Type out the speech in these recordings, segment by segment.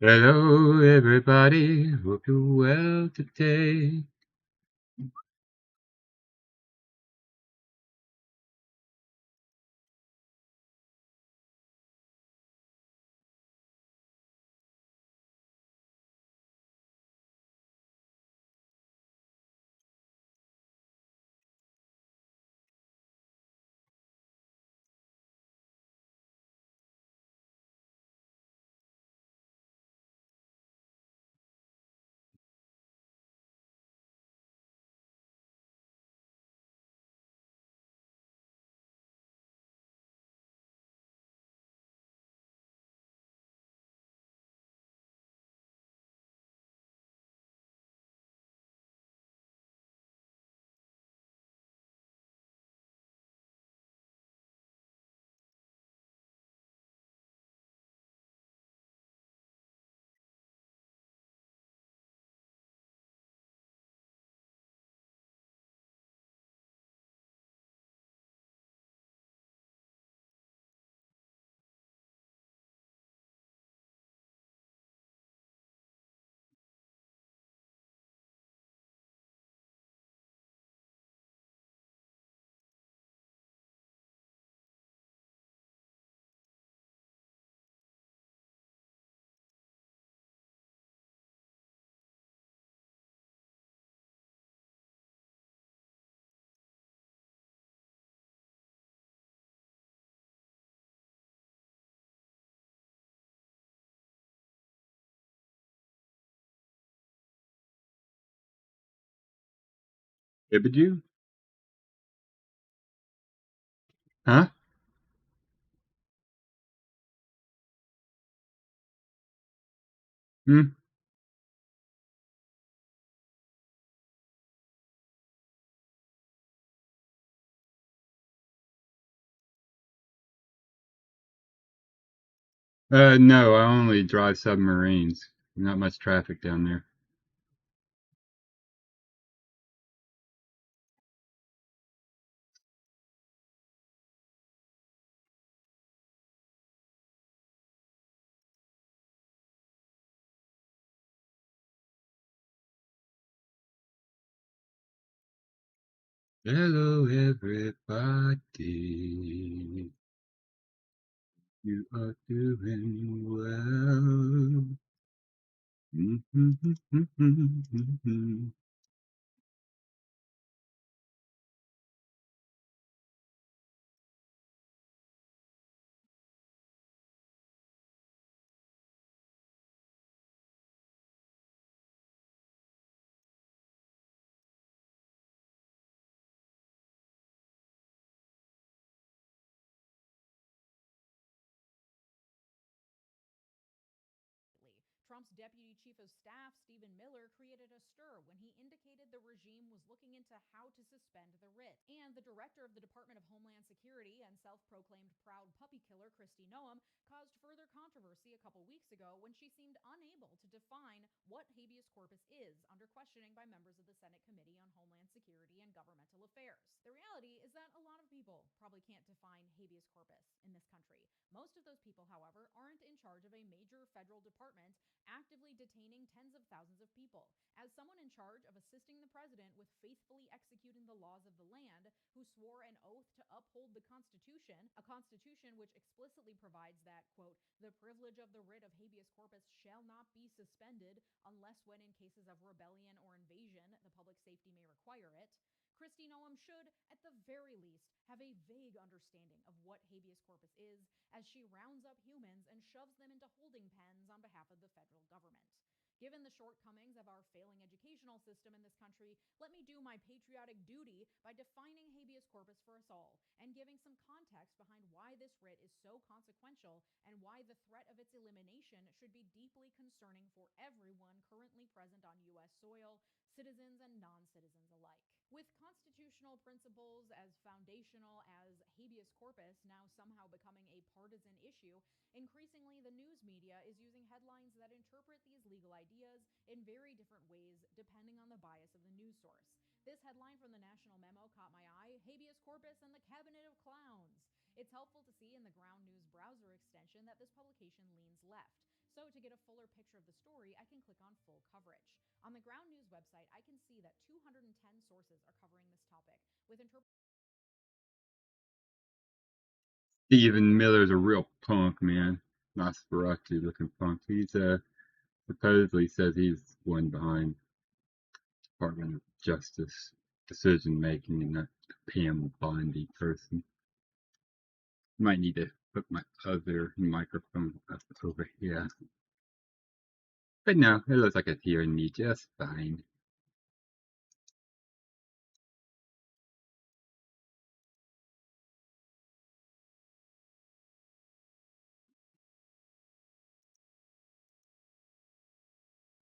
Hello, everybody. Hope you're well today. Ibidoo? Huh? Hmm? No, I only drive submarines. Not much traffic down there. Hello, everybody. You are doing well. Trump's deputy chief of staff, Stephen Miller, created a stir when he indicated the regime was looking into how to suspend the writ. And the director of the Department of Homeland Security and self proclaimed proud puppy killer, Kristi Noem, caused further controversy a couple weeks ago when she seemed unable to define what habeas corpus is under questioning by members of the Senate Committee on Homeland Security and Governmental Affairs. The reality is that a lot of people probably can't define habeas corpus in this country. Most of those people, however, aren't in charge of a major federal department actively detaining tens of thousands of people. As someone in charge of assisting the president with faithfully executing the laws of the land, who swore an oath to uphold the Constitution, a Constitution which explicitly provides that, quote, the privilege of the writ of habeas corpus shall not be suspended unless when in cases of rebellion or invasion the public safety may require it, Kristi Noem should, at the very least, have a vague understanding of what habeas corpus is as she rounds up humans and shoves them into holding pens on behalf of the federal government. Given the shortcomings of our failing educational system in this country, let me do my patriotic duty by defining habeas corpus for us all and giving some context behind why this writ is so consequential and why the threat of its elimination should be deeply concerning for everyone currently present on U.S. soil, citizens and non citizens alike. With constitutional principles as foundational as habeas corpus now somehow becoming a partisan issue, increasingly the news media is using headlines that interpret these legal ideas in very different ways depending on the bias of the news source. This headline from the National Memo caught my eye: habeas corpus and the cabinet of clowns. It's helpful to see in the Ground News browser extension that this publication leans left. So, to get a fuller picture of the story, I can click on full coverage. On the Ground News website, I can see that 210 sources are covering this topic, with Stephen Miller's a real punk, man. Nosferatu looking punk. He's supposedly says he's one behind Department of Justice decision making and not Pam Bondi person. Might need to put my other microphone up over here. But no, it looks like it's hearing me just fine.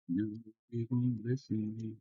No, we won't listen.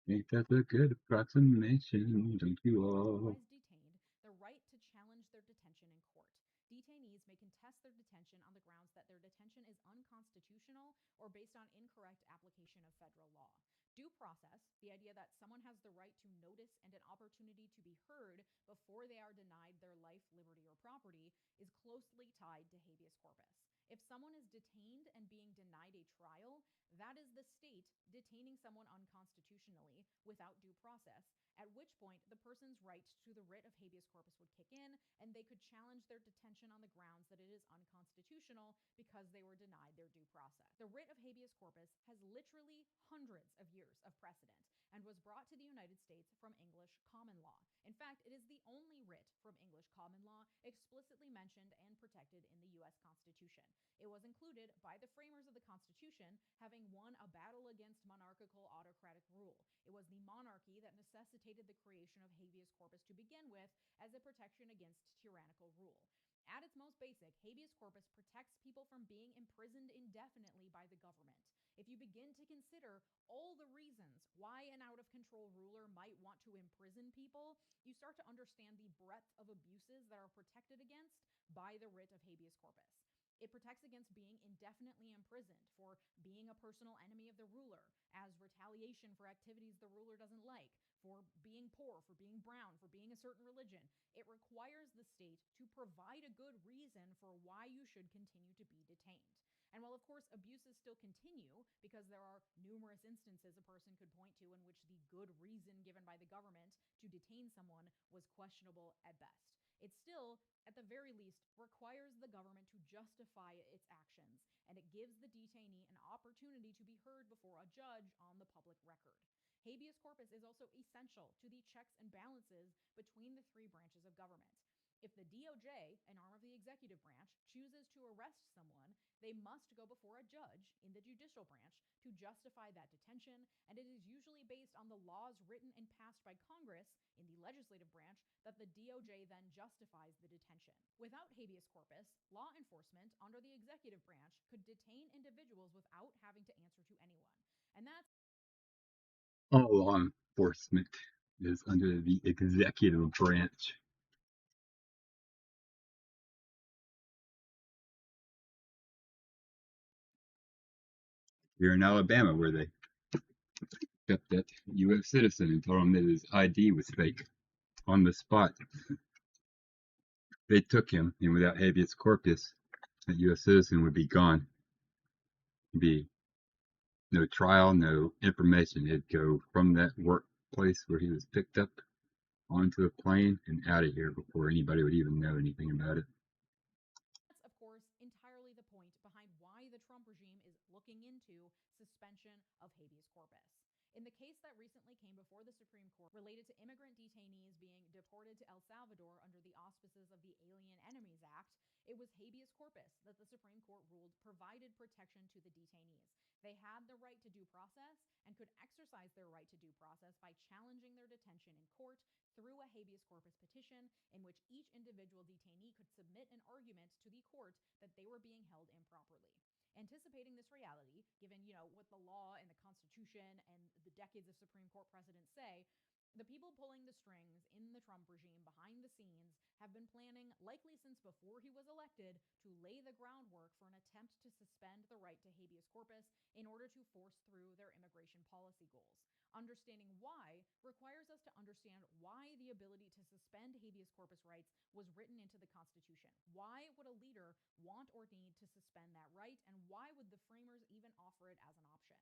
Ain't that a good approximation? Don't you all? otherwise detained the right to challenge their detention in court. Detainees may contest their detention on the grounds that their detention is unconstitutional or based on incorrect application of federal law. Due process, the idea that someone has the right to notice and an opportunity to be heard before they are denied their life, liberty, or property, is closely tied to habeas corpus. If someone is detained and being denied a trial, that is the state detaining someone unconstitutionally without due process, at which point the person's right to the writ of habeas corpus would kick in, and they could challenge their detention on the grounds that it is unconstitutional because they were denied their due process. The writ of habeas corpus has literally hundreds of years of precedent and was brought to the United States from English common law. In fact, it is the only writ from English common law explicitly mentioned and protected in the U.S. Constitution. It was included by the framers of the Constitution, having won a battle against monarchical autocratic rule. It was the monarchy that necessitated the creation of habeas corpus to begin with as a protection against tyrannical rule. At its most basic, habeas corpus protects people from being imprisoned indefinitely by the government. If you begin to consider all the reasons why an out of control ruler might want to imprison people, you start to understand the breadth of abuses that are protected against by the writ of habeas corpus. It protects against being indefinitely imprisoned for being a personal enemy of the ruler, as retaliation for activities the ruler doesn't like, for being poor, for being brown, for being a certain religion. It requires the state to provide a good reason for why you should continue to be detained. And while, of course, abuses still continue, because there are numerous instances a person could point to in which the good reason given by the government to detain someone was questionable at best, it still, at the very least, requires the government to justify its actions, and it gives the detainee an opportunity to be heard before a judge on the public record. Habeas corpus is also essential to the checks and balances between the three branches of government. If the DOJ, an arm of the executive branch, chooses to arrest someone, they must go before a judge in the judicial branch to justify that detention, and it is usually based on the laws written and passed by Congress in the legislative branch that the DOJ then justifies the detention. Without habeas corpus, law enforcement under the executive branch could detain individuals without having to answer to anyone. And that's All law enforcement is under the executive branch. Here in Alabama, where they kept that U.S. citizen and told him that his ID was fake on the spot. They took him, and without habeas corpus, that U.S. citizen would be gone. Be no trial, no information. He'd go from that workplace where he was picked up onto a plane and out of here before anybody would even know anything about it. That's, of course, entirely the point behind why the Trump regime is looking into suspension of habeas corpus. In the case that recently came before the Supreme Court related to immigrant detainees being deported to El Salvador under the auspices of the Alien Enemies Act, it was habeas corpus that the Supreme Court ruled provided protection to the detainees. They had the right to due process and could exercise their right to due process by challenging their detention in court through a habeas corpus petition in which each individual detainee could submit an argument to the court that they were being held improperly. Anticipating this reality, given, what the law and the Constitution and the decades of Supreme Court precedents say, the people pulling the strings in the Trump regime behind the scenes have been planning, likely since before he was elected, to lay the groundwork for an attempt to suspend the right to habeas corpus in order to force through their immigration policy goals. Understanding why requires us to understand why the ability to suspend habeas corpus rights was written into the Constitution. Why would a leader want or need to suspend that right, and why would the framers even offer it as an option?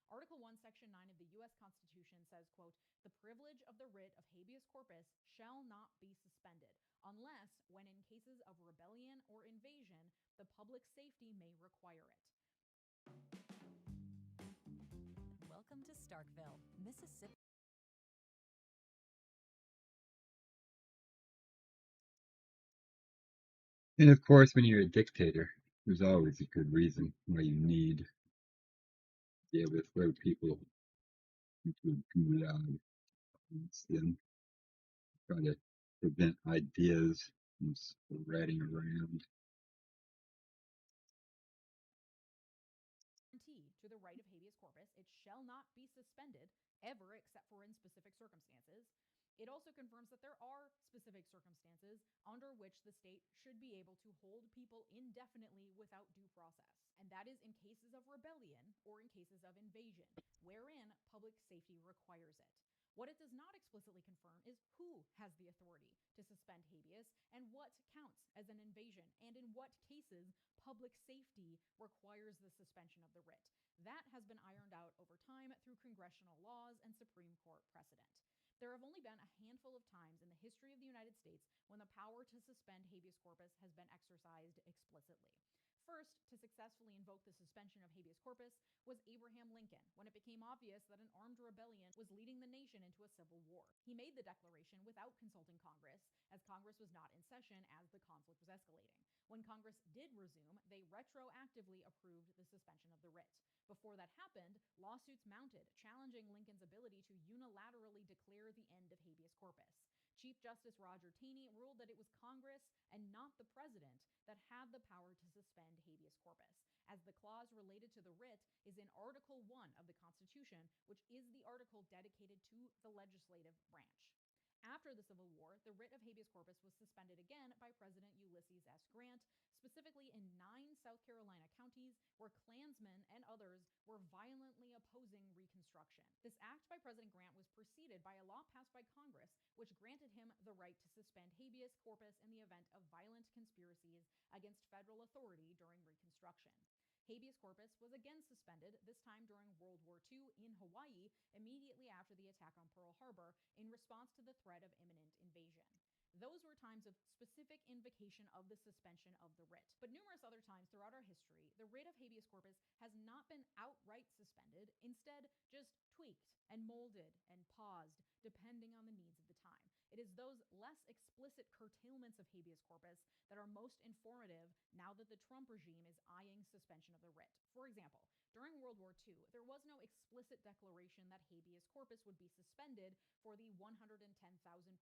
Article 1, Section 9 of the U.S. Constitution says, quote, "The privilege of the writ of habeas corpus shall not be suspended, unless when in cases of rebellion or invasion, the public safety may require it." Welcome to Starkville, Mississippi. And of course, when you're a dictator, there's always a good reason why you need to be able to throw people into a gulag and try to prevent ideas from spreading around. To the right of habeas corpus, it shall not be suspended ever except for in specific circumstances. It also confirms that there are specific circumstances under which the state should be able to hold people indefinitely without due process, and that is in cases of rebellion or in cases of invasion, wherein public safety requires it. What it does not explicitly confirm is who has the authority to suspend habeas and what counts as an invasion, and in what cases public safety requires the suspension of the writ. That has been ironed out over time through congressional laws and Supreme Court precedent. There have only been a handful of times in the history of the United States when the power to suspend habeas corpus has been exercised explicitly. First, to successfully invoke the suspension of habeas corpus was Abraham Lincoln, when it became obvious that an armed rebellion was leading the nation into a civil war. He made the declaration without consulting Congress, as Congress was not in session as the conflict was escalating. When Congress did resume, they retroactively approved the suspension of the writ. Before that happened, lawsuits mounted, challenging Lincoln's ability to unilaterally declare the end of habeas corpus. Chief Justice Roger Taney ruled that it was Congress and not the president that had the power to suspend habeas corpus, as the clause related to the writ is in Article 1 of the Constitution, which is the article dedicated to the legislative branch. After the Civil War, the writ of habeas corpus was suspended again by President Ulysses S. Grant, specifically in 9 South Carolina counties where Klansmen and others were violently opposing Reconstruction. This act by President Grant was preceded by a law passed by Congress, which granted him the right to suspend habeas corpus in the event of violent conspiracies against federal authority during Reconstruction. Habeas corpus was again suspended, this time during World War II in Hawaii, immediately after the attack on Pearl Harbor, in response to the threat of imminent invasion. Those were times of specific invocation of the suspension of the writ. But numerous other times throughout our history, the writ of habeas corpus has not been outright suspended, instead just tweaked and molded and paused, depending on the needs of the time. It is those less explicit curtailments of habeas corpus that are most informative now that the Trump regime is eyeing suspension of the writ. For example, during World War II, there was no explicit declaration that habeas corpus would be suspended for the 110,000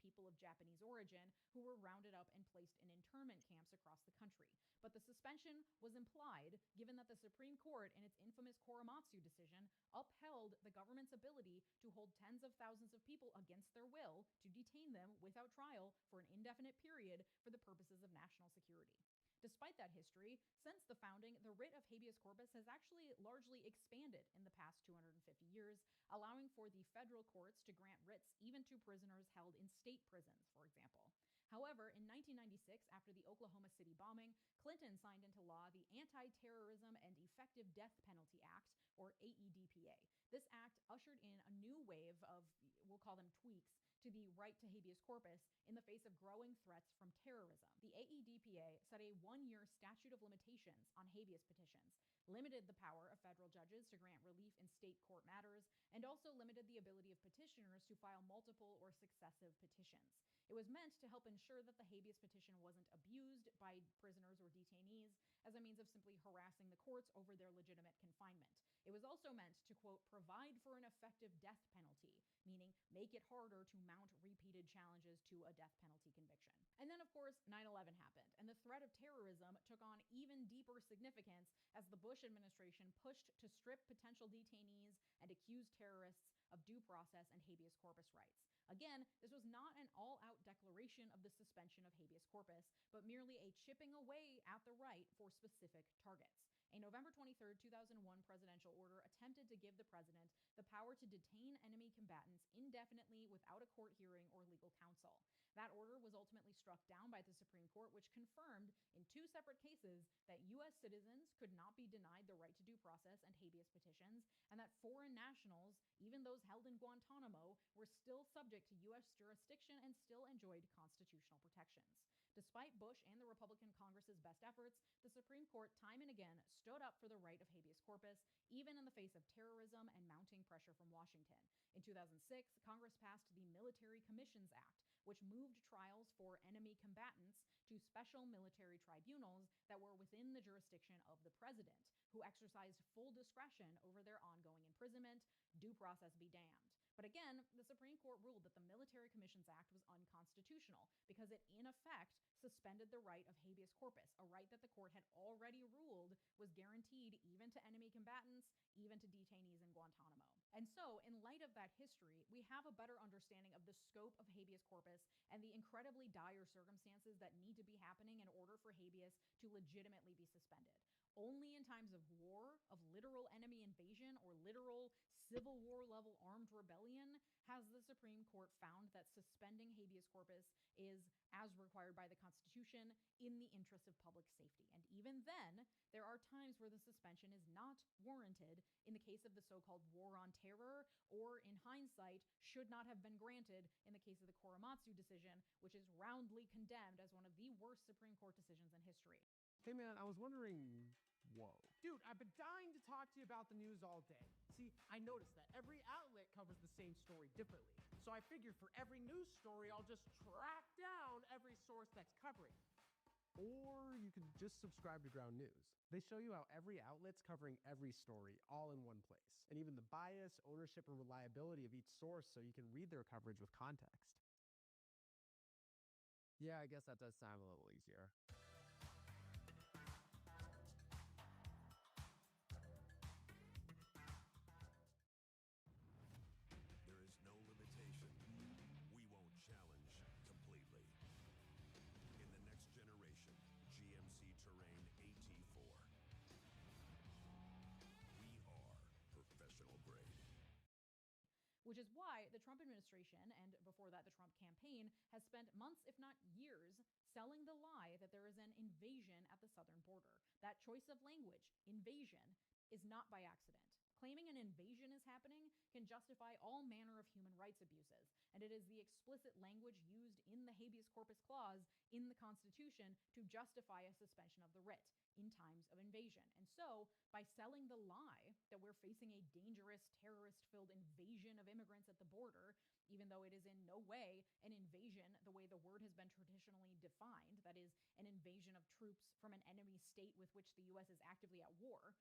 people of Japanese origin who were rounded up and placed in internment camps across the country. But the suspension was implied, given that the Supreme Court, in its infamous Korematsu decision, upheld the government's ability to hold tens of thousands of people against their will to detain them without trial for an indefinite period for the purposes of national security. Despite that history, since the founding, the writ of habeas corpus has actually largely expanded in the past 250 years, allowing for the federal courts to grant writs even to prisoners held in state prisons, for example. However, in 1996, after the Oklahoma City bombing, Clinton signed into law the Anti-Terrorism and Effective Death Penalty Act, or AEDPA. This act ushered in a new wave of, we'll call them tweaks, to the right to habeas corpus in the face of growing threats from terrorism. The AEDPA set a 1-year statute of limitations on habeas petitions, limited the power of federal judges to grant relief in state court matters, and also limited the ability of petitioners to file multiple or successive petitions. It was meant to help ensure that the habeas petition wasn't abused by prisoners or detainees as a means of simply harassing the courts over their legitimate confinement. It was also meant to, quote, provide for an effective death penalty, meaning make it harder to mount repeated challenges to a death penalty conviction. And then, of course, 9/11 happened, and the threat of terrorism took on even deeper significance as the Bush administration pushed to strip potential detainees and accused terrorists of due process and habeas corpus rights. Again, this was not an all-out declaration of the suspension of habeas corpus, but merely a chipping away at the right for specific targets. A November 23, 2001 presidential order attempted to give the president the power to detain enemy combatants indefinitely without a court hearing or legal counsel. That order was ultimately struck down by the Supreme Court, which confirmed in 2 separate cases that U.S. citizens could not be denied the right to due process and habeas petitions, and that foreign nationals, even those held in Guantanamo, were still subject to U.S. jurisdiction and still enjoyed constitutional protections. Despite Bush and the Republican Congress's best efforts, the Supreme Court time and again stood up for the right of habeas corpus, even in the face of terrorism and mounting pressure from Washington. In 2006, Congress passed the Military Commissions Act, which moved trials for enemy combatants to special military tribunals that were within the jurisdiction of the president, who exercised full discretion over their ongoing imprisonment, due process be damned. But again, the Supreme Court ruled that the Military Commissions Act was unconstitutional because it, in effect, suspended the right of habeas corpus, a right that the court had already ruled was guaranteed even to enemy combatants, even to detainees in Guantanamo. And so, in light of that history, we have a better understanding of the scope of habeas corpus and the incredibly dire circumstances that need to be happening in order for habeas to legitimately be suspended. Only in times of war, of literal enemy invasion, or literal Civil War level armed rebellion has the Supreme Court found that suspending habeas corpus is, as required by the Constitution, in the interest of public safety. And even then, there are times where the suspension is not warranted in the case of the so-called War on Terror, or in hindsight, should not have been granted in the case of the Korematsu decision, which is roundly condemned as one of the worst Supreme Court decisions in history. Hey man, I was wondering, whoa. Dude, I've been dying to talk to you about the news all day. See, I noticed that every outlet covers the same story differently. So I figured for every news story, I'll just track down every source that's covering it. Or you could just subscribe to Ground News. They show you how every outlet's covering every story all in one place, and even the bias, ownership, and reliability of each source so you can read their coverage with context. Yeah, I guess that does sound a little easier. There is no limitation we won't challenge completely. In the next generation GMC Terrain AT4, we are professional grade. Which is why the Trump administration, and before that the Trump campaign, has spent months, if not years, selling the lie that there is an invasion at the southern border. That choice of language, invasion, is not by accident. Claiming an invasion is happening can justify all manner of human rights abuses, and it is the explicit language used in the habeas corpus clause in the Constitution to justify a suspension of the writ in times of invasion. And so, by selling the lie that we're facing a dangerous, terrorist-filled invasion of immigrants at the border, even though it is in no way an invasion the way the word has been traditionally defined, that is, an invasion of troops from an enemy state with which the U.S. is actively at war,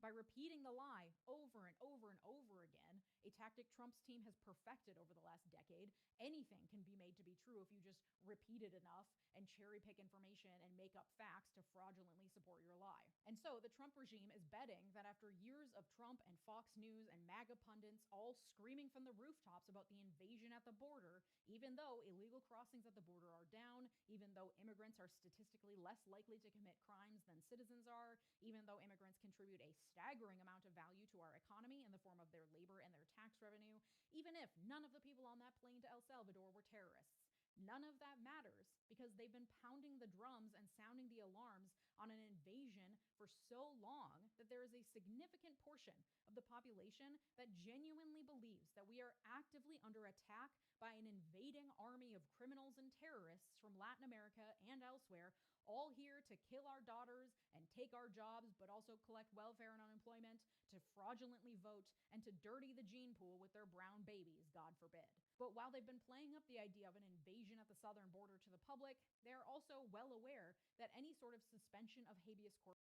by repeating the lie over and over and over again, a tactic Trump's team has perfected over the last decade, anything can be made to be true if you just repeat it enough and cherry pick information and make up facts to fraudulently support your lie. And so the Trump regime is betting that after years of Trump and Fox News and MAGA pundits all screaming from the rooftops about the invasion at the border, even though illegal crossings at the border are down, even though immigrants are statistically less likely to commit crimes than citizens are, even though immigrants contribute a staggering amount of value to our economy in the form of their labor and their tax revenue, even if none of the people on that plane to El Salvador were terrorists. None of that matters because they've been pounding the drums and sounding the alarms on an invasion for so long that there is a significant portion of the population that genuinely believes that we are actively under attack by an invading army of criminals and terrorists from Latin America and elsewhere, all here to kill our daughters and take our jobs, but also collect welfare and unemployment, to fraudulently vote, and to dirty the gene pool with their brown babies, God forbid. But while they've been playing up the idea of an invasion at the southern border to the public, they are also well aware that any sort of suspension of habeas corpus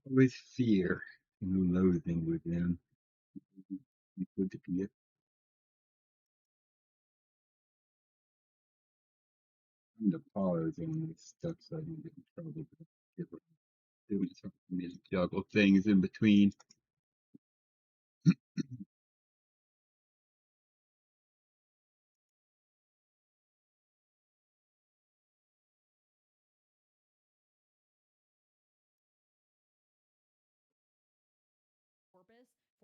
Always fear and loathing with them. Would be it. I'm to pause on this stuff so I don't get in trouble. But if we're doing something to juggle things in between.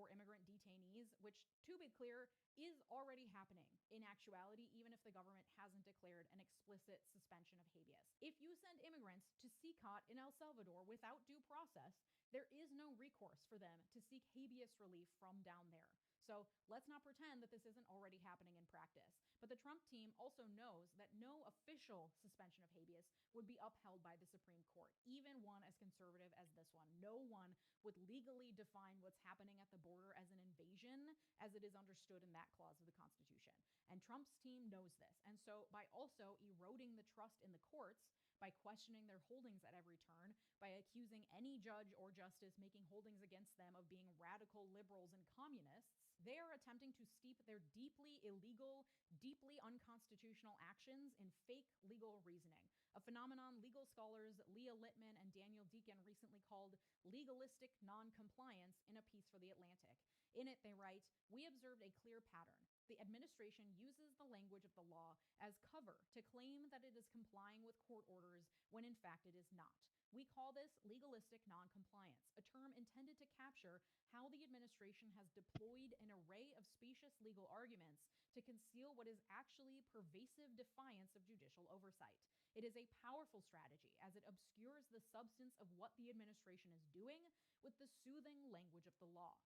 for immigrant detainees, which, to be clear, is already happening in actuality, even if the government hasn't declared an explicit suspension of habeas. If you send immigrants to CCOT in El Salvador without due process, there is no recourse for them to seek habeas relief from down there. So let's not pretend that this isn't already happening in practice. But the Trump team also knows that no official suspension of habeas would be upheld by the Supreme Court, even one as conservative as this one. No one would legally define what's happening at the border as an invasion, as it is understood in that clause of the Constitution. And Trump's team knows this. And so by also eroding the trust in the courts, by questioning their holdings at every turn, by accusing any judge or justice making holdings against them of being radical liberals and communists, they are attempting to steep their deeply illegal, deeply unconstitutional actions in fake legal reasoning, a phenomenon legal scholars Leah Littman and Daniel Deacon recently called legalistic noncompliance in a piece for The Atlantic. In it, they write, "We observed a clear pattern. The administration uses the language of the law as cover to claim that it is complying with court orders when in fact it is not. We call this legalistic noncompliance, a term intended to capture how the administration has deployed an array of specious legal arguments to conceal what is actually pervasive defiance of judicial oversight. It is a powerful strategy as it obscures the substance of what the administration is doing with the soothing language of the law."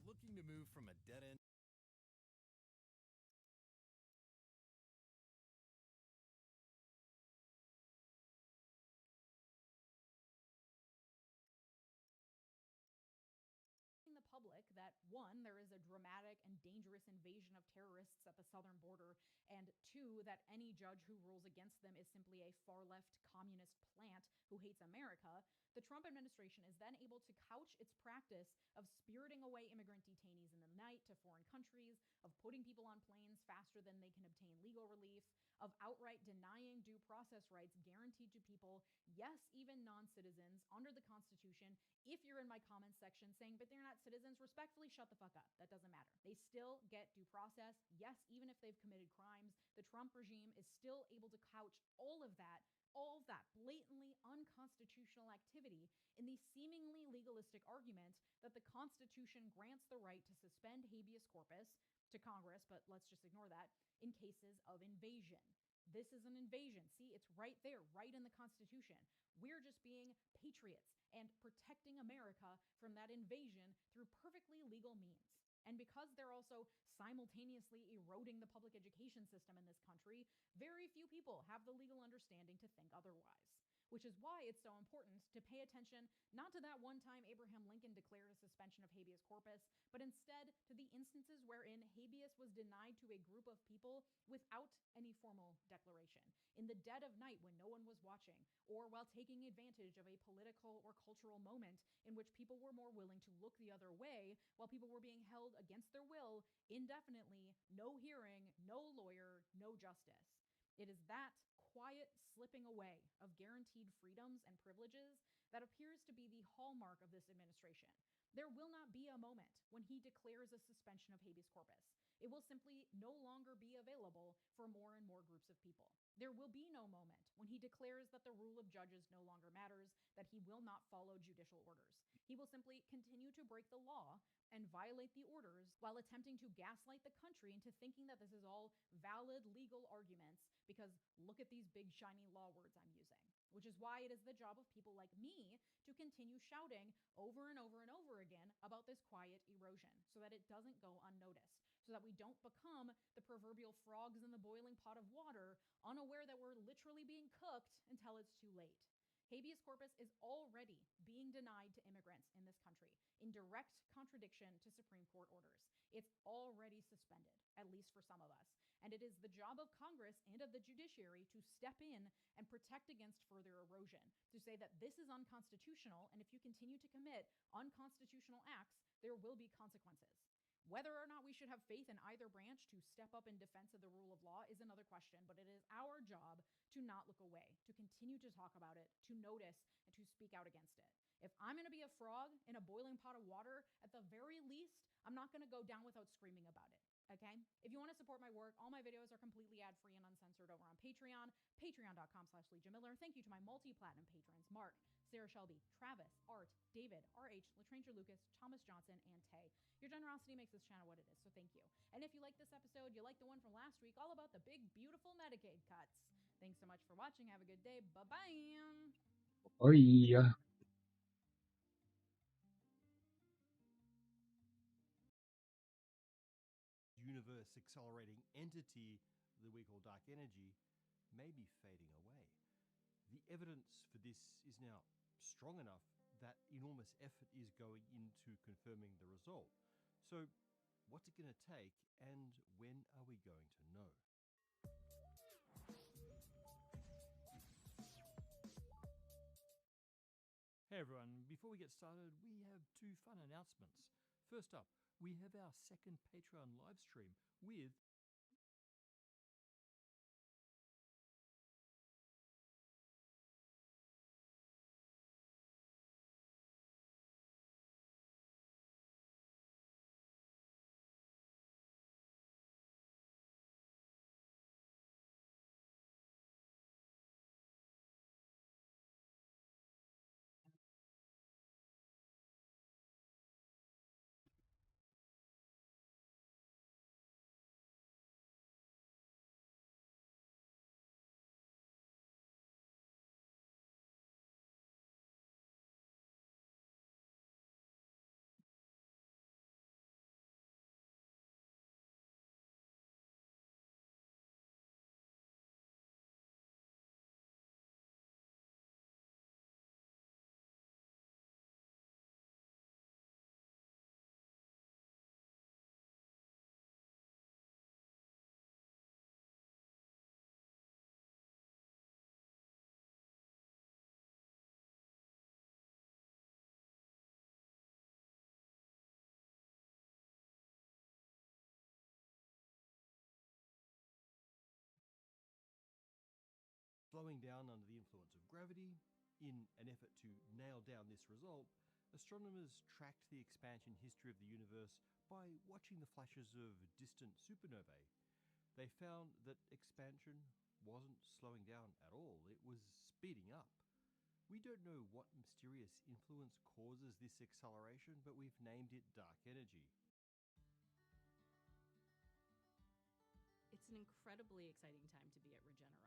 Looking to move from a dead end The public that, one, there is a dramatic and dangerous invasion of terrorists at the southern border, and two, that any judge who rules against them is simply a far-left communist plant who hates America, the Trump administration is then able to couch its practice of spiriting away immigrant detainees in the night to foreign countries, of putting people on planes faster than they can obtain legal relief, of outright denying due process rights guaranteed to people, yes, even non-citizens, under the Constitution. If you're in my comments section saying, but they're not citizens, respectfully shut the fuck up. That doesn't matter. They still get due process. Yes, even if they've committed crimes, the Trump regime is still able to couch all of that blatantly unconstitutional activity in the seemingly legalistic argument that the Constitution grants the right to suspend habeas corpus to Congress, but let's just ignore that, in cases of invasion. This is an invasion. See, it's right there, right in the Constitution. We're just being patriots and protecting America from that invasion through perfectly legal means. And because they're also simultaneously eroding the public education system in this country, very few people have the legal understanding to think otherwise. Which is why it's so important to pay attention not to that one time Abraham Lincoln declared a suspension of habeas corpus, but instead to the instances wherein habeas was denied to a group of people without any formal declaration, in the dead of night when no one was watching, or while taking advantage of a political or cultural moment in which people were more willing to look the other way while people were being held against their will indefinitely, no hearing, no lawyer, no justice. It is that quiet slipping away of guaranteed freedoms and privileges that appears to be the hallmark of this administration. There will not be a moment when he declares a suspension of habeas corpus. It will simply no longer be available for more and more groups of people. There will be no moment when he declares that the rule of judges no longer matters, that he will not follow judicial orders. He will simply continue to break the law and violate the orders while attempting to gaslight the country into thinking that this is all valid legal arguments because look at these big shiny law words I'm using. which is why it is the job of people like me to continue shouting over and over and over again about this quiet erosion so that it doesn't go unnoticed, so that we don't become the proverbial frogs in the boiling pot of water, unaware that we're literally being cooked until it's too late. Habeas corpus is already being denied to immigrants in this country, in direct contradiction to Supreme Court orders. It's already suspended, at least for some of us. And it is the job of Congress and of the judiciary to step in and protect against further erosion, to say that this is unconstitutional, and if you continue to commit unconstitutional acts, there will be consequences. Whether or not we should have faith in either branch to step up in defense of the rule of law is another question, but it is our job to not look away, to continue to talk about it, to notice, and to speak out against it. If I'm going to be a frog in a boiling pot of water, at the very least, I'm not going to go down without screaming about it. Okay? If you want to support my work, all my videos are completely ad-free and uncensored over on Patreon, patreon.com/LegiaMiller. Thank you to my multi-platinum patrons, Mark, Sarah Shelby, Travis, Art, David, RH, Latranger Lucas, Thomas Johnson, and Tay. Your generosity makes this channel what it is, so thank you. And if you like this episode, you like the one from last week, all about the big, beautiful Medicaid cuts. Thanks so much for watching. Have a good day. Bye-bye. Oh yeah. Universe accelerating entity that we call dark energy may be fading away. The evidence for this is now strong enough that enormous effort is going into confirming the result. So, what's it going to take, and when are we going to know? Hey everyone, before we get started, we have two fun announcements. First up, we have our second Patreon live stream with slowing down under the influence of gravity. In an effort to nail down this result, astronomers tracked the expansion history of the universe by watching the flashes of distant supernovae. They found that expansion wasn't slowing down at all, it was speeding up. We don't know what mysterious influence causes this acceleration, but we've named it dark energy. It's an incredibly exciting time to be at Regeneron.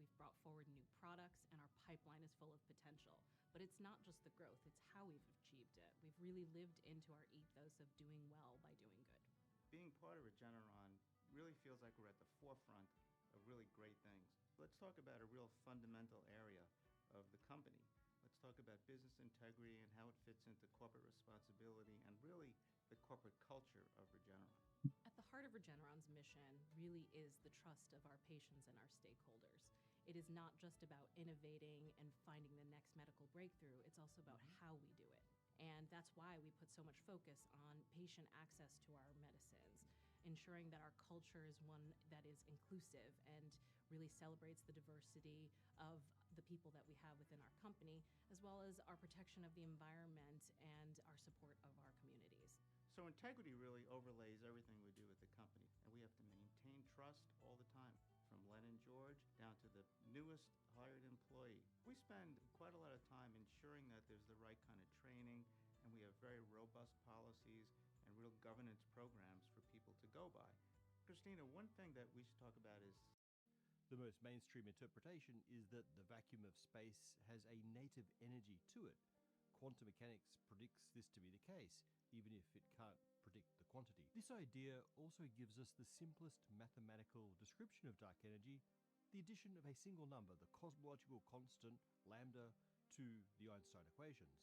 We've brought forward new products and our pipeline is full of potential. But it's not just the growth, it's how we've achieved it. We've really lived into our ethos of doing well by doing good. Being part of Regeneron really feels like we're at the forefront of really great things. Let's talk about a real fundamental area of the company. Let's talk about business integrity and how it fits into corporate responsibility and really the corporate culture of Regeneron. At the heart of Regeneron's mission really is the trust of our patients and our stakeholders. It is not just about innovating and finding the next medical breakthrough, it's also about how we do it. And that's why we put so much focus on patient access to our medicines, ensuring that our culture is one that is inclusive and really celebrates the diversity of the people that we have within our company, as well as our protection of the environment and our support of our communities. So integrity really overlays everything we do at the company, and we have to maintain trust all the time, from Len and George down to the newest hired employee. We spend quite a lot of time ensuring that there's the right kind of training, and we have very robust policies and real governance programs for people to go by. Christina, one thing that we should talk about is The most mainstream interpretation is that the vacuum of space has a native energy to it. Quantum mechanics predicts this to be the case, even if it can't predict the quantity. This idea also gives us the simplest mathematical description of dark energy, the addition of a single number, the cosmological constant, lambda, to the Einstein equations.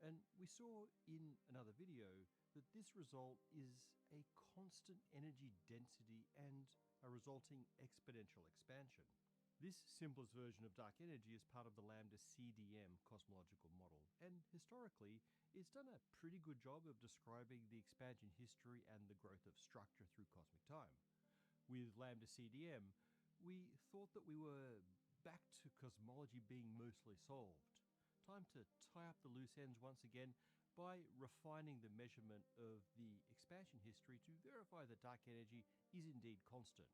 And we saw in another video that this result is a constant energy density and a resulting exponential expansion. This simplest version of dark energy is part of the lambda CDM cosmological model, and historically, it's done a pretty good job of describing the expansion history and the growth of structure through cosmic time. With lambda CDM, we thought that we were back to cosmology being mostly solved. Time to tie up the loose ends once again by refining the measurement of the expansion history to verify that dark energy is indeed constant.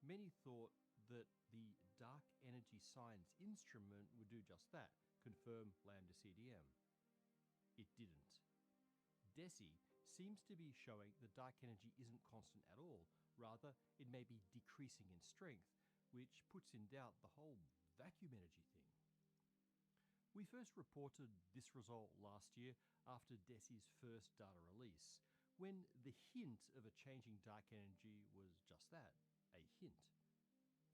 Many thought that the dark energy science instrument would do just that, confirm lambda CDM. It didn't. DESI seems to be showing that dark energy isn't constant at all. Rather, it may be decreasing in strength, which puts in doubt the whole vacuum energy thing. We first reported this result last year after DESI's first data release, when the hint of a changing dark energy was just that, a hint.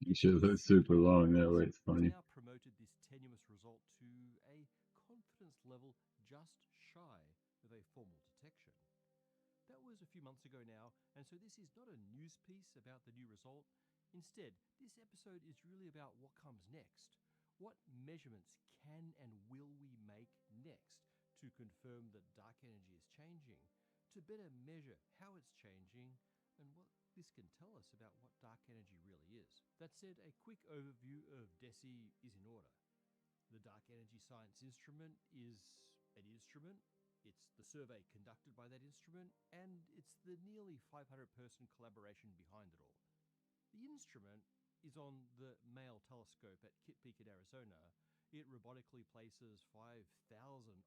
You should look super long that way, it's funny. Now promoted this tenuous result to a confidence level just shy of a formal detection. That was a few months ago now, and so this is not a news piece about the new result. Instead, this episode is really about what comes next. What measurements can and will we make next to confirm that dark energy is changing, to better measure how it's changing, and what this can tell us about what dark energy really is. That said, a quick overview of DESI is in order. The Dark Energy Science Instrument is an instrument. It's the survey conducted by that instrument, and it's the nearly 500-person collaboration behind it all. The instrument is on the Mail telescope at Kitt Peak in Arizona. It robotically places 5,000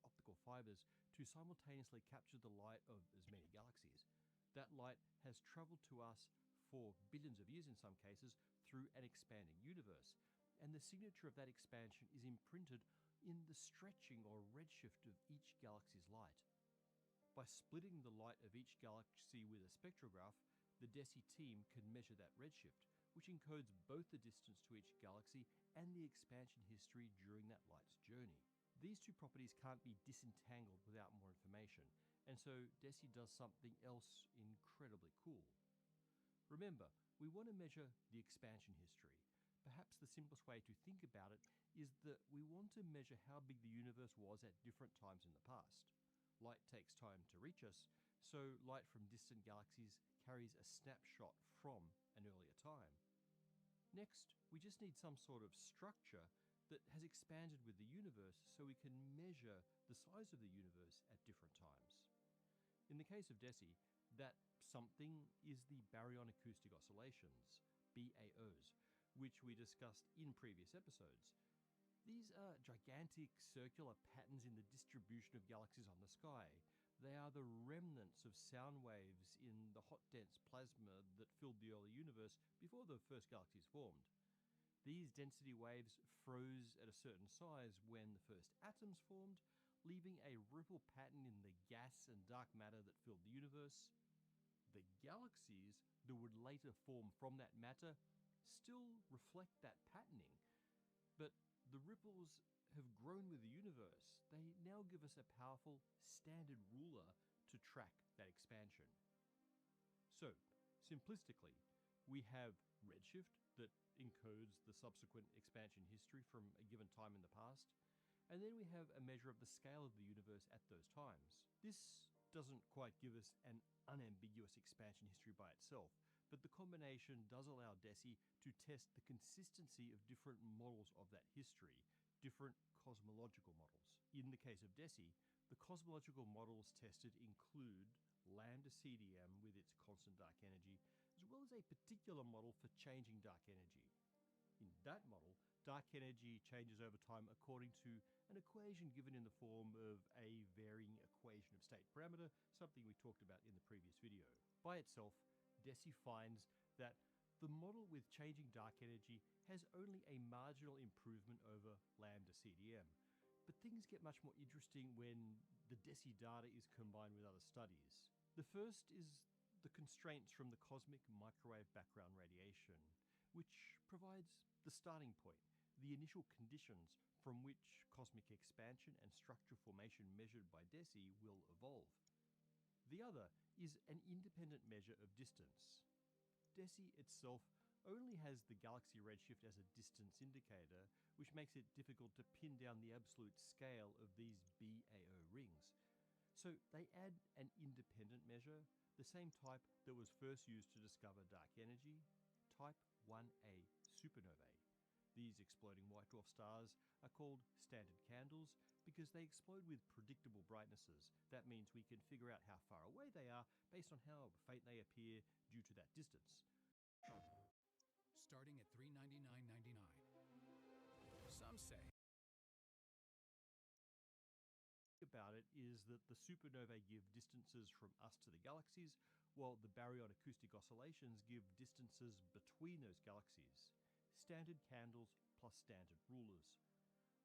optical fibers to simultaneously capture the light of as many galaxies. That light has traveled to us for billions of years in some cases through an expanding universe, and the signature of that expansion is imprinted in the stretching or redshift of each galaxy's light. By splitting the light of each galaxy with a spectrograph, the DESI team can measure that redshift, which encodes both the distance to each galaxy and the expansion history during that light's journey. These two properties can't be disentangled without more information, and so DESI does something else incredibly cool. Remember, we want to measure the expansion history. Perhaps the simplest way to think about it is that we want to measure how big the universe was at different times in the past. Light takes time to reach us, so light from distant galaxies carries a snapshot from an earlier time. Next, we just need some sort of structure that has expanded with the universe so we can measure the size of the universe at different times. In the case of DESI, that something is the baryon acoustic oscillations, BAOs, which we discussed in previous episodes. These are gigantic circular patterns in the distribution of galaxies on the sky. They are the remnants of sound waves in the hot, dense plasma that filled the early universe before the first galaxies formed. These density waves froze at a certain size when the first atoms formed, leaving a ripple pattern in the gas and dark matter that filled the universe. The galaxies that would later form from that matter still reflect that patterning, but the ripples have grown with the universe. They now give us a powerful standard ruler to track that expansion. So, simplistically, we have redshift that encodes the subsequent expansion history from a given time in the past, and then we have a measure of the scale of the universe at those times. This doesn't quite give us an unambiguous expansion history by itself, but the combination does allow DESI to test the consistency of different models of that history, different cosmological models. In the case of DESI, the cosmological models tested include lambda CDM with its constant dark energy, as well as a particular model for changing dark energy. In that model, dark energy changes over time according to an equation given in the form of a varying equation of state parameter, something we talked about in the previous video. By itself, DESI finds that the model with changing dark energy has only a marginal improvement over lambda CDM. But things get much more interesting when the DESI data is combined with other studies. The first is the constraints from the cosmic microwave background radiation, which provides the starting point, the initial conditions from which cosmic expansion and structure formation measured by DESI will evolve. The other is an independent measure of distance. DESI itself only has the galaxy redshift as a distance indicator, which makes it difficult to pin down the absolute scale of these BAO rings. So they add an independent measure, the same type that was first used to discover dark energy, type 1a supernovae. These exploding white dwarf stars are called standard candles because they explode with predictable brightnesses. That means we can figure out how far away they are based on how faint they appear due to that distance. Starting at $399.99. Some say about it is that the supernovae give distances from us to the galaxies, while the baryon acoustic oscillations give distances between those galaxies. Standard candles plus standard rulers.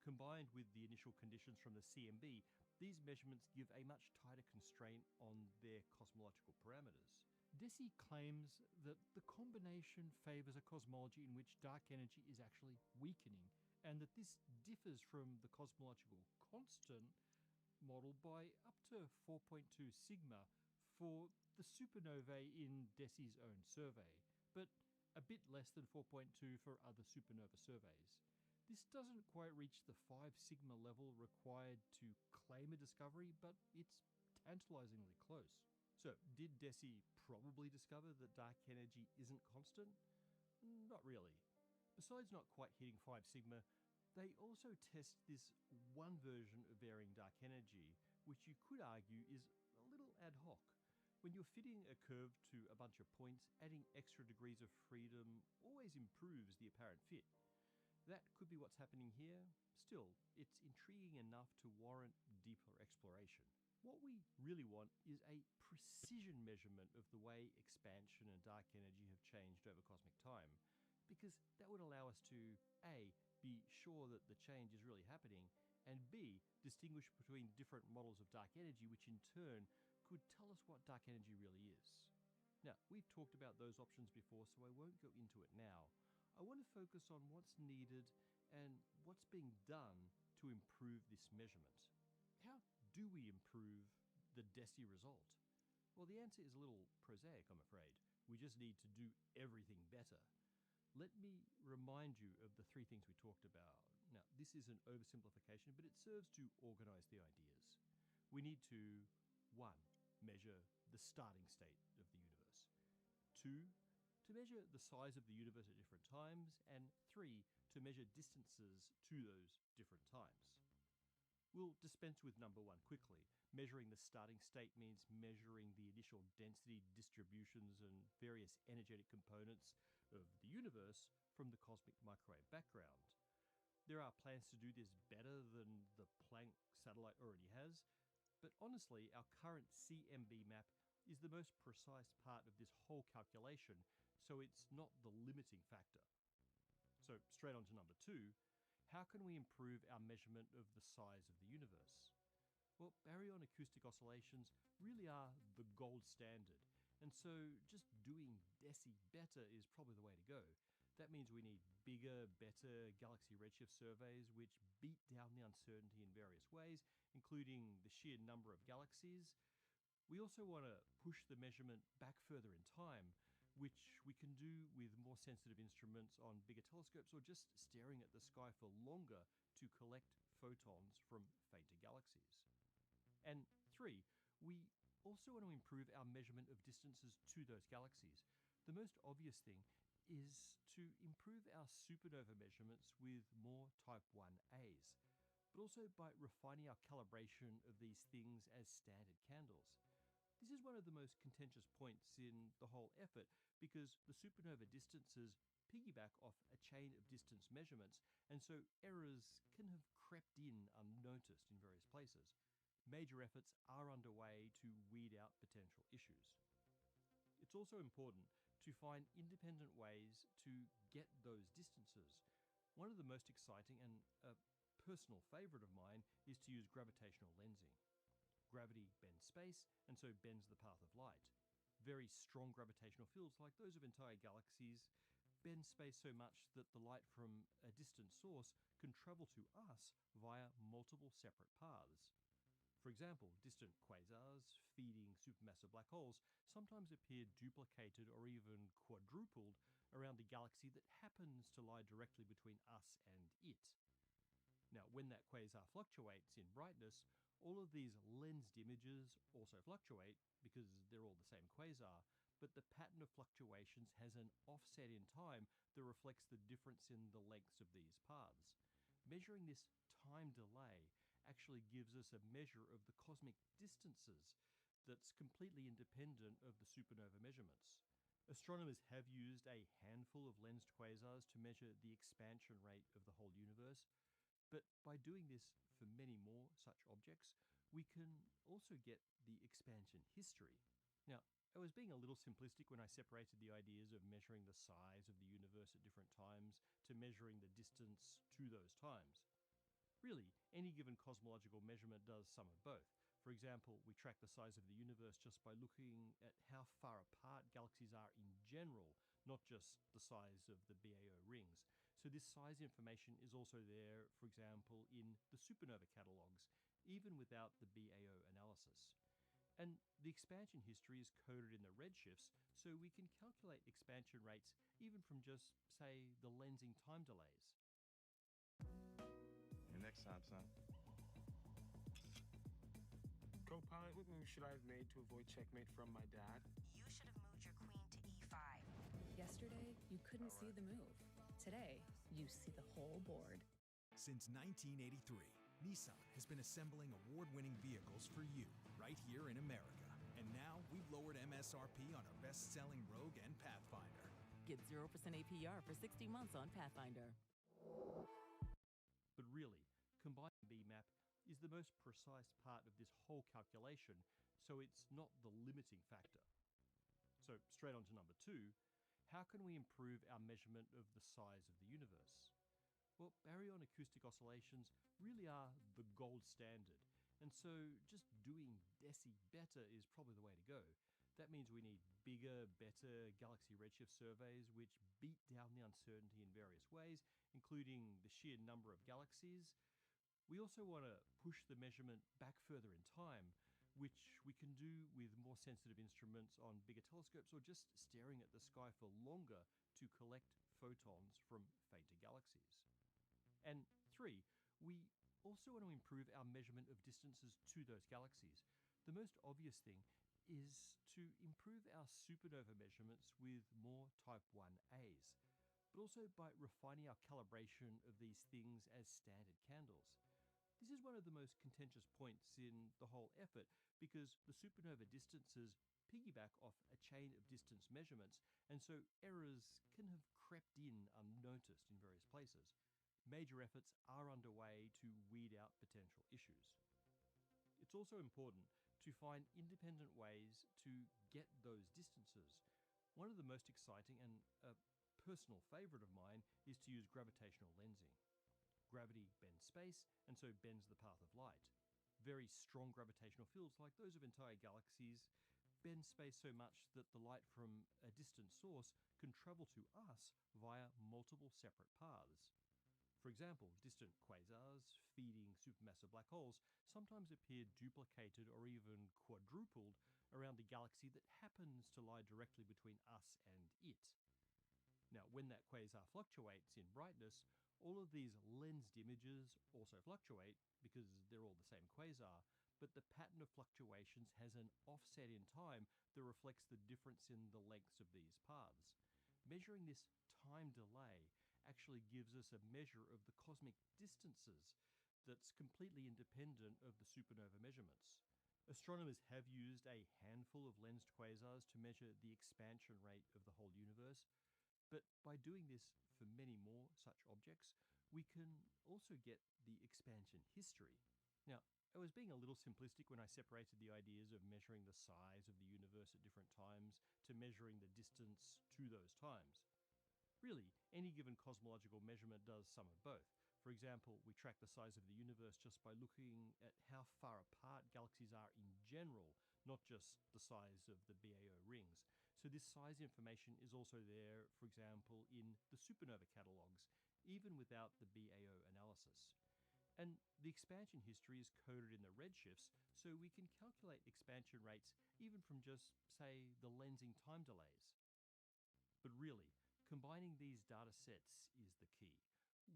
Combined with the initial conditions from the CMB, these measurements give a much tighter constraint on their cosmological parameters. DESI claims that the combination favors a cosmology in which dark energy is actually weakening, and that this differs from the cosmological constant model by up to 4.2 sigma for the supernovae in DESI's own survey, but a bit less than 4.2 for other supernova surveys. This doesn't quite reach the 5 sigma level required to claim a discovery, but it's tantalizingly close. So, did DESI probably discover that dark energy isn't constant? Not really. Besides not quite hitting 5 sigma, they also test this one version of varying dark energy, which you could argue is a little ad hoc. When you're fitting a curve to a bunch of points, adding extra degrees of freedom always improves the apparent fit. That could be what's happening here. Still, it's intriguing enough to warrant deeper exploration. What we really want is a precision measurement of the way expansion and dark energy have changed over cosmic time, because that would allow us to A, be sure that the change is really happening, and B, distinguish between different models of dark energy, which in turn could tell us what dark energy really is. Now, we've talked about those options before, so I won't go into it now. I want to focus on what's needed and what's being done to improve this measurement. How do we improve the DESI result? Well, the answer is a little prosaic, I'm afraid. We just need to do everything better. Let me remind you of the 3 things we talked about. Now, this is an oversimplification, but it serves to organize the ideas. We need to 1. Measure the starting state of the universe. 2. To measure the size of the universe at different times. And 3. To measure distances to those different times. We'll dispense with number 1 quickly. Measuring the starting state means measuring the initial density distributions and various energetic components of the universe from the cosmic microwave background. There are plans to do this better than the Planck satellite already has, but honestly, our current CMB map is the most precise part of this whole calculation, so it's not the limiting factor. So straight on to number 2, how can we improve our measurement of the size of the universe? Well, baryon acoustic oscillations really are the gold standard, and so just doing DESI better is probably the way to go. That means we need bigger, better galaxy redshift surveys which beat down the uncertainty in various ways, including the sheer number of galaxies. We also want to push the measurement back further in time, which we can do with more sensitive instruments on bigger telescopes or just staring at the sky for longer to collect photons from fainter galaxies. And 3, we also want to improve our measurement of distances to those galaxies. The most obvious thing is to improve our supernova measurements with more type 1As, but also by refining our calibration of these things as standard candles. This is one of the most contentious points in the whole effort because the supernova distances piggyback off a chain of distance measurements, and so errors can have crept in unnoticed in various places. Major efforts are underway to weed out potential issues. It's also important to find independent ways to get those distances. One of the most exciting and a personal favorite of mine is to use gravitational lensing. Gravity bends space, and so bends the path of light. Very strong gravitational fields, like those of entire galaxies, bend space so much that the light from a distant source can travel to us via multiple separate paths. For example, distant quasars feeding supermassive black holes sometimes appear duplicated or even quadrupled around a galaxy that happens to lie directly between us and it. Now, when that quasar fluctuates in brightness, all of these lensed images also fluctuate because they're all the same quasar, but the pattern of fluctuations has an offset in time that reflects the difference in the lengths of these paths. Measuring this time delay actually gives us a measure of the cosmic distances that's completely independent of the supernova measurements. Astronomers have used a handful of lensed quasars to measure the expansion rate of the whole universe, but by doing this for many more such objects, we can also get the expansion history. Now, I was being a little simplistic when I separated the ideas of measuring the size of the universe at different times to measuring the distance to those times. Really, any given cosmological measurement does some of both. For example, we track the size of the universe just by looking at how far apart galaxies are in general, not just the size of the BAO rings. So this size information is also there, for example, in the supernova catalogues, even without the BAO analysis. And the expansion history is coded in the redshifts, so we can calculate expansion rates even from just, say, the lensing time delays. Your next time, son. Co-pilot, what move should I have made to avoid checkmate from my dad? You should have moved your queen to e5. Yesterday, you couldn't see the move. Today, you see the whole board. Since 1983, Nissan has been assembling award-winning vehicles for you right here in America. And now we've lowered MSRP on our best-selling Rogue and Pathfinder. Get 0% APR for 60 months on Pathfinder. But really, combining BMAP is the most precise part of this whole calculation, so it's not the limiting factor. So straight on to number 2, how can we improve our measurement of the size of the universe? Well, baryon acoustic oscillations really are the gold standard, and so just doing deci better is probably the way to go. That means we need bigger, better galaxy redshift surveys which beat down the uncertainty in various ways, including the sheer number of galaxies. We also want to push the measurement back further in time, which we can do with more sensitive instruments on bigger telescopes or just staring at the sky for longer to collect photons from fainter galaxies. And 3, we also want to improve our measurement of distances to those galaxies. The most obvious thing is to improve our supernova measurements with more Type 1As, but also by refining our calibration of these things as standard candles. This is one of the most contentious points in the whole effort because the supernova distances piggyback off a chain of distance measurements, and so errors can have crept in unnoticed in various places. Major efforts are underway to weed out potential issues. It's also important to find independent ways to get those distances. One of the most exciting and a personal favorite of mine is to use gravitational lensing. Gravity bends space, and so bends the path of light. Very strong gravitational fields, like those of entire galaxies, bend space so much that the light from a distant source can travel to us via multiple separate paths. For example, distant quasars feeding supermassive black holes sometimes appear duplicated or even quadrupled around a galaxy that happens to lie directly between us and it. Now, when that quasar fluctuates in brightness, all of these lensed images also fluctuate because they're all the same quasar, but the pattern of fluctuations has an offset in time that reflects the difference in the lengths of these paths. Measuring this time delay actually gives us a measure of the cosmic distances that's completely independent of the supernova measurements. Astronomers have used a handful of lensed quasars to measure the expansion rate of the whole universe, but by doing this for many more such objects, we can also get the expansion history. Now, I was being a little simplistic when I separated the ideas of measuring the size of the universe at different times to measuring the distance to those times. Really, any given cosmological measurement does some of both. For example, we track the size of the universe just by looking at how far apart galaxies are in general, not just the size of the BAO rings. So this size information is also there, for example, in the supernova catalogues, even without the BAO analysis. And the expansion history is coded in the redshifts, so we can calculate expansion rates even from just, say, the lensing time delays. But really, combining these data sets is the key.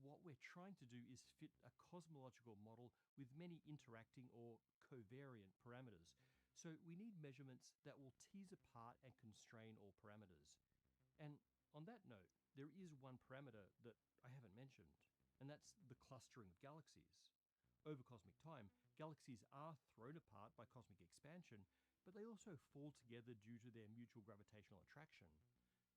What we're trying to do is fit a cosmological model with many interacting or covariant parameters. So we need measurements that will tease apart and constrain all parameters. And on that note, there is one parameter that I haven't mentioned, and that's the clustering of galaxies. Over cosmic time, galaxies are thrown apart by cosmic expansion, but they also fall together due to their mutual gravitational attraction.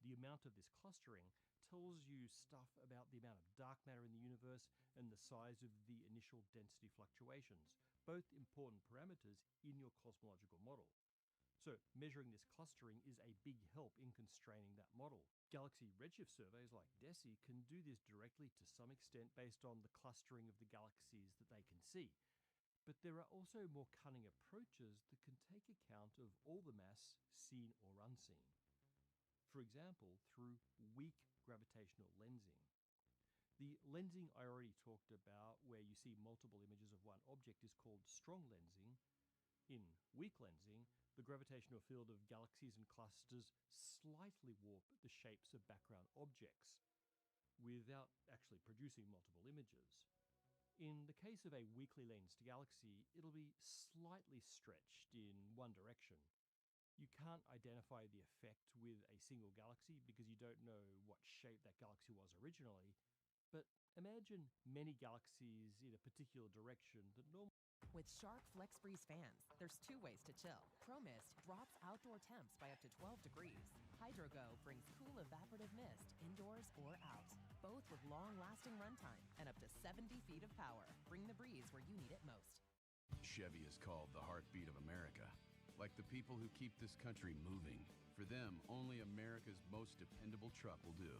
The amount of this clustering tells you stuff about the amount of dark matter in the universe and the size of the initial density fluctuations, both important parameters in your cosmological model. So measuring this clustering is a big help in constraining that model. Galaxy redshift surveys like DESI can do this directly to some extent based on the clustering of the galaxies that they can see. But there are also more cunning approaches that can take account of all the mass, seen or unseen. For example, through weak gravitational lensing. The lensing I already talked about, where you see multiple images of one object, is called strong lensing. In weak lensing, the gravitational field of galaxies and clusters slightly warp the shapes of background objects, without actually producing multiple images. In the case of a weakly lensed galaxy, it'll be slightly stretched in one direction. You can't identify the effect with a single galaxy because you don't know what shape that galaxy was originally, but imagine many galaxies in a particular direction that normally... With Shark Flex Breeze fans, there's two ways to chill. ProMist drops outdoor temps by up to 12 degrees. HydroGo brings cool evaporative mist indoors or out, both with long-lasting runtime and up to 70 feet of power. Bring the breeze where you need it most. Chevy is called the heartbeat of America. Like the people who keep this country moving. For them, only America's most dependable truck will do.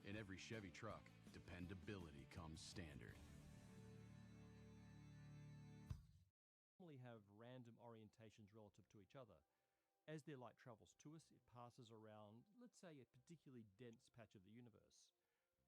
In every Chevy truck, dependability comes standard. Normally have random orientations relative to each other. As their light travels to us, it passes around, let's say, a particularly dense patch of the universe.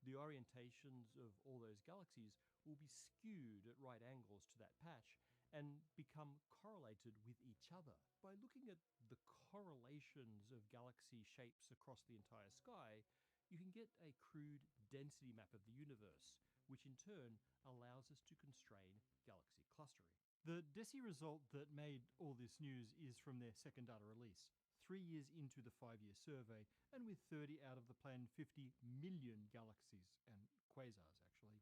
The orientations of all those galaxies will be skewed at right angles to that patch and become correlated with each other. By looking at the correlations of galaxy shapes across the entire sky, you can get a crude density map of the universe, which in turn allows us to constrain galaxy clustering. The DESI result that made all this news is from their second data release, 3 years into the 5-year survey, and with 30 out of the planned 50 million galaxies and quasars, actually.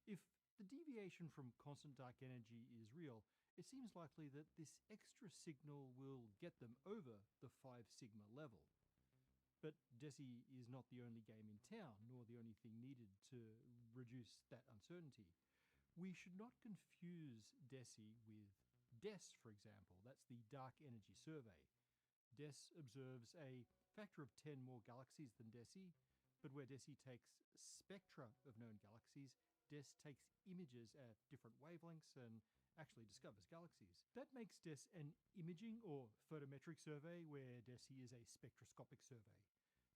If the deviation from constant dark energy is real, it seems likely that this extra signal will get them over the 5 sigma level. But DESI is not the only game in town, nor the only thing needed to reduce that uncertainty. We should not confuse DESI with DES, for example. That's the Dark Energy Survey. DES observes a factor of 10 more galaxies than DESI, but where DESI takes spectra of known galaxies, DES takes images at different wavelengths and actually discovers galaxies. That makes DES an imaging or photometric survey, where DESI is a spectroscopic survey.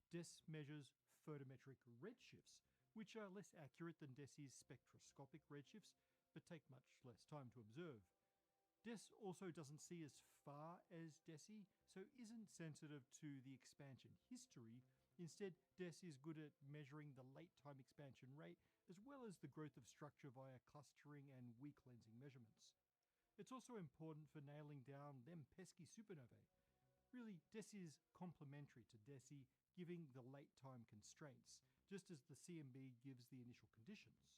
DES measures photometric redshifts, which are less accurate than DESI's spectroscopic redshifts, but take much less time to observe. DES also doesn't see as far as DESI, so isn't sensitive to the expansion history. Instead, DES is good at measuring the late time expansion rate, as well as the growth of structure via clustering and weak lensing measurements. It's also important for nailing down them pesky supernovae. Really, DES is complementary to DESI, giving the late time constraints, just as the CMB gives the initial conditions.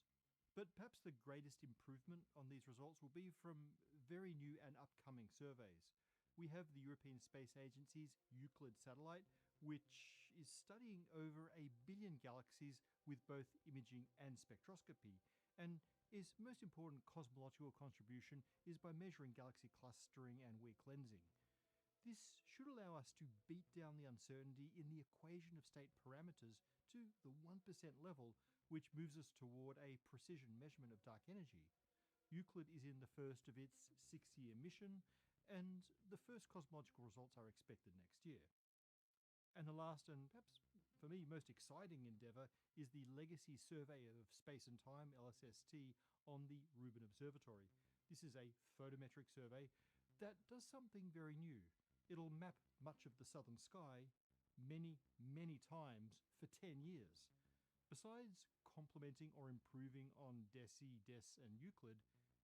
But perhaps the greatest improvement on these results will be from very new and upcoming surveys. We have the European Space Agency's Euclid satellite, which is studying over 1 billion galaxies with both imaging and spectroscopy, and its most important cosmological contribution is by measuring galaxy clustering and weak lensing. This should allow us to beat down the uncertainty in the equation of state parameters to the 1% level, which moves us toward a precision measurement of dark energy. Euclid is in the first of its 6-year mission, and the first cosmological results are expected next year. And the last, and perhaps for me most exciting endeavour, is the Legacy Survey of Space and Time, LSST, on the Rubin Observatory. This is a photometric survey that does something very new. It'll map much of the southern sky many, many times for 10 years. Besides complementing or improving on DESI, DES, and Euclid,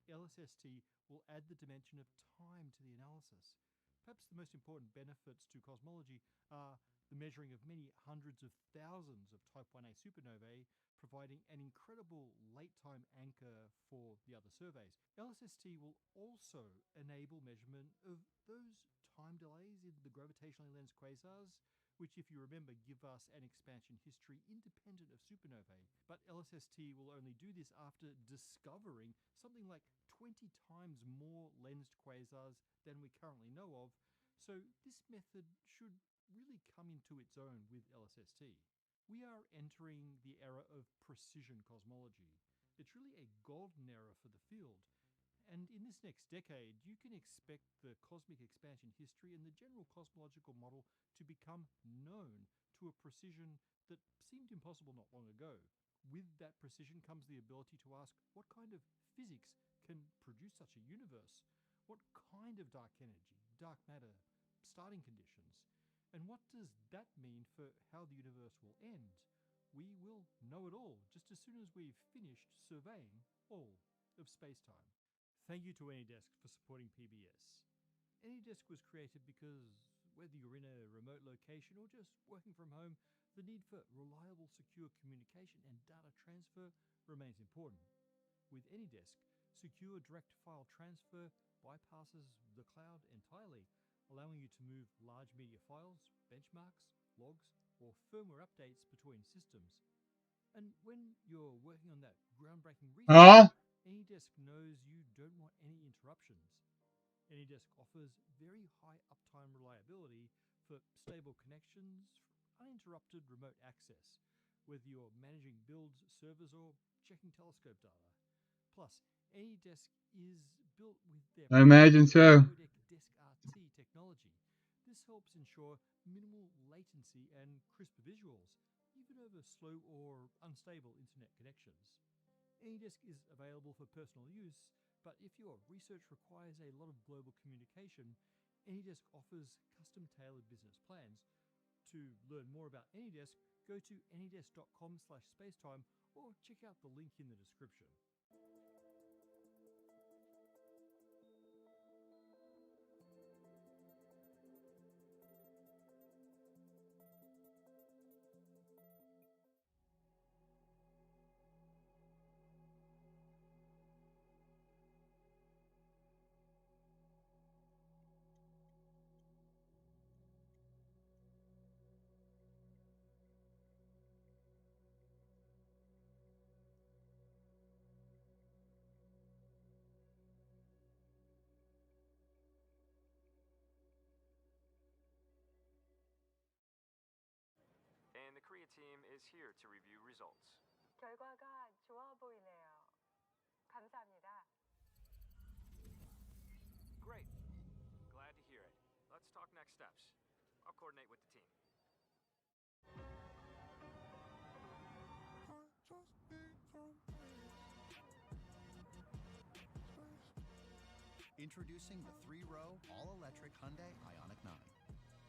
LSST will add the dimension of time to the analysis. Perhaps the most important benefits to cosmology are the measuring of many hundreds of thousands of Type 1a supernovae, providing an incredible late-time anchor for the other surveys. LSST will also enable measurement of those time delays in the gravitationally lensed quasars, which, if you remember, give us an expansion history independent of supernovae. But LSST will only do this after discovering something like 20 times more lensed quasars than we currently know of, so this method should really come into its own with LSST. We are entering the era of precision cosmology. It's really a golden era for the field. And in this next decade, you can expect the cosmic expansion history and the general cosmological model to become known to a precision that seemed impossible not long ago. With that precision comes the ability to ask what kind of physics can produce such a universe? What kind of dark energy, dark matter, starting conditions? And what does that mean for how the universe will end? We will know it all just as soon as we've finished surveying all of space-time. Thank you to AnyDesk for supporting PBS. AnyDesk was created because whether you're in a remote location or just working from home, the need for reliable, secure communication and data transfer remains important. With AnyDesk, secure direct file transfer bypasses the cloud entirely, allowing you to move large media files, benchmarks, logs, or firmware updates between systems. And when you're working on that groundbreaking research, AnyDesk knows you don't want any interruptions. AnyDesk offers very high uptime reliability for stable connections, uninterrupted remote access, whether you're managing builds, servers, or checking telescope data. Plus, AnyDesk is built with their I imagine so. Codec Desk RT technology. This helps ensure minimal latency and crisp visuals, even over slow or unstable internet connections. AnyDesk is available for personal use, but if your research requires a lot of global communication, AnyDesk offers custom-tailored business plans. To learn more about AnyDesk, go to anydesk.com/spacetime or check out the link in the description. And the Korea team is here to review results. 결과가 좋아 보이네요. 감사합니다. Great. Glad to hear it. Let's talk next steps. I'll coordinate with the team. Introducing the 3-row, all-electric Hyundai Ioniq 9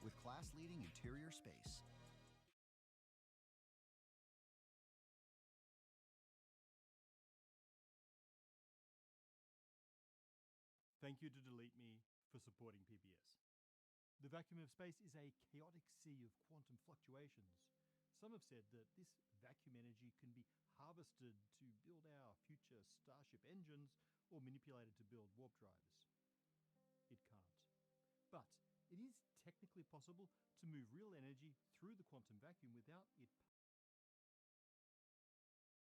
with class-leading interior space. Thank you to Delete Me for supporting PBS. The vacuum of space is a chaotic sea of quantum fluctuations. Some have said that this vacuum energy can be harvested to build our future Starship engines or manipulated to build warp drives. It can't. But it is technically possible to move real energy through the quantum vacuum without it.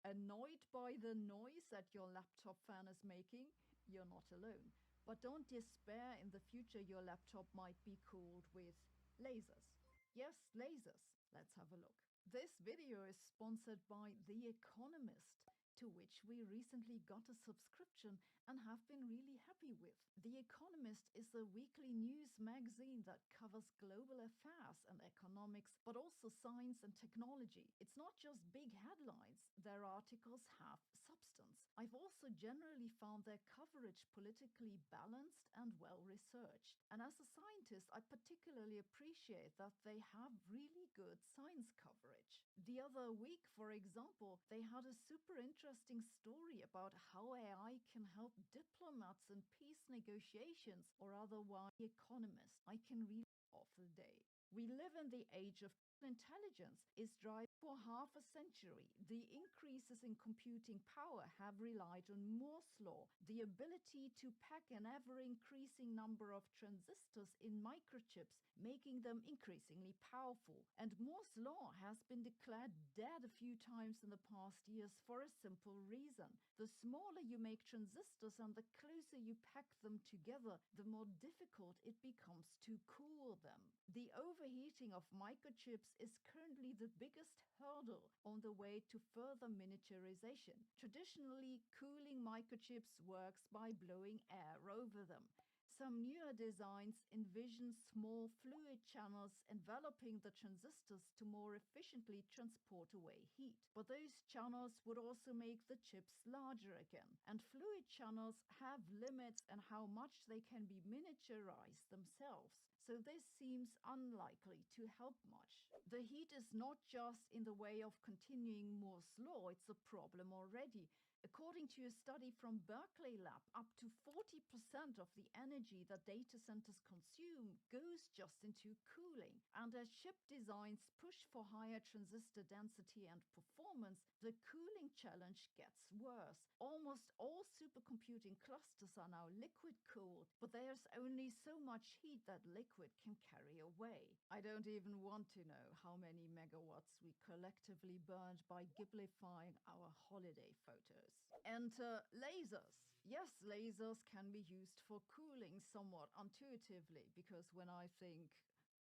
Annoyed by the noise that your laptop fan is making? You're not alone. But don't despair, in the future your laptop might be cooled with lasers. Yes, lasers. Let's have a look. This video is sponsored by The Economist, to which we recently got a subscription and have been really happy with. The Economist is a weekly news magazine that covers global affairs and economics, but also science and technology. It's not just big headlines, their articles have substance. I've also generally found their coverage politically balanced and well researched. And as a scientist, I particularly appreciate that they have really good science coverage. The other week, for example, they had a super interesting story about how AI can help diplomats in peace negotiations or otherwise. The Economist. I can read off the day. We live in the age of intelligence is driving for half a century. The increases in computing power have relied on Moore's law, the ability to pack an ever-increasing number of transistors in microchips, making them increasingly powerful. And Moore's law has been declared dead a few times in the past years for a simple reason. The smaller you make transistors and the closer you pack them together, the more difficult it becomes to cool them. The overheating of microchips is currently the biggest hurdle on the way to further miniaturization. Traditionally, cooling microchips works by blowing air over them. Some newer designs envision small fluid channels enveloping the transistors to more efficiently transport away heat. But those channels would also make the chips larger again. And fluid channels have limits in how much they can be miniaturized themselves. So this seems unlikely to help much. The heat is not just in the way of continuing Moore's law, it's a problem already. According to a study from Berkeley Lab, up to 40% of the energy that data centers consume goes just into cooling. And as chip designs push for higher transistor density and performance, the cooling challenge gets worse. Almost all supercomputing clusters are now liquid cooled, but there's only so much heat that liquid can carry away. I don't even want to know how many megawatts we collectively burned by Ghiblifying our holiday photos. Enter lasers. Yes, lasers can be used for cooling somewhat intuitively, because when I think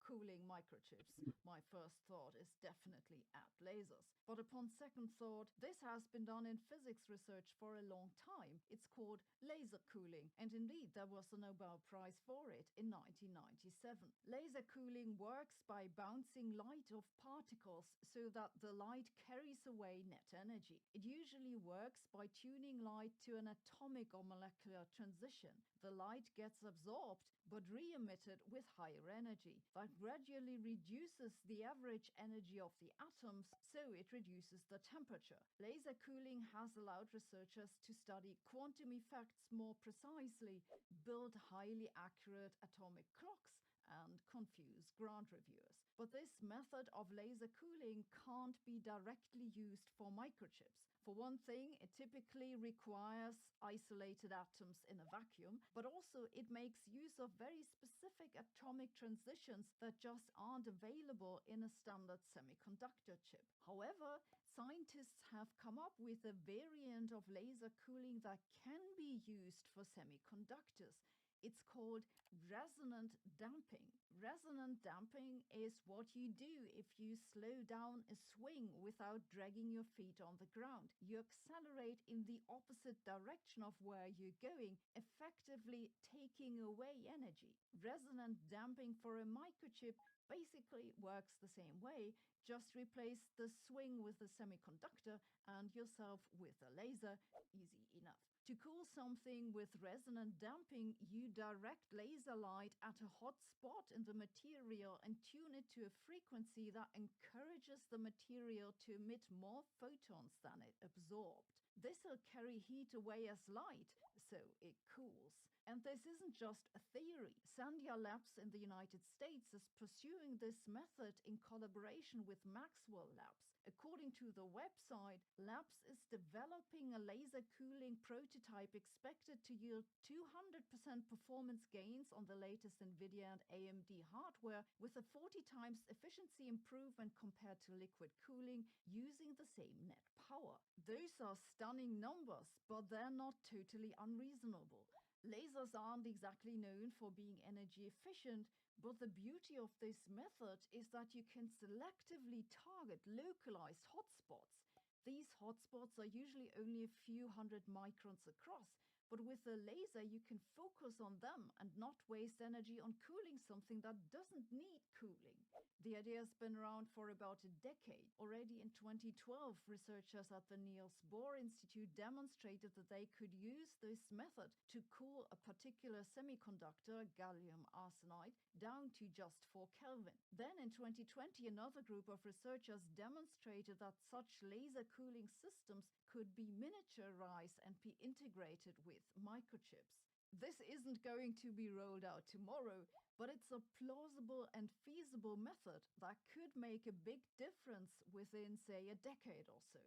cooling microchips, my first thought is definitely at lasers. But upon second thought, this has been done in physics research for a long time. It's called laser cooling, and indeed there was a Nobel Prize for it in 1997. Laser cooling works by bouncing light off particles so that the light carries away net energy. It usually works by tuning light to an atomic or molecular transition. The light gets absorbed but re-emitted with higher energy. That gradually reduces the average energy of the atoms, so it reduces the temperature. Laser cooling has allowed researchers to study quantum effects more precisely, build highly accurate atomic clocks, and confuse grant reviewers. But this method of laser cooling can't be directly used for microchips. For one thing, it typically requires isolated atoms in a vacuum, but also it makes use of very specific atomic transitions that just aren't available in a standard semiconductor chip. However, scientists have come up with a variant of laser cooling that can be used for semiconductors. It's called resonant damping. Resonant damping is what you do if you slow down a swing without dragging your feet on the ground. You accelerate in the opposite direction of where you're going, effectively taking away energy. Resonant damping for a microchip basically works the same way. Just replace the swing with a semiconductor and yourself with a laser. Easy enough. To cool something with resonant damping, you direct laser light at a hot spot in the material and tune it to a frequency that encourages the material to emit more photons than it absorbed. This will carry heat away as light, so it cools. And this isn't just a theory. Sandia Labs in the United States is pursuing this method in collaboration with Maxwell Labs. According to the website, Labs is developing a laser cooling prototype expected to yield 200% performance gains on the latest NVIDIA and AMD hardware, with a 40 times efficiency improvement compared to liquid cooling using the same net power. Those are stunning numbers, but they're not totally unreasonable. Lasers aren't exactly known for being energy efficient, but the beauty of this method is that you can selectively target localized hotspots. These hotspots are usually only a few hundred microns across, but with a laser you can focus on them and not waste energy on cooling something that doesn't need cooling. The idea has been around for about a decade. Already in 2012, researchers at the Niels Bohr Institute demonstrated that they could use this method to cool a particular semiconductor, gallium arsenide, down to just 4 Kelvin. Then in 2020, another group of researchers demonstrated that such laser cooling systems could be miniaturized and be integrated with microchips. This isn't going to be rolled out tomorrow, but it's a plausible and feasible method that could make a big difference within, say, a decade or so.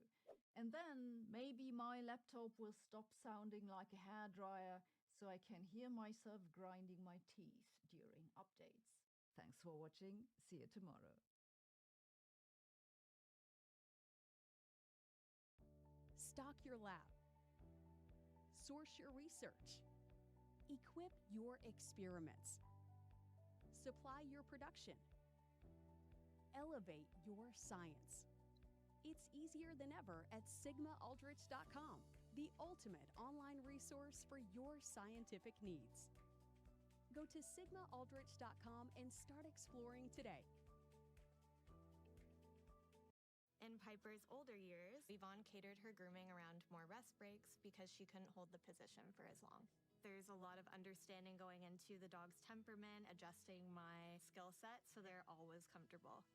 And then maybe my laptop will stop sounding like a hairdryer so I can hear myself grinding my teeth during updates. Thanks for watching. See you tomorrow. Stock your lab. Source your research. Equip your experiments. Supply your production. Elevate your science. It's easier than ever at sigmaaldrich.com, the ultimate online resource for your scientific needs. Go to sigmaaldrich.com and start exploring today. In Piper's older years, Yvonne catered her grooming around more rest breaks because she couldn't hold the position for as long. There's a lot of understanding going into the dog's temperament, adjusting my skill set so they're always comfortable.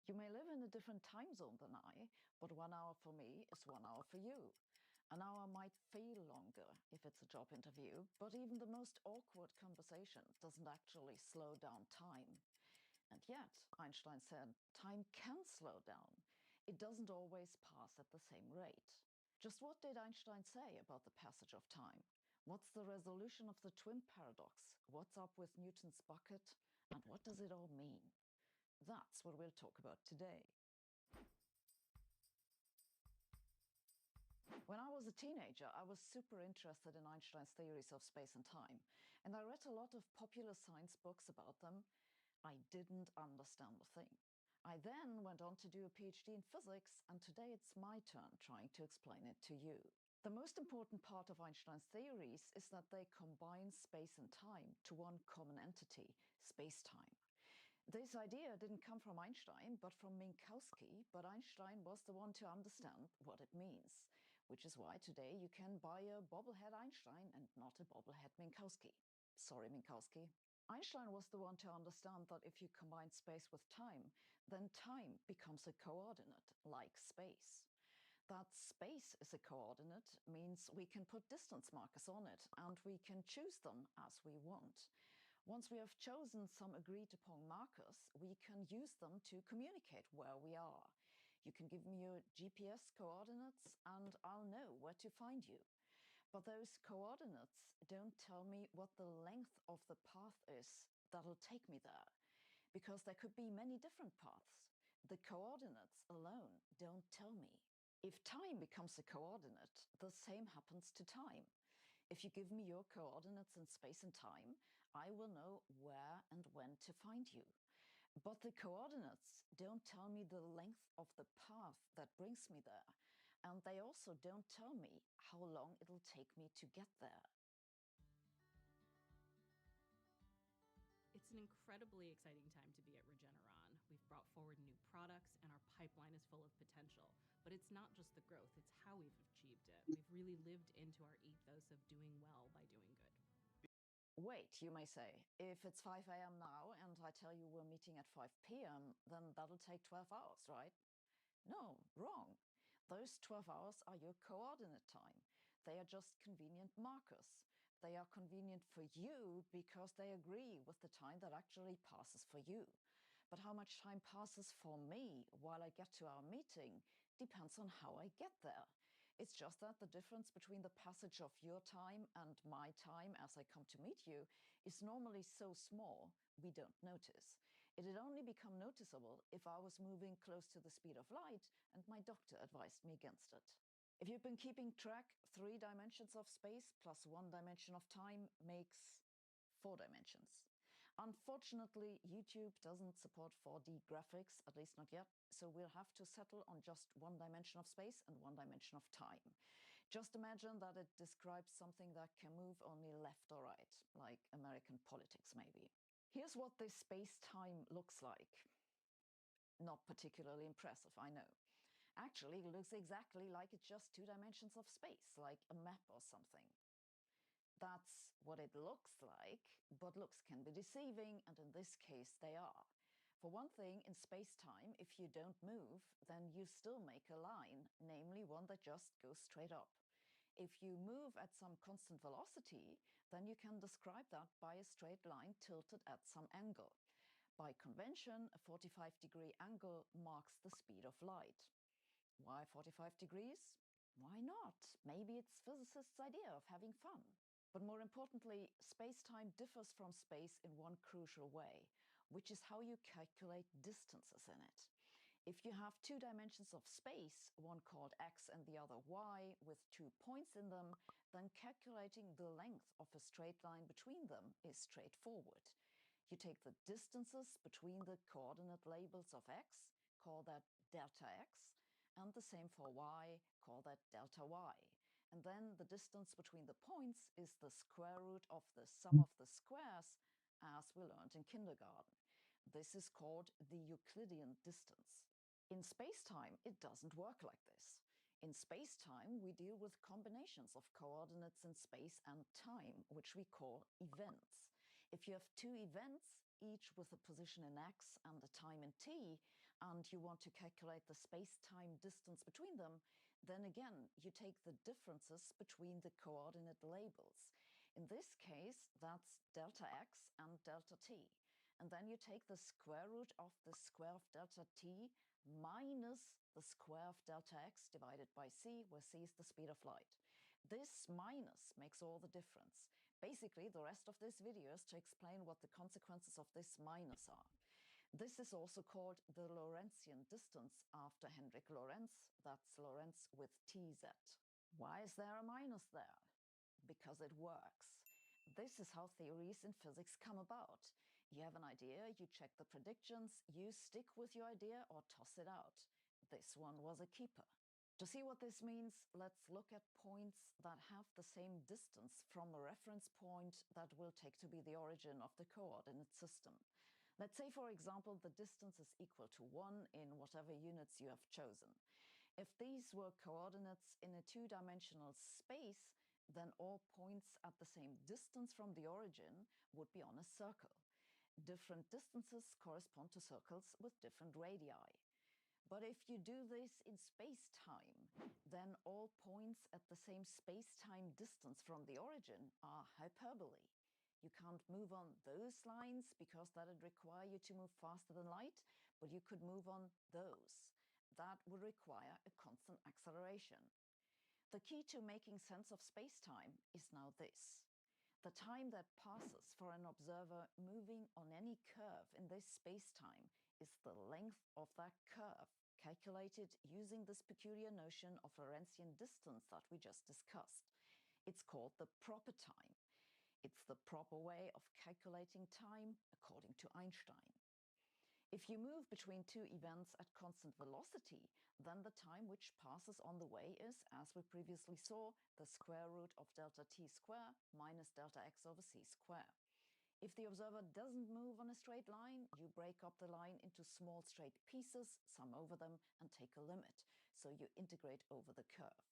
You may live in a different time zone than I, but 1 hour for me is 1 hour for you. An hour might feel longer if it's a job interview, but even the most awkward conversation doesn't actually slow down time. And yet, Einstein said, time can slow down. It doesn't always pass at the same rate. Just what did Einstein say about the passage of time? What's the resolution of the twin paradox? What's up with Newton's bucket? And what does it all mean? That's what we'll talk about today. When I was a teenager, I was super interested in Einstein's theories of space and time, and I read a lot of popular science books about them. I didn't understand a thing. I then went on to do a PhD in physics, and today it's my turn trying to explain it to you. The most important part of Einstein's theories is that they combine space and time to one common entity, space-time. This idea didn't come from Einstein, but from Minkowski, but Einstein was the one to understand what it means, which is why today you can buy a bobblehead Einstein and not a bobblehead Minkowski. Sorry, Minkowski. Einstein was the one to understand that if you combine space with time, then time becomes a coordinate, like space. That space is a coordinate means we can put distance markers on it, and we can choose them as we want. Once we have chosen some agreed upon markers, we can use them to communicate where we are. You can give me your GPS coordinates and I'll know where to find you. But those coordinates don't tell me what the length of the path is that'll take me there, because there could be many different paths. The coordinates alone don't tell me. If time becomes a coordinate, the same happens to time. If you give me your coordinates in space and time, I will know where and when to find you. But the coordinates don't tell me the length of the path that brings me there, and they also don't tell me how long it'll take me to get there. It's an incredibly exciting time to be at Regeneron. We've brought forward new products and our pipeline is full of potential. But it's not just the growth, it's how we've achieved it. We've really lived into our ethos of doing well by doing good. Wait, you may say, if it's 5 a.m. now and I tell you we're meeting at 5 p.m., then that'll take 12 hours, right? No, wrong. Those 12 hours are your coordinate time. They are just convenient markers. They are convenient for you because they agree with the time that actually passes for you. But how much time passes for me while I get to our meeting depends on how I get there. It's just that the difference between the passage of your time and my time as I come to meet you is normally so small we don't notice. It'd only become noticeable if I was moving close to the speed of light and my doctor advised me against it. If you've been keeping track, 3 dimensions of space plus 1 dimension of time makes 4 dimensions. Unfortunately, YouTube doesn't support 4D graphics, at least not yet, so we'll have to settle on just 1 dimension of space and 1 dimension of time. Just imagine that it describes something that can move only left or right, like American politics maybe. Here's what this space-time looks like. Not particularly impressive, I know. Actually, it looks exactly like it's just 2 dimensions of space, like a map or something. That's what it looks like, but looks can be deceiving, and in this case they are. For one thing, in space-time, if you don't move, then you still make a line, namely one that just goes straight up. If you move at some constant velocity, then you can describe that by a straight line tilted at some angle. By convention, a 45-degree angle marks the speed of light. Why 45 degrees? Why not? Maybe it's physicists' idea of having fun. But more importantly, space-time differs from space in one crucial way, which is how you calculate distances in it. If you have 2 dimensions of space, one called x and the other y, with 2 points in them, then calculating the length of a straight line between them is straightforward. You take the distances between the coordinate labels of x, call that delta x, and the same for y, call that delta y. And then the distance between the points is the square root of the sum of the squares, as we learned in kindergarten. This is called the Euclidean distance. In space-time, it doesn't work like this. In space-time, we deal with combinations of coordinates in space and time, which we call events. If you have 2 events, each with a position in x and a time in t, and you want to calculate the space-time distance between them, then again, you take the differences between the coordinate labels. In this case, that's delta x and delta t. And then you take the square root of the square of delta t minus the square of delta x divided by c, where c is the speed of light. This minus makes all the difference. Basically, the rest of this video is to explain what the consequences of this minus are. This is also called the Lorentzian distance after Hendrik Lorentz. That's Lorentz with TZ. Why is there a minus there? Because it works. This is how theories in physics come about. You have an idea, you check the predictions, you stick with your idea or toss it out. This one was a keeper. To see what this means, let's look at points that have the same distance from a reference point that we'll take to be the origin of the coordinate system. Let's say, for example, the distance is equal to 1 in whatever units you have chosen. If these were coordinates in a 2-dimensional space, then all points at the same distance from the origin would be on a circle. Different distances correspond to circles with different radii. But if you do this in space-time, then all points at the same space-time distance from the origin are hyperbolae. You can't move on those lines because that would require you to move faster than light, but you could move on those. That would require a constant acceleration. The key to making sense of space-time is now this. The time that passes for an observer moving on any curve in this space-time is the length of that curve, calculated using this peculiar notion of Lorentzian distance that we just discussed. It's called the proper time. It's the proper way of calculating time according to Einstein. If you move between 2 events at constant velocity, then the time which passes on the way is, as we previously saw, the square root of delta t square minus delta x over c square. If the observer doesn't move on a straight line, you break up the line into small straight pieces, sum over them, and take a limit, so you integrate over the curve.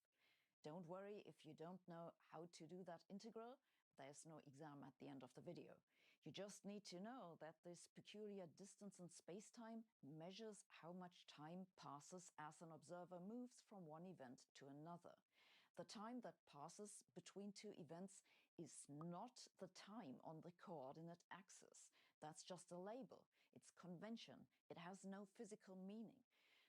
Don't worry if you don't know how to do that integral. There's no exam at the end of the video. You just need to know that this peculiar distance in space-time measures how much time passes as an observer moves from one event to another. The time that passes between 2 events is not the time on the coordinate axis. That's just a label. It's convention. It has no physical meaning.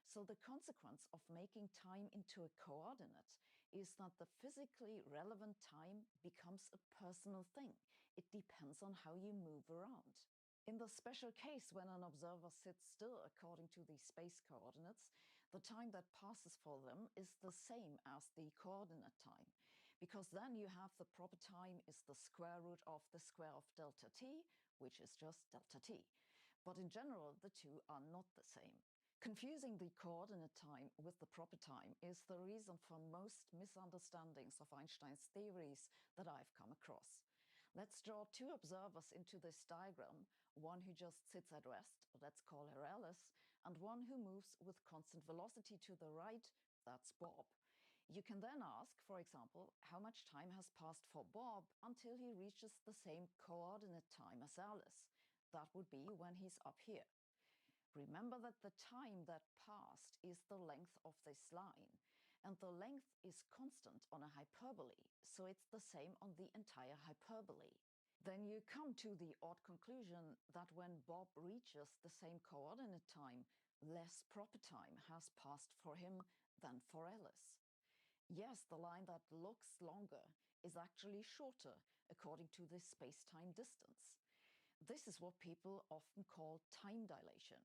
So the consequence of making time into a coordinate is that the physically relevant time becomes a personal thing. It depends on how you move around. In the special case when an observer sits still according to the space coordinates, the time that passes for them is the same as the coordinate time, because then you have the proper time is the square root of the square of delta t, which is just delta t. But in general, the two are not the same. Confusing the coordinate time with the proper time is the reason for most misunderstandings of Einstein's theories that I've come across. Let's draw two observers into this diagram, one who just sits at rest, let's call her Alice, and one who moves with constant velocity to the right, that's Bob. You can then ask, for example, how much time has passed for Bob until he reaches the same coordinate time as Alice. That would be when he's up here. Remember that the time that passed is the length of this line, and the length is constant on a hyperbole, so it's the same on the entire hyperbole. Then you come to the odd conclusion that when Bob reaches the same coordinate time, less proper time has passed for him than for Alice. Yes, the line that looks longer is actually shorter according to this space-time distance. This is what people often call time dilation.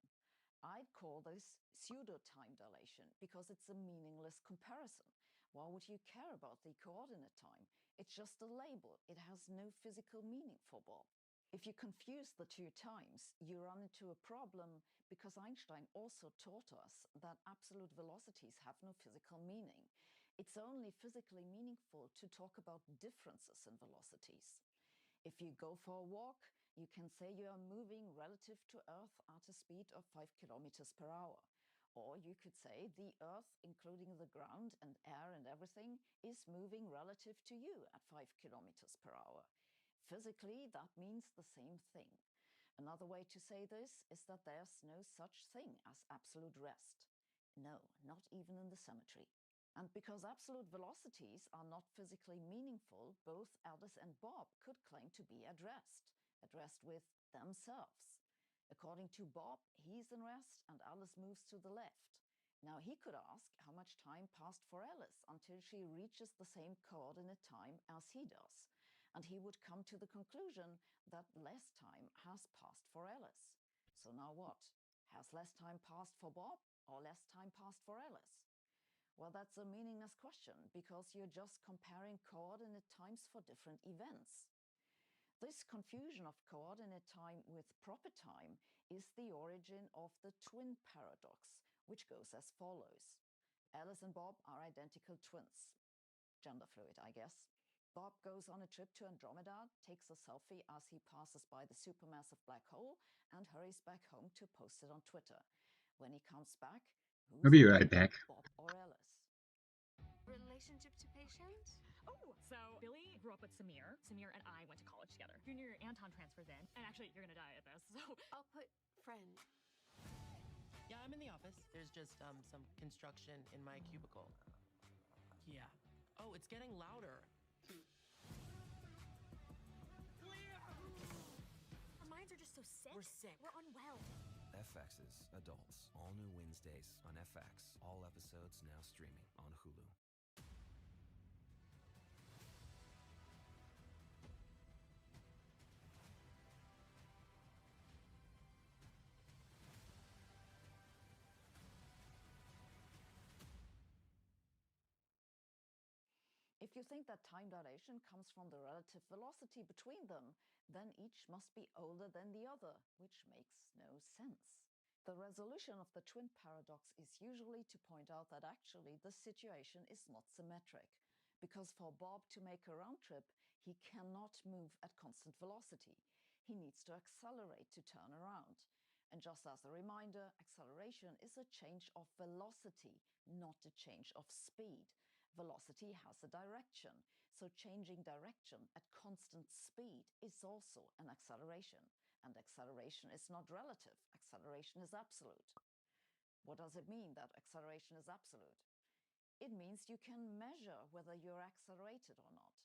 I'd call this pseudo-time dilation because it's a meaningless comparison. Why would you care about the coordinate time? It's just a label. It has no physical meaning for Bob. If you confuse the two times, you run into a problem because Einstein also taught us that absolute velocities have no physical meaning. It's only physically meaningful to talk about differences in velocities. If you go for a walk, you can say you are moving relative to Earth at a speed of 5 kilometers per hour. Or you could say the Earth, including the ground and air and everything, is moving relative to you at 5 kilometers per hour. Physically, that means the same thing. Another way to say this is that there's no such thing as absolute rest. No, not even in the cemetery. And because absolute velocities are not physically meaningful, both Alice and Bob could claim to be at rest with themselves. According to Bob, he's in rest and Alice moves to the left. Now he could ask how much time passed for Alice until she reaches the same coordinate time as he does. And he would come to the conclusion that less time has passed for Alice. So now what? Has less time passed for Bob or less time passed for Alice? Well, that's a meaningless question because you're just comparing coordinate times for different events. This confusion of coordinate time with proper time is the origin of the twin paradox, which goes as follows. Alice and Bob are identical twins. Gender fluid, I guess. Bob goes on a trip to Andromeda, takes a selfie as he passes by the supermassive black hole, and hurries back home to post it on Twitter. When he comes back, I'll be right back. Bob or Alice? Relationship to patient? Oh, so Billy grew up with Samir. Samir and I went to college together. Junior Anton transfers in, and actually, you're gonna die at this. So I'll put friend. Yeah, I'm in the office. There's just some construction in my cubicle. Yeah. Oh, it's getting louder. our minds are just so sick. We're sick. We're unwell. FX's Adults. All new Wednesdays on FX. All episodes now streaming on Hulu. If you think that time dilation comes from the relative velocity between them, then each must be older than the other, which makes no sense. The resolution of the twin paradox is usually to point out that actually the situation is not symmetric, because for Bob to make a round trip, he cannot move at constant velocity. He needs to accelerate to turn around. And just as a reminder, acceleration is a change of velocity, not a change of speed. Velocity has a direction, so changing direction at constant speed is also an acceleration. And acceleration is not relative, acceleration is absolute. What does it mean that acceleration is absolute? It means you can measure whether you're accelerated or not.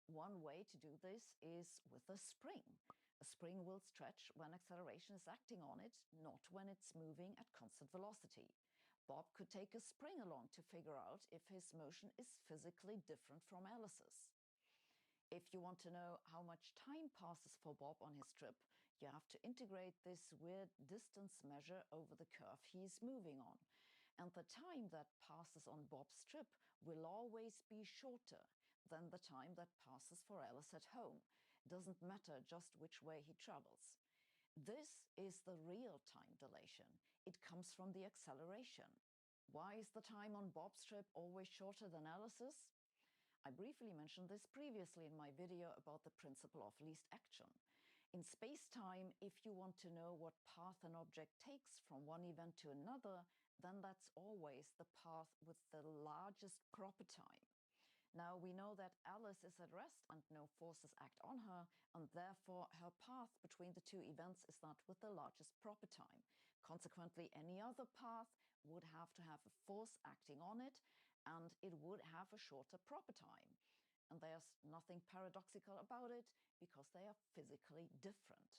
One way to do this is with a spring. A spring will stretch when acceleration is acting on it, not when it's moving at constant velocity. Bob could take a spring along to figure out if his motion is physically different from Alice's. If you want to know how much time passes for Bob on his trip, you have to integrate this weird distance measure over the curve he's moving on. And the time that passes on Bob's trip will always be shorter than the time that passes for Alice at home. Doesn't matter just which way he travels. This is the real time dilation. It comes from the acceleration. Why is the time on Bob's trip always shorter than Alice's? I briefly mentioned this previously in my video about the principle of least action. In space-time, if you want to know what path an object takes from one event to another, then that's always the path with the largest proper time. Now we know that Alice is at rest and no forces act on her, and therefore her path between the two events is that with the largest proper time. Consequently, any other path would have to have a force acting on it, and it would have a shorter proper time. And there's nothing paradoxical about it because they are physically different.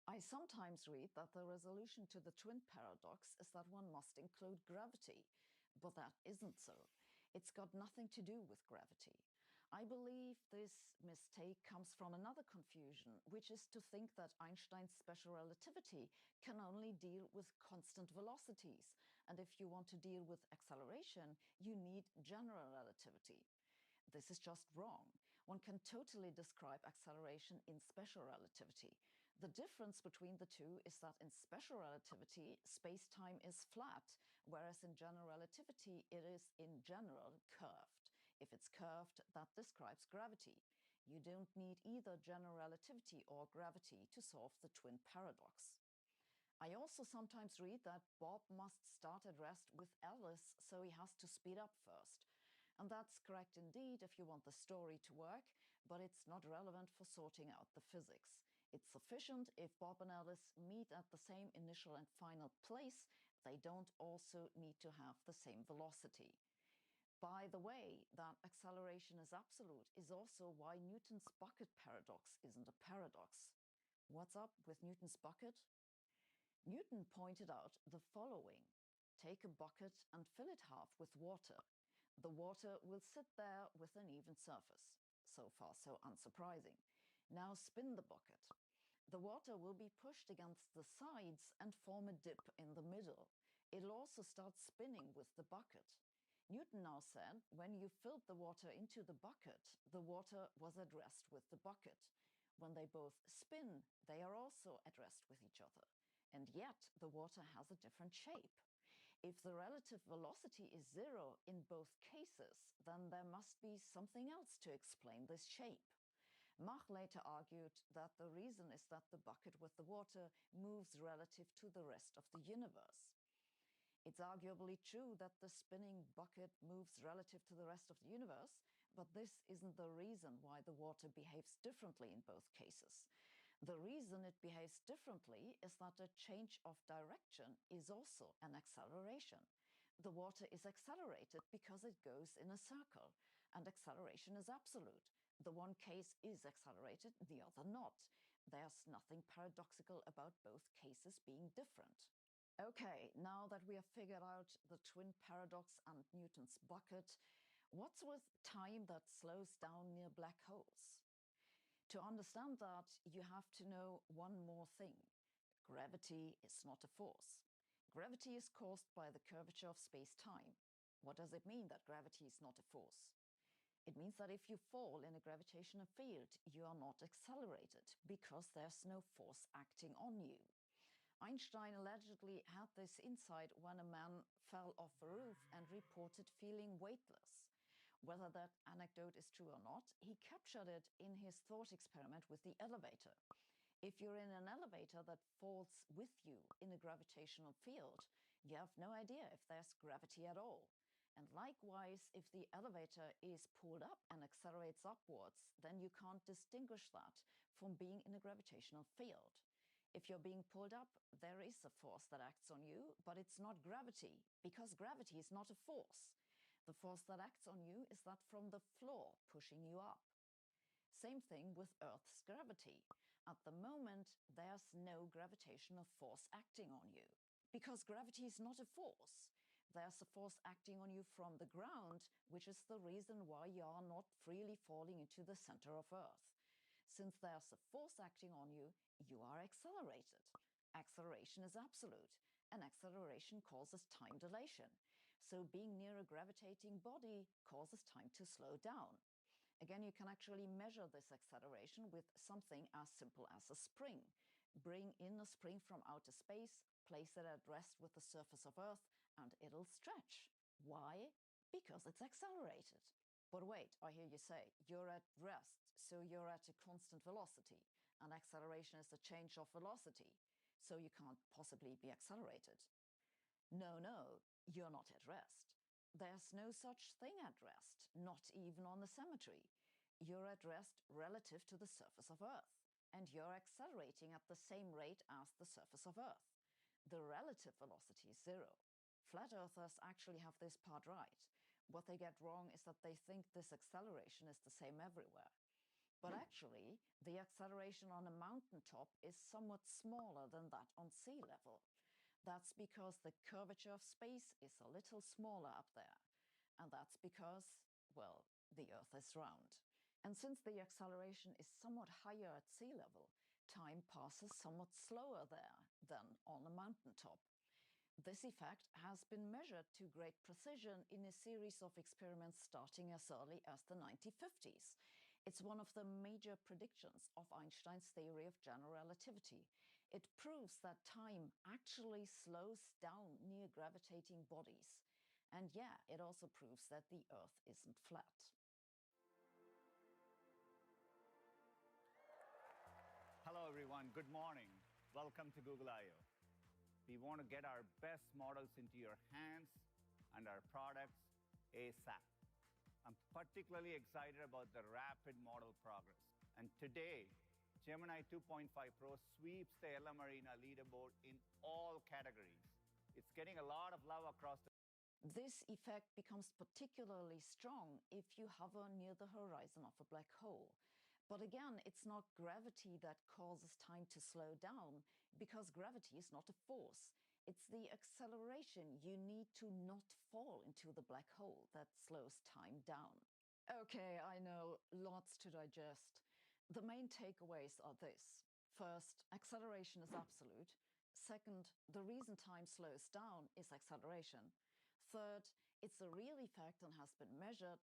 I sometimes read that the resolution to the twin paradox is that one must include gravity, but that isn't so. It's got nothing to do with gravity. I believe this mistake comes from another confusion, which is to think that Einstein's special relativity can only deal with constant velocities, and if you want to deal with acceleration, you need general relativity. This is just wrong. One can totally describe acceleration in special relativity. The difference between the two is that in special relativity, space-time is flat, whereas in general relativity, it is in general curved. If it's curved, that describes gravity. You don't need either general relativity or gravity to solve the twin paradox. I also sometimes read that Bob must start at rest with Alice, so he has to speed up first. And that's correct indeed if you want the story to work, but it's not relevant for sorting out the physics. It's sufficient if Bob and Alice meet at the same initial and final place, they don't also need to have the same velocity. By the way, that acceleration is absolute is also why Newton's bucket paradox isn't a paradox. What's up with Newton's bucket? Newton pointed out the following. Take a bucket and fill it half with water. The water will sit there with an even surface. So far, so unsurprising. Now spin the bucket. The water will be pushed against the sides and form a dip in the middle. It'll also start spinning with the bucket. Newton now said, when you filled the water into the bucket, the water was at rest with the bucket. When they both spin, they are also at rest with each other. And yet, the water has a different shape. If the relative velocity is zero in both cases, then there must be something else to explain this shape. Mach later argued that the reason is that the bucket with the water moves relative to the rest of the universe. It's arguably true that the spinning bucket moves relative to the rest of the universe, but this isn't the reason why the water behaves differently in both cases. The reason it behaves differently is that a change of direction is also an acceleration. The water is accelerated because it goes in a circle, and acceleration is absolute. The one case is accelerated, the other not. There's nothing paradoxical about both cases being different. Okay, now that we have figured out the twin paradox and Newton's bucket, what's with time that slows down near black holes? To understand that, you have to know one more thing. Gravity is not a force. Gravity is caused by the curvature of space-time. What does it mean that gravity is not a force? It means that if you fall in a gravitational field, you are not accelerated because there's no force acting on you. Einstein allegedly had this insight when a man fell off a roof and reported feeling weightless. Whether that anecdote is true or not, he captured it in his thought experiment with the elevator. If you're in an elevator that falls with you in a gravitational field, you have no idea if there's gravity at all. And likewise, if the elevator is pulled up and accelerates upwards, then you can't distinguish that from being in a gravitational field. If you're being pulled up, there is a force that acts on you, but it's not gravity, because gravity is not a force. The force that acts on you is that from the floor pushing you up. Same thing with Earth's gravity. At the moment, there's no gravitational force acting on you, because gravity is not a force. there's a force acting on you from the ground, which is the reason why you are not freely falling into the center of Earth. Since there's a force acting on you, you are accelerated. Acceleration is absolute, and acceleration causes time dilation. So being near a gravitating body causes time to slow down. Again, you can actually measure this acceleration with something as simple as a spring. Bring in a spring from outer space, place it at rest with the surface of Earth, and it'll stretch. Why? Because it's accelerated. But wait, I hear you say, you're at rest, so you're at a constant velocity, and acceleration is a change of velocity, so you can't possibly be accelerated. No, you're not at rest. There's no such thing at rest, not even on a symmetry. You're at rest relative to the surface of Earth, and you're accelerating at the same rate as the surface of Earth. The relative velocity is zero. Flat earthers actually have this part right. What they get wrong is that they think this acceleration is the same everywhere. But actually, the acceleration on a mountaintop is somewhat smaller than that on sea level. That's because the curvature of space is a little smaller up there. And that's because, well, the Earth is round. And since the acceleration is somewhat higher at sea level, time passes somewhat slower there than on a mountaintop. This effect has been measured to great precision in a series of experiments starting as early as the 1950s. It's one of the major predictions of Einstein's theory of general relativity. It proves that time actually slows down near gravitating bodies. And yeah, it also proves that the Earth isn't flat. Hello everyone, good morning. Welcome to Google I/O. We want to get our best models into your hands and our products ASAP. I'm particularly excited about the rapid model progress. And today, Gemini 2.5 Pro sweeps the LM Arena leaderboard in all categories. It's getting a lot of love across the... This effect becomes particularly strong if you hover near the horizon of a black hole. But again, it's not gravity that causes time to slow down, because gravity is not a force. It's the acceleration you need to not fall into the black hole that slows time down. Okay, I know, lots to digest. The main takeaways are this. First, acceleration is absolute. Second, the reason time slows down is acceleration. Third, it's a real effect and has been measured.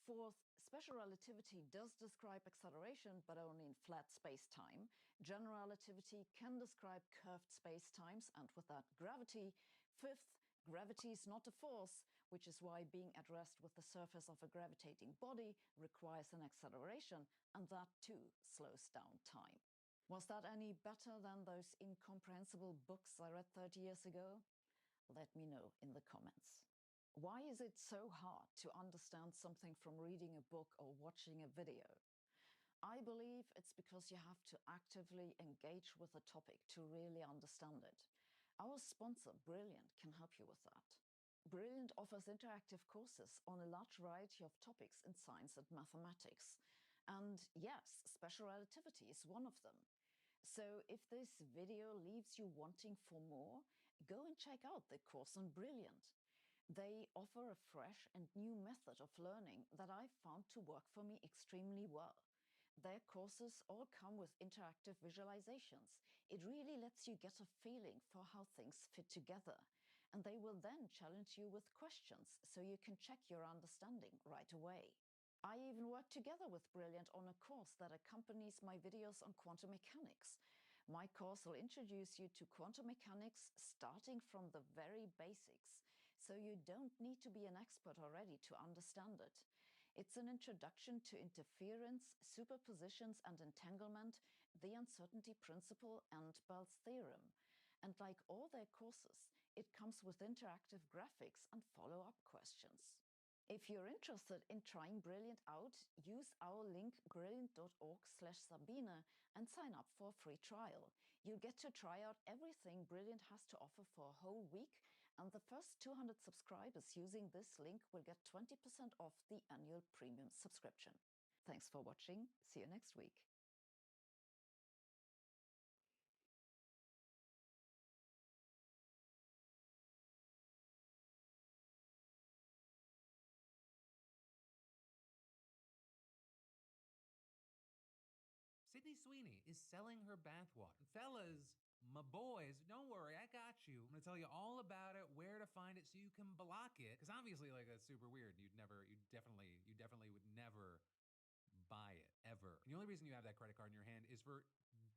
Fourth, special relativity does describe acceleration, but only in flat space-time. General relativity can describe curved space-times, and with that, gravity. Fifth, gravity is not a force, which is why being at rest with the surface of a gravitating body requires an acceleration, and that too slows down time. Was that any better than those incomprehensible books I read 30 years ago? Let me know in the comments. Why is it so hard to understand something from reading a book or watching a video? I believe it's because you have to actively engage with a topic to really understand it. Our sponsor, Brilliant, can help you with that. Brilliant offers interactive courses on a large variety of topics in science and mathematics. And yes, special relativity is one of them. So if this video leaves you wanting for more, go and check out the course on Brilliant. They offer a fresh and new method of learning that I've found to work for me extremely well. Their courses all come with interactive visualizations. It really lets you get a feeling for how things fit together. And they will then challenge you with questions so you can check your understanding right away. I even work together with Brilliant on a course that accompanies my videos on quantum mechanics. My course will introduce you to quantum mechanics starting from the very basics. So you don't need to be an expert already to understand it. It's an introduction to interference, superpositions and entanglement, the uncertainty principle and Bell's theorem. And like all their courses, it comes with interactive graphics and follow-up questions. If you're interested in trying Brilliant out, use our link brilliant.org/Sabine and sign up for a free trial. You'll get to try out everything Brilliant has to offer for a whole week, and the first 200 subscribers using this link will get 20% off the annual premium subscription. Thanks for watching. See you next week. Sydney Sweeney is selling her bathwater. Fellas, my boys, don't worry, I got you. I'm gonna tell you all about it, where to find it so you can block it. Because obviously, like, that's super weird. You definitely would never buy it ever. And the only reason you have that credit card in your hand is for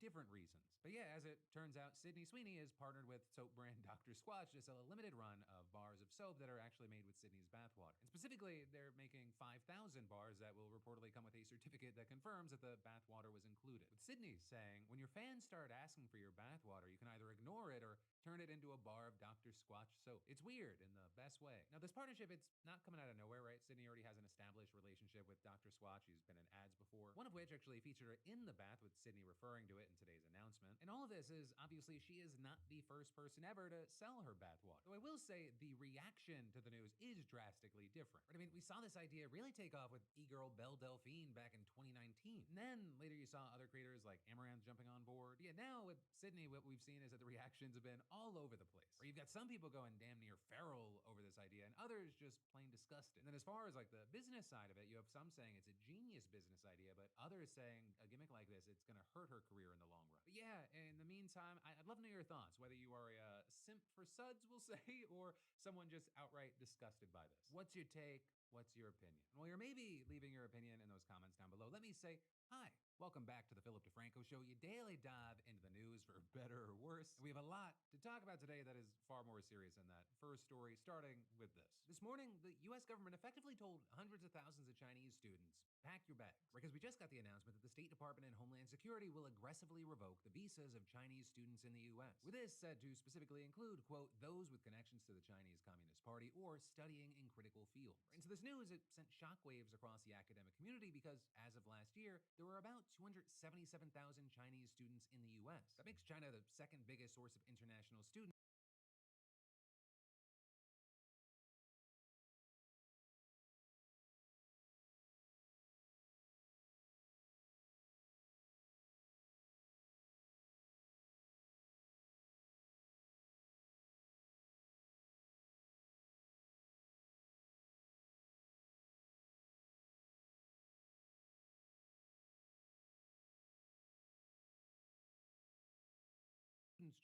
different reasons. But yeah, as it turns out, Sydney Sweeney has partnered with soap brand Dr. Squatch to sell a limited run of bars of soap that are actually made with Sydney's bathwater. And specifically, they're making 5,000 bars that will reportedly come with a certificate that confirms that the bathwater was included. With Sydney saying, when your fans start asking for your bathwater, you can either ignore it or turn it into a bar of Dr. Squatch soap. It's weird in the best way. Now, this partnership, it's not coming out of nowhere, right? Sydney already has an established relationship with Dr. Squatch. She's been in ads before, one of which actually featured her in the bath, with Sydney referring to it in today's announcement. And all of this is obviously she is not the first person ever to sell her bathwater. Though I will say the reaction to the news is drastically different. Right? I mean, we saw this idea really take off with e-girl Belle Delphine back in 2019. And then later you saw other creators like Amaranth jumping on board. Yeah, now with Sydney, what we've seen is that the reactions have been all over the place. Where you've got some people going damn near feral over this idea, and others just plain disgusted. And then as far as like the business side of it, you have some saying it's a genius business idea, but others saying a gimmick like this, it's gonna hurt her career in the long run. But yeah, in the meantime, I'd love to know your thoughts, whether you are a simp for suds, we'll say, or someone just outright disgusted by this. What's your take? What's your opinion? And while you're maybe leaving your opinion in those comments down below, let me say hi. Welcome back to the Philip DeFranco Show, your daily dive into the news for better or worse. And we have a lot to talk about today that is far more serious than that. First story, starting with this. This morning, the US government effectively told hundreds of thousands of Chinese students, pack your bags. Because we just got the announcement that the State Department and Homeland Security will aggressively revoke the visas of Chinese students in the US. With this said to specifically include, quote, those with connections to the Chinese Communist Party or studying in critical fields. And so this news, it sent shockwaves across the academic community because as of last year, there were about 277,000 Chinese students in the US. That makes China the second biggest source of international students.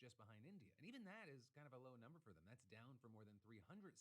Just behind India. And even that is kind of a low number for them. That's down from more than 370,000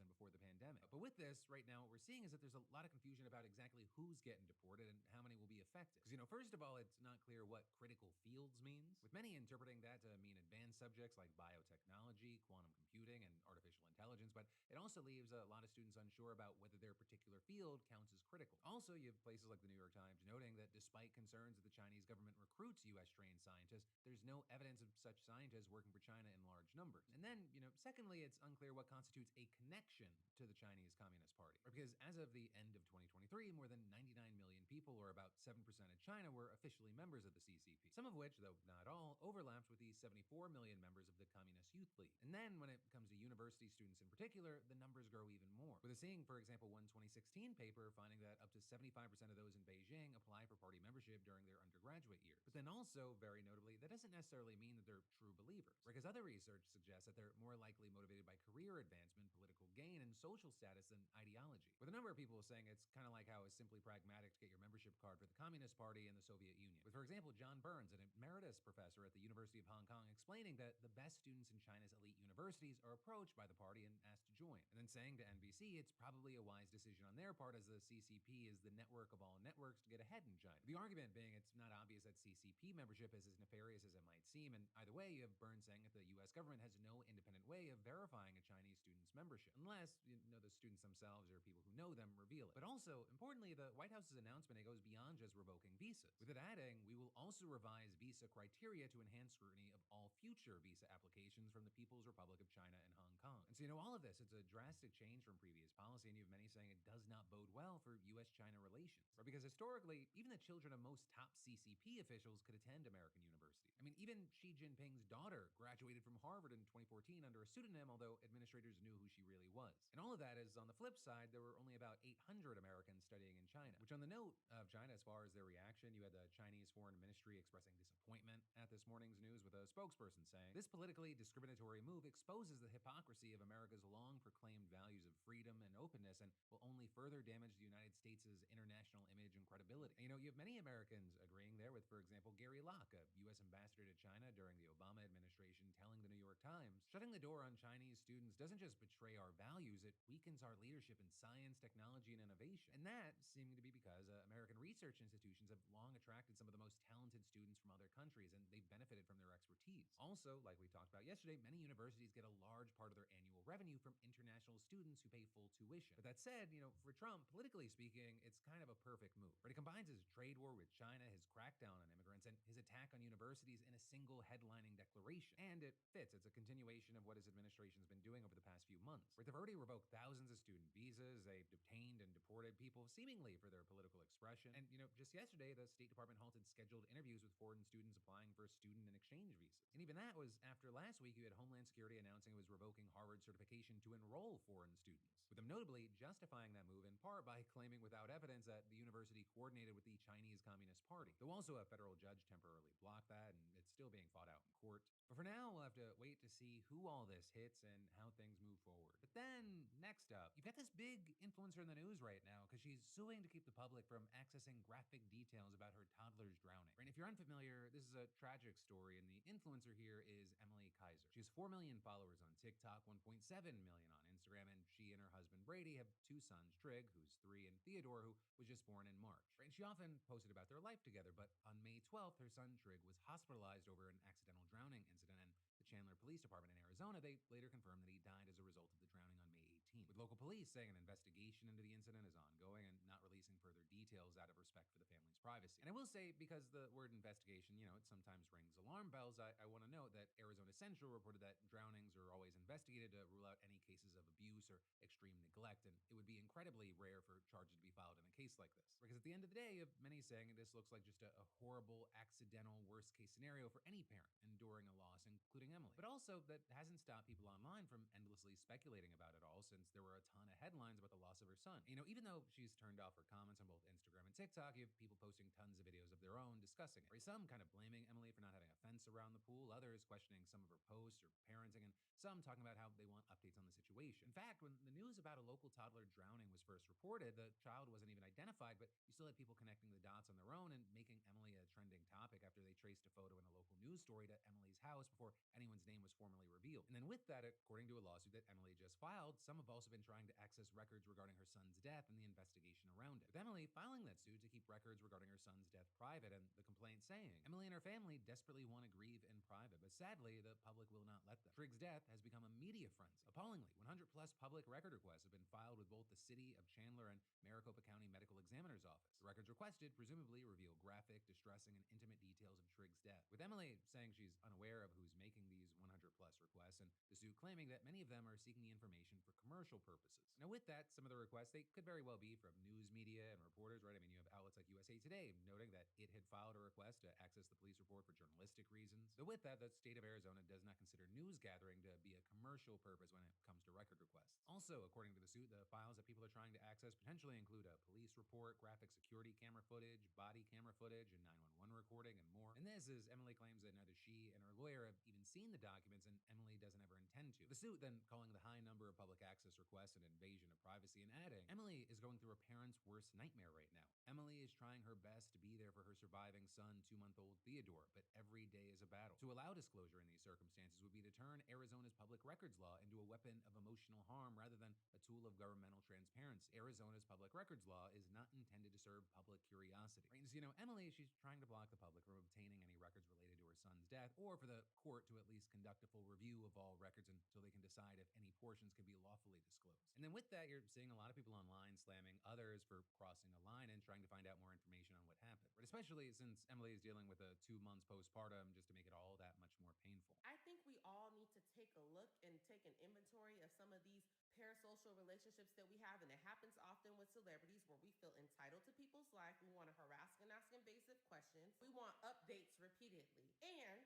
before the pandemic. But with this, right now, what we're seeing is that there's a lot of confusion about exactly who's getting deported and how many will be affected. Because, first of all, it's not clear what critical fields means, with many interpreting that to mean advanced subjects like biotechnology, quantum computing, and artificial intelligence. But it also leaves a lot of students unsure about whether their particular field counts as critical. Also, you have places like the New York Times noting that despite concerns that the Chinese government recruits US trained scientists, there's no evidence of such scientists working for China in large numbers. And then, secondly, it's unclear what constitutes a connection to the Chinese Communist Party. Because as of the end of 2023, more than 99 million people, or about 7% of China, were officially members of the CCP. Some of which, though not all, overlapped with the 74 million members of the Communist Youth League. And then when it comes to university students in particular, the numbers grow even more. With a seeing, for example, one 2016 paper finding that up to 75% of those in Beijing apply for party membership during their undergraduate years. But then also, very notably, that doesn't necessarily mean that they're true believers. Because other research suggests that they're more likely motivated by career advancement, political gain, and social status than ideology. With a number of people saying it's kind of like how it's simply pragmatic to get your membership card for the Communist Party and the Soviet Union. With, for example, John Burns, an emeritus professor at the University of Hong Kong, explaining that the best students in China's elite universities are approached by the party and asked to join. And then saying to NBC it's probably a wise decision on their part, as the CCP is the network of all networks to get ahead in China. The argument being it's not obvious that CCP membership is as nefarious as it might seem, and either way, you have Burns saying that the US government has no independent way of verifying a Chinese student's membership, unless, the students themselves or people who know them reveal it. But also, importantly, the White House's announcement, it goes beyond just revoking visas, with it adding, we will also revise visa criteria to enhance scrutiny of all future visa applications from the People's Republic of China and Hong Kong. And so, all of this, it's a drastic change from previous policy, and you have many saying it does not bode well for US-China relations. Right? Because historically, even the children of most top CCP officials could attend American universities. I mean, even Xi Jinping's daughter graduated from Harvard in 2014 under a pseudonym, although administrators knew who she really was. And all of that is, on the flip side, there were only about 800 Americans studying in China, which, on the note of China, as far as their reaction, you had the Chinese Foreign Ministry expressing disappointment at this morning's news, with a spokesperson saying, this politically discriminatory move exposes the hypocrisy of America's long proclaimed values of freedom and openness and will only further damage the United States' international image and credibility. And, you have many Americans agreeing there with, for example, Gary Locke, a U.S. ambassador to China during the Obama administration, telling the New York Times, shutting the door on Chinese students doesn't just betray our values, it weakens our leadership in science, technology, and innovation. And that seeming to be because American research institutions have long attracted some of the most talented students from other countries, and they've benefited from their expertise. Also, like we talked about yesterday, many universities get a large part of their annual revenue from international students who pay full tuition. But that said, for Trump, politically speaking, it's kind of a perfect move. But he combines his trade war with China, his crackdown on immigrants, and his attack on universities in a single headlining declaration. And it fits. It's a continuation of what his administration's been doing over the past few months. Right, they've already revoked thousands of student visas, they've detained and deported people seemingly for their political expression. And, just yesterday, the State Department halted scheduled interviews with foreign students applying for student and exchange visas. And even that was after last week you had Homeland Security announcing it was revoking Harvard certification to enroll foreign students, with them notably justifying that move in part by claiming without evidence that the university coordinated with the Chinese Communist Party. Though also a federal judge temporarily blocked that, and it's still being fought out in court. But for now, we'll have to wait to see who all this hits and how things move forward. But then, next up, you've got this big influencer in the news right now because she's suing to keep the public from accessing graphic details about her toddler's drowning. And if you're unfamiliar, this is a tragic story, and the influencer here is Emily Kaiser. She has 4 million followers on TikTok, 1.7 million on Instagram, and she and her husband Brady have 2 sons, Trig, who's 3, and Theodore, who was just born in March. And she often posted about their life together, but on May 12th, her son Trig was hospitalized over an accidental drowning incident, and the Chandler Police Department in Arizona, they later confirmed that he died as a result of the drowning on May 18th, with local police saying an investigation into the incident is ongoing and not releasing further details out of respect for the family's privacy. And I will say, because the word investigation, it sometimes rings alarm bells, I want to note that Arizona Central reported that drownings are always investigated to rule out any cases of abuse or extreme neglect, and it would be incredibly rare for charges to be filed in a case like this. Because at the end of the day, many saying this looks like just a horrible, accidental, worst-case scenario for any parent enduring a loss, including Emily. But also, that hasn't stopped people online from endlessly speculating about it all, since there were a ton of headlines about the loss of her son. Even though she's turned off her comments on both Instagram and TikTok, you have people posting tons of videos of their own discussing it. Some kind of blaming Emily for not having a fence around the pool, others questioning some of her posts or parenting, and some talking about how they want updates on the situation. In fact, when the news about a local toddler drowning was first reported, the child wasn't even identified, but you still had people connecting the dots on their own and making Emily a trending topic after they traced a photo in a local news story to Emily's house before anyone's name was formally revealed. And then with that, according to a lawsuit that Emily just filed, some have also been trying to access records regarding her son's death and the investigation around it, with Emily filing that suit to keep records regarding her son's death private, and the complaint saying Emily and her family desperately want to grieve in private, but sadly, the public will not let them. Trig's death has become a media frenzy. Appallingly, 100 plus public record requests have been filed with both the City of Chandler and Maricopa County Medical Examiner's Office. The records requested presumably reveal graphic, distressing, and intimate details of Trig's death, with Emily saying she's unaware of who's making these 100 plus requests, and the suit claiming that many of them are seeking the information for commercial purposes. Now with that, some of the requests, they could very well be from news media and reporters, right? You have outlets like USA Today noting that it had filed a request to access the police report for journalistic reasons. Though with that, the state of Arizona does not consider news gathering to be a commercial purpose when it comes to record requests. Also, according to the suit, the files that people are trying to access potentially include a police report, graphic security camera footage, body camera footage, and 911 recording, and more. And this is Emily claims that neither she and her lawyer have even seen the documents, and Emily doesn't ever intend to. The suit then calling the high number of public access requests an invasion of privacy, and adding, Emily is going through her parents' worst nightmare right now. Emily is trying her best to be there for her surviving son, 2-month-old Theodore, but every day is a battle. To allow disclosure in these circumstances would be to turn Arizona's public records law into a weapon of emotional harm rather than a tool of governmental transparency. Arizona's public records law is not intended to serve public curiosity. Right? So, Emily, she's trying to block the public from obtaining any records related to her son's death, or for the court to at least conduct a full review of all records until they can decide if any portions can be lawfully disclosed. And then with that, you're seeing a lot of people online slamming others for crossing a line and trying to find out more information on what happened. But especially since Emily is dealing with a 2 months postpartum, just to make it all that much more painful. I think we all need to take a look and take an inventory of some of these parasocial relationships that we have, and it happens often with celebrities where we feel entitled to people's life. We want to harass and ask invasive questions. We want updates repeatedly, and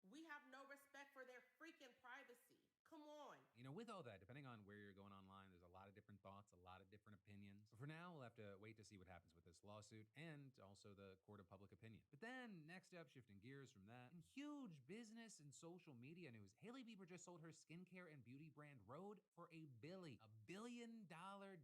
we have no respect for their freaking privacy. Come on. With all that, depending on where you're going online, there's a lot of lot of different thoughts, a lot of different opinions. But for now, we'll have to wait to see what happens with this lawsuit and also the court of public opinion. But then, next up, shifting gears from that, in huge business and social media news, Hailey Bieber just sold her skincare and beauty brand Rhode for $1 billion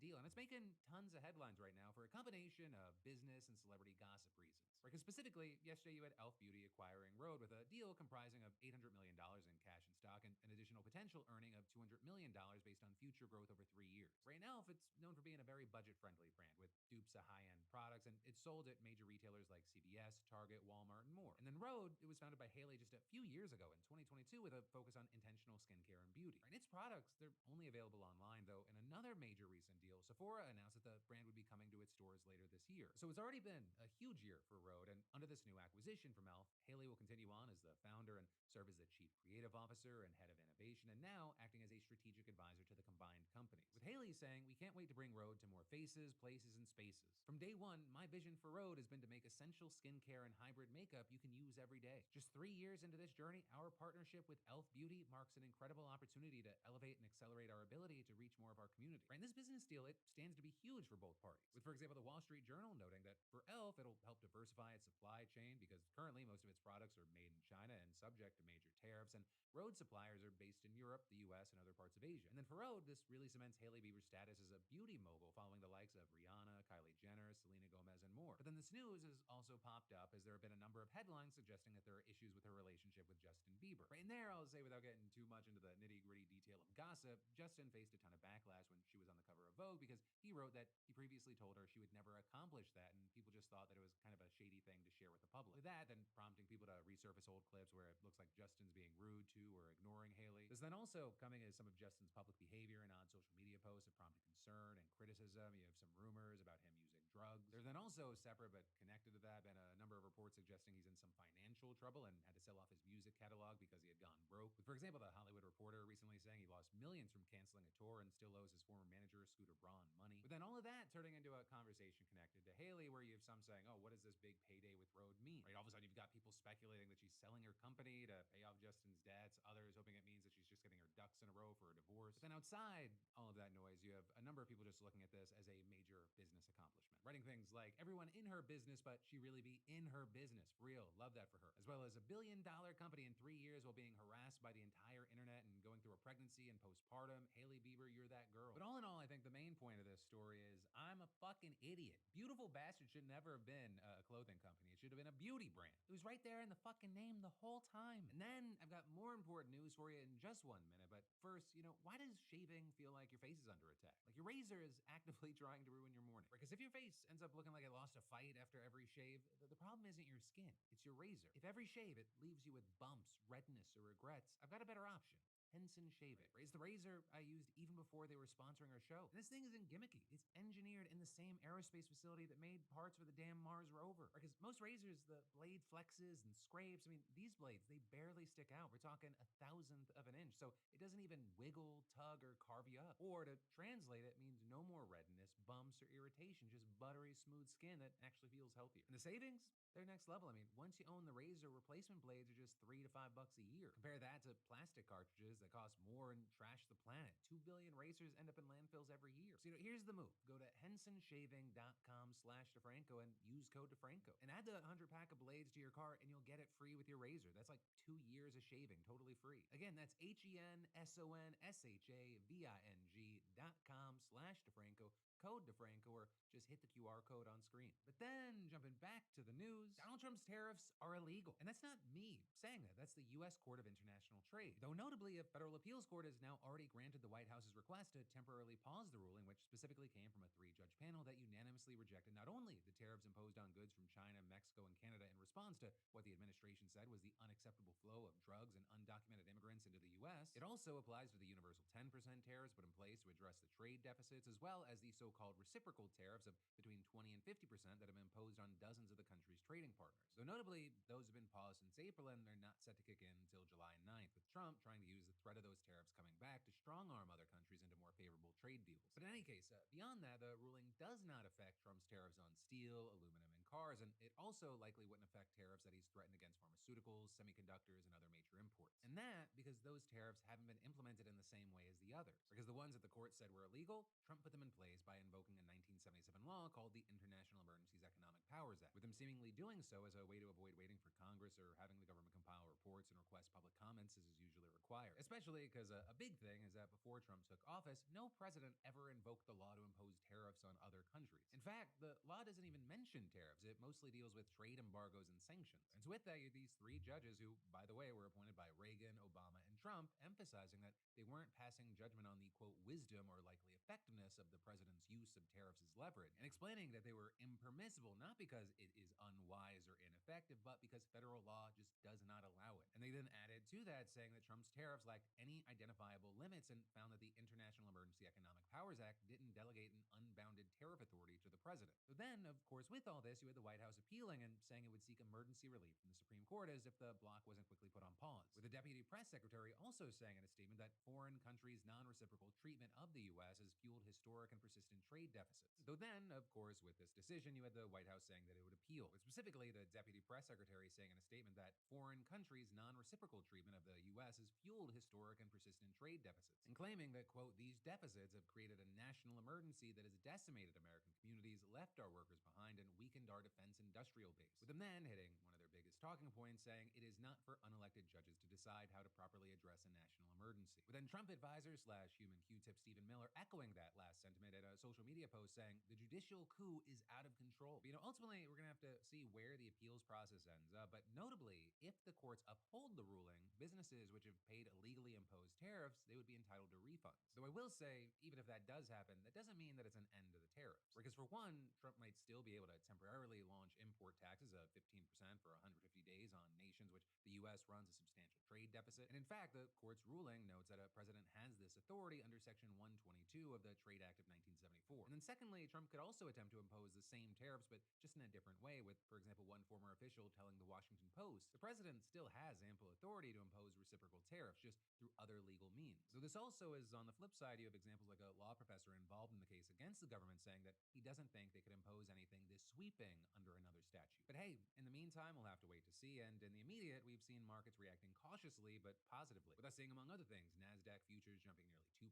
deal. And it's making tons of headlines right now for a combination of business and celebrity gossip reasons. Right? Because specifically, yesterday you had Elf Beauty acquiring Rhode with a deal comprising of $800 million in cash and stock and an additional potential earning of $200 million based on future growth over 3 years. Right now, Elf, it's known for being a very budget-friendly brand with dupes of high-end products, and it's sold at major retailers like CVS, Target, Walmart, and more. And then Rhode, it was founded by Hailey just a few years ago in 2022 with a focus on intentional skincare and beauty. And its products, they're only available online, though. In another major recent deal, Sephora announced that the brand would be coming to its stores later this year. So it's already been a huge year for Rhode, and under this new acquisition from Elf, Hailey will continue on as the founder and serve as the chief creative officer and head of innovation, and now acting as a strategic advisor to the combined companies. With Hailey saying, "We can't wait to bring Rhode to more faces, places, and spaces. From day one, my vision for Rhode has been to make essential skincare and hybrid makeup you can use every day. Just 3 years into this journey, our partnership with Elf Beauty marks an incredible opportunity to elevate and accelerate our ability to reach more of our community." Right? And this business deal, it stands to be huge for both parties. With, for example, the Wall Street Journal noting that for Elf, it'll help diversify its supply chain because currently most of its products are made in China and subject to major tariffs, and Rhode suppliers are based in Europe, the US, and other parts of Asia. And then for Rhode, this really cements Hailey Bieber's status as a beauty mogul, following the likes of Rihanna, Kylie Jenner, Selena Gomez, and more. But then this news has also popped up as there have been a number of headlines suggesting that there are issues with her relationship with Justin Bieber. Right in there, I'll say without getting too much into the nitty-gritty detail of gossip, Justin faced a ton of backlash when she was on the cover of Vogue because he wrote that he previously told her she would never accomplish that, and people just thought that it was kind of a shady thing to share with the public. With that, then prompting people to resurface old clips where it looks like Justin's being rude to or ignoring Hailey. This then also coming as some of Justin's public behavior and on social media posts have prompted concern and criticism. You have some rumors about him using drugs. There's then also, separate but connected to that, been a number of reports suggesting he's in some financial trouble and had to sell off his music catalog because he had gone broke. With, for example, the Hollywood Reporter recently saying he lost millions from canceling a tour and still owes his former manager, Scooter Braun, money. But then all of that turning into a conversation connected to Hailey, where you have some saying, "Oh, what does this big payday with Rhode mean?" Right? All of a sudden, you've got people speculating that she's selling her company to pay off Justin's debts. Others hoping it means that she's just getting her ducks in a row for a divorce. But then outside all of that noise, you have a number of people just looking at this as a major business accomplishment, writing things like, "Everyone in her business, but she really be in her business. Real, love that for her." As well as $1 billion company in 3 years while being harassed by the entire internet and going through a pregnancy and postpartum. Hailey Bieber, you're that girl. But all in all, I think the main point of this story is I'm a fucking idiot. Beautiful Bastard should never have been a clothing company. It should have been a beauty brand. It was right there in the fucking name the whole time. And then I've got more important news for you in just 1 minute. But first, why does shaving feel like your face is under attack? Like your razor is actively trying to ruin your morning. Because if your face ends up looking like it lost a fight after every shave, the problem isn't your skin, it's your razor. If every shave it leaves you with bumps, redness, or regrets, I've got a better option. Henson Shaving. It's the razor I used even before they were sponsoring our show. And this thing isn't gimmicky. It's engineered in the same aerospace facility that made parts for the damn Mars rover. Because most razors, the blade flexes and scrapes. These blades, they barely stick out. We're talking 1/1000th of an inch. So it doesn't even wiggle, tug, or carve you up. Or to translate it means no more redness, bumps, or irritation. Just buttery, smooth skin that actually feels healthier. And the savings? They're next level. Once you own the razor, replacement blades are just $3 to $5 a year. Compare that to plastic cartridges that cost more and trash the planet. 2 billion razors end up in landfills every year. So here's the move. Go to hensonshaving.com/DeFranco and use code DeFranco. And add the 100-pack of blades to your cart and you'll get it free with your razor. That's like 2 years of shaving, totally free. Again, that's hensonshaving.com/DeFranco. Code DeFranco, or just hit the QR code on screen. But then, jumping back to the news, Donald Trump's tariffs are illegal. And that's not me saying that. That's the U.S. Court of International Trade. Though notably, a federal appeals court has now already granted the White House's request to temporarily pause the ruling, which specifically came from a 3-judge panel that unanimously rejected not only the tariffs imposed on goods from China, Mexico, and Canada in response to what the administration said was the unacceptable flow of drugs and undocumented immigrants into the U.S., it also applies to the universal 10% tariffs put in place to address the trade deficits, as well as the so-called reciprocal tariffs of between 20 and 50% that have been imposed on dozens of the country's trading partners. Though notably, those have been paused since April and they're not set to kick in until July 9th, with Trump trying to use the threat of those tariffs coming back to strong-arm other countries into more favorable trade deals. But in any case, beyond that, the ruling does not affect Trump's tariffs on steel, aluminum, and cars, and it also likely wouldn't affect tariffs that he's threatened against pharmaceuticals, semiconductors, and other major imports. And that because those tariffs haven't been implemented in the same way as the others. Because the ones that the court said were illegal, Trump put them in place by invoking a 1977 law called the International Emergencies Economic Powers Act, with him seemingly doing so as a way to avoid waiting for Congress or having the government compile reports and request public comments as is usually required. Especially because a big thing is that before Trump took office, no president ever invoked the law to impose tariffs on other countries. In fact, the law doesn't even mention tariffs. It mostly deals with trade embargoes and sanctions. And so with that, you had these three judges who, by the way, were appointed by Reagan, Obama, and Trump, emphasizing that they weren't passing judgment on the, quote, wisdom or likely effectiveness of the president's use of tariffs as leverage, and explaining that they were impermissible not because it is unwise or ineffective, but because federal law just does not allow it. And they then added to that, saying that Trump's tariffs lacked any identifiable limits and found that the International Emergency Economic Powers Act didn't delegate an unbounded tariff authority to the president. So then, of course, with all this, you had the White House appealing and saying it would seek emergency relief from the Supreme Court as if the block wasn't quickly put on pause, with the deputy press secretary also saying in a statement that foreign countries' non-reciprocal treatment of the U.S. has fueled historic and persistent trade deficits. Though then, of course, with this decision, you had the White House saying that it would appeal, with specifically the deputy press secretary saying in a statement that foreign countries' non-reciprocal treatment of the U.S. has fueled historic and persistent trade deficits, and claiming that, quote, these deficits have created a national emergency that has decimated American communities, left our workers behind, and weakened our defense industrial base, with them then hitting one of their biggest talking points, saying it is not for unelected judges to decide how to properly address a national emergency. With then Trump advisor / human Q-tip Stephen Miller echoing that last sentiment at a social media post saying the judicial coup is out of control. But, ultimately, we're going to have to see where the appeals process ends up. But notably, if the courts uphold the ruling, businesses which have paid illegally imposed tariffs, they would be entitled to refunds. Though I will say, even if that does happen, that doesn't mean that it's an end to the tariffs. Because for one, Trump might still be able to temporarily launch import taxes of 15% for 150 days on nations which the U.S. runs a substantial trade deficit. And in fact, the court's ruling notes that a president has this authority under Section 122 of the Trade Act of 1974. And then secondly, Trump could also attempt to impose the same tariffs, but just in a different way, with, for example, one former official telling the Washington Post, the president still has ample authority to impose reciprocal tariffs, just through other legal means. So this also is, on the flip side, you have examples like a law professor involved in the case against the government saying that he doesn't think they could impose anything this sweeping under another statute. But hey, in the meantime, we'll have to wait to see, and in the immediate, we've seen markets reacting cautiously but positively, with us seeing, among other things, NASDAQ futures jumping nearly 2%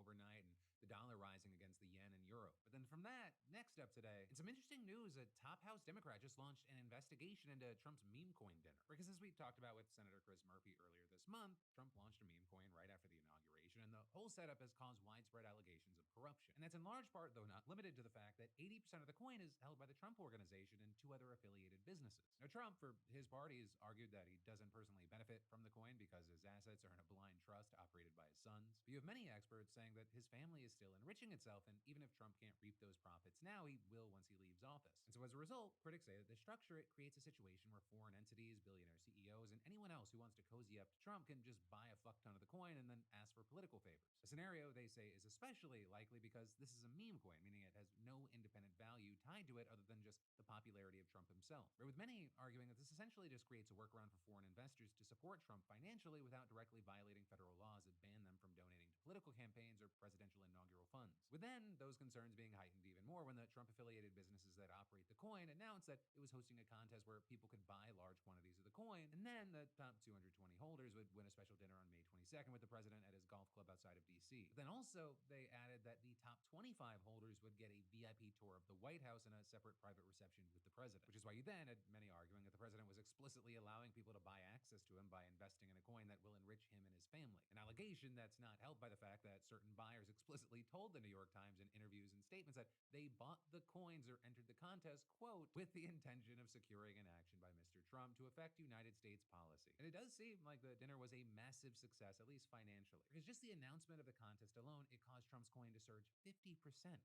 overnight and the dollar rising against the yen and euro. But then from that, next up today, in some interesting news, a top House Democrat just launched an investigation into Trump's meme coin dinner. Because as we talked about with Senator Chris Murphy earlier this month, Trump launched a meme coin right after the inauguration, and the whole setup has caused widespread allegations of corruption. And that's in large part, though not limited to, the fact that 80% of the coin is held by the Trump Organization and two other affiliated businesses. Now, Trump, for his part, has argued that he doesn't personally benefit from the coin because his assets are in a blind trust operated by his sons. But you have many experts saying that his family is still enriching itself, and even if Trump can't reap those profits now, he will once he leaves office. And so as a result, critics say that this structure, it creates a situation where foreign entities, billionaire CEOs, and anyone else who wants to cozy up to Trump can just buy a fuck ton of the coin and then ask for political favors. A scenario they say is especially likely because this is a meme coin, meaning it has no independent value tied to it other than just the popularity of Trump himself. But with many arguing that this essentially just creates a workaround for foreign investors to support Trump financially without directly violating federal laws that ban them from donating to political campaigns or presidential inaugural funds. With then those concerns being heightened even more when the Trump-affiliated businesses that operate the coin announced that it was hosting a contest where people could buy large quantities of the coin, and then the top 220 holders would win a special dinner on May 22nd with the president at his golf club outside of D.C. But then also, they added that the top 25 holders would get a VIP tour of the White House and a separate private reception with the president, which is why you then had many arguing that the president was explicitly allowing people to buy access to him by investing in a coin that will enrich him and his family. An allegation that's not helped by the fact that certain buyers explicitly told the New York Times in interviews and statements that they bought the coins or entered the contest, quote, with the intention of securing an action by Mr. Trump to affect United States policy. And it does seem like the dinner was a massive success, at least financially, because just the announcement of the contest alone, it caused Trump's coin to surge 50%,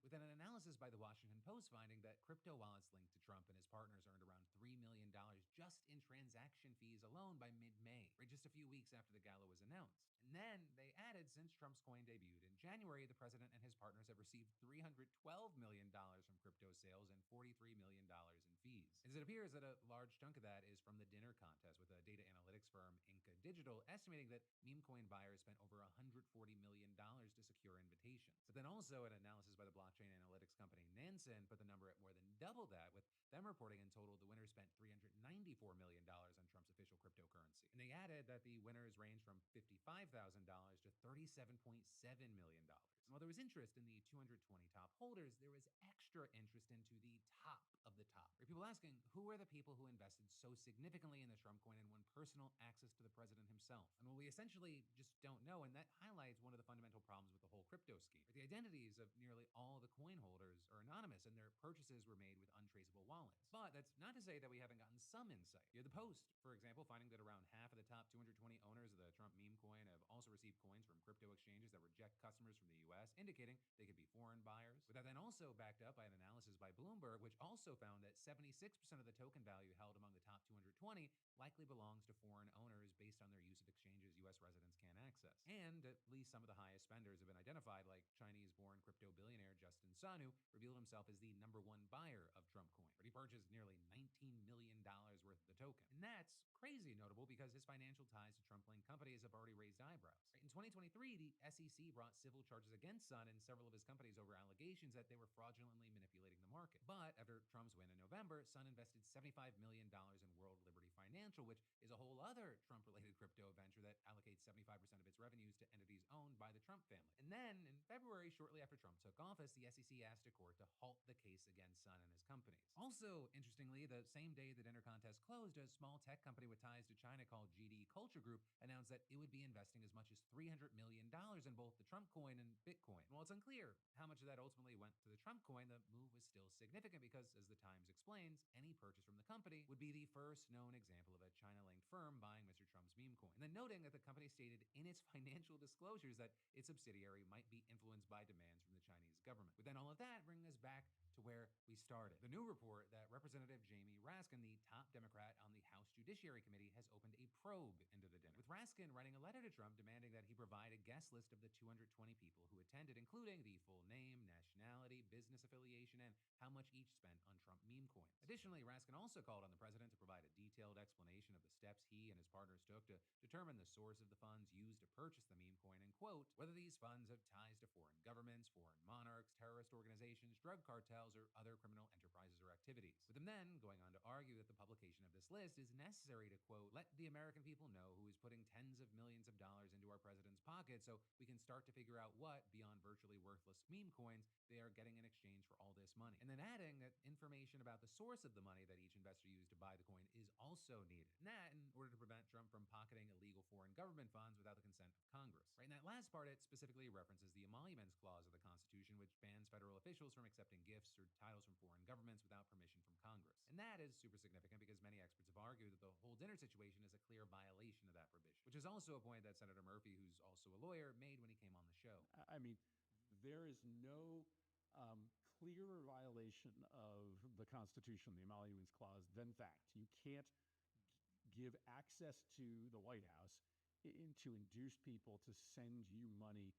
with an analysis by the Washington Post finding that crypto wallets linked to Trump and his partners earned around $3 million just in transaction fees alone by mid-May, right just a few weeks after the gala was announced. And then they added, since Trump's coin debuted in January, the president and his partners have received $312 million from crypto sales and $43 million in fees. As it appears that a large chunk of that is from the dinner contest, with a data analytics firm, Inca Digital, estimating that meme coin buyers spent over $140 million to secure invitations. But then also an analysis by the blockchain analytics company Branson put the number at more than double that, with them reporting in total the winners spent $394 million on Trump's official cryptocurrency. And they added that the winners range from $55,000 to $37.7 million. And while there was interest in the 220 top holders, there was extra interest into the top of the top. Right? People asking, who are the people who invested so significantly in the Trump coin and won personal access to the president himself? And well, we essentially just don't know, and that highlights one of the fundamental problems with the whole crypto scheme. Right? The identities of nearly all the coin holders are anonymous, and their purchases were made with untraceable wallets. But that's not to say that we haven't gotten some insight. You have the Post, for example, finding that around half of the top 220 owners of the Trump meme coin have also received coins from crypto exchanges that reject customers from the US, indicating they could be foreign buyers. With that then also backed up by an analysis by Bloomberg, which also found that 76% of the token value held among the top 220 likely belongs to foreign owners based on their use of exchanges US residents can't access. And at least some of the highest spenders have been identified, like Chinese-born crypto billionaire Justin Sun, who revealed himself as the #1 buyer of Trump coin. But he purchased nearly $19 million worth of the token. And that's crazy notable because his financial ties to Trump-linked companies have already raised eyebrows. In 2023, the SEC brought civil charges against Sun and several of his companies over allegations that they were fraudulently manipulating the market. But after Trump's win in November, Sun invested $75 million in World Liberty Financial, which is a whole other Trump-related crypto venture that allocates 75% of its revenues to entities owned by the Trump family. And then, in February, shortly after Trump took office, the SEC asked a court to halt the case against Sun and his companies. Also, interestingly, the same day the dinner contest closed, a small tech company with ties to China called GD Culture Group announced that it would be investing as much as $300 million in both the Trump coin and Bitcoin. While it's unclear how much of that ultimately went to the Trump coin, the move was still significant because, as the Times explains, any purchase from the company would be the first known example of a China-linked firm buying Mr. Trump's meme coin. And then noting that the company stated in its financial disclosures that its subsidiary might be influenced by demands from the Chinese government. With then all of that bringing us back to where we started. The new report that Representative Jamie Raskin, the top Democrat on the House Judiciary Committee, has opened a probe into the dinner, with Raskin writing a letter to Trump demanding that he provide a guest list of the 220 people who attended, including the full name, nationality, business affiliation, and how much each spent on Trump meme coins. Additionally, Raskin also called on the president to provide a detailed explanation of the steps he and his partners took to determine the source of the funds used to purchase the meme coin and, quote, whether these funds have ties to foreign governments, foreign monarchs, terrorist organizations, drug cartels, or other criminal enterprises or activities. With him then going on to argue that the publication of this list is necessary to, quote, let the American people know who is putting tens of millions of dollars into our president's pocket so we can start to figure out what, beyond virtually worthless meme coins, they are getting in exchange for all this money. And then adding that information about the source of the money that each investor used to buy the coin is also needed. And that in order to prevent Trump from pocketing illegal foreign government funds without the consent of Congress. Right in that last part, it specifically references the Emoluments Clause of the Constitution, which bans federal officials from accepting gifts or titles from foreign governments without permission from Congress. And that is super significant because many experts have argued that the whole dinner situation is a clear violation of that provision, which is also a point that Senator Murphy, who's also a lawyer, made when he came on the show. I mean, there is no clearer violation of the Constitution, the Emoluments Clause, than fact. You can't give access to the White House to induce people to send you money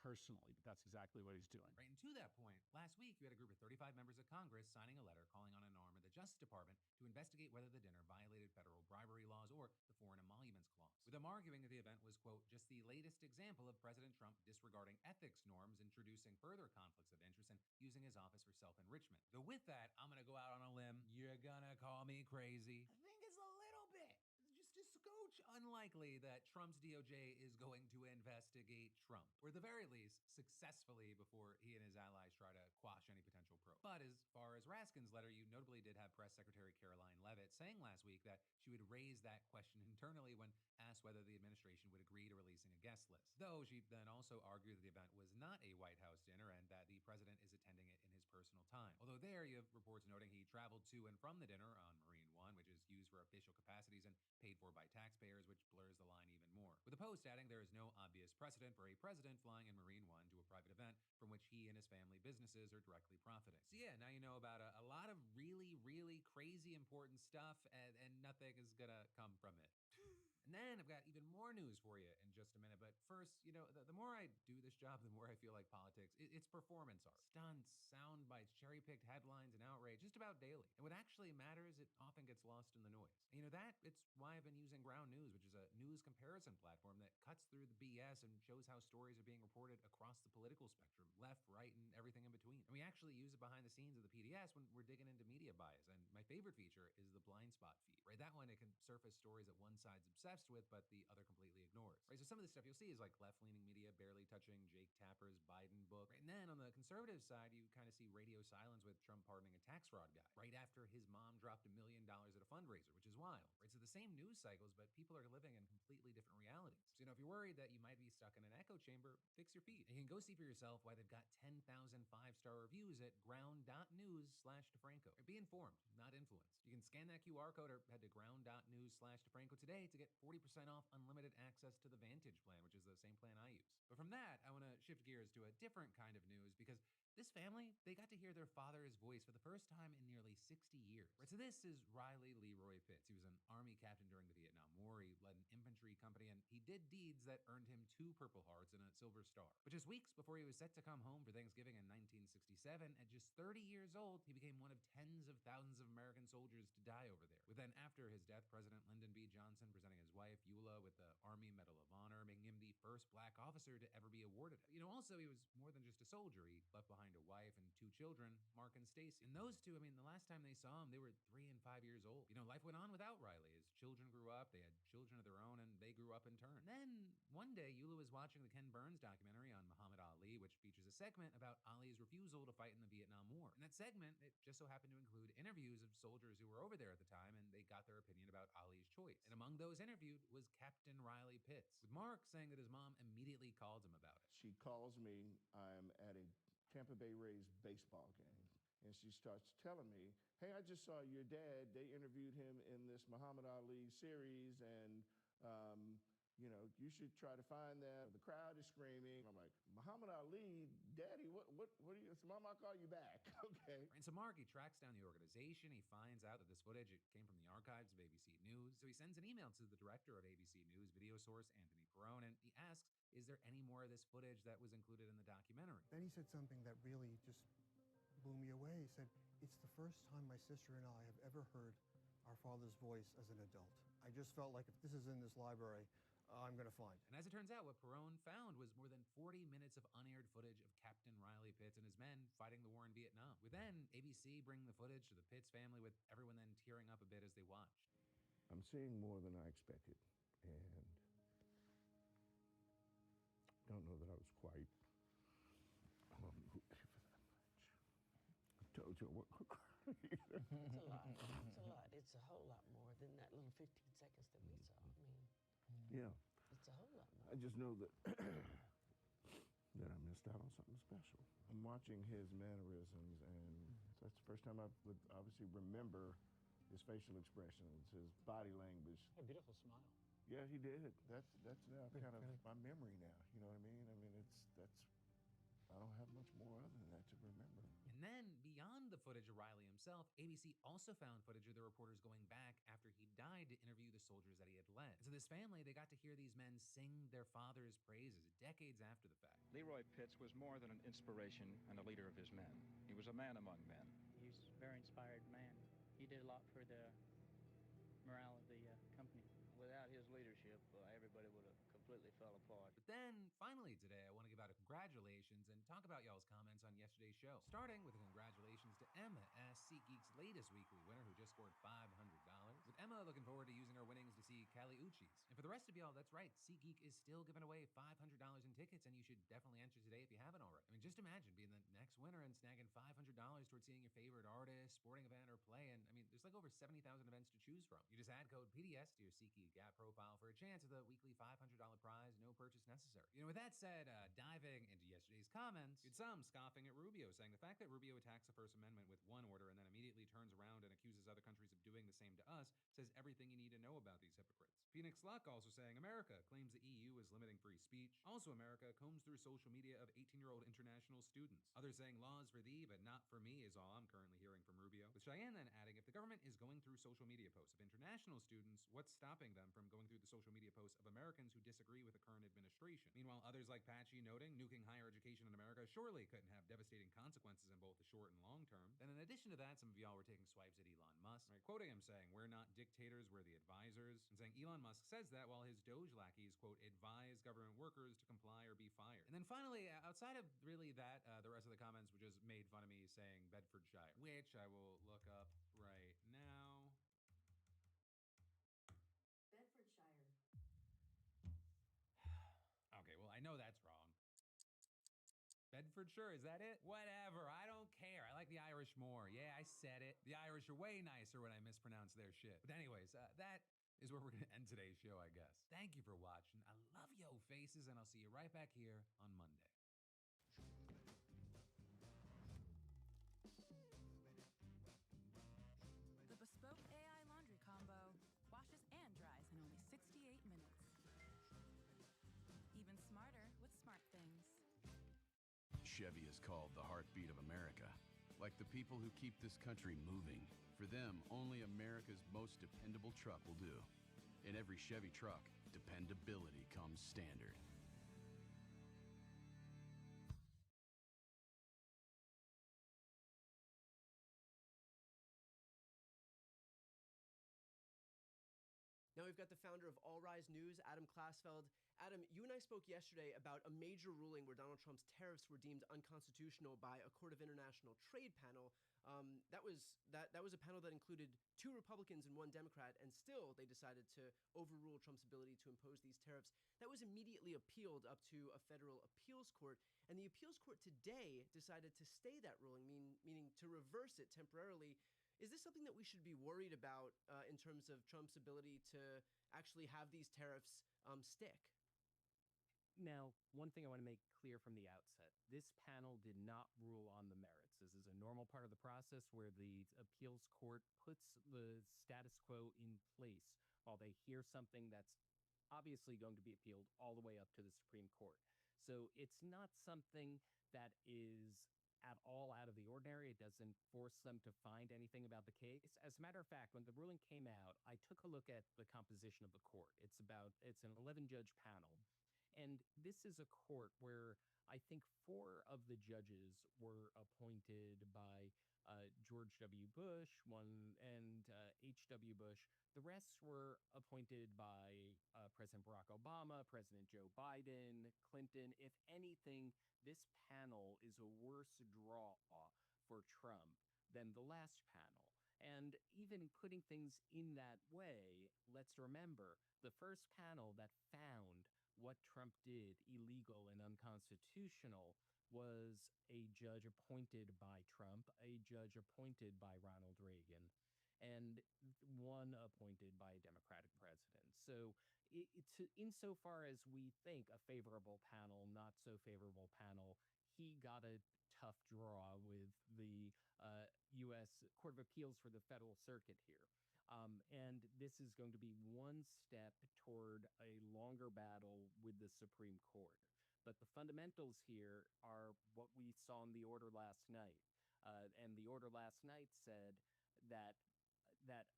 personally, but that's exactly what he's doing. Right, and to that point, last week you had a group of 35 members of Congress signing a letter calling on an arm of the Justice Department to investigate whether the dinner violated federal bribery laws or the Foreign Emoluments Clause, with them arguing that the event was, quote, just the latest example of President Trump disregarding ethics norms, introducing further conflicts of interest, and using his office for self-enrichment. Though with that, I'm gonna go out on a limb. You're gonna call me crazy. I think it's a little bit, just a scotch unlikely that Trump's DOJ is going to investigate Trump, or at the very least, successfully before he and his allies try to quash any potential probe. But as far as Raskin's letter, you notably did have Press Secretary Caroline Leavitt saying last week that she would raise that question internally when asked whether the administration would agree to releasing a guest list. Though she then also argued that the event was not a White House dinner and that the president is attending it in his personal time. Although there you have reports noting he traveled to and from the dinner on Marine One, which is used for official capacities and paid for by taxpayers, which blurs the line even more. With the Post adding there is no obvious precedent for a president flying in Marine One to a private event from which he and his family businesses are directly profiting. So yeah, now you know about a lot of really, really crazy important stuff, and nothing is gonna come from it. And then I've got even more news for you in just a minute. But first, you know, the more I do this job, the more I feel like politics, it's performance art. Stunts, sound bites, cherry-picked headlines, and outrage, just about daily. And what actually matters, it often gets lost in the noise. And you know that? It's why I've been using Ground News, which is a news comparison platform that cuts through the BS and shows how stories are being reported across the political political spectrum, left, right, and everything in between. And we actually use it behind the scenes of the PDS when we're digging into media bias. And my favorite feature is the blind spot feed, right? That one, it can surface stories that one side's obsessed with, but the other completely ignores, right? So some of the stuff you'll see is like left-leaning media barely touching Jake Tapper's Biden book, right? And then on the conservative side, you kind of see radio silence with Trump pardoning a tax fraud guy, right after his mom dropped $1 million at a fundraiser, which is wild, right? So the same news cycles, but people are living in completely different realities. So, if you're worried that you might be stuck in an echo chamber, fix your feed. And you can go see for yourself why they've got 10,000 five-star reviews at ground.news/DeFranco. Be informed, not influenced. You can scan that QR code or head to ground.news/DeFranco today to get 40% off unlimited access to the Vantage plan, which is the same plan I use. But from that, I want to shift gears to a different kind of news because this family, they got to hear their father's voice for the first time in nearly 60 years. Right, so this is Riley Leroy Pitts. He was an Army captain during the Vietnam War. He led an infantry company, and he did deeds that earned him 2 Purple Hearts and a Silver Star. But just weeks before he was set to come home for Thanksgiving in 1967, at just 30 years old, he became one of tens of thousands of American soldiers to die over there. With then, after his death, President Lyndon B. Johnson presenting his wife, Eula, with the Army Medal of Honor, making him the first black officer to ever be awarded it. Also, he was more than just a soldier. He left behind a wife and 2 children, Mark and Stacy. And those two, the last time they saw him, they were 3 and 5 years old. Life went on without Riley. His children grew up, they had children of their own, and they grew up in turn. And then, one day, Eula was watching the Ken Burns documentary on Muhammad Ali, which features a segment about Ali's refusal to fight in the Vietnam War. And that segment, it just so happened to include interviews of soldiers who were over there at the time, and they got their opinion about Ali's choice. And among those interviewed was Captain Riley Pitts, with Mark saying that his mom immediately called him about it. She calls me, I'm at a Tampa Bay Rays baseball game, and she starts telling me, hey, I just saw your dad. They interviewed him in this Muhammad Ali series, and, you should try to find that. The crowd is screaming. I'm like, Muhammad Ali, Daddy, what are you? So Mom, I'll call you back. Okay. And so Mark, he tracks down the organization. He finds out that this footage, it came from the archives of ABC News. So he sends an email to the director of ABC News video source, Anthony Perrone, and he asks, is there any more of this footage that was included in the documentary? Then he said something that really just blew me away. He said, it's the first time my sister and I have ever heard our father's voice as an adult. I just felt like if this is in this library, I'm going to find it. And as it turns out, what Perrone found was more than 40 minutes of unaired footage of Captain Riley Pitts and his men fighting the war in Vietnam. With then ABC bringing the footage to the Pitts family, with everyone then tearing up a bit as they watched. I'm seeing more than I expected, and don't know that I was quite ready for that much. I told you I wasn't going to cry. It's a lot. It's a lot. It's a whole lot more than that little 15 seconds that we saw. Yeah. It's a whole lot more. I just know that that I missed out on something special. I'm watching his mannerisms, and that's the first time I would obviously remember his facial expressions, his body language. A beautiful smile. Yeah, he did. That's now kind of my memory now. You know what I mean? I don't have much more other than that to remember. And then, beyond the footage of Riley himself, ABC also found footage of the reporters going back after he died to interview the soldiers that he had led. And so this family, they got to hear these men sing their father's praises decades after the fact. Leroy Pitts was more than an inspiration and a leader of his men. He was a man among men. He's a very inspired man. He did a lot for the morale of the company. Without his leadership, everybody would have completely fell apart. But then, finally today, I want to give out a congratulations and talk about y'all's comments on yesterday's show. Starting with a congratulations to Emma as SeatGeek's latest weekly winner, who just scored $500. With Emma looking forward to using her winnings to see Cali Uchis. And for the rest of y'all, that's right, SeatGeek is still giving away $500 in tickets, and you should definitely enter today if you haven't already. Just imagine being the next winner and snagging $500 towards seeing your favorite artist, sporting event, or play. And there's like over 70,000 events to choose from. You just add code PDS to your SeatGeek app profile for a chance at the weekly $500 prize, no purchase necessary. With that said, diving into yesterday's comments, you'd some scoffing at Rubio, saying the fact that Rubio attacks the First Amendment with one order and then immediately turns around and accuses other countries of doing the same to us says everything you need to know about these hypocrites. Phoenix Luck also saying America claims the EU is limiting free speech. Also, America combs through social media of 18-year-old international students. Others saying laws for thee, but not for me is all I'm currently hearing from Rubio. With Cheyenne then adding, if the government is going through social media posts of international students, what's stopping them from going through the social media posts of Americans who disagree with the current administration? Meanwhile, others like Patchy noting nuking higher education in America surely couldn't have devastating consequences in both the short and long term. And in addition to that, some of y'all were taking swipes at Elon Musk, right? Quoting him saying, "We're not dictators, we're the advisors," and saying Elon Musk says that while his Doge lackeys, quote, "advise government workers to comply or be fired." And then finally, outside of really that, the rest of the comments were just made fun of me saying Bedfordshire, which I will look up right now. Okay, well, I know that's wrong. Bedfordshire, is that it? Whatever, I don't care. I like the Irish more. Yeah, I said it. The Irish are way nicer when I mispronounce their shit. But anyways, that is where we're going to end today's show, I guess. Thank you for watching. I love yo faces, and I'll see you right back here on Monday. The bespoke AI laundry combo washes and dries in only 68 minutes. Even smarter with smart things. Chevy is called the heartbeat of America, like the people who keep this country moving. For them, only America's most dependable truck will do. In every Chevy truck, dependability comes standard. Now we've got the founder of All Rise News, Adam Klasfeld. Adam, you and I spoke yesterday about a major ruling where Donald Trump's tariffs were deemed unconstitutional by a Court of International Trade panel. That was a panel that included 2 Republicans and 1 Democrat, and still they decided to overrule Trump's ability to impose these tariffs. That was immediately appealed up to a federal appeals court, and the appeals court today decided to stay that ruling, meaning to reverse it temporarily. Is this something that we should be worried about in terms of Trump's ability to actually have these tariffs stick? Now, one thing I want to make clear from the outset, this panel did not rule on the merits. This is a normal part of the process where the appeals court puts the status quo in place while they hear something that's obviously going to be appealed all the way up to the Supreme Court. So it's not something that is at all out of the ordinary. It doesn't force them to find anything about the case. As a matter of fact, when the ruling came out, I took a look at the composition of the court. It's an 11-judge panel. And this is a court where I think 4 of the judges were appointed by George W. Bush, and H.W. Bush. The rest were appointed by President Barack Obama, President Joe Biden, Clinton. If anything, this panel is a worse draw for Trump than the last panel. And even putting things in that way, let's remember, the first panel that found what Trump did illegal and unconstitutional was a judge appointed by Trump, a judge appointed by Ronald Reagan, and one appointed by a Democratic president. So insofar as we think a favorable panel, not so favorable panel, he got a tough draw with the U.S. Court of Appeals for the Federal Circuit here. And this is going to be one step toward a longer battle with the Supreme Court. But the fundamentals here are what we saw in the order last night. And the order last night said that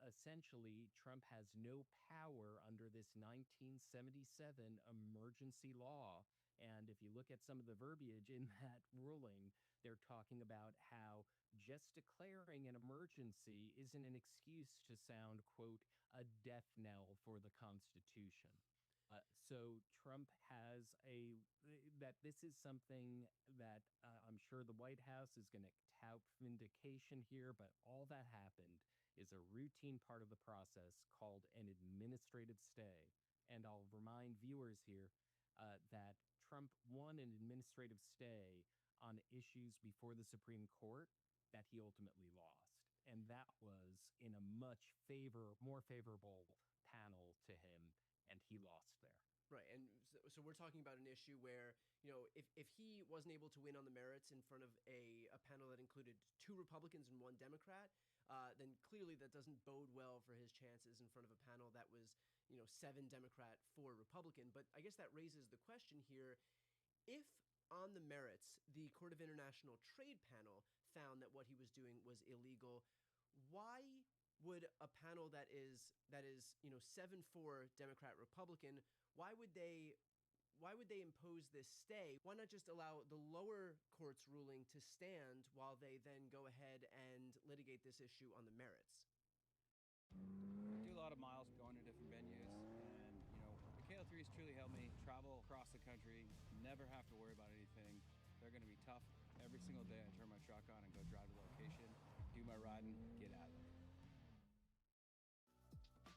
essentially Trump has no power under this 1977 emergency law. And if you look at some of the verbiage in that ruling, they're talking about how just declaring an emergency isn't an excuse to sound, quote, a death knell for the Constitution. So Trump has that this is something that I'm sure the White House is going to tout vindication here, but all that happened is a routine part of the process called an administrative stay. And I'll remind viewers here that Trump won an administrative stay on issues before the Supreme Court that he ultimately lost. And that was in a much more favorable panel to him, and he lost there. Right, and so we're talking about an issue where, if he wasn't able to win on the merits in front of a panel that included 2 Republicans and 1 Democrat, then clearly that doesn't bode well for his chances in front of a panel that was, 7 Democrat, 4 Republican. But I guess that raises the question here, if on the merits, the Court of International Trade panel found that what he was doing was illegal, why would a panel that is 7-4 Democrat Republican, why would they why would they impose this stay? Why not just allow the lower court's ruling to stand while they then go ahead and litigate this issue on the merits? I do a lot of miles going to different venues, and the KL3s truly helped me travel across the country, never have to worry about anything. They're going to be tough every single day. I turn my truck on and go drive to the location, do my riding, get out of there.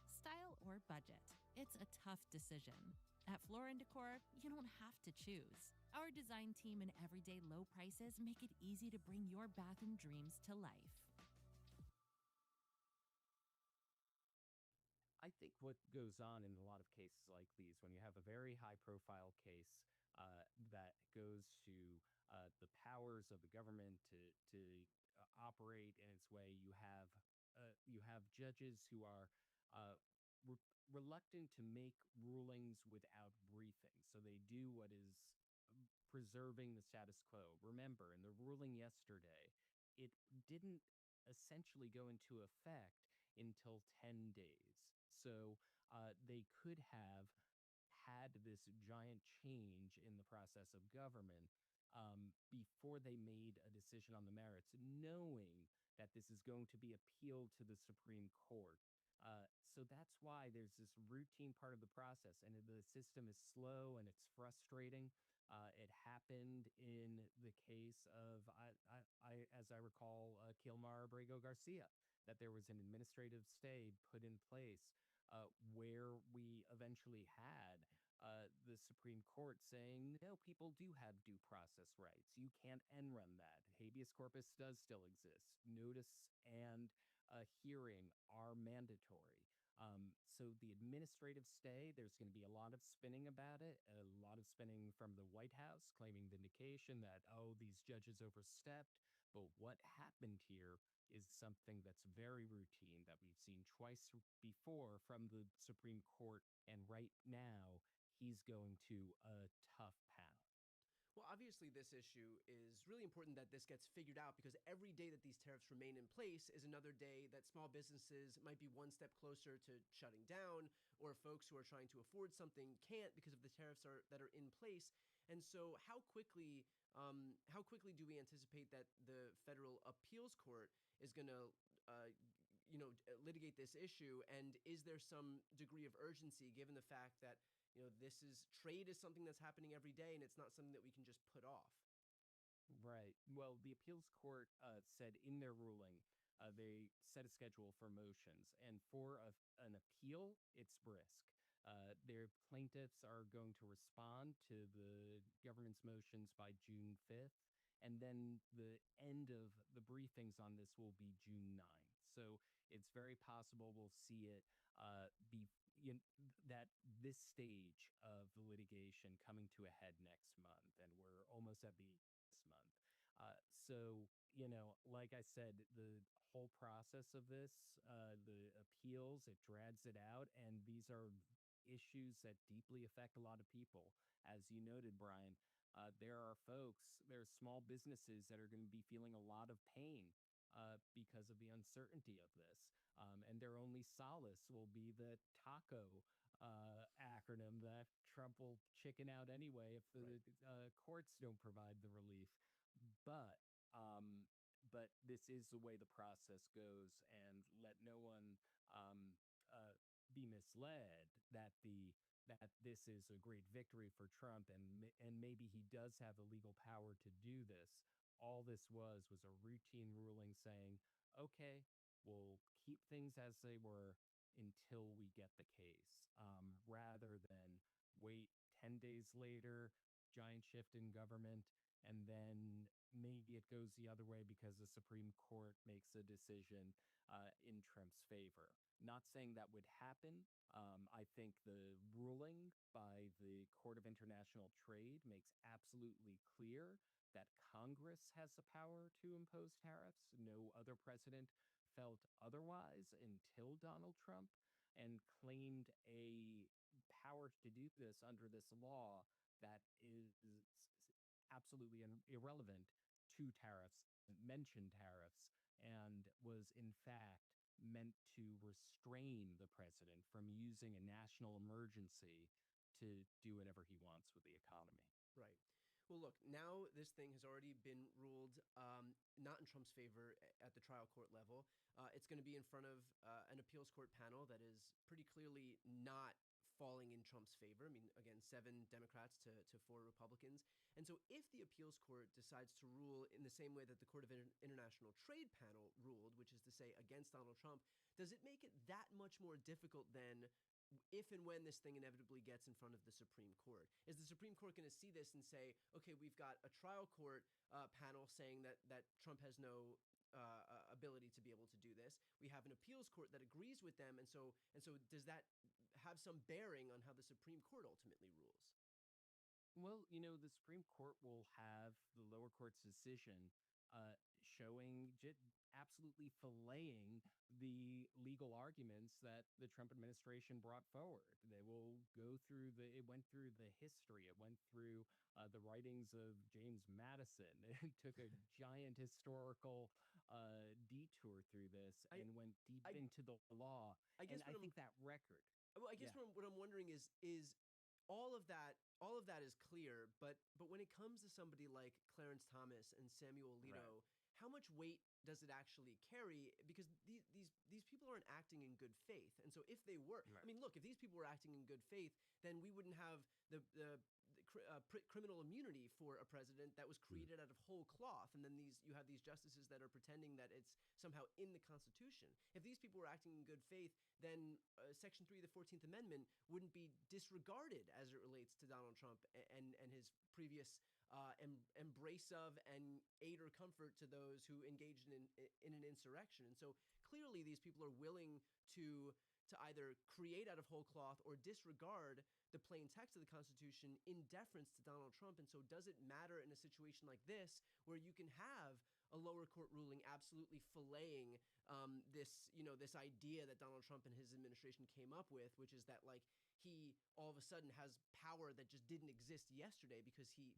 Style or budget? It's a tough decision. At Floor & Decor, you don't have to choose. Our design team and everyday low prices make it easy to bring your bathroom dreams to life. I think what goes on in a lot of cases like these, when you have a very high profile case that goes to the powers of the government to operate in its way, you have judges who are reluctant to make rulings without briefing. So they do what is preserving the status quo. Remember, in the ruling yesterday, it didn't essentially go into effect until 10 days. So they could have had this giant change in the process of government before they made a decision on the merits, knowing that this is going to be appealed to the Supreme Court. So that's why there's this routine part of the process, and the system is slow and it's frustrating. It happened in the case of, as I recall, Kilmar Abrego Garcia, that there was an administrative stay put in place where we eventually had the Supreme Court saying, no, people do have due process rights. You can't end run that. Habeas corpus does still exist. Notice and hearing are mandatory. So the administrative stay, there's going to be a lot of spinning about it, a lot of spinning from the White House claiming vindication that, oh, these judges overstepped. But what happened here is something that's very routine that we've seen twice before from the Supreme Court. And right now, he's going to a tough path. Well, obviously, this issue is really important that this gets figured out, because every day that these tariffs remain in place is another day that small businesses might be one step closer to shutting down, or folks who are trying to afford something can't because of the tariffs that are in place. And so how quickly do we anticipate that the federal appeals court is going to litigate this issue? And is there some degree of urgency given the fact that trade is something that's happening every day, and it's not something that we can just put off? Right. Well, the appeals court said in their ruling, they set a schedule for motions. And for an appeal, it's brisk. Their plaintiffs are going to respond to the government's motions by June 5th. And then the end of the briefings on this will be June 9th. So it's very possible we'll see it that this stage of the litigation coming to a head next month, and we're almost at the this month. So, like I said, the whole process of this, the appeals, it drags it out, and these are issues that deeply affect a lot of people. As you noted, Brian, there are small businesses that are going to be feeling a lot of pain because of the uncertainty of this. And their only solace will be the TACO acronym that Trump will chicken out anyway if the courts don't provide the relief. But this is the way the process goes, and let no one be misled that this is a great victory for Trump, and maybe he does have the legal power to do this. All this was a routine ruling saying, okay, we'll keep things as they were until we get the case, rather than wait 10 days later, giant shift in government, and then maybe it goes the other way because the Supreme Court makes a decision in Trump's favor. Not saying that would happen. I think the ruling by the Court of International Trade makes absolutely clear that Congress has the power to impose tariffs. No other president felt otherwise until Donald Trump, and claimed a power to do this under this law that is absolutely irrelevant to tariffs, mentioned tariffs, and was in fact meant to restrain the president from using a national emergency to do whatever he wants with the economy. Right. Well, look, now this thing has already been ruled not in Trump's favor at the trial court level. It's going to be in front of an appeals court panel that is pretty clearly not falling in Trump's favor. I mean, again, 7 Democrats to 4 Republicans. And so if the appeals court decides to rule in the same way that the Court of International Trade panel ruled, which is to say against Donald Trump, does it make it that much more difficult then if and when this thing inevitably gets in front of the Supreme Court? Is the Supreme Court going to see this and say, okay, we've got a trial court panel saying that Trump has no ability to be able to do this. We have an appeals court that agrees with them, and so does that have some bearing on how the Supreme Court ultimately rules? Well, the Supreme Court will have the lower court's decision showing absolutely filleting the legal arguments that the Trump administration brought forward. They will go through it went through the history. It went through the writings of James Madison. It took a giant historical detour through this and went deep into the law. I think that record. Well, I guess what I'm wondering is all of that is clear, but when it comes to somebody like Clarence Thomas and Samuel Alito, right, how much weight does it actually carry? Because these people aren't acting in good faith, and so if they were, right, I mean, look, if these people were acting in good faith, then we wouldn't have the criminal immunity for a president that was created out of whole cloth, and then you have these justices that are pretending that it's somehow in the Constitution. If these people were acting in good faith, then Section 3 of the 14th Amendment wouldn't be disregarded as it relates to Donald Trump and his previous embrace of and aid or comfort to those who engaged in an insurrection. And so clearly these people are willing to either create out of whole cloth or disregard the plain text of the Constitution in deference to Donald Trump. And so does it matter in a situation like this where you can have a lower court ruling absolutely filleting this idea that Donald Trump and his administration came up with, which is that like he all of a sudden has power that just didn't exist yesterday because he's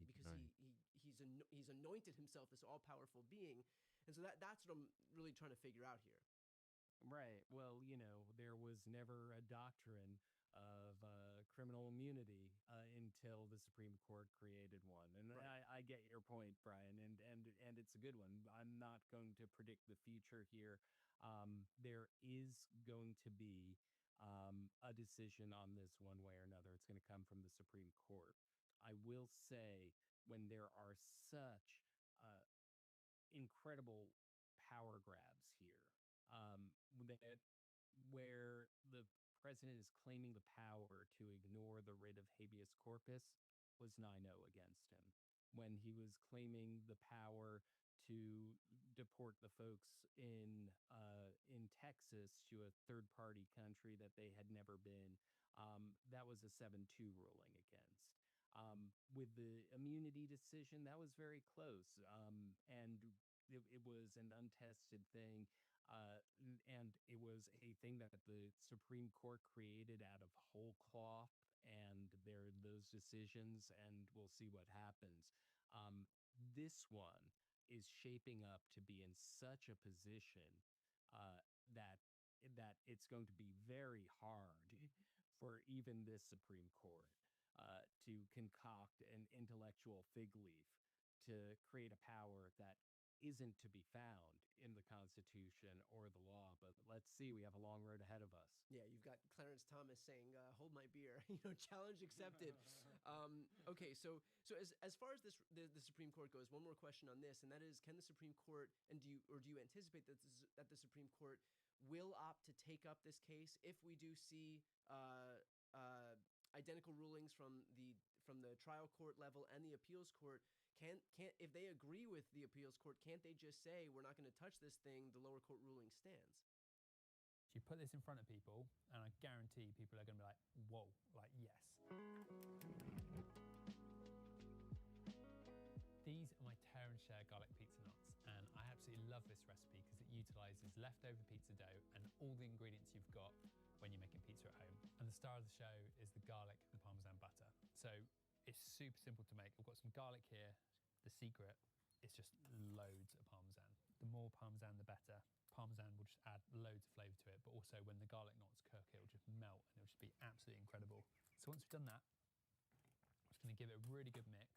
anointed himself this all-powerful being. And so that's what I'm really trying to figure out here. Right. Well, there was never a doctrine of criminal immunity until the Supreme Court created one. And right, I get your point, Brian, and it's a good one. I'm not going to predict the future here. There is going to be a decision on this one way or another. It's going to come from the Supreme Court. I will say, when there are such incredible power grabs here, where the president is claiming the power to ignore the writ of habeas corpus, was 9-0 against him. When he was claiming the power to deport the folks in Texas to a third-party country that they had never been, that was a 7-2 ruling against. With the immunity decision, that was very close, and it was an untested thing. And it was a thing that the Supreme Court created out of whole cloth, and there are those decisions, and we'll see what happens. This one is shaping up to be in such a position that it's going to be very hard for even this Supreme Court to concoct an intellectual fig leaf to create a power that isn't to be found in the Constitution or the law. But let's see, we have a long road ahead of us. Yeah, you've got Clarence Thomas saying, hold my beer, challenge accepted. Okay, so as far as the Supreme Court goes, one more question on this, and that is, can the Supreme Court, and do you anticipate that the Supreme Court will opt to take up this case if we do see identical rulings from the trial court level and the appeals court? Can't if they agree with the appeals court, can't they just say, we're not going to touch this thing, the lower court ruling stands? You put this in front of people, and I guarantee people are going to be like, whoa, like, yes. These are my tear and share garlic pizza nuts, and I absolutely love this recipe because it utilizes leftover pizza dough and all the ingredients you've got when you're making pizza at home. And the star of the show is the garlic and Parmesan butter. So it's super simple to make. I've got some garlic here. The secret is just loads of Parmesan. The more Parmesan, the better. Parmesan will just add loads of flavour to it, but also when the garlic knots cook, it will just melt and it'll just be absolutely incredible. So once we've done that, just going to give it a really good mix.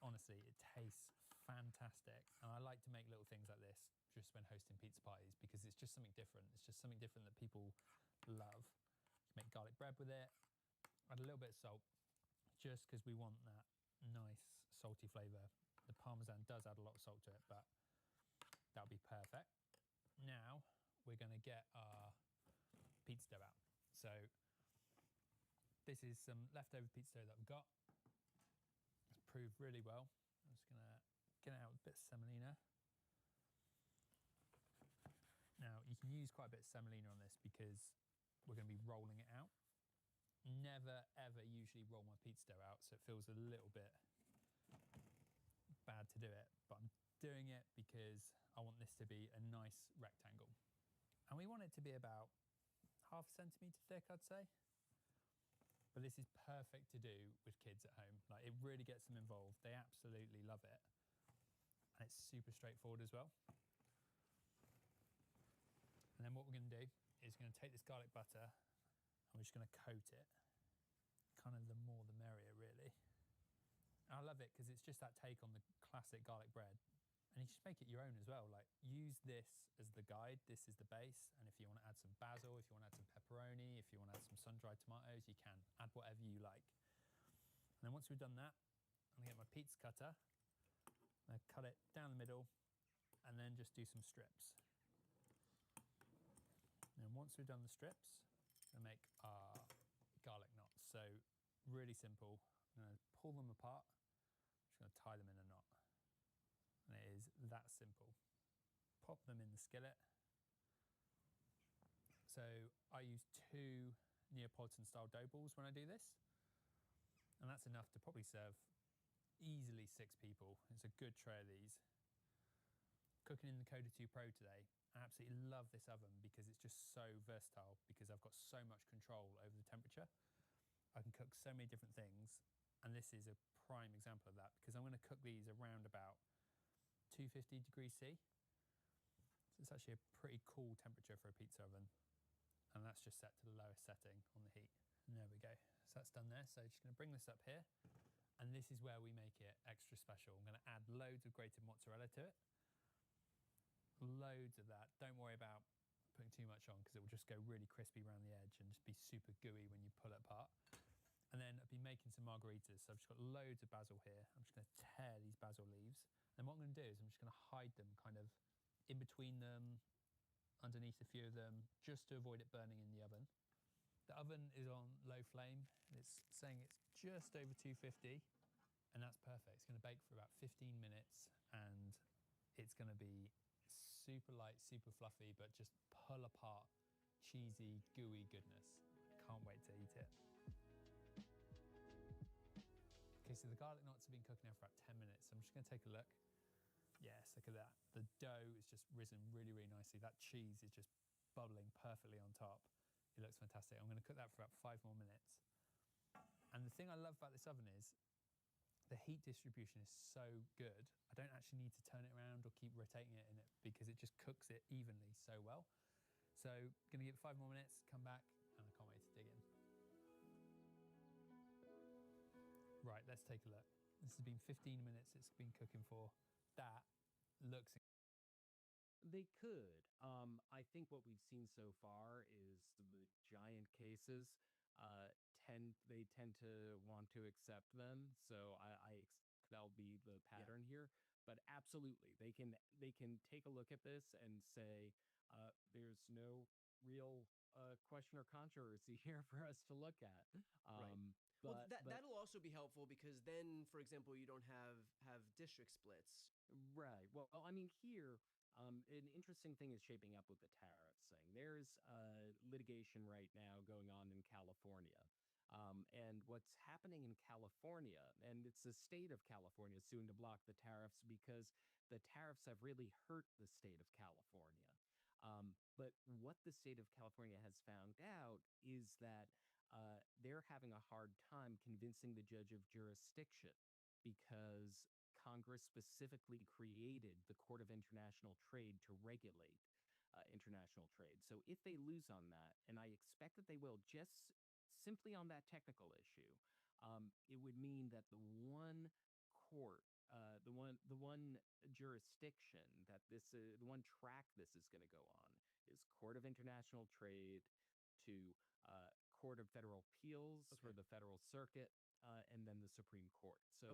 Honestly, it tastes fantastic. And I like to make little things like this just when hosting pizza parties because it's just something different. It's just something different that people love. Make garlic bread with it. Add a little bit of salt just because we want that nice salty flavour. The Parmesan does add a lot of salt to it, but that'll be perfect. Now we're going to get our pizza dough out. So this is some leftover pizza dough that we've got. It's proved really well. I'm just going to get it out with a bit of semolina. Now you can use quite a bit of semolina on this because we're going to be rolling it out. Never ever usually roll my pizza dough out, so it feels a little bit bad to do it, but I'm doing it because I want this to be a nice rectangle. And we want it to be about half a centimetre thick, I'd say. But this is perfect to do with kids at home. Like, it really gets them involved. They absolutely love it. And it's super straightforward as well. And then what we're going to do is we're going to take this garlic butter and we're just going to coat it. Kind of the more the merrier, really. And I love it because it's just that take on the classic garlic bread. And you just make it your own as well. Like, use this as the guide. This is the base. And if you want to add some basil, if you want to add some pepperoni, if you want to add some sun-dried tomatoes, you can. Add whatever you like. And then once we've done that, I'm going to get my pizza cutter. I'm going to cut it down the middle and then just do some strips. And once we've done the strips, I'm going to make our garlic knots. So really simple. I'm going to pull them apart. I'm just going to tie them in a knot. And it is that simple. Pop them in the skillet. So I use 2 Neapolitan style dough balls when I do this. And that's enough to probably serve easily 6 people. It's a good tray of these. Cooking in the Coda 2 Pro today. I absolutely love this oven because it's just so versatile because I've got so much control over the temperature. I can cook so many different things. And this is a prime example of that because I'm going to cook these around about 250 degrees C. So it's actually a pretty cool temperature for a pizza oven. And that's just set to the lowest setting on the heat. And there we go. So that's done there. So just going to bring this up here. And this is where we make it extra special. I'm going to add loads of grated mozzarella to it. Loads of that. Don't worry about putting too much on because it will just go really crispy around the edge and just be super gooey when you pull it apart. And then I've been making some margaritas. So I've just got loads of basil here. I'm just going to tear these basil leaves. And what I'm going to do is I'm just going to hide them kind of in between them, underneath a few of them, just to avoid it burning in the oven. The oven is on low flame. It's saying it's just over 250, and that's perfect. It's going to bake for about 15 minutes, and it's going to be super light, super fluffy, but just pull apart, cheesy, gooey goodness. Can't wait to eat it. Okay, so the garlic knots have been cooking now for about 10 minutes. So I'm just going to take a look. Yes, look at that. The dough is just risen really, really nicely. That cheese is just bubbling perfectly on top. It looks fantastic. I'm going to cook that for about 5 more minutes. And the thing I love about this oven is the heat distribution is so good. I don't actually need to turn it around or keep rotating it in it because it just cooks it evenly so well. So I'm going to give it 5 more minutes, come back, and I can't wait to dig in. Right, let's take a look. This has been 15 minutes it's been cooking for. That looks... They could. I think what we've seen so far is the giant cases they tend to want to accept them. So that'll be the pattern here. But absolutely, they can take a look at this and say there's no real question or controversy here for us to look at. Well, that'll also be helpful because then, for example, you don't have district splits. Right. Well, I mean, here, an interesting thing is shaping up with the tariffs thing. There's litigation right now going on in California. And what's happening in California, and it's the state of California suing to block the tariffs because the tariffs have really hurt the state of California. But what the state of California has found out is that they're having a hard time convincing the judge of jurisdiction because Congress specifically created the Court of International Trade to regulate international trade. So if they lose on that, and I expect that they will, just simply on that technical issue, it would mean that the one court, the one jurisdiction that the one track this is going to go on is Court of International Trade to Court of Federal Appeals for the Federal Circuit, and then the Supreme Court. So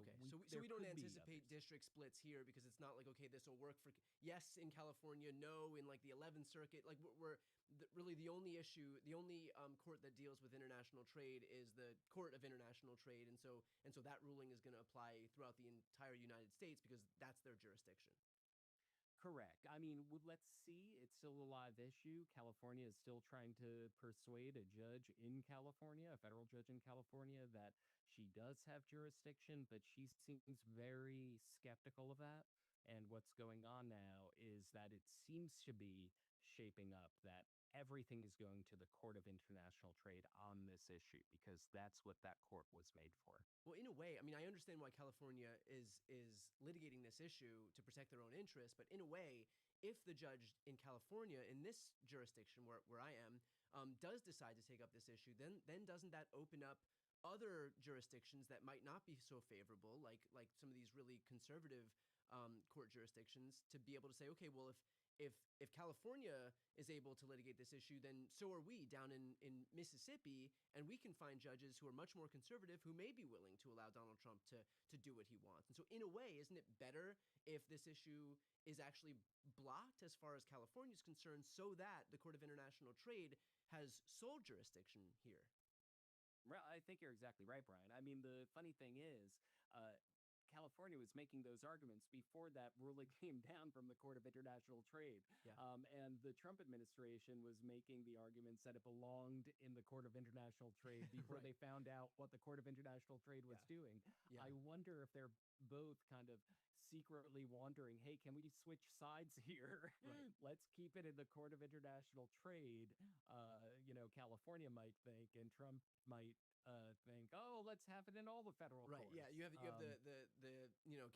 we don't anticipate district splits here, because it's not like, okay, this will work for yes in California, no in like the 11th Circuit. Like really the only issue, the only court that deals with international trade is the Court of International Trade, and so that ruling is going to apply throughout the entire United States because that's their jurisdiction. Correct. I mean, let's see. It's still a live issue. California is still trying to persuade a judge in California, a federal judge in California, that she does have jurisdiction, but she seems very skeptical of that. And what's going on now is that it seems to be shaping up that everything is going to the Court of International Trade on this issue, because that's what that court was made for. Well, in a way, I mean, I understand why California is litigating this issue to protect their own interests, but in a way, if the judge in California, in this jurisdiction where I am, does decide to take up this issue, then doesn't that open up other jurisdictions that might not be so favorable, like some of these really conservative court jurisdictions, to be able to say, okay, well, if California is able to litigate this issue, then so are we down in Mississippi, and we can find judges who are much more conservative who may be willing to allow Donald Trump to do what he wants. And so in a way, isn't it better if this issue is actually blocked as far as California is concerned, so that the Court of International Trade has sole jurisdiction here? I think you're exactly right, Brian. I mean, the funny thing is, California was making those arguments before that ruling came down from the Court of International Trade. Yeah. And the Trump administration was making the arguments that it belonged in the Court of International Trade before they found out what the Court of International Trade was doing. Yeah. I wonder if they're both kind of secretly wondering, hey, can we switch sides here? Let's keep it in the Court of International Trade. California might think, and Trump might think, oh, let's have it in all the federal courts. Yeah, you have the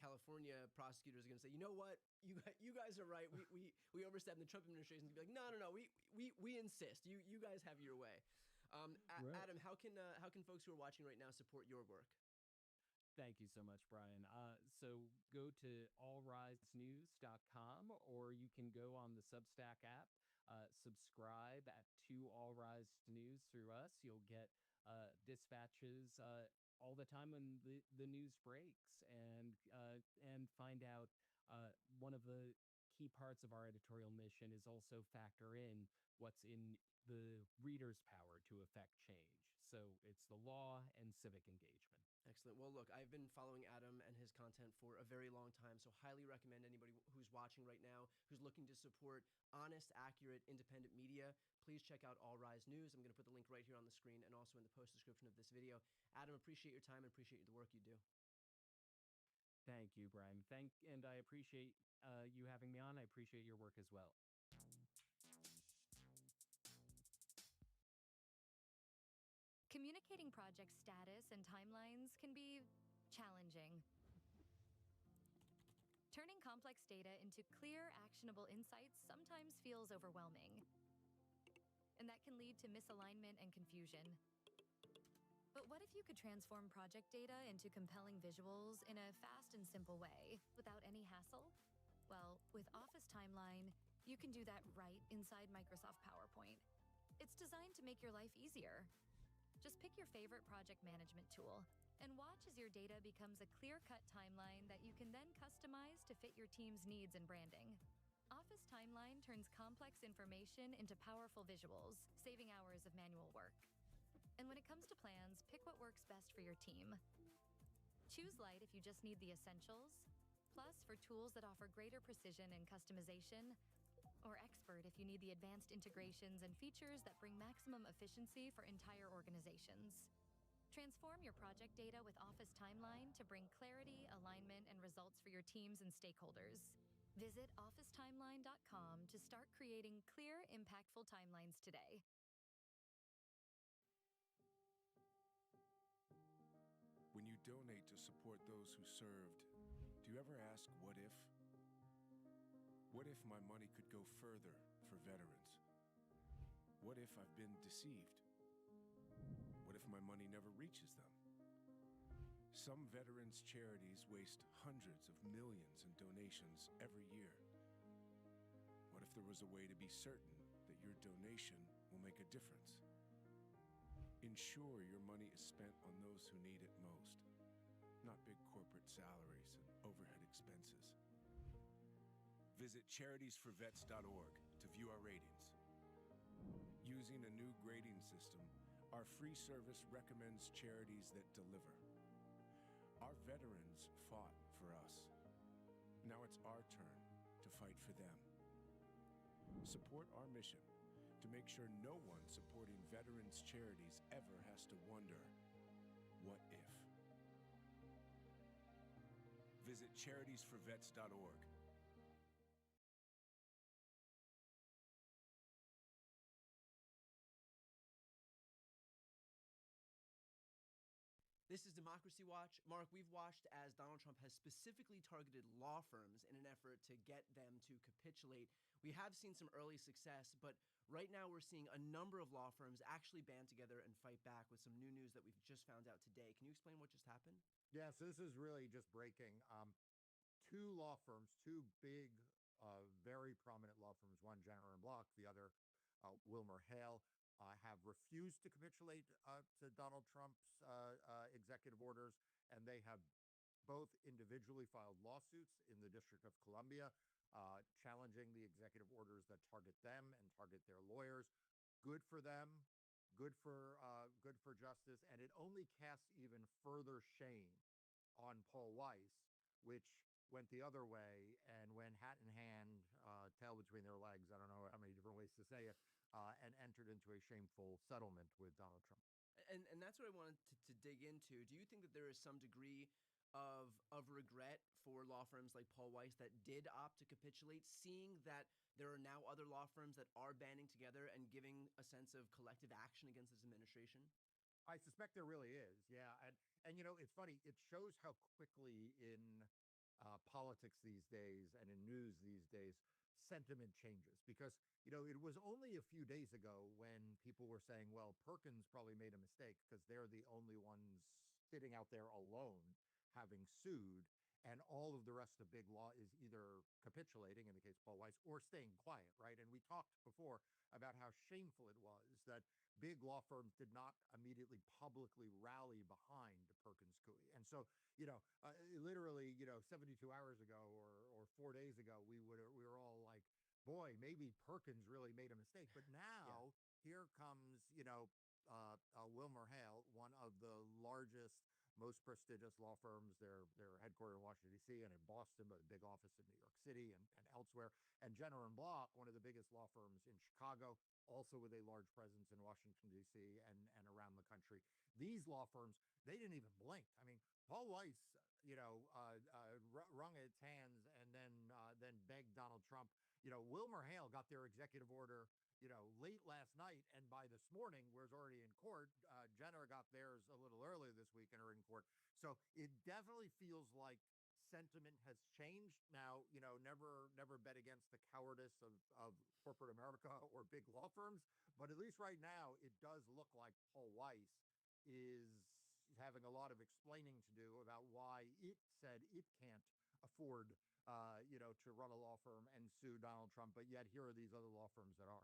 California prosecutors are going to say, you know what, you guys are right, we overstepped, and the Trump administration is going to be like, no, we insist, you guys have your way. Adam, how can folks who are watching right now support your work? Thank you so much, Brian. So go to allrisenews.com, or you can go on the Substack app, subscribe to All Rise News through us. You'll get dispatches all the time when the news breaks, and find out one of the key parts of our editorial mission is also factor in what's in the reader's power to affect change. So it's the law and civic engagement. Excellent. Well, look, I've been following Adam and his content for a very long time, so highly recommend anybody who's watching right now, who's looking to support honest, accurate, independent media, please check out All Rise News. I'm going to put the link right here on the screen and also in the post description of this video. Adam, appreciate your time and appreciate the work you do. Thank you, Brian. And I appreciate you having me on. I appreciate your work as well. Communicating project status and timelines can be challenging. Turning complex data into clear, actionable insights sometimes feels overwhelming, and that can lead to misalignment and confusion. But what if you could transform project data into compelling visuals in a fast and simple way without any hassle? Well, with Office Timeline, you can do that right inside Microsoft PowerPoint. It's designed to make your life easier. Just pick your favorite project management tool and watch as your data becomes a clear-cut timeline that you can then customize to fit your team's needs and branding. Office Timeline turns complex information into powerful visuals, saving hours of manual work. And when it comes to plans, pick what works best for your team. Choose Light if you just need the essentials, Plus for tools that offer greater precision and customization, or Expert if you need the advanced integrations and features that bring maximum efficiency for entire organizations. Transform your project data with Office Timeline to bring clarity, alignment, and results for your teams and stakeholders. Visit officetimeline.com to start creating clear, impactful timelines today. When you donate to support those who served, do you ever ask, what if? What if my money could go further for veterans? What if I've been deceived? What if my money never reaches them? Some veterans' charities waste hundreds of millions in donations every year. What if there was a way to be certain that your donation will make a difference? Ensure your money is spent on those who need it most, not big corporate salaries and overhead expenses. Visit charitiesforvets.org to view our ratings. Using a new grading system, our free service recommends charities that deliver. Our veterans fought for us. Now it's our turn to fight for them. Support our mission to make sure no one supporting veterans' charities ever has to wonder, what if? Visit charitiesforvets.org. This is Democracy Watch. Mark, we've watched as Donald Trump has specifically targeted law firms in an effort to get them to capitulate. We have seen some early success, but right now we're seeing a number of law firms actually band together and fight back with some new news that we've just found out today. Can you explain what just happened? Yeah, so this is really just breaking. Two law firms, two big, very prominent law firms, one Jenner and Block, the other Wilmer Hale, have refused to capitulate to Donald Trump's executive orders, and they have both individually filed lawsuits in the District of Columbia, challenging the executive orders that target them and target their lawyers. Good for them, good for justice, and it only casts even further shame on Paul Weiss, which went the other way and went hat in hand, tail between their legs, I don't know how many different ways to say it, and entered into a shameful settlement with Donald Trump. And that's what I wanted to dig into. Do you think that there is some degree of regret for law firms like Paul Weiss that did opt to capitulate, seeing that there are now other law firms that are banding together and giving a sense of collective action against this administration? I suspect there really is, yeah. And you know, it's funny. It shows how quickly in politics these days and in news these days, sentiment changes. Because, you know, it was only a few days ago when people were saying, well, Perkins probably made a mistake because they're the only ones sitting out there alone having sued. And all of the rest of big law is either capitulating, in the case of Paul Weiss, or staying quiet, right? And we talked before about how shameful it was that big law firms did not immediately publicly rally behind Perkins Coie. And so, you know, literally, you know, 72 hours ago or 4 days ago, we were all like, boy, maybe Perkins really made a mistake. But now here comes, you know, Wilmer Hale, one of the largest, most prestigious law firms. They're headquartered in Washington, D.C. and in Boston, but a big office in New York City and elsewhere. And Jenner and Block, one of the biggest law firms in Chicago, also with a large presence in Washington, D.C. and around the country. These law firms, they didn't even blink. I mean, Paul Weiss, you know, wrung its hands and then begged Donald Trump. You know, Wilmer Hale got their executive order, you know, late last night, and by this morning was already in court. Jenner got theirs a little earlier this week and are in court. So it definitely feels like sentiment has changed. Now, you know, never bet against the cowardice of corporate America or big law firms, but at least right now it does look like Paul Weiss is having a lot of explaining to do about why it said it can't afford, you know, to run a law firm and sue Donald Trump, but yet here are these other law firms that are.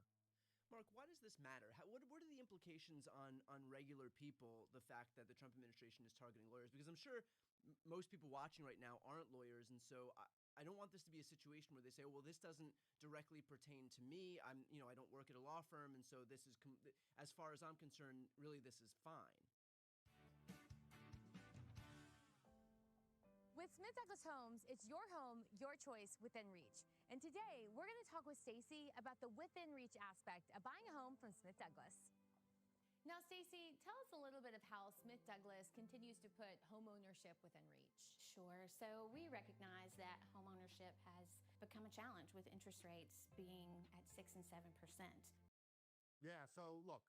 Mark, why does this matter? What are the implications on regular people, the fact that the Trump administration is targeting lawyers? Because I'm sure most people watching right now aren't lawyers, and so I don't want this to be a situation where they say, well, this doesn't directly pertain to me. I don't work at a law firm, and so this is, as far as I'm concerned, really this is fine. With Smith Douglas Homes, it's your home, your choice, within reach. And today, we're going to talk with Stacey about the within reach aspect of buying a home from Smith Douglas. Now, Stacey, tell us a little bit of how Smith Douglas continues to put homeownership within reach. Sure. So we recognize that homeownership has become a challenge with interest rates being at 6 and 7%. Yeah, so look,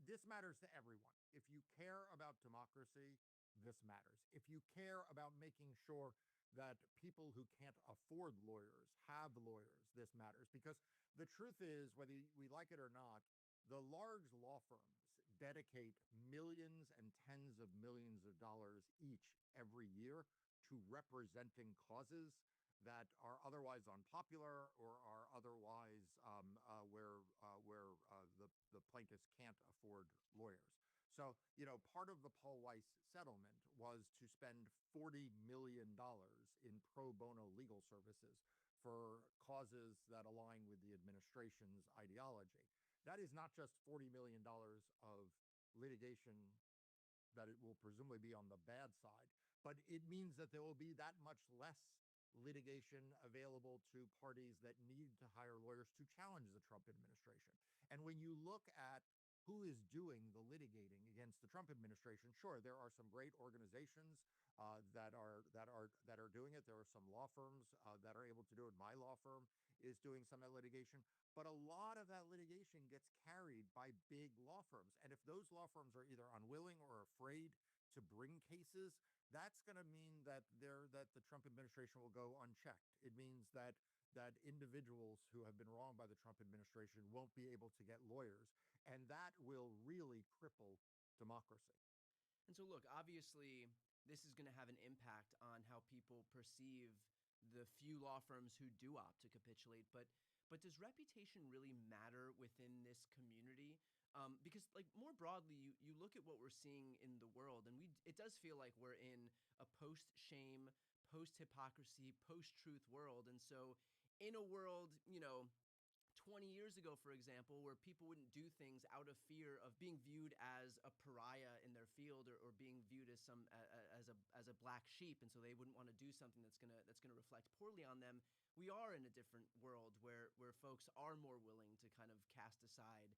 this matters to everyone. If you care about democracy, this matters. If you care about making sure that people who can't afford lawyers have lawyers, this matters. Because the truth is, whether we like it or not, the large law firms dedicate millions and tens of millions of dollars each every year to representing causes that are otherwise unpopular or are otherwise where the plaintiffs can't afford lawyers. So, part of the Paul Weiss settlement was to spend $40 million in pro bono legal services for causes that align with the administration's ideology. That is not just $40 million of litigation that it will presumably be on the bad side, but it means that there will be that much less litigation available to parties that need to hire lawyers to challenge the Trump administration. And when you look at who is doing the litigating against the Trump administration, sure, there are some great organizations that are doing it. There are some law firms that are able to do it. My law firm is doing some of that litigation, but a lot of that litigation gets carried by big law firms. And if those law firms are either unwilling or afraid to bring cases, that's going to mean that the Trump administration will go unchecked. It means that individuals who have been wronged by the Trump administration won't be able to get lawyers, and that will really cripple democracy. And so, look, obviously, this is going to have an impact on how people perceive the few law firms who do opt to capitulate. But does reputation really matter within this community? Because, like, more broadly, you look at what we're seeing in the world, and it does feel like we're in a post-shame, post-hypocrisy, post-truth world. And so in a world, 20 years ago, for example, where people wouldn't do things out of fear of being viewed as a pariah in their field or being viewed as as a black sheep, and so they wouldn't want to do something that's gonna reflect poorly on them. We are in a different world where folks are more willing to kind of cast aside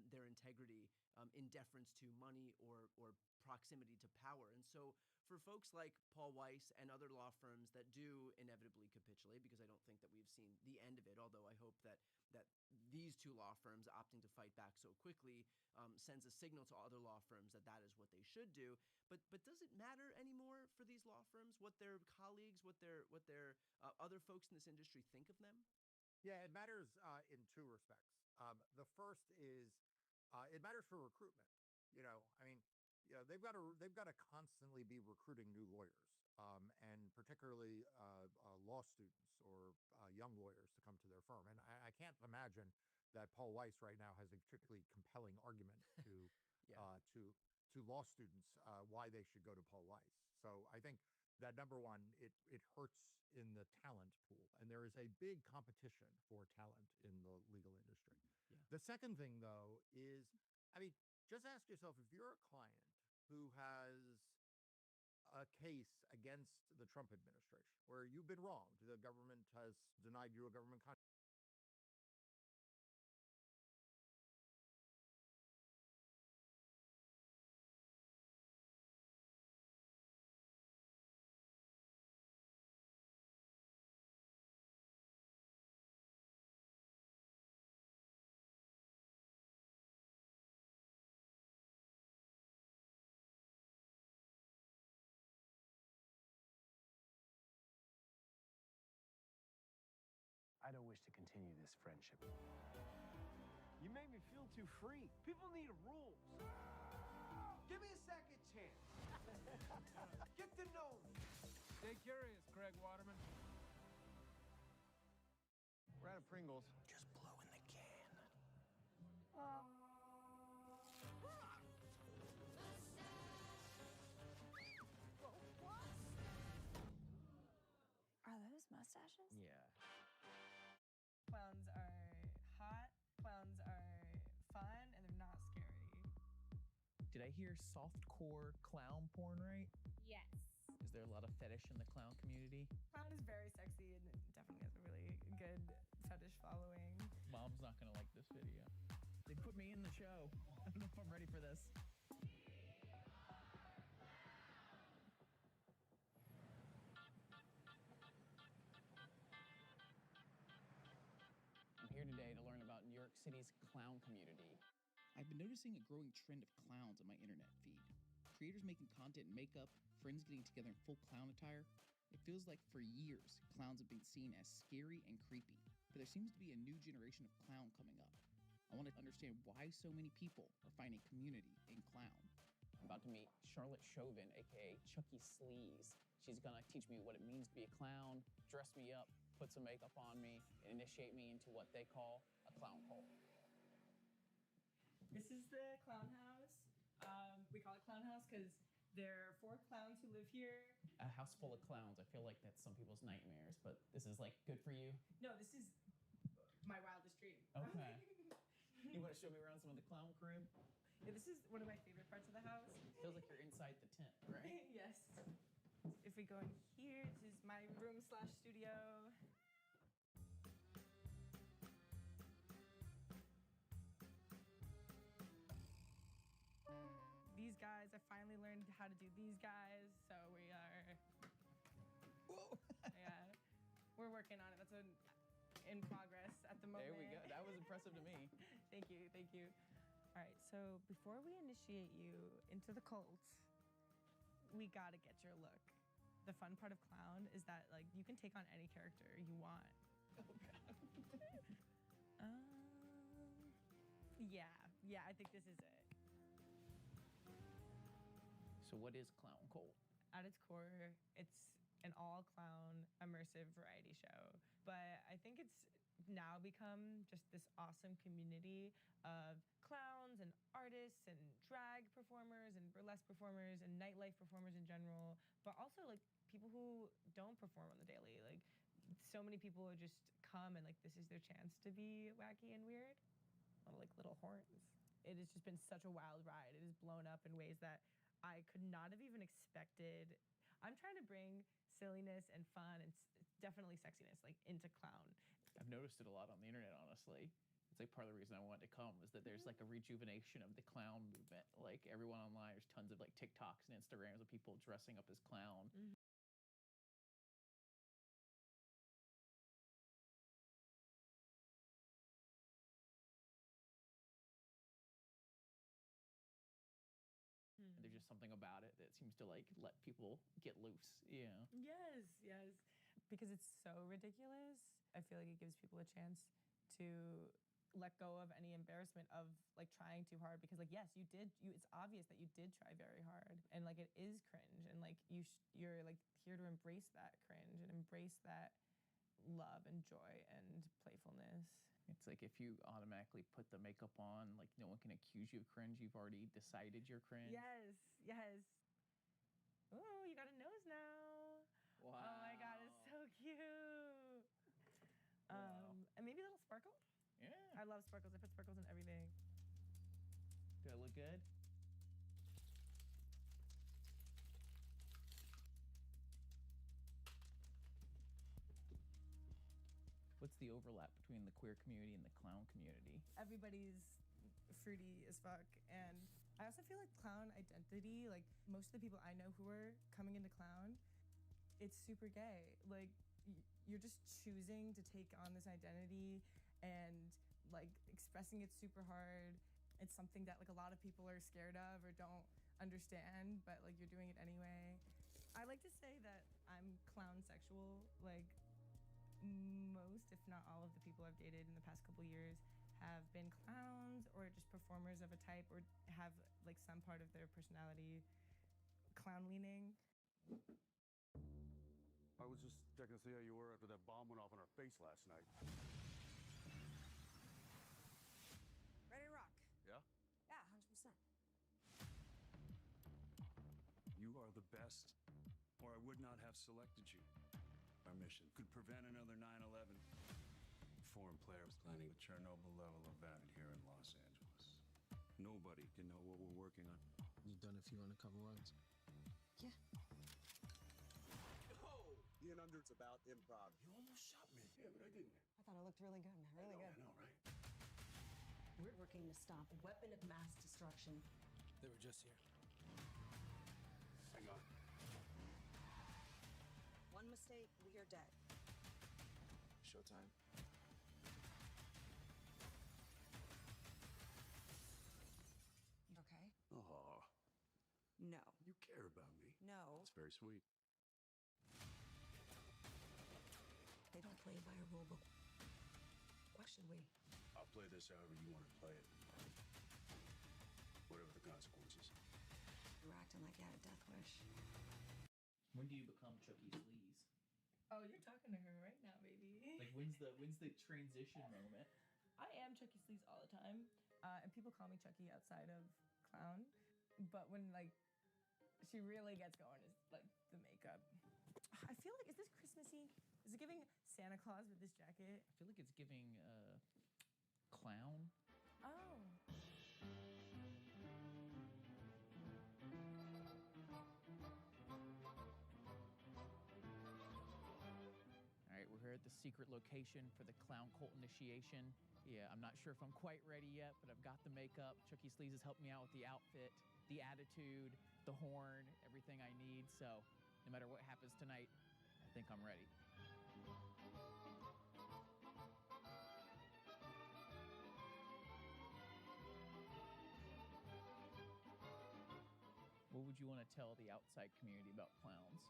their integrity in deference to money or proximity to power. And so for folks like Paul Weiss and other law firms that do inevitably capitulate, because I don't think that we've seen the end of it, although I hope that these two law firms opting to fight back so quickly sends a signal to other law firms that that is what they should do. But does it matter anymore for these law firms what their colleagues, what their other folks in this industry think of them? Yeah, it matters in two respects. The first is it matters for recruitment. They've got to constantly be recruiting new lawyers, and particularly law students or young lawyers to come to their firm. And I can't imagine that Paul Weiss right now has a particularly compelling argument to to law students why they should go to Paul Weiss. So I think that number one, it hurts in the talent pool, and there is a big competition for talent in the legal industry. Yeah. The second thing, though, is, just ask yourself, if you're a client who has a case against the Trump administration where you've been wronged, the government has denied you a government contract. I don't wish to continue this friendship. You made me feel too free. People need rules. Give me a second chance. Get to know me. Stay curious, Craig Waterman. We're out of Pringles. Just blow in the can. Are those mustaches? Yeah. Clowns are hot, clowns are fun, and they're not scary. Did I hear softcore clown porn right? Yes. Is there a lot of fetish in the clown community? Clown is very sexy and definitely has a really good fetish following. Mom's not gonna like this video. They put me in the show. I don't know if I'm ready for this. I'm here today to learn about New York City's clown community. I've been noticing a growing trend of clowns on my internet feed. Creators making content in makeup, friends getting together in full clown attire. It feels like for years, clowns have been seen as scary and creepy, but there seems to be a new generation of clown coming up. I I want to understand why so many people are finding community in clown. I'm about to meet Charlotte Chauvin, aka Chucky Sleaze. She's gonna teach me what it means to be a clown, dress me up, put some makeup on me, and initiate me into what they call a clown cult. This is the clown house. We call it clown house because there are 4 clowns who live here. A house full of clowns, I feel like that's some people's nightmares, but this is like good for you. No, this is my wildest dream. Okay. You want to show me around some of the clown crew? Yeah, this is one of my favorite parts of the house. Feels like you're inside the tent, right? Yes. If we go in here, this is my room/studio. These guys, I finally learned how to do these guys, so we are... Whoa! Yeah, we're working on it. That's in progress at the moment. There we go. That was impressive to me. Thank you, thank you. All right, so before we initiate you into the cult, we gotta get your look. The fun part of clown is that like you can take on any character you want. Oh God. Yeah, I think this is it. So what is Clown Cult? At its core, it's an all-clown immersive variety show. But I think it's now become just this awesome community of clowns and artists and drag performers and burlesque performers and nightlife performers in general, but also like people who don't perform on the daily. Like so many people just come and like this is their chance to be wacky and weird. Like little horns. It has just been such a wild ride. It has blown up in ways that I could not have even expected. I'm trying to bring silliness and fun and definitely sexiness like into clown. I've noticed it a lot on the internet, honestly. It's like part of the reason I wanted to come is that there's like a rejuvenation of the clown movement. Like everyone online, there's tons of like TikToks and Instagrams of people dressing up as clown. And there's just something about it that seems to like let people get loose. Yeah. Yes. Because it's so ridiculous. I feel like it gives people a chance to let go of any embarrassment of like trying too hard, because like yes, it's obvious that you did try very hard and like it is cringe, and like you're like here to embrace that cringe and embrace that love and joy and playfulness. It's like if you automatically put the makeup on, like no one can accuse you of cringe. You've already decided you're cringe. Yes. Oh, you got a nose now. Wow. Oh my God, it's so cute. And maybe a little sparkle. Yeah. I love sparkles. I put sparkles in everything. Do I look good? What's the overlap between the queer community and the clown community? Everybody's fruity as fuck. And I also feel like clown identity, like most of the people I know who are coming into clown, it's super gay. Like you're just choosing to take on this identity and like expressing it super hard. It's something that like a lot of people are scared of or don't understand, but like you're doing it anyway. I like to say that I'm clown sexual. Like most, if not all of the people I've dated in the past couple years have been clowns or just performers of a type or have like some part of their personality clown leaning. I was just checking to see how you were after that bomb went off in our face last night. Ready to rock. Yeah? Yeah, 100%. You are the best, or I would not have selected you. Our mission could prevent another 9/11. Foreign players planning a Chernobyl-level event here in Los Angeles. Nobody can know what we're working on. You've done a few undercover runs? Yeah. Oh! Being under it's about improv. You almost shot me. Yeah, but I didn't. I thought it looked really good. Really good. I know, right? We're working to stop a weapon of mass destruction. They were just here. Hang on. One mistake, we are dead. Showtime. You okay? Aw. No. You care about me. No. It's very sweet. They don't play by a rule book. Why Or should we? I'll play this however you want to play it. Whatever the consequences. You're acting like you had a death wish. When do you become Chucky Sleaze? Oh, you're talking to her right now, baby. Like, when's the transition moment? I am Chucky Sleaze all the time, and people call me Chucky outside of clown. But when like she really gets going, is like the makeup. I feel like, is this Christmassy? Is it giving Santa Claus with this jacket? I feel like it's giving clown. Oh. All right, we're here at the secret location for the clown cult initiation. Yeah, I'm not sure if I'm quite ready yet, but I've got the makeup. Chucky Sleaze has helped me out with the outfit, the attitude, the horn, everything I need. So no matter what happens tonight, I think I'm ready. What would you want to tell the outside community about clowns?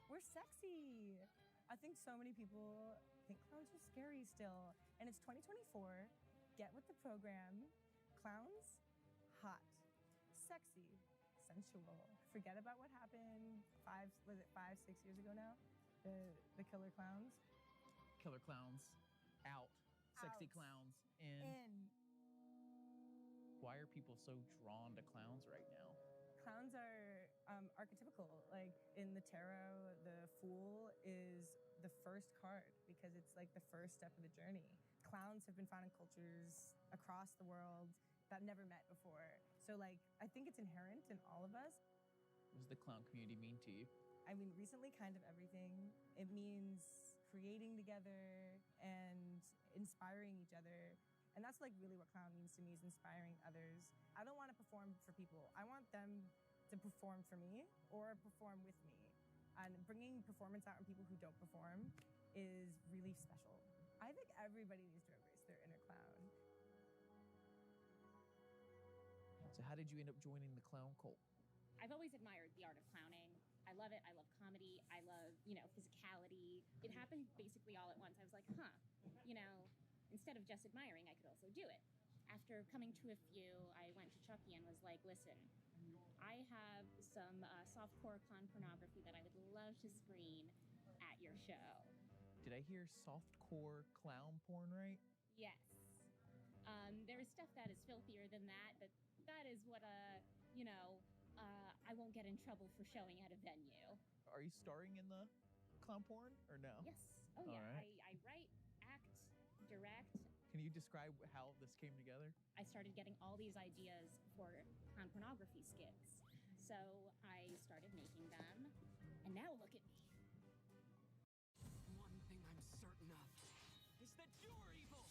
We're sexy. I think so many people think clowns are scary still. And it's 2024. Get with the program. Clowns, hot, sexy, sensual. Forget about what happened 6 years ago now? The killer clowns. Killer clowns, out. Sexy Out. clowns, in. Why are people so drawn to clowns right now? Clowns are archetypical. Like in the tarot, the Fool is the first card because it's like the first step of the journey. Clowns have been found in cultures across the world that never met before. So like, I think it's inherent in all of us. What does the clown community mean to you? I mean, recently, kind of everything. It means creating together and inspiring each other. And that's like really what clown means to me, is inspiring others. I don't want to perform for people. I want them to perform for me or perform with me. And bringing performance out in people who don't perform is really special. I think everybody needs to embrace their inner clown. So how did you end up joining the clown cult? I've always admired the art of clowning. I love it. I love comedy. I love, physicality. It happened basically all at once. I was like, instead of just admiring, I could also do it. After coming to a few, I went to Chucky and was like, listen, I have some softcore clown pornography that I would love to screen at your show. Did I hear softcore clown porn right? Yes. There is stuff that is filthier than that, but that is what, I won't get in trouble for showing at a venue. Are you starring in the clown porn or no? Yes. Oh, yeah. All right. I write, act, direct. Can you describe how this came together? I started getting all these ideas for clown pornography skits. So I started making them, and now look at me. One thing I'm certain of is that you're evil!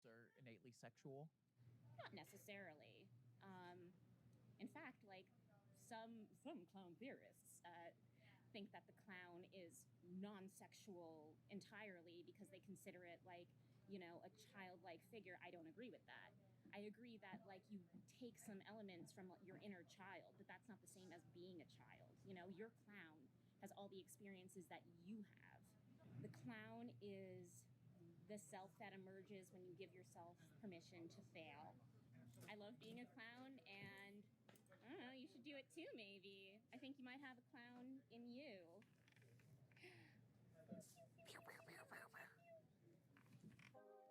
Are innately sexual? Not necessarily. In fact, like some clown theorists think that the clown is non-sexual entirely because they consider it like, a childlike figure. I don't agree with that. I agree that like you take some elements from your inner child, but that's not the same as being a child. Your clown has all the experiences that you have. The clown is the self that emerges when you give yourself permission to fail. I love being a clown, and I don't know, you should do it too, maybe. I think you might have a clown in you.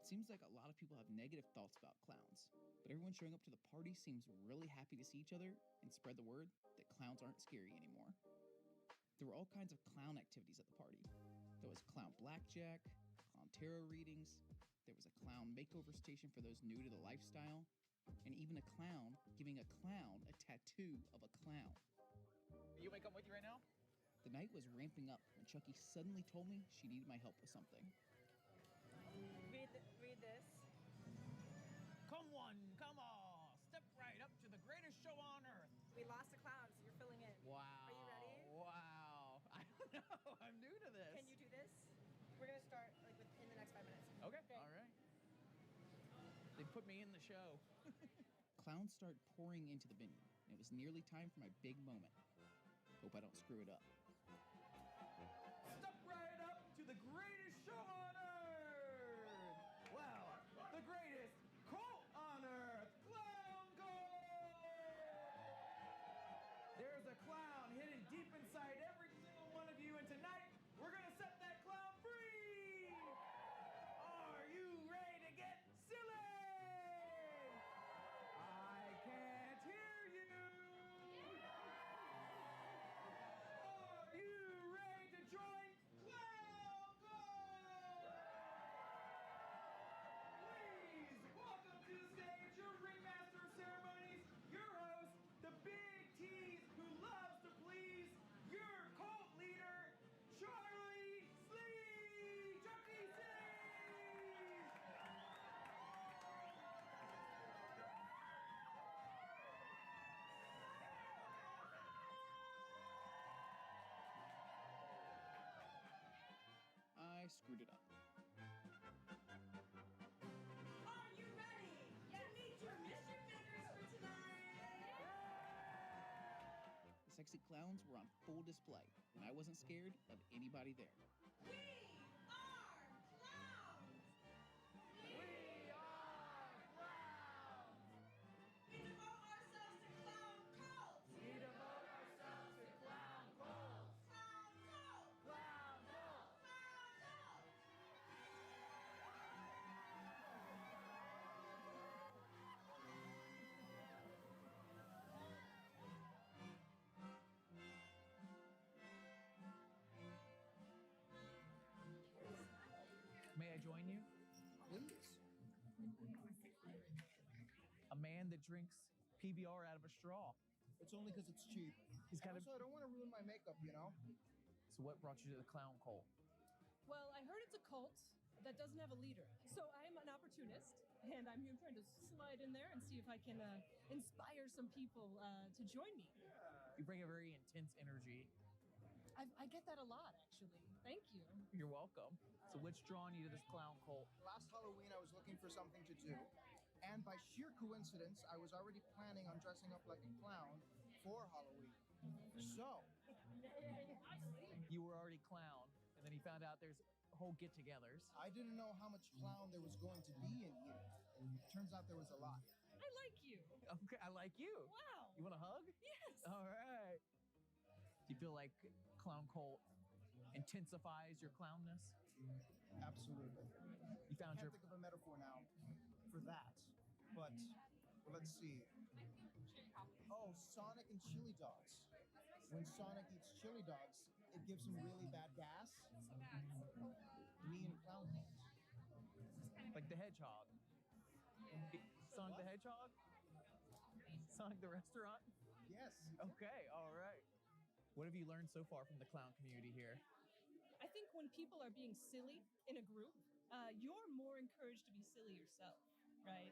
It seems like a lot of people have negative thoughts about clowns, but everyone showing up to the party seems really happy to see each other and spread the word that clowns aren't scary anymore. There were all kinds of clown activities at the party. There was clown blackjack, clown tarot readings, there was a clown makeover station for those new to the lifestyle, and even a clown giving a clown a tattoo of a clown. You want me to come with you right now? The night was ramping up when Chucky suddenly told me she needed my help with something. Read this. Come on, come on. Step right up to the greatest show on earth. We lost a clown, so you're filling in. Wow. Are you ready? Wow. I don't know. I'm new to this. Can you do this? We're going to start in the next 5 minutes. Okay. All right. They put me in the show. Clowns start pouring into the venue, and it was nearly time for my big moment. Hope I don't screw it up. Step right up to the greatest show on earth! Well, the greatest cult on earth, Clown Cult! There's a clown hidden deep inside every single one of you, and tonight we're gonna set that clown free! Are you ready to get silly? I can't hear you! Are you ready to join Clown Gold? Please welcome to the stage your ringmaster of ceremonies, your host, the big tease who loves to please, your cult leader, Charlie Slee! Chucky Slee! I screwed it up. Are you ready to meet your mission makers for tonight? The sexy clowns were on full display, and I wasn't scared of anybody there. We are clowns! We are clowns! We devote ourselves to clown cults! We devote ourselves to clown cults! Clown cult! Clown cult! Clown cult! May I join you? Please. A man that drinks PBR out of a straw. It's only because it's cheap. He's got Also, I don't want to ruin my makeup, you know? So what brought you to the clown cult? Well, I heard it's a cult that doesn't have a leader. So I'm an opportunist, and I'm here trying to slide in there and see if I can inspire some people to join me. You bring a very intense energy. I get that a lot, actually. Thank you. You're welcome. So what's drawing you to this clown cult? Last Halloween, I was looking for something to do. And by sheer coincidence, I was already planning on dressing up like a clown for Halloween. So, You were already clown, and then you found out there's whole get-togethers. I didn't know how much clown there was going to be in here. Turns out there was a lot. I like you. Okay, I like you. Wow. You want a hug? Yes. All right. Do you feel like clown cult intensifies your clownness? Absolutely. You found Can't your... think of a metaphor now for that. But let's see. Oh, Sonic and chili dogs. When Sonic eats chili dogs, it gives him really bad gas. Me and clown cult. Like the hedgehog. Sonic the Hedgehog? Sonic the restaurant? Yes. Okay, all right. What have you learned so far from the clown community here? I think when people are being silly in a group, you're more encouraged to be silly yourself, right?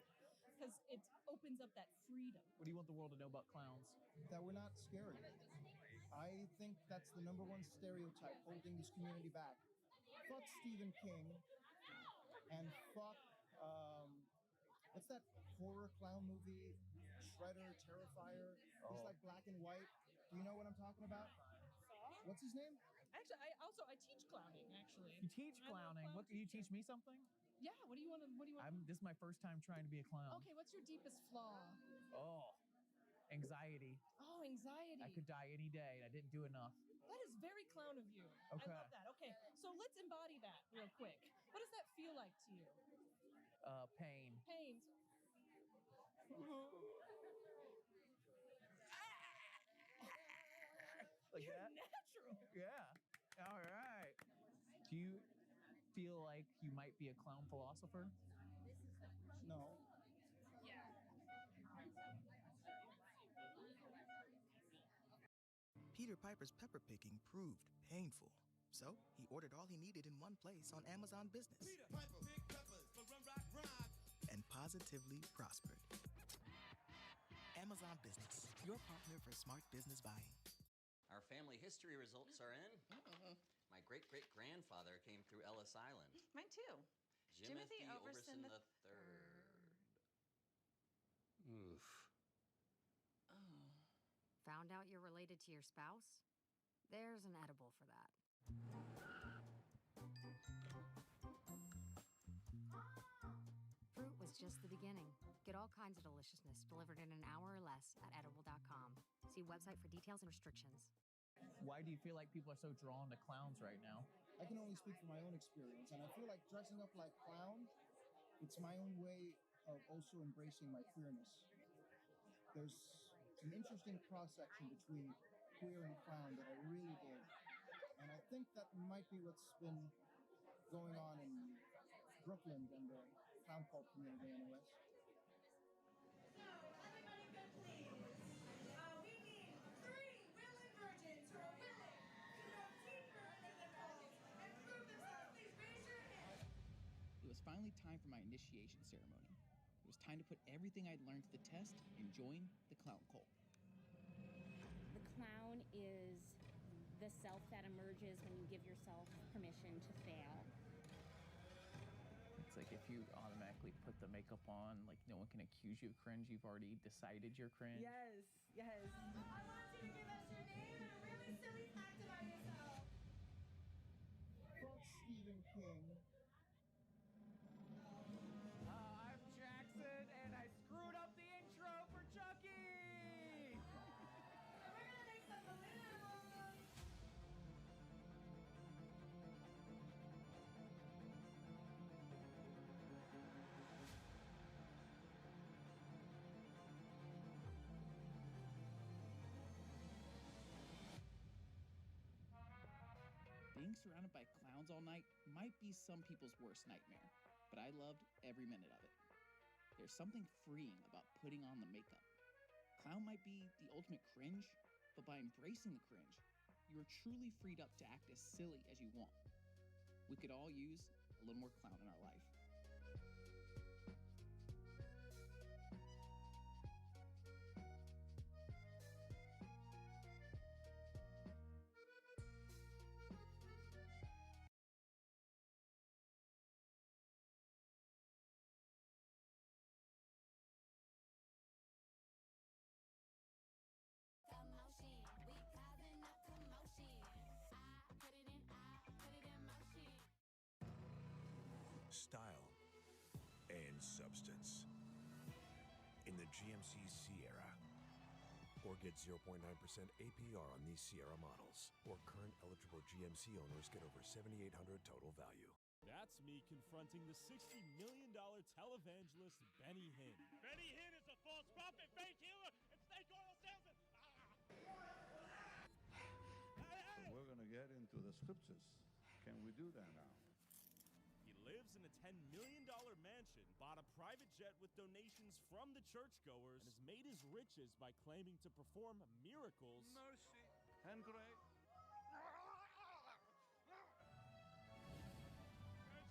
Because it opens up that freedom. What do you want the world to know about clowns? That we're not scary. I think that's the number one stereotype holding this community back. Fuck Stephen King, and fuck, what's that horror clown movie? Shredder, Terrifier. He's like black and white. Do you know what I'm talking about? What's his name? Actually, I teach clowning. Actually, You teach I love clowning. clown What can you teach me something? Yeah. What do you want to? This is my first time trying to be a clown. Okay. What's your deepest flaw? Oh, anxiety. Oh, anxiety. I could die any day, and I didn't do enough. That is very clown of you. Okay. I love that. Okay. So let's embody that real quick. What does that feel like to you? Pain. Pain. Like You're that? natural. Yeah. All right. Do you feel like you might be a clown philosopher? No. Peter Piper's pepper picking proved painful, so he ordered all he needed in one place on Amazon Business. Peter Piper picked peppers for run, rock, rhyme. And positively prospered. Amazon Business, your partner for smart business buying. Our family history results are in. My great-great-grandfather came through Ellis Island. Mine too. Jimothy Overson the III. third. Oof. Found out you're related to your spouse? There's an edible for that. Fruit was just the beginning. Get all kinds of deliciousness delivered in an hour or less at edible.com. See website for details and restrictions. Why do you feel like people are so drawn to clowns right now? I can only speak from my own experience, and I feel like dressing up like clown, it's my own way of also embracing my queerness. There's an interesting cross-section between queer and clown that I really dig, and I think that might be what's been going on in Brooklyn and the clown cult community anyways. So, everybody good, please. We need 3 willing virgins who are willing to go deeper into the cult and prove themselves. Please raise your hand. It was finally time for my initiation ceremony. It was time to put everything I'd learned to the test and join the clown cult. The clown is the self that emerges when you give yourself permission to fail. It's like if you automatically put the makeup on, like no one can accuse you of cringe. You've already decided you're cringe. Yes, yes. I want you to give us your name and a really silly fact about yourself. Fuck Stephen King. I'm Jackson, and I screwed up the intro for Chucky! So we're gonna make some balloons. Being surrounded by clowns all night might be some people's worst nightmare, but I loved every minute of it. There's something freeing about putting on the makeup. Clown might be the ultimate cringe, but by embracing the cringe, you are truly freed up to act as silly as you want. We could all use a little more clown in our life. Commotion, we causing a commotion. I put it in motion. Style and substance. In the GMC Sierra. Or get 0.9% APR on these Sierra models. Or current eligible GMC owners get over $7,800 total value. That's me confronting the $60 million televangelist Benny Hinn. Benny Hinn is a false prophet, fake healer, and snake oil salesman. We're going to get into the scriptures. Can we do that now? He lives in a $10 million mansion, bought a private jet with donations from the churchgoers, and has made his riches by claiming to perform miracles. Mercy and grace.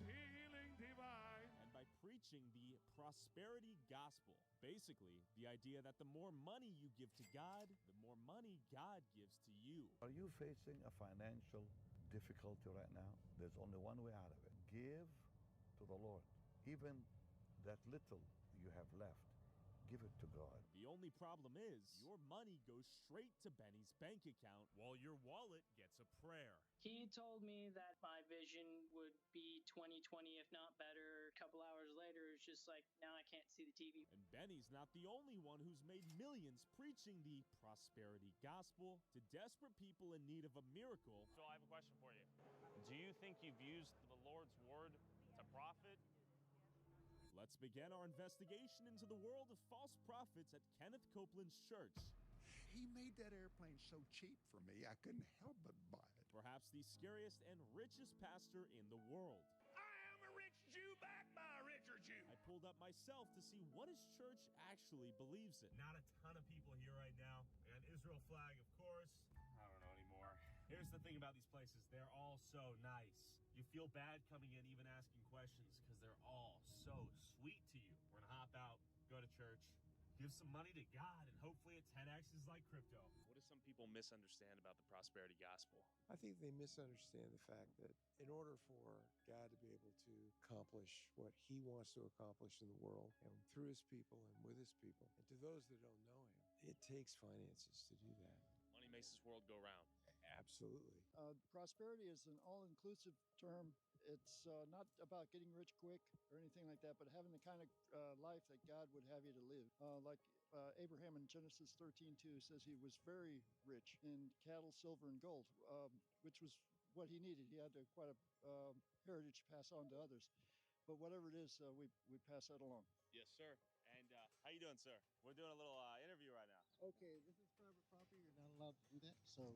Healing divine. And by preaching the prosperity gospel. Basically, the idea that the more money you give to God, the more money God gives to you. Are you facing a financial difficulty right now? There's only one way out of it. Give to the Lord. Even that little you have left, give it to God. The only problem is, your money goes straight to Benny's bank account while your wallet gets a prayer. He told me that my vision would be 20/20, if not better. A couple hours later, it's just like, now I can't see the TV. And Benny's not the only one who's made millions preaching the prosperity gospel to desperate people in need of a miracle. So I have a question for you. Do you think you've used the Lord's word to profit? Let's begin our investigation into the world of false prophets at Kenneth Copeland's church. He made that airplane so cheap for me, I couldn't help but buy it. Perhaps the scariest and richest pastor in the world. I am a rich Jew backed by a richer Jew. I pulled up myself to see what his church actually believes in. Not a ton of people here right now. We got an Israel flag, of course. I don't know anymore. Here's the thing about these places. They're all so nice. You feel bad coming in, even asking questions, because they're all so sweet to you. We're gonna hop out, go to church, give some money to God, and hopefully it 10x's like crypto. What do some people misunderstand about the prosperity gospel? I think they misunderstand the fact that in order for God to be able to accomplish what he wants to accomplish in the world and through his people and with his people, and to those that don't know him, it takes finances to do that. Money makes this world go round. Absolutely. Prosperity is an all-inclusive term. It's not about getting rich quick or anything like that, but having the kind of life that God would have you to live. Like Abraham in Genesis 13:2 says he was very rich in cattle, silver, and gold, which was what he needed. He had quite a heritage to pass on to others. But whatever it is, we pass that along. Yes, sir. And how you doing, sir? We're doing a little interview right now. Okay, this is private property. You're not allowed to do that. So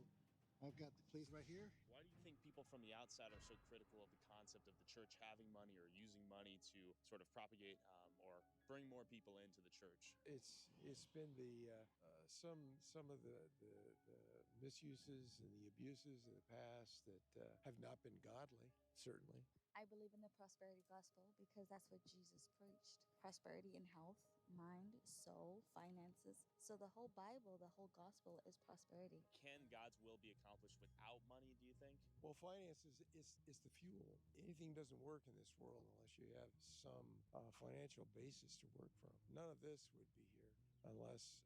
I've got the police right here. Why do you think people from the outside are so critical of the concept of the church having money or using money to sort of propagate or bring more people into the church? It's been the some of the misuses and the abuses in the past that have not been godly, certainly. I believe in the prosperity gospel because that's what Jesus preached. Prosperity in health, mind, soul, finances. So the whole Bible, the whole gospel is prosperity. Can God's will be accomplished without money, do you think? Well, finances is the fuel. Anything doesn't work in this world unless you have some financial basis to work from. None of this would be here unless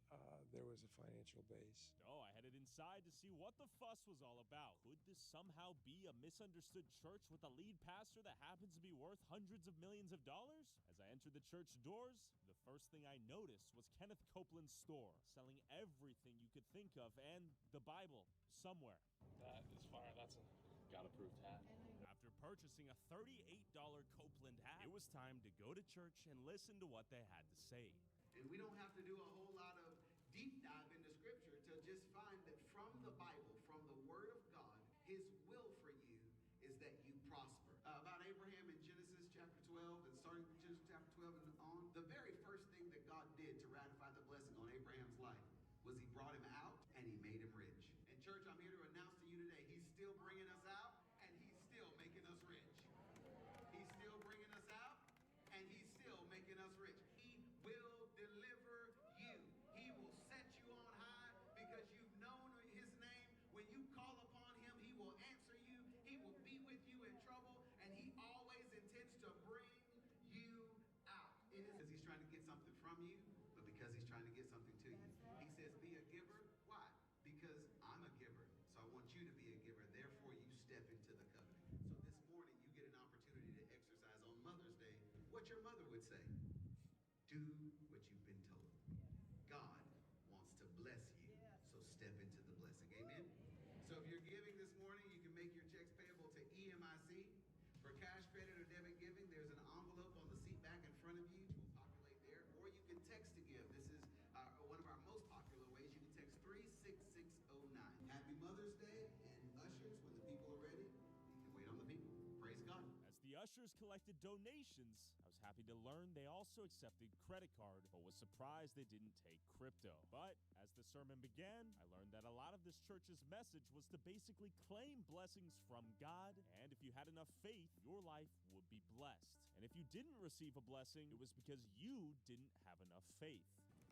there was a financial base. Oh, I headed inside to see what the fuss was all about. Could this somehow be a misunderstood church with a lead pastor that happens to be worth hundreds of millions of dollars? As I entered the church doors, the first thing I noticed was Kenneth Copeland's store, selling everything you could think of and the Bible somewhere. That is fire. That's a God-approved hat. After purchasing a $38 Copeland hat, it was time to go to church and listen to what they had to say. And we don't have to do a whole lot of deep dive into scripture to just find that from the Bible, from the Word of God, His will for you is that you prosper. About Abraham in Genesis chapter 12, and starting from Genesis chapter 12 and on, the very first thing that God did to ratify the blessing on Abraham's life was He brought him out and He made him rich. And church, I'm here to announce to you today, He's still bringing us out and He's still making us rich. He's still bringing us out and He's still making us rich. He will deliver you. He will set you on high because you've known His name. When you call upon Him, He will answer you. He will be with you in trouble, and He always intends to bring you out. It is because He's trying to get something from you, but because He's trying to get something to you. He says, be a giver. Why? Because I'm a giver. So I want you to be a giver. Therefore, you step into the covenant. So this morning, you get an opportunity to exercise on Mother's Day what your mother would say. Do what you've been told. God wants to bless you, so step into the blessing. Amen? So if you're giving this morning, you can make your checks payable to EMIC. For cash, credit, or debit giving, there's an envelope on the seat back in front of you, which will populate there. Or you can text to give. This is one of our most popular ways. You can text 36609. Happy Mother's Day, and ushers, when the people are ready, you can wait on the people. Praise God. As the ushers collected donations, I was happy to learn they also accepted credit card, but was surprised they didn't take crypto. But as the sermon began, I learned that a lot of this church's message was to basically claim blessings from God, and if you had enough faith, your life would be blessed. And if you didn't receive a blessing, it was because you didn't have enough faith.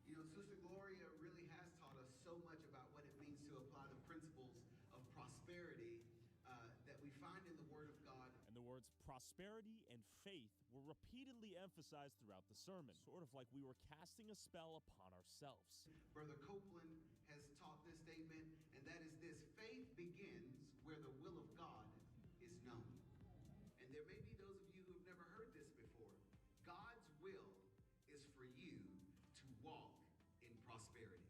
You know, Sister Gloria really has taught us so much about what it means to apply the principles of prosperity that we find in the Word of God. And the words prosperity and faith were repeatedly emphasized throughout the sermon, sort of like we were casting a spell upon ourselves. Brother Copeland has taught this statement, and that is this: faith begins where the will of God is known. And there may be those of you who have never heard this before. God's will is for you to walk in prosperity.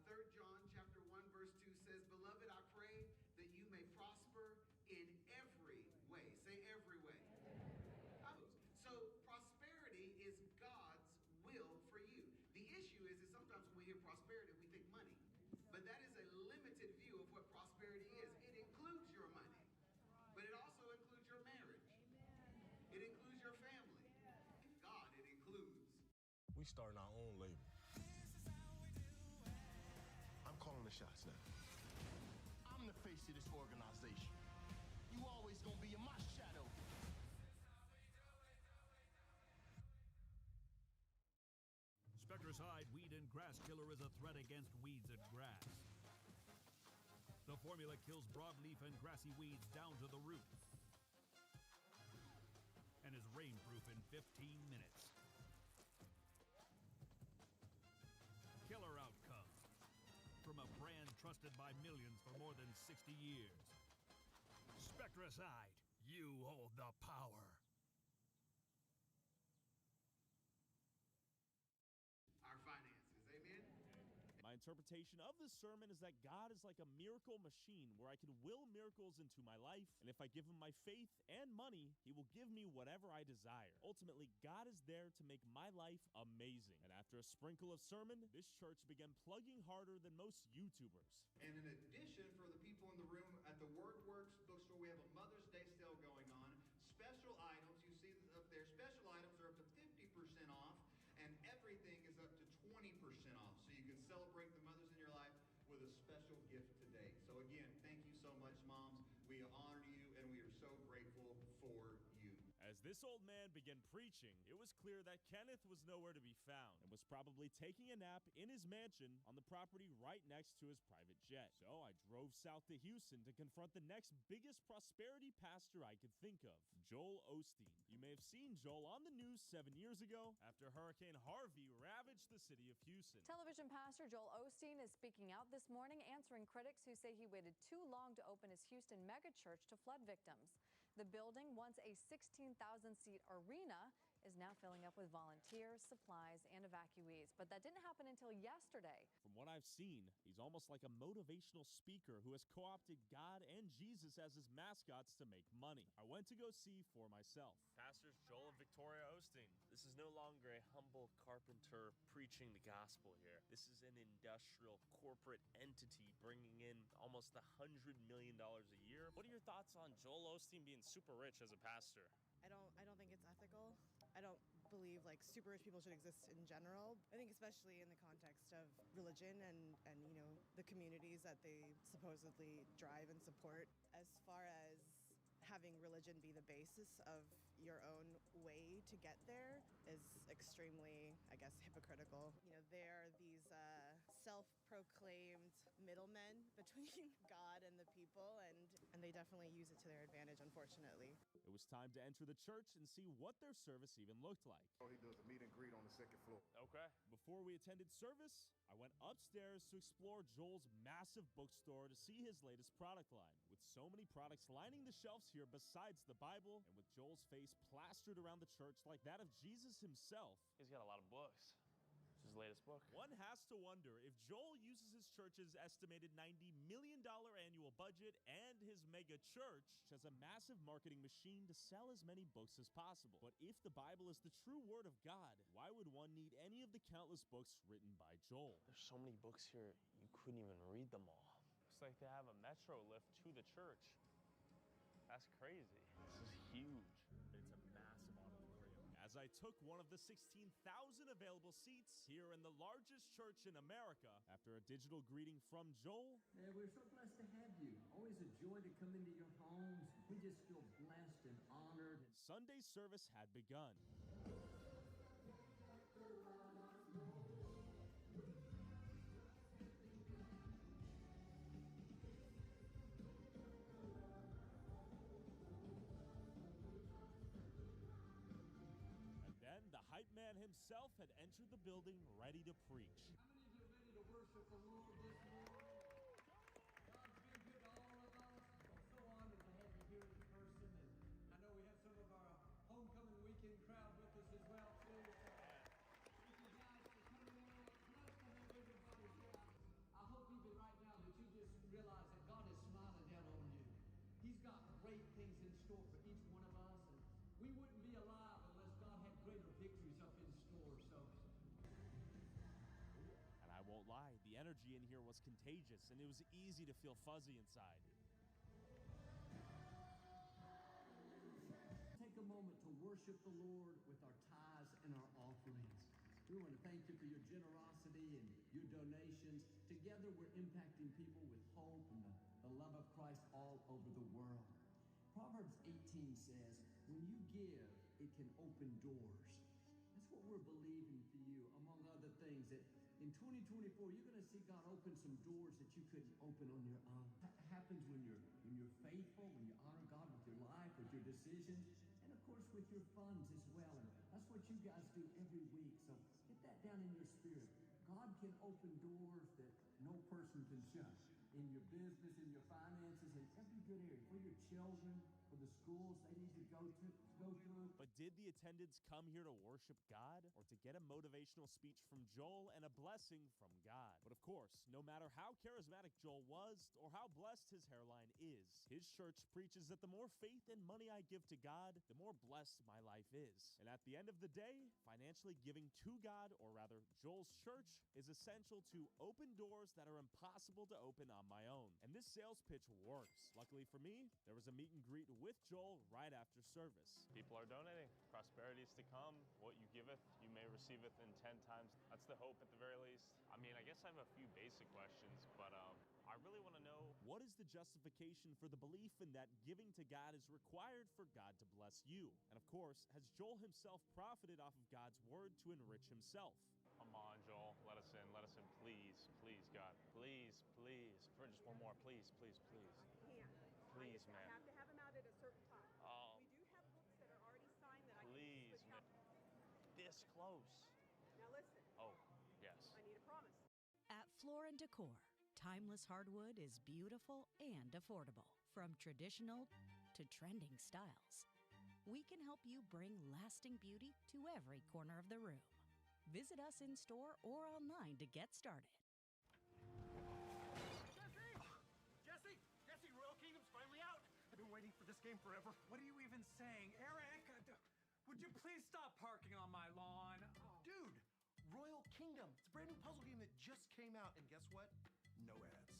3 John chapter 1 verse 2 says, Beloved, I pray that you may prosper in every way. Say every way. So prosperity is God's will for you. The issue is that sometimes when we hear prosperity, we think money. But that is a limited view of what prosperity is. It includes your money, but it also includes your marriage. It includes your family. God, it includes. We starting our own label. I'm calling the shots now. I'm the face of this organization. You always gonna be in my shadow. Spectricide Weed and Grass Killer is a threat against weeds and grass. The formula kills broadleaf and grassy weeds down to the root and is rainproof in 15 minutes. Killer outcome from a brand trusted by millions for more than 60 years. Spectracide, you hold the power. Our finances, amen? My interpretation of this sermon is that God is like a miracle machine where I can will miracles into my life, and if I give him my faith and money, he will give me whatever I desire. Ultimately, God is there to make my life amazing. And after a sprinkle of sermon, this church began plugging harder than most YouTubers. And in addition, for the people in the room, at the WordWorks bookstore, we have a Mother's Day sale going on. Special items, you see up there, special items are up to 50% off, and everything is up to 20% off. So you can celebrate the mothers in your life with a special gift today. So again, thank you so much, moms. We honor you, and we are so grateful for you. As this old man began preaching, it was clear that Kenneth was nowhere to be found and was probably taking a nap in his mansion on the property right next to his private jet. So I drove south to Houston to confront the next biggest prosperity pastor I could think of, Joel Osteen. You may have seen Joel on the news 7 years ago after Hurricane Harvey ravaged the city of Houston. Television pastor Joel Osteen is speaking out this morning, answering critics who say he waited too long to open his Houston megachurch to flood victims. The building, once a 16,000-seat arena, is now filling up with volunteers, supplies, and evacuees. But that didn't happen until yesterday. From what I've seen, he's almost like a motivational speaker who has co-opted God and Jesus as his mascots to make money. I went to go see for myself. Pastors Joel and Victoria Osteen. This is no longer a humble carpenter preaching the gospel here. This is an industrial corporate entity bringing in almost $100 million a year. What are your thoughts on Joel Osteen being super rich as a pastor? I don't think it's ethical. I don't believe like super rich people should exist in general. I think especially in the context of religion and you know, the communities that they supposedly drive and support. As far as having religion be the basis of your own way to get there is extremely, I guess, hypocritical. You know, they're these self-proclaimed middlemen between God and the people, and they definitely use it to their advantage, unfortunately. It was time to enter the church and see what their service even looked like. Oh, he does a meet and greet on the second floor. Okay. Before we attended service, I went upstairs to explore Joel's massive bookstore to see his latest product line. With so many products lining the shelves here besides the Bible, and with Joel's face plastered around the church like that of Jesus himself. He's got a lot of books. It's his latest book. One has to wonder if Joel uses his church's estimated $90 million annual budget and his mega church as a massive marketing machine to sell as many books as possible. But if the Bible is the true word of God, why would one need any of the countless books written by Joel? There's so many books here, you couldn't even read them all. Looks like they have a metro lift to the church. That's crazy. This is huge. It's a massive auditorium. As I took one of the 16,000 available seats here in the largest church in America, after a digital greeting from Joel. Yeah, we're so blessed to have you. Always a joy to come into your homes. We just feel blessed and honored. Sunday's service had begun. Then the hype man himself had entered the building ready to preach. How many of you are ready to worship the Lord this morning? God's been good to all of us. I'm so honored to have you here in person, and I know we have some of our homecoming weekend crowd with us as well too. Thank you guys for coming in. Blessed to have everybody here. I hope even right now that you just realize that God is smiling down on you. He's got great things in store for each one of us, and we wouldn't be alive unless God had greater victories up in store. So, and I won't lie, the energy in here was contagious, and it was easy to feel fuzzy inside. take a moment to worship the Lord with our tithes and our offerings. We want to thank you for your generosity and your donations. Together, we're impacting people with hope and the love of Christ all over the world. Proverbs 18 says, when you give, it can open doors. That's what we're believing for you, among other things, that in 2024, you're going to see God open some doors that you couldn't open on your own. That happens when you're faithful, when you honor God with your life, with your decisions, and of course with your funds as well. And that's what you guys do every week. So get that down in your spirit. God can open doors that no person can shut. in your business, in your finances, in every good area, for your children, for the schools they need to go through. But did the attendants come here to worship God or to get a motivational speech from Joel and a blessing from God? But of course, no matter how charismatic Joel was or how blessed his hairline is, his church preaches that the more faith and money I give to God, the more blessed my life is. And at the end of the day, financially giving to God, or rather Joel's church, is essential to open doors that are impossible to open on my own. And this sales pitch works. Luckily for me, there was a meet and greet with Joel right after service. People are donating. Prosperity is to come. What you giveth, you may receiveth in 10 times. That's the hope at the very least. I mean, I guess I have a few basic questions, but I really want to know, what is the justification for the belief in that giving to God is required for God to bless you? And of course, has Joel himself profited off of God's word to enrich himself? Come on, Joel, let us in, please, please, God, please, please, for just one more, please, please, please. Please, man. I have to have them out at a certain time. Oh. We do have books that are already signed that Please, I can man. This close. Now listen. Oh, yes. I need a promise. At Floor & Decor, timeless hardwood is beautiful and affordable. From traditional to trending styles, we can help you bring lasting beauty to every corner of the room. Visit us in store or online to get started. Jesse, Royal Kingdom's finally out. I've been waiting for this game forever. What are you even saying? Eric, would you please stop parking on my lawn? Oh. Dude, Royal Kingdom. It's a brand new puzzle game that just came out, and guess what? No ads.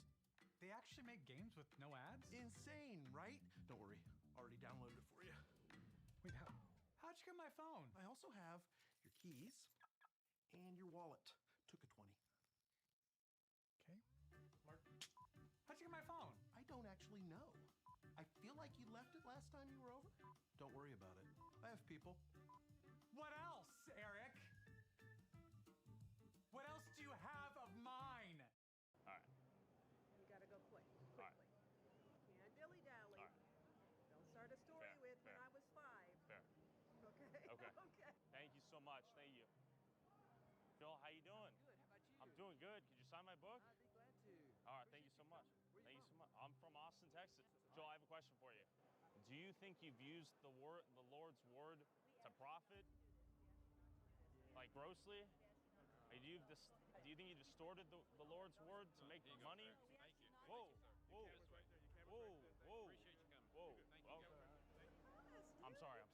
They actually make games with no ads? Insane, right? Don't worry, already downloaded it for you. Wait, how'd you get my phone? I also have your keys and your wallet. Took a 20. Okay. Mark, how'd you get my phone? I don't actually know. I feel like you left it last time you were over. Don't worry about it. I have people. What else, Eric? What else do you have of mine? All right. You gotta go quickly. All right. Can't dilly-dally. All right. Don't start a story Fair, with fair. when I was 5. Fair. Okay? Okay. Okay. Thank you so much. Thank you. Joel, how you doing? Good. How about you? I'm doing good. Could you sign my book? I'd be glad to. All right. Thank you so much. Thank you so much. I'm from Austin, Texas. Joel, I have a question for you. Do you think you've used the Lord's word to profit, like grossly? Do you think you distorted the Lord's word to make money? Thank you. Whoa, whoa, whoa, whoa, Appreciate you coming. whoa. Thank you. Okay. I'm sorry. I'm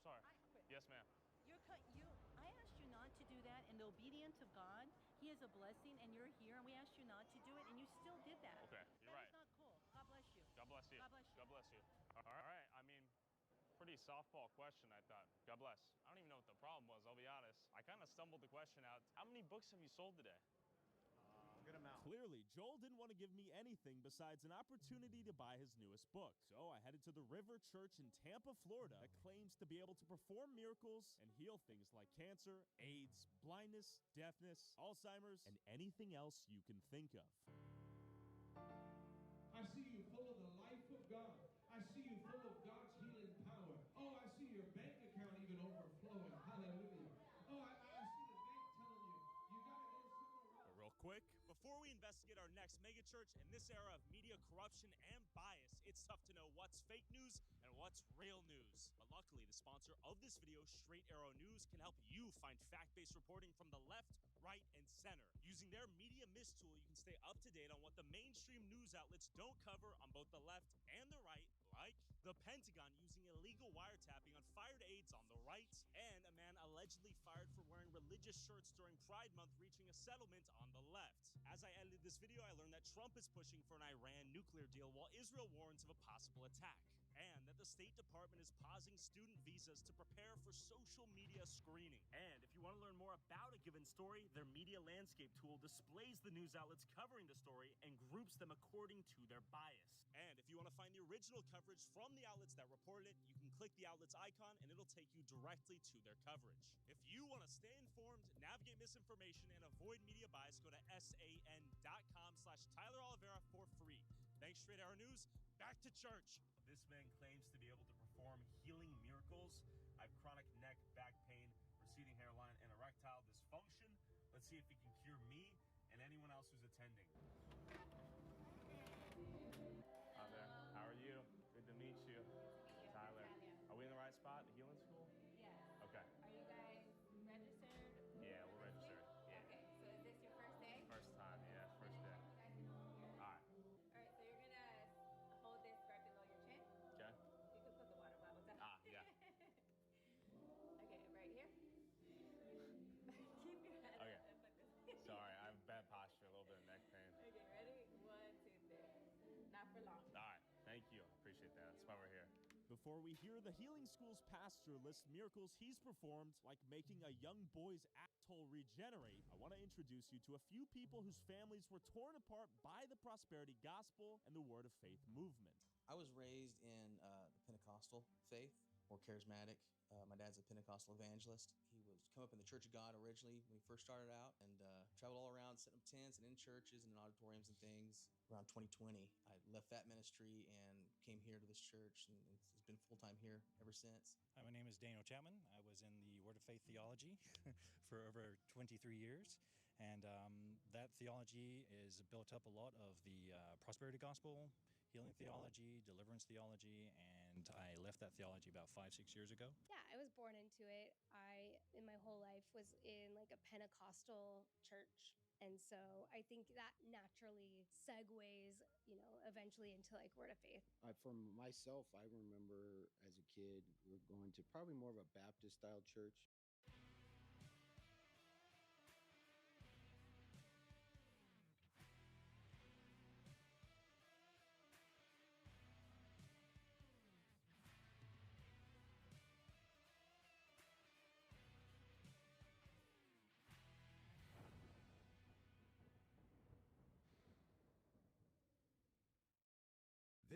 sorry. Yes, ma'am. I asked you not to do that in the obedience of God. He is a blessing, and you're here, and we asked you not to do it, and you still did that. Okay, you're right. That's not cool. God bless you. God bless you. God bless you. God bless you. All right. I mean, pretty softball question, I thought. God bless. I don't even know what the problem was, I'll be honest. I kind of stumbled the question out. How many books have you sold today? Good amount. Clearly, Joel didn't want to give me anything besides an opportunity to buy his newest book. So I headed to the River Church in Tampa, Florida, that claims to be able to perform miracles and heal things like cancer, AIDS, blindness, deafness, Alzheimer's, and anything else you can think of. I see you full of the life of God. I see you full of God's healing power. Oh, I see your bank account even overflowing. Hallelujah. Oh, I see the bank telling you, you got to go somewhere else. But real quick, before we investigate our next megachurch in this era of media corruption and bias, it's tough to know what's fake news and what's real news. But luckily, the sponsor of this video, Straight Arrow News, can help you find fact-based reporting from the left, right, and center. Using their Media Mist tool, you can stay up to date on what the mainstream news outlets don't cover on both the left and the right, like the Pentagon using illegal wiretapping on fired aides on the right, and a man allegedly fired for wearing religious shirts during Pride Month reaching a settlement on the left. As I edited this video, I learned that Trump is pushing for an Iran nuclear deal while Israel warns of a possible attack, and that the State Department is pausing student visas to prepare for social media screening. And if you want to learn more about a given story, their Media Landscape tool displays the news outlets covering the story and groups them according to their bias. And if you want to find the original coverage from the outlets that reported it, you can click the outlet's icon and it'll take you directly to their coverage. If you want to stay informed, navigate misinformation, and avoid media bias, go to san.com/Tyler Oliveira for free. Thanks, Straight Arrow News. Back to church. This man claims to be able to perform healing miracles. I have chronic neck, back pain, receding hairline, and erectile dysfunction. Let's see if he can cure me and anyone else who's attending. before we hear the Healing School's pastor list miracles he's performed, like making a young boy's asshole regenerate, I want to introduce you to a few people whose families were torn apart by the prosperity gospel and the word of faith movement. I was raised in the Pentecostal faith, or charismatic. My dad's a Pentecostal evangelist. He was come up in the Church of God originally when he first started out, and traveled all around setting up tents and in churches and in auditoriums and things. Around 2020, I left that ministry and came here to this church, and it's been full-time here ever since. Hi, my name is Daniel Chapman. I was in the Word of Faith theology for over 23 years, and that theology is built up a lot of the prosperity gospel, healing theology, deliverance theology, and I left that theology about 5-6 years ago. Yeah, I was born into it. I, in my whole life, was in like a Pentecostal church. And so I think that naturally segues, eventually into like Word of Faith. For myself, I remember as a kid, we're going to probably more of a Baptist style church.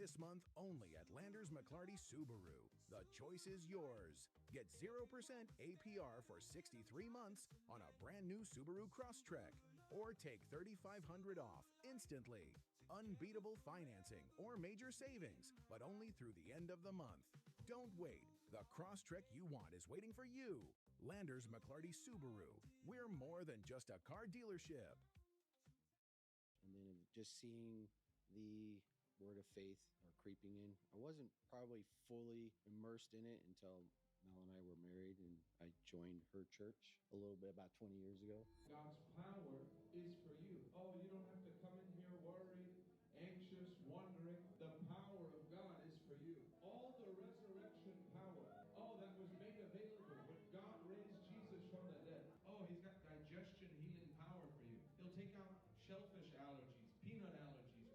This month only at Landers McClarty Subaru. The choice is yours. Get 0% APR for 63 months on a brand new Subaru Crosstrek, or take $3,500 off instantly. Unbeatable financing or major savings, but only through the end of the month. Don't wait. The Crosstrek you want is waiting for you. Landers McClarty Subaru. We're more than just a car dealership. And then just seeing the Word of Faith creeping in. I wasn't probably fully immersed in it until Mel and I were married, and I joined her church a little bit about 20 years ago. God's power is for you. Oh, you don't have to come in here worried, anxious, wondering. The power of God is for you. All the resurrection power, that was made available when God raised Jesus from the dead. Oh, he's got digestion healing power for you. He'll take out shellfish allergies, peanut allergies,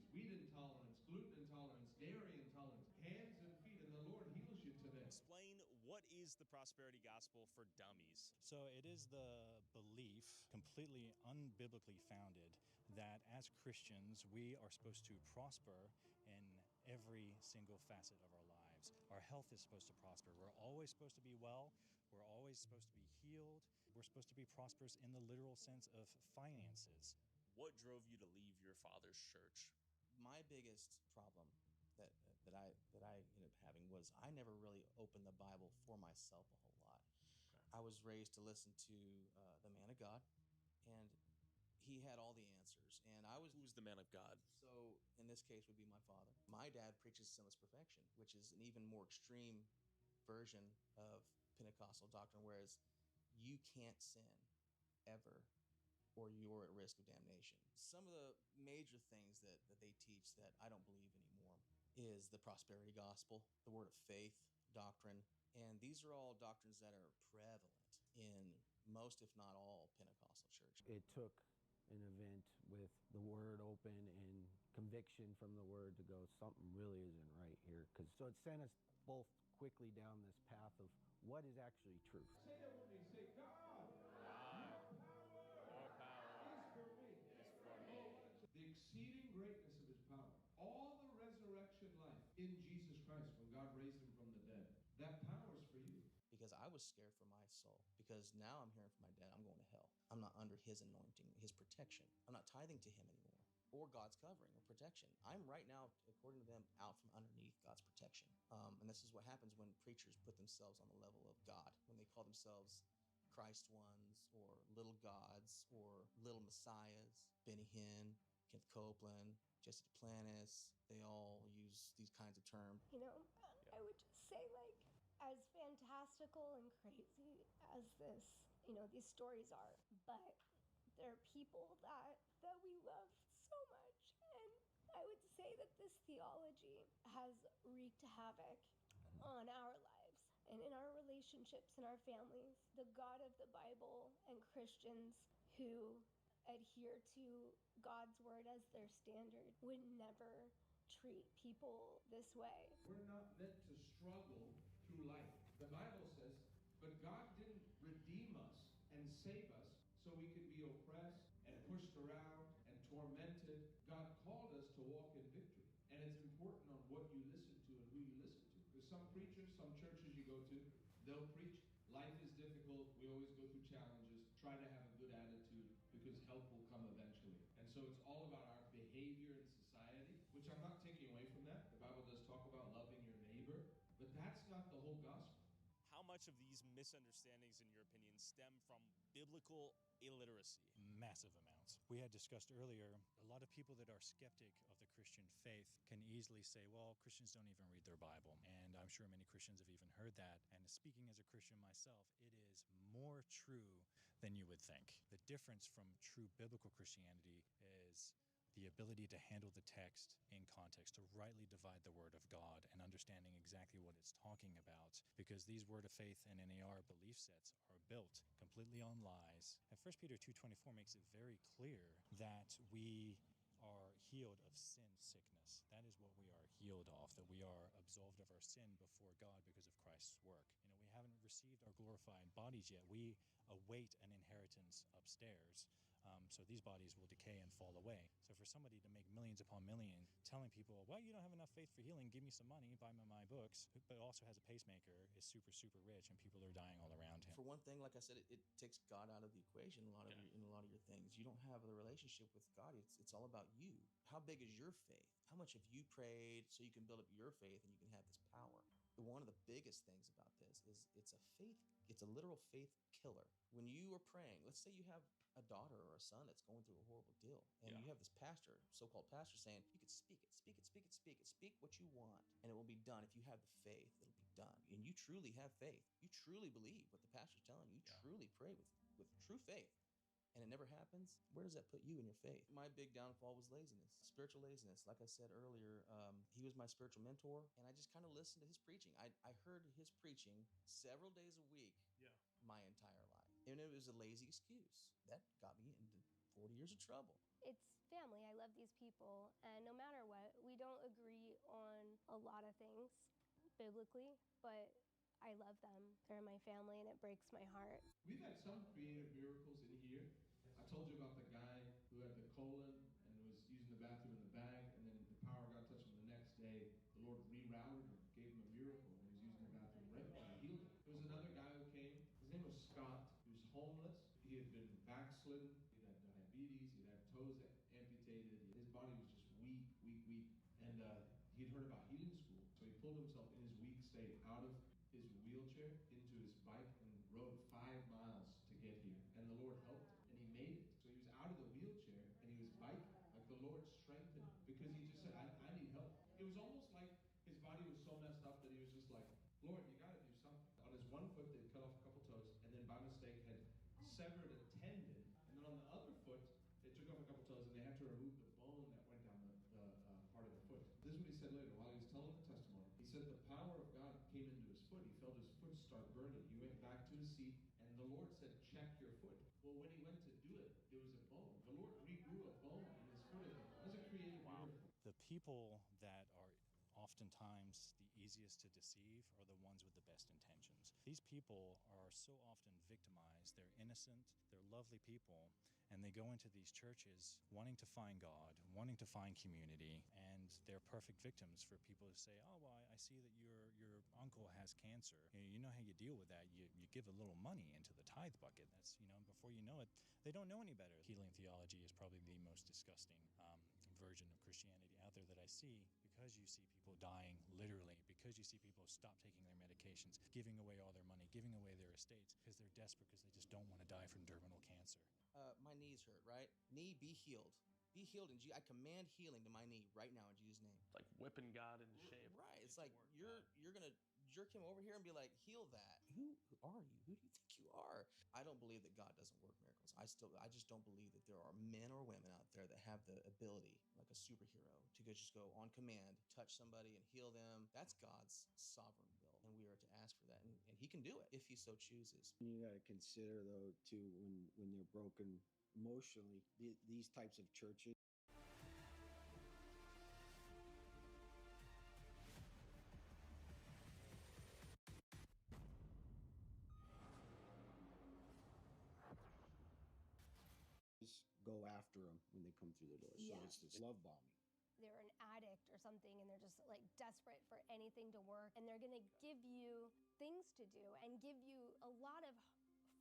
wheat intolerance, gluten intolerance, dairy intolerance, hands and feet, and the Lord heals you today. Explain, what is the prosperity gospel for dummies? So it is the belief, completely unbiblically founded, that as Christians we are supposed to prosper in every single facet of our lives. Our health is supposed to prosper. We're always supposed to be well. We're always supposed to be healed. We're supposed to be prosperous in the literal sense of finances. What drove you to leave your father's church? My biggest problem that I ended up having was I never really opened the Bible for myself a whole lot. Okay. I was raised to listen to the man of God, and he had all the answers. And Who's the man of God? So in this case would be my father. My dad preaches sinless perfection, which is an even more extreme version of Pentecostal doctrine, whereas you can't sin ever, or you're at risk of damnation. Some of the major things that they teach that I don't believe anymore is the prosperity gospel, the word of faith doctrine, and these are all doctrines that are prevalent in most, if not all, Pentecostal churches. It took an event with the Word open and conviction from the Word to go, something really isn't right here. So it sent us both quickly down this path of what is actually truth. Say it with me. Say, God. The exceeding greatness of his power, all the resurrection life in Jesus Christ when God raised him from the dead, that power is for you. Because I was scared for my soul, because now I'm hearing from my dad, I'm going to hell. I'm not under his anointing, his protection. I'm not tithing to him anymore, or God's covering or protection. I'm right now, according to them, out from underneath God's protection. And this is what happens when preachers put themselves on the level of God, when they call themselves Christ ones, or little gods, or little messiahs. Benny Hinn, Kenneth Copeland, Jesse Duplantis, they all use these kinds of terms. I would just say, like, as fantastical and crazy as these stories are, but there are people that we love so much. And I would say that this theology has wreaked havoc on our lives and in our relationships and our families. The God of the Bible and Christians who adhere to God's word as their standard would never treat people this way. We're not meant to struggle through life. The Bible says, but God didn't redeem us and save us so we could be oppressed and pushed around and tormented. God called us to walk in victory. And it's important on what you listen to and who you listen to. There's some preachers, some churches you go to, they'll preach, life is difficult, we always go through challenges, try to have a good attitude because help will come eventually. And so it's all about our behavior in society, which I'm not taking away from that. The Bible does talk about loving your neighbor, but that's not the whole gospel. How much of these misunderstandings, in your opinion, stem from biblical illiteracy? Massive amounts. We had discussed earlier, a lot of people that are skeptic of the Christian faith can easily say, well, Christians don't even read their Bible. And I'm sure many Christians have even heard that. And speaking as a Christian myself, it is more true than you would think. The difference from true biblical Christianity is the ability to handle the text in context, to rightly divide the word of God and understanding exactly what it's talking about, because these word of faith and NAR belief sets are built completely on lies. And 1 Peter 2:24 makes it very clear that we are healed of sin sickness. That is what we are healed of, that we are absolved of our sin before God because of Christ's work. You know, we haven't received our glorified bodies yet. We await an inheritance upstairs. So these bodies will decay and fall away. So for somebody to make millions upon millions telling people, well, you don't have enough faith for healing, give me some money, buy me my books, but also has a pacemaker, is super, super rich, and people are dying all around him. For one thing, like I said, it takes God out of the equation in a lot of your things. You don't have the relationship with God. It's all about you. How big is your faith? How much have you prayed so you can build up your faith and you can have this power? One of the biggest things about this is it's a literal faith killer. When you are praying, let's say you have a daughter or a son that's going through a horrible deal, and you have this pastor, so-called pastor, saying, you can speak it, speak what you want, and it will be done. If you have the faith, it'll be done. And you truly have faith. You truly believe what the pastor's telling you. You truly pray with true faith. And it never happens. Where does that put you in your faith? My big downfall was laziness, spiritual laziness. Like I said earlier, he was my spiritual mentor, and I just kind of listened to his preaching. I heard his preaching several days a week my entire life. And it was a lazy excuse. That got me into 40 years of trouble. It's family. I love these people, and no matter what, we don't agree on a lot of things biblically, but I love them. They're my family, and it breaks my heart. We've had some creative miracles in here. I told you about the guy who had the colon and was using the bathroom in the bag, and then the power of God touched him the next day. The Lord rerouted him, gave him a miracle, and he was using the bathroom right when I healed him. There was another guy who came. His name was Scott. He was homeless. He had been backslidden. He had diabetes. He had toes amputated. His body was just weak. And he'd heard about healing school, so he pulled himself in his weak state out of his wheelchair into his bike and rode 5 miles to get here. And the Lord helped him, and he made it. So he was out of the wheelchair, and he was biking. Like the Lord strengthened him, because he just said, I need help. It was almost like his body was so messed up that he was just like, Lord, you got to do something. On his one foot, they'd cut off a couple toes, and then by mistake had severed a tendon. And then on the other foot, they took off a couple toes, and they had to remove the bone that went down the part of the foot. This is what he said later while he was telling the testimony. He said the power of God came into his foot. He felt his foot start burning. He went back to his seat, and the Lord said, check your foot. Well, when he went to do it, it was a bone. The Lord regrew a bone in his foot again. It was a creative miracle. The people that are oftentimes the easiest to deceive are the ones with the best intentions. These people are so often victimized. They're innocent, they're lovely people, and they go into these churches wanting to find God, wanting to find community, and they're perfect victims for people to say, oh, well, I see that your uncle has cancer. You know how you deal with that. You give a little money into the tithe bucket. That's, before you know it, they don't know any better. Healing theology is probably the most disgusting version of Christianity out there that I see, because you see people dying literally, because you see people stop taking their medications, giving away all their money, giving away their estates, because they're desperate, because they just don't want to die from terminal cancer. My knees hurt, right? Knee, be healed. Be healed in Jesus. I command healing to my knee right now in Jesus' name. It's like whipping God into shape. Right. It's like you're gonna jerk him over here and be like, heal that. Who are you? Who do you think you are? I don't believe that God doesn't work miracles. I just don't believe that there are men or women out there that have the ability, like a superhero, to just go on command, touch somebody and heal them. That's God's sovereign will, and we are to ask for that, and he can do it if he so chooses. You got to consider, though, too, when they're broken emotionally, these types of churches. go after them when they come through the door. So Yeah. it's this love bombing. They're an addict or something and they're just like desperate for anything to work, and they're gonna give you things to do and give you a lot of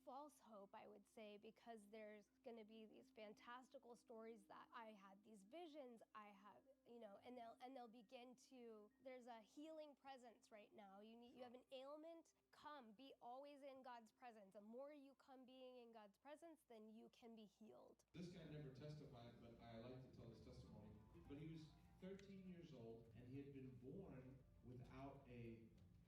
false hope, I would say, because there's gonna be these fantastical stories that I had these visions, I have, and they'll begin to, there's a healing presence right now. You have an ailment, come, be always in God's presence. The more you come being in God's presence, then you can be healed. This guy never testified, but I like to tell his testimony. But he was 13 years old, and he had been born without a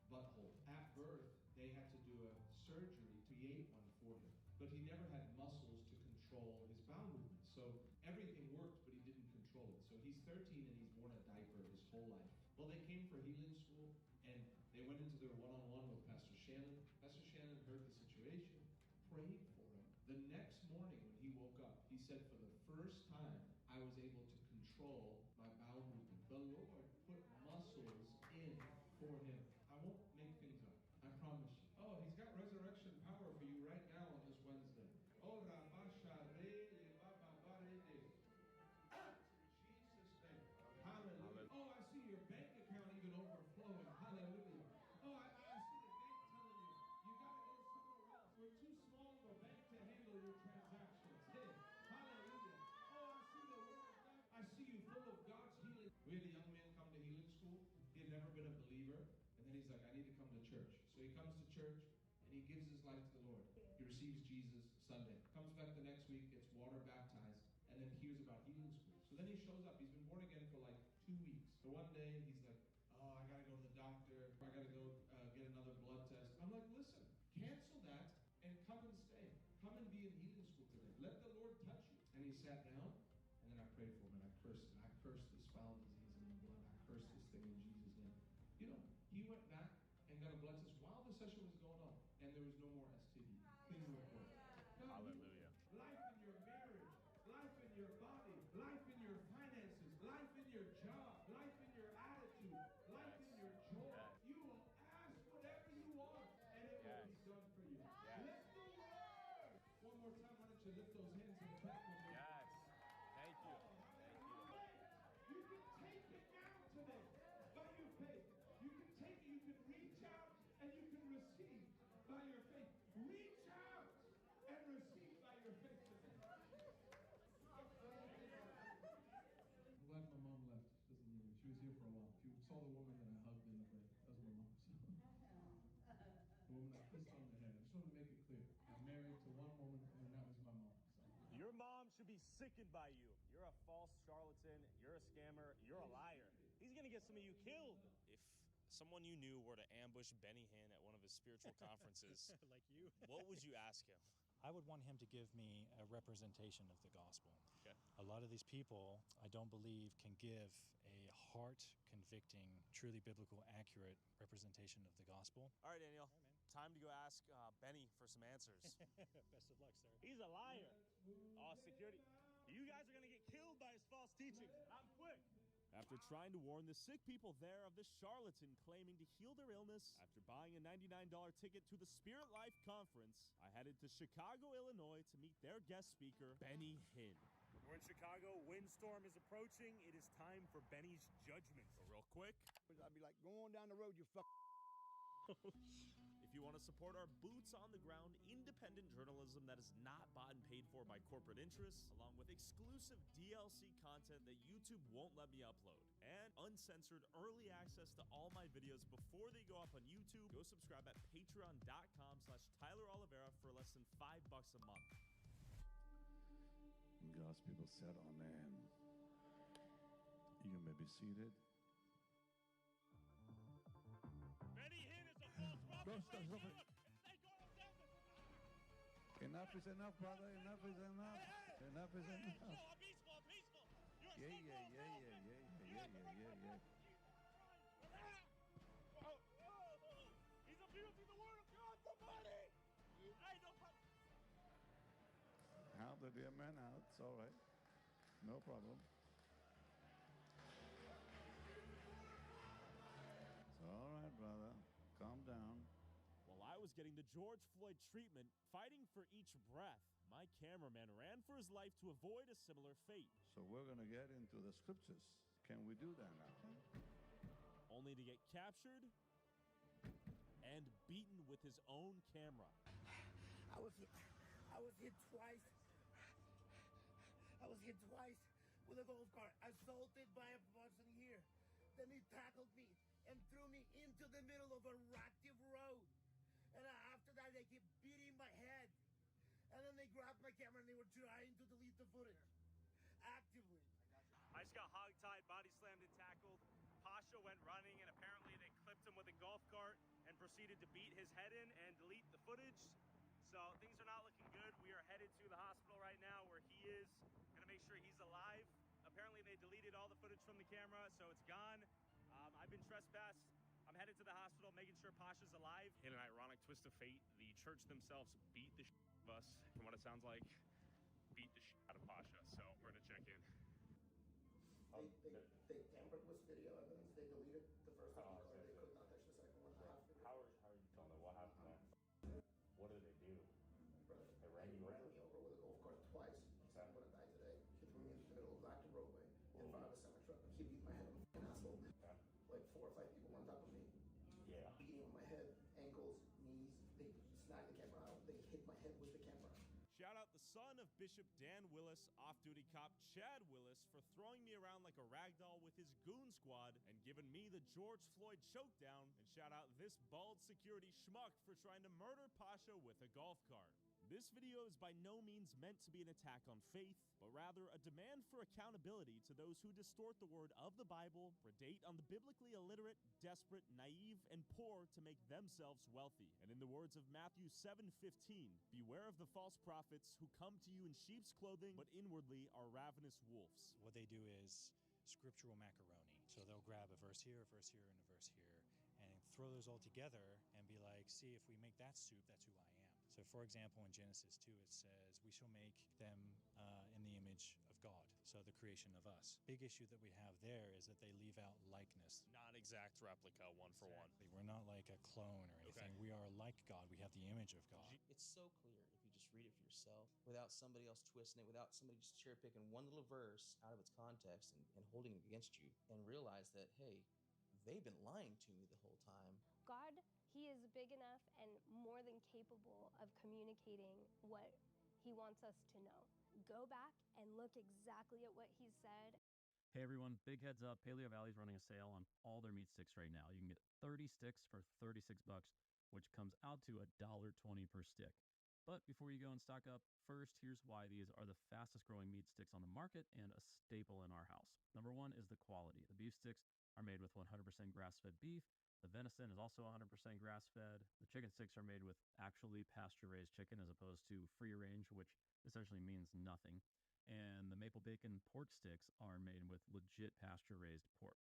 butthole. At birth, they had to do a surgery to create one for him. But he never had muscles to control his bowel movement. So everything worked, but he didn't control it. So he's 13 and he's worn a diaper his whole life. Well, they came for healing school, and they went into their one-on-one with Pastor Shannon. Pastor Shannon heard the situation, prayed for him. The next morning when he woke up, he said, for the first time, I was able to control my bowel movement. The Lord put muscles in for him. I won't make things up. I promise you. Oh, he's got resurrection power for you right now on this Wednesday. Oh, Jesus' name. Hallelujah. Oh, I see your bank account even overflowing. Hallelujah. Oh, I see the bank telling you, you got to go somewhere else. We're too small of a bank to handle your transactions. Hey, hallelujah. Oh, I see the word of God. I see you full of God's healing. We had a young man come to healing school. He had never been a believer. And then he's like, I need to come to church. So he comes to church and he gives his life to the Lord. He receives Jesus Sunday. Comes back the next week, gets water baptized, and then hears about healing school. So then he shows up. He's been born again for like 2 weeks. So one day he's like, oh, I got to go to the doctor. I got to go get another blood test. I'm like, listen, cancel that and come and stay. Come and be in healing school today. Let the Lord touch you. And he sat down, and then I prayed for him, and I cursed him. I cursed this foul disease in the blood. I cursed this thing in Jesus' name. He went back and got a blood test while the session was going on, and there was no more STD. Clean report. Hallelujah. Life in your marriage, life in your body, life in your finances, life in your job, life in your attitude, life in your joy. You will ask whatever you want, and it will be done for you. Let the Lord. One more time, why don't you lift those hands and clap with me? Yes. Thank you. You can take it now today by your faith. You can take it, you can reach out, and you can receive by your faith. Reach out and receive by your faith today. I'm glad my mom left. She doesn't hear me. She was here for a while. If you saw the woman that I hugged in the break, that was my mom. The woman I kissed on the head. I just want to make it clear. I'm married to one woman, and that was my mom. So. Your mom should be sickened by you. You're a false charlatan. You're a scammer. You're a liar. He's going to get some of you killed. If someone you knew were to ambush Benny Hinn at one of his spiritual conferences, like you, what would you ask him? I would want him to give me a representation of the gospel. Okay. A lot of these people, I don't believe, can give a heart-convicting, truly biblical, accurate representation of the gospel. All right, Daniel. Time to go ask Benny for some answers. Best of luck, sir. He's a liar. Oh, security. You guys are going to get killed by his false teachings. I'm quick. After trying to warn the sick people there of the charlatan claiming to heal their illness, after buying a $99 ticket to the Spirit Life Conference, I headed to Chicago, Illinois to meet their guest speaker, Benny Hinn. We're in Chicago. Windstorm is approaching. It is time for Benny's judgment. So real quick, I'd be like, go on down the road, you fuck. If you want to support our boots on the ground, independent journalism that is not bought and paid for by corporate interests, along with exclusive DLC content that YouTube won't let me upload, and uncensored early access to all my videos before they go up on YouTube, go subscribe at patreon.com/TylerOliveira for less than $5 a month. And God's people said, amen. You may be seated. Benny Hinn is a false prophet. Enough is enough, brother. Enough is enough. Enough is enough. Peaceful. Yeah. He's abusing the word of God for money. Help the dear man out. It's all right. No problem. It's all right, brother. Calm down. While I was getting the George Floyd treatment, fighting for each breath, My cameraman ran for his life to avoid a similar fate. So we're going to get into the scriptures. Can we do that now? Only to get captured and beaten with his own camera. I was hit twice. I was hit twice with a golf cart, assaulted by a person here. Then he tackled me and threw me into the middle of a active road. And after that, they kept beating my head. And then they grabbed my camera and they were trying to delete the footage. Actively. I just got hogtied, body slammed and tackled. Pasha went running and apparently they clipped him with a golf cart and proceeded to beat his head in and delete the footage. So things are not looking good. We are headed to the hospital right now where he is. Gonna make sure he's alive. Apparently they deleted all the footage from the camera, so it's gone. I've been trespassed. I'm headed to the hospital, making sure Pasha's alive. In an ironic twist of fate, the church themselves beat the shit out of us, from what it sounds like. Beat the shit out of Pasha, so we're gonna check in. They tampered with video evidence. They deleted the first one. They could not touch the second one. How are you telling them what happened there? What did they do? They ran you over? Ran me over with a golf cart twice. I'm gonna die today. He threw me in the middle of the active roadway in front of a semi truck. He beat my head on an asshole. Like 4 or 5 people on top of me. Yeah. Beating on my head, ankles, knees. They snagged the camera out. They hit my head with the camera. Shout out the son of Bishop Dan Willis, off-duty cop Chad Willis, for throwing me around like a ragdoll with his goon squad and giving me the George Floyd chokedown. And shout out this bald security schmuck for trying to murder Pasha with a golf cart. This video is by no means meant to be an attack on faith, but rather a demand for accountability to those who distort the word of the Bible, predate on the biblically illiterate, desperate, naive, and poor to make themselves wealthy. And in the words of Matthew 7:15, beware of the false prophets who come to you in sheep's clothing, but inwardly are ravenous wolves. What they do is scriptural macaroni. So they'll grab a verse here, and a verse here, and throw those all together and be like, see, if we make that soup, that's who I am. So, for example, in Genesis 2, it says, we shall make them in the image of God. So the creation of us. Big issue that we have there is that they leave out likeness. Not exact replica, one for one. We're not like a clone or anything. We are like God. We have the image of God. It's so clear if you just read it for yourself without somebody else twisting it, without somebody just cherry picking one little verse out of its context and holding it against you, and realize that, hey, they've been lying to me the whole time. God, he is big enough and more than capable of communicating what he wants us to know. Go back and look exactly at what he said. Hey everyone, big heads up, Paleo Valley's running a sale on all their meat sticks right now. You can get 30 sticks for $36, which comes out to $1.20 per stick. But before you go and stock up, first, here's why these are the fastest growing meat sticks on the market and a staple in our house. Number one is the quality. The beef sticks are made with 100% grass-fed beef. The venison is also 100% grass-fed. The chicken sticks are made with actually pasture-raised chicken as opposed to free-range, which essentially means nothing. And the maple bacon pork sticks are made with legit pasture-raised pork.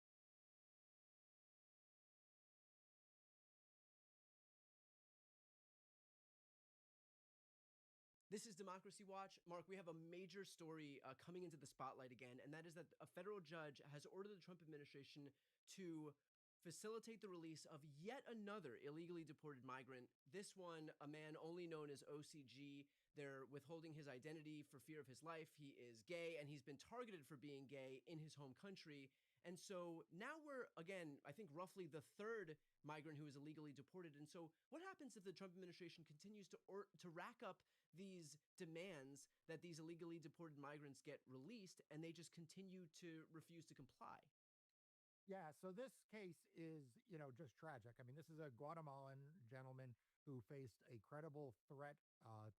This is Democracy Watch. Mark, we have a major story coming into the spotlight again, and that is that a federal judge has ordered the Trump administration to facilitate the release of yet another illegally deported migrant. This one, a man only known as OCG. They're withholding his identity for fear of his life. He is gay, and he's been targeted for being gay in his home country. And so now we're, again, I think roughly the third migrant who is illegally deported. And so what happens if the Trump administration continues to rack up these demands that these illegally deported migrants get released and they just continue to refuse to comply? Yeah, so this case is, just tragic. I mean, this is a Guatemalan gentleman who faced a credible threat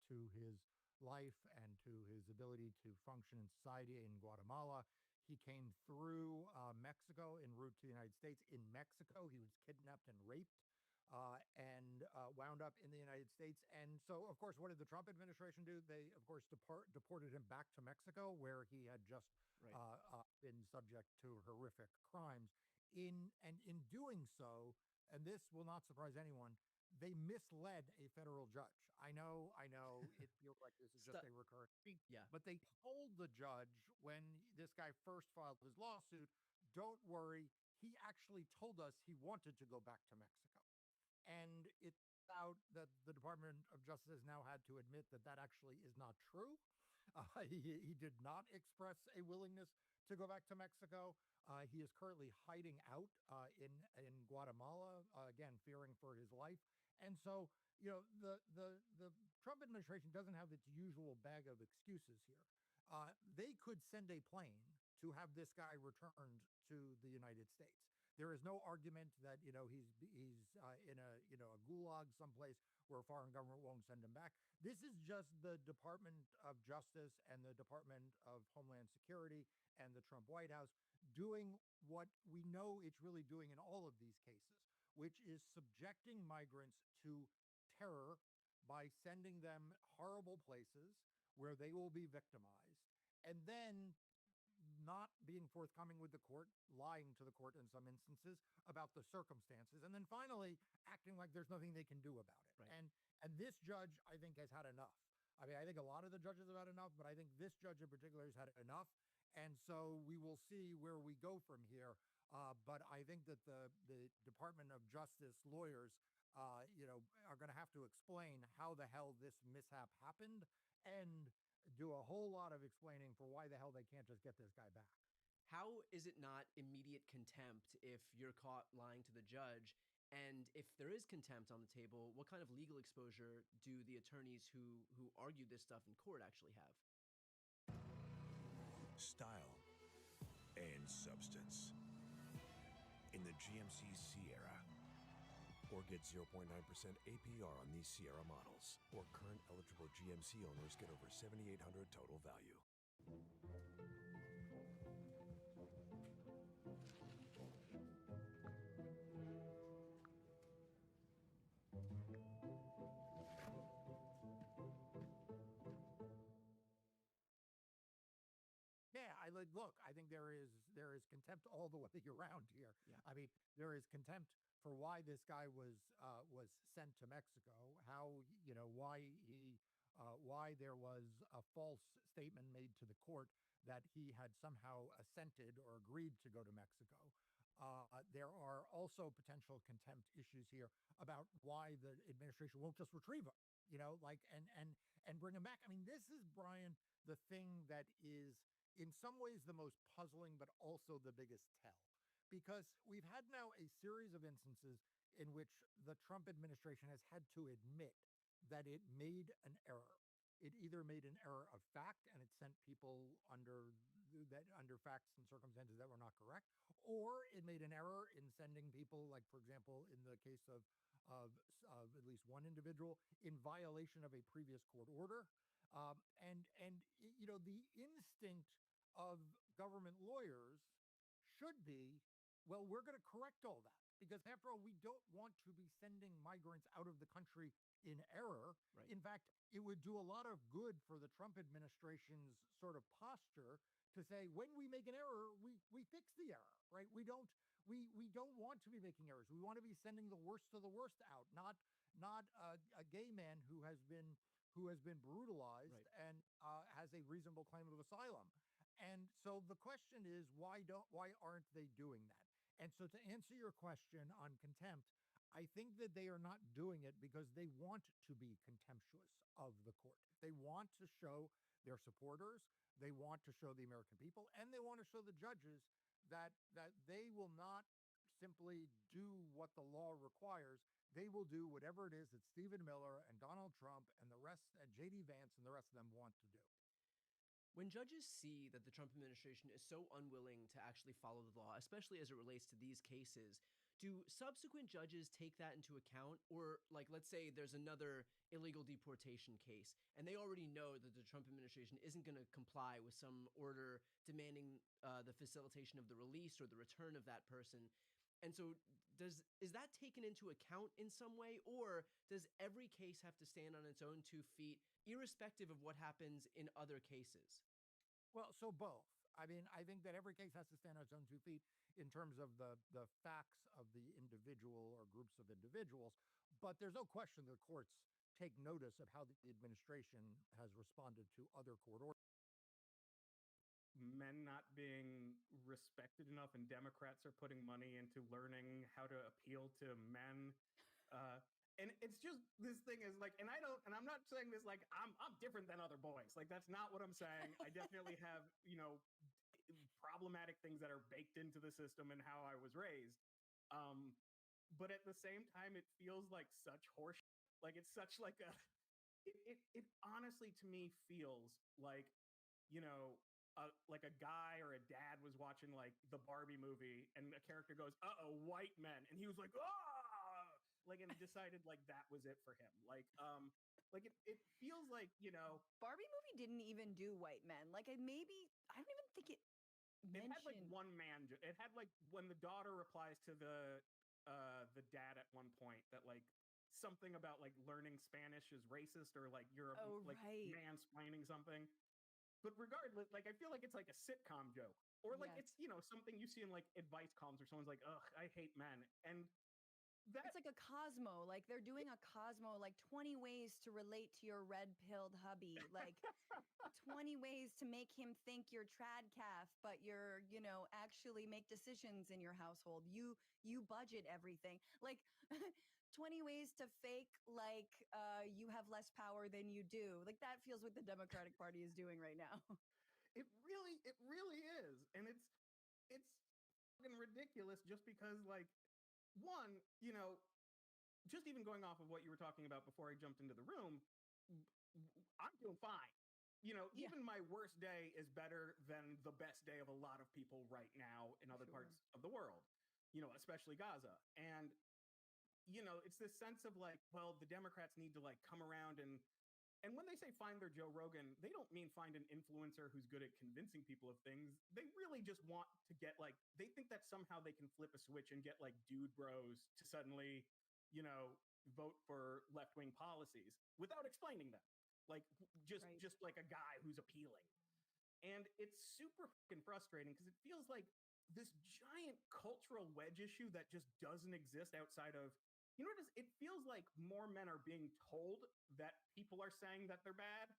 to his life and to his ability to function in society in Guatemala. He came through Mexico en route to the United States. In Mexico, he was kidnapped and raped and wound up in the United States. And so, of course, what did the Trump administration do? They, of course, deported him back to Mexico, where he had just been subject to horrific crimes. In doing so, and this will not surprise anyone, they misled a federal judge. I know, it feels like this is just a recurrent theme. Yeah. But they told the judge when this guy first filed his lawsuit, don't worry, he actually told us he wanted to go back to Mexico. And it's out that the Department of Justice now had to admit that that actually is not true. He did not express a willingness to go back to Mexico. He is currently hiding out in Guatemala, again, fearing for his life. And so, the Trump administration doesn't have its usual bag of excuses here. They could send a plane to have this guy returned to the United States. There is no argument that he's in a gulag someplace where a foreign government won't send him back. This is just the Department of Justice and the Department of Homeland Security and the Trump White House doing what we know it's really doing in all of these cases, which is subjecting migrants to terror by sending them horrible places where they will be victimized, and then not being forthcoming with the court, lying to the court in some instances about the circumstances, and then finally acting like there's nothing they can do about it. Right. And this judge, I think, has had enough. I mean, I think a lot of the judges have had enough, but I think this judge in particular has had enough. And so we will see where we go from here. But I think that the Department of Justice lawyers, are going to have to explain how the hell this mishap happened and do a whole lot of explaining for why the hell they can't just get this guy back. How is it not immediate contempt if you're caught lying to the judge? And if there is contempt on the table, what kind of legal exposure do the attorneys who argue this stuff in court actually have? Style and substance. In the GMC Sierra. Or get 0.9% APR on these Sierra models. Or current eligible GMC owners get over $7,800 total value. Yeah, look. I think there is contempt all the way around here. Yeah. I mean, there is contempt for why this guy was sent to Mexico. Why there was a false statement made to the court that he had somehow assented or agreed to go to Mexico. There are also potential contempt issues here about why the administration won't just retrieve him, and bring him back. I mean, this is, Brian, the thing that is in some ways the most puzzling, but also the biggest tell. Because we've had now a series of instances in which the Trump administration has had to admit that it made an error. It either made an error of fact and it sent people under facts and circumstances that were not correct, or it made an error in sending people, like, for example, in the case of at least one individual, in violation of a previous court order. The instinct of government lawyers should be, well, we're going to correct all that, because after all, we don't want to be sending migrants out of the country in error. Right. In fact, it would do a lot of good for the Trump administration's sort of posture to say, when we make an error, we fix the error, right? We don't want to be making errors. We want to be sending the worst of the worst out, not a gay man who has been brutalized, Right. and has a reasonable claim of asylum. And so the question is, why aren't they doing that? And so to answer your question on contempt, I think that they are not doing it because they want to be contemptuous of the court. They want to show their supporters, they want to show the American people, and they want to show the judges that they will not simply do what the law requires. They will do whatever it is that Stephen Miller and Donald Trump and the rest, and J.D. Vance and the rest of them want to do. When judges see that the Trump administration is so unwilling to actually follow the law, especially as it relates to these cases, do subsequent judges take that into account? Or, like, let's say there's another illegal deportation case, and they already know that the Trump administration isn't going to comply with some order demanding the facilitation of the release or the return of that person. And so is that taken into account in some way, or does every case have to stand on its own 2 feet, irrespective of what happens in other cases? Well, so both. I mean, I think that every case has to stand on its own 2 feet in terms of the facts of the individual or groups of individuals. But there's no question the courts take notice of how the administration has responded to other court orders. Men not being respected enough, and Democrats are putting money into learning how to appeal to men And it's just this thing is like, and I'm not saying this like I'm different than other boys. Like that's not what I'm saying. I definitely have, problematic things that are baked into the system and how I was raised. But at the same time, it feels like such horse. Like it's such like a. It honestly to me feels like, like a guy or a dad was watching like the Barbie movie and a character goes, "Uh-oh, white men," and he was like, "Ah!" Like and decided like that was it for him. Like it feels like Barbie movie didn't even do white men. Like I don't even think it mentioned. It had like one man. It had like when the daughter replies to the dad at one point that like something about like learning Spanish is racist or like you're mansplaining something. But regardless, like I feel like it's like a sitcom joke or like it's something you see in like advice columns where someone's like, "Ugh, I hate men," and it's like a Cosmo. Like they're doing a Cosmo, like 20 ways to relate to your red-pilled hubby, like 20 ways to make him think you're trad calf, but you're, actually make decisions in your household. You budget everything. Like 20 ways to fake like you have less power than you do. Like that feels what the Democratic Party is doing right now. It really is. And it's fucking ridiculous just because like one, just even going off of what you were talking about before I jumped into the room, I'm doing fine. Even my worst day is better than the best day of a lot of people right now in other parts of the world, especially Gaza. And, it's this sense of like, well, the Democrats need to like come around and when they say find their Joe Rogan, they don't mean find an influencer who's good at convincing people of things. They really just want to get like, they think that somehow they can flip a switch and get like dude bros to suddenly, vote for left-wing policies without explaining them. Like just like a guy who's appealing. And it's super fucking frustrating because it feels like this giant cultural wedge issue that just doesn't exist outside of, it feels like more men are being told that people are saying that they're bad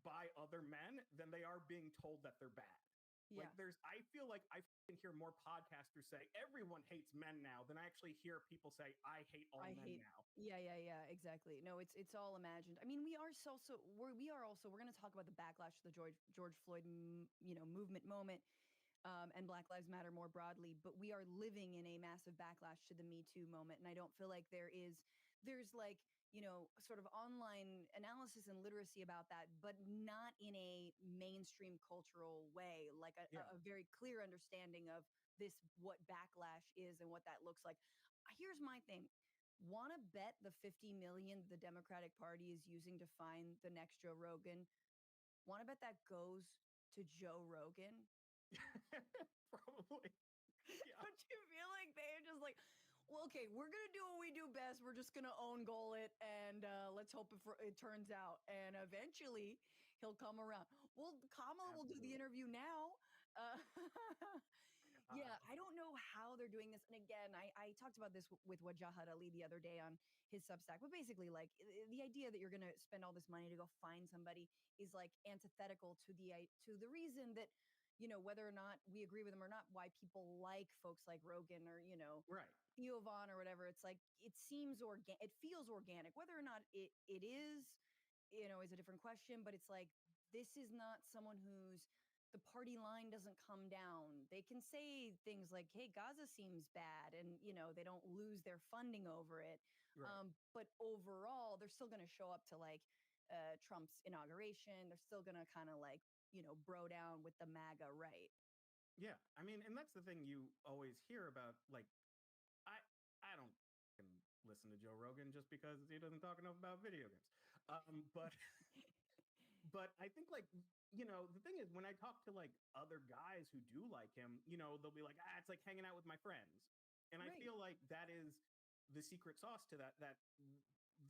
by other men than they are being told that they're bad. Yeah. Like I feel like I hear more podcasters say everyone hates men now than I actually hear people say I hate all men now. Yeah, exactly. No, it's all imagined. I mean, we're going to talk about the backlash to the George Floyd, movement moment. And Black Lives Matter more broadly, but we are living in a massive backlash to the Me Too moment. And I don't feel like there's like, sort of online analysis and literacy about that, but not in a mainstream cultural way, like a very clear understanding of what backlash is and what that looks like. Here's my thing. Want to bet the 50 million the Democratic Party is using to find the next Joe Rogan? Want to bet that goes to Joe Rogan? Probably. Yeah. Don't you feel like they're just like, well, okay, we're going to do what we do best. We're just going to own goal it. And let's hope it turns out. And eventually he'll come around. Well, Kamala will do the interview now. Yeah, I don't know how they're doing this. And again, I talked about this with Wajahat Ali the other day on his Substack. But basically, like the idea that you're going to spend all this money to go find somebody is like antithetical to the reason that, whether or not we agree with them or not, why people like folks like Rogan or, Theo Vaughn or whatever. It's like, it seems it feels organic. Whether or not it is, is a different question. But it's like, this is not someone the party line doesn't come down. They can say things like, hey, Gaza seems bad. And, they don't lose their funding over it. Right. But overall, they're still going to show up to like Trump's inauguration. They're still going to kind of like, bro down with the MAGA right. Yeah. I mean, and that's the thing you always hear about. Like, I don't listen to Joe Rogan just because he doesn't talk enough about video games. But I think like, the thing is when I talk to like other guys who do like him, they'll be like, it's like hanging out with my friends. And I feel like that is the secret sauce to that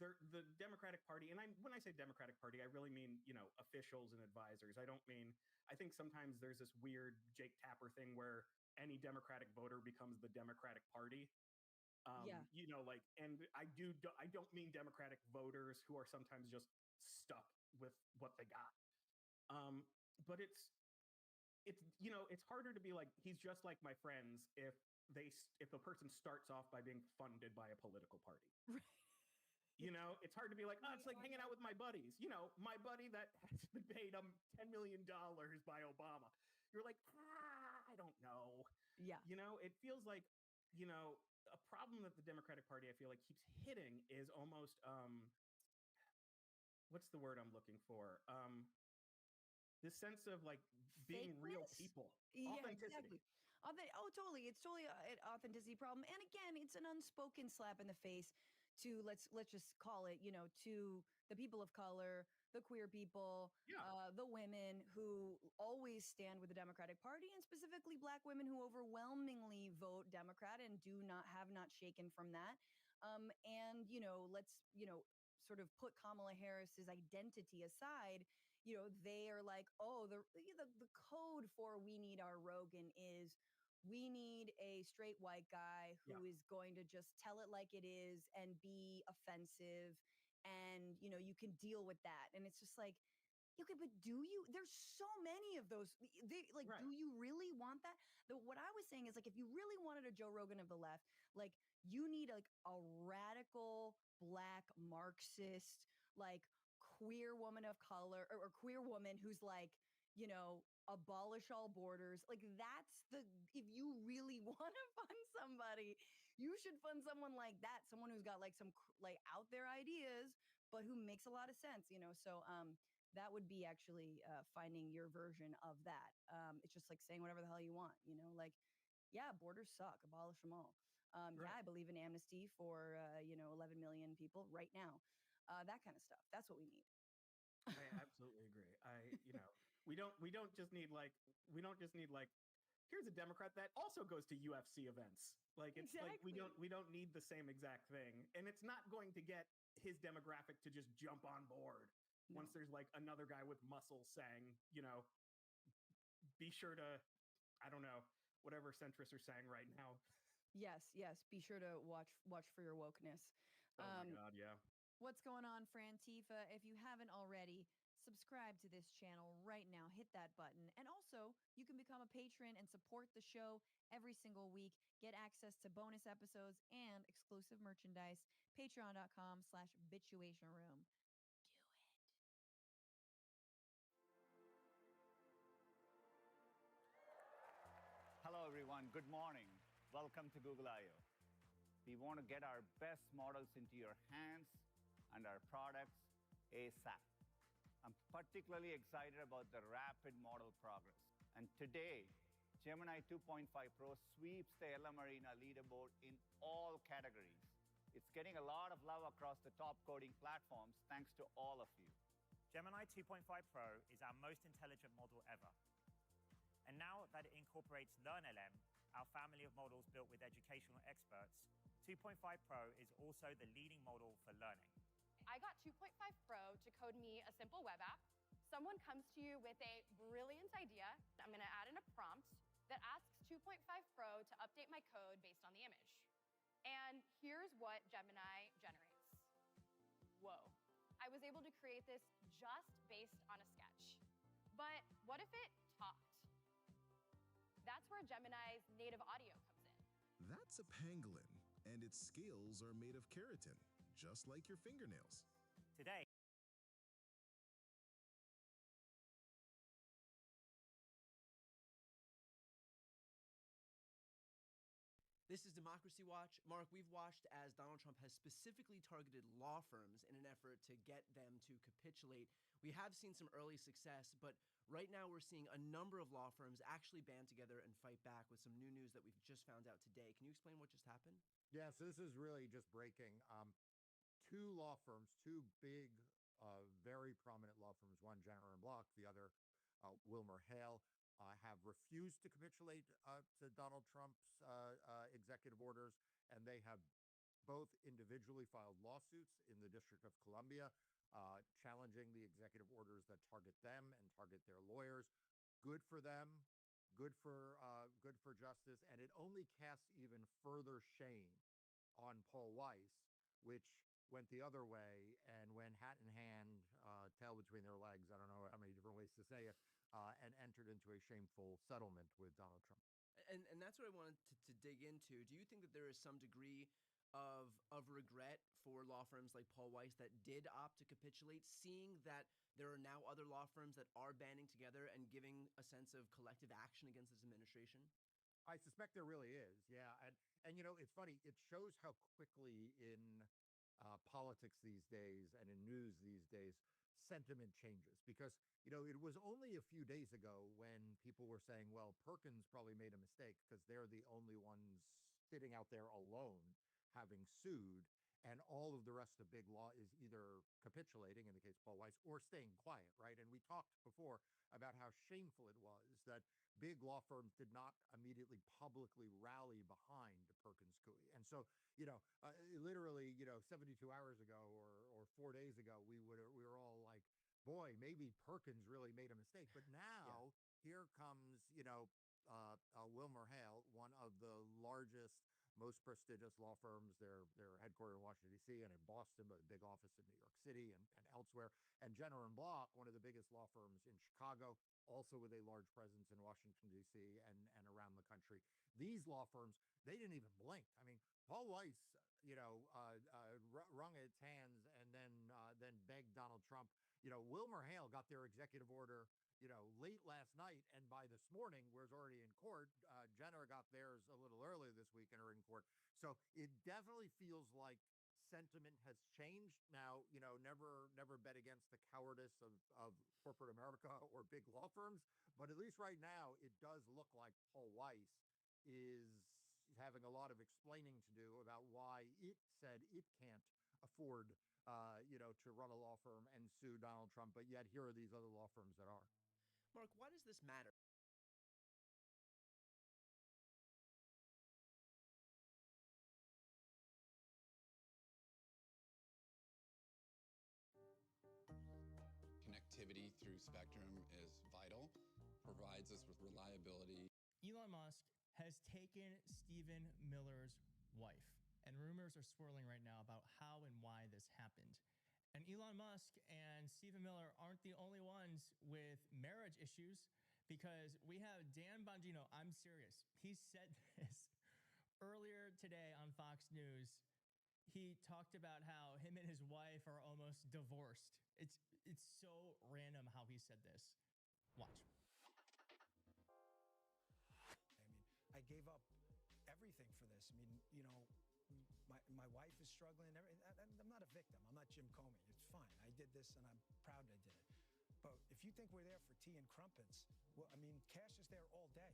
the Democratic Party, and when I say Democratic Party, I really mean, officials and advisors. I don't mean, I think sometimes there's this weird Jake Tapper thing where any Democratic voter becomes the Democratic Party. Like, and I don't mean Democratic voters who are sometimes just stuck with what they got. But it's harder to be like, he's just like my friends if if a person starts off by being funded by a political party. Right. You know, it's hard to be like, oh, it's like hanging out with my buddies. You know, my buddy that has been paid $10 million by Obama. You're like, I don't know. Yeah. You know, it feels like, you know, a problem that the Democratic Party, I feel like, keeps hitting is almost, what's the word I'm looking for? This sense of like being real people. Yeah, Authenticity. exactly. Totally. It's totally an authenticity problem. And again, it's an unspoken slap in the face to let's just call it, you know, to the people of color, the queer people, the women who always stand with the Democratic Party, and specifically Black women who overwhelmingly vote Democrat and have not shaken from that. And you know, let's sort of put Kamala Harris's identity aside. You know, they are like, oh, the code for we need our Rogan is we need a straight white guy who is going to just tell it like it is and be offensive, and you know, you can deal with that. And it's just like, okay, but do you? There's so many of those. Do you really want that? What I was saying is, like, if you really wanted a Joe Rogan of the left, like, you need like a radical Black Marxist, like queer woman of color, or queer woman who's like, you know, abolish all borders. Like, that's if you really want to fund somebody, you should fund someone like that, someone who's got like some like out there ideas, but who makes a lot of sense, you know. So that would be actually finding your version of that. It's just like saying whatever the hell you want, you know, like, yeah, borders suck, abolish them all. Yeah, I believe in amnesty for 11 million people right now. That kind of stuff. That's what we need. I absolutely agree. We don't just need like here's a Democrat that also goes to UFC events. Like, it's like we don't need the same exact thing, and it's not going to get his demographic to just jump on board once there's like another guy with muscles saying, you know, be sure to, I don't know, whatever centrists are saying right now. Yes. Be sure to watch for your wokeness. Oh my God, yeah. What's going on, Frantifa? If you haven't already, subscribe to this channel right now. Hit that button. And also, you can become a patron and support the show every single week. Get access to bonus episodes and exclusive merchandise. Patreon.com/bituationroom. Hello, everyone. Good morning. Welcome to Google I/O. We want to get our best models into your hands and our products ASAP. I'm particularly excited about the rapid model progress. And today, Gemini 2.5 Pro sweeps the LM Arena leaderboard in all categories. It's getting a lot of love across the top coding platforms thanks to all of you. Gemini 2.5 Pro is our most intelligent model ever. And now that it incorporates LearnLM, our family of models built with educational experts, 2.5 Pro is also the leading model for learning. I got 2.5 Pro to code me a simple web app. Someone comes to you with a brilliant idea. I'm going to add in a prompt that asks 2.5 Pro to update my code based on the image. And here's what Gemini generates. Whoa. I was able to create this just based on a sketch. But what if it talked? That's where Gemini's native audio comes in. That's a pangolin, and its scales are made of keratin, just like your fingernails. Today, This is Democracy Watch. Mark, we've watched as Donald Trump has specifically targeted law firms in an effort to get them to capitulate. We have seen some early success, but right now we're seeing a number of law firms actually band together and fight back with some new news that we've just found out today. Can you explain what just happened? Yeah, so this is really just breaking. Two law firms, two big, very prominent law firms, one Jenner and Block, the other Wilmer Hale, have refused to capitulate to Donald Trump's executive orders, and they have both individually filed lawsuits in the District of Columbia, challenging the executive orders that target them and target their lawyers. Good for them, good for justice, and it only casts even further shame on Paul Weiss, which went the other way and went hat in hand, tail between their legs, I don't know how many different ways to say it, and entered into a shameful settlement with Donald Trump. And that's what I wanted to dig into. Do you think that there is some degree of regret for law firms like Paul Weiss that did opt to capitulate, seeing that there are now other law firms that are banding together and giving a sense of collective action against this administration? I suspect there really is, yeah. And it's funny. It shows how quickly in politics these days and in news these days sentiment changes. Because it was only a few days ago when people were saying, well, Perkins probably made a mistake because they're the only ones sitting out there alone having sued, and all of the rest of big law is either capitulating, in the case of Paul Weiss, or staying quiet, right? And we talked before about how shameful it was that big law firms did not immediately publicly rally behind Perkins Coie. And so, literally, 72 hours ago or 4 days ago, we were all like, boy, maybe Perkins really made a mistake. But now here comes, Wilmer Hale, one of the largest, most prestigious law firms. They're headquartered in Washington, D.C., and in Boston, but a big office in New York City and elsewhere. And Jenner and Block, one of the biggest law firms in Chicago, also with a large presence in Washington, D.C. and around the country. These law firms, they didn't even blink. I mean, Paul Weiss, wrung its hands and then begged Donald Trump. Wilmer Hale got their executive order, late last night, and by this morning was already in court. Jenner got theirs a little earlier this week and are in court. So it definitely feels like sentiment has changed. Now, never bet against the cowardice of corporate America or big law firms, but at least right now, it does look like Paul Weiss is having a lot of explaining to do about why it said it can't afford, to run a law firm and sue Donald Trump, but yet here are these other law firms that are. Mark, why does this matter? Connectivity through spectrum is vital, provides us with reliability. Elon Musk has taken Stephen Miller's wife, and rumors are swirling right now about how and why this happened. And Elon Musk and Stephen Miller aren't the only ones with marriage issues, because we have Dan Bongino. I'm serious. He said this earlier today on Fox News. He talked about how him and his wife are almost divorced. It's so random how he said this. Watch. I gave up everything for this. I mean, my wife is struggling. I'm not a victim. I'm not Jim Comey. It's fine. I did this, and I'm proud I did it. But if you think we're there for tea and crumpets, well, I mean, Cash is there all day.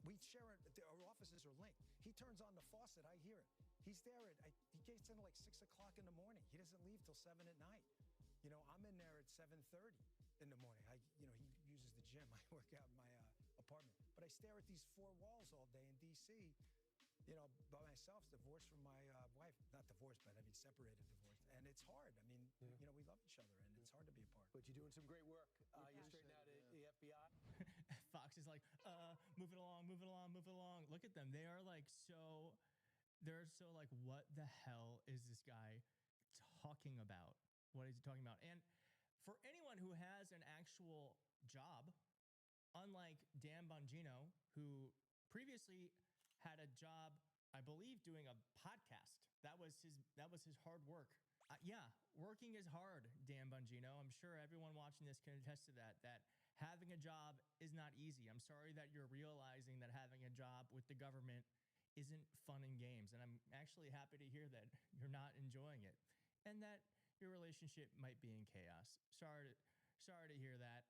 We share it. Our offices are linked. He turns on the faucet. I hear it. He's there. He gets in at like 6 o'clock in the morning. He doesn't leave till 7 at night. I'm in there at 7:30 in the morning. He uses the gym. I work out in my apartment. But I stare at these four walls all day in D.C., by myself, divorced from my wife. Not divorced, but I mean separated, divorced. And it's hard. I mean, we love each other, and it's hard to be apart. But you're doing some great work. You straightened out the FBI. Fox is like, move it along, move it along, move it along. Look at them. They're so like, what the hell is this guy talking about? What is he talking about? And for anyone who has an actual job, unlike Dan Bongino, who previously had a job, I believe, doing a podcast. That was his hard work. Working is hard, Dan Bongino. I'm sure everyone watching this can attest to that having a job is not easy. I'm sorry that you're realizing that having a job with the government isn't fun and games. And I'm actually happy to hear that you're not enjoying it and that your relationship might be in chaos. Sorry to hear that.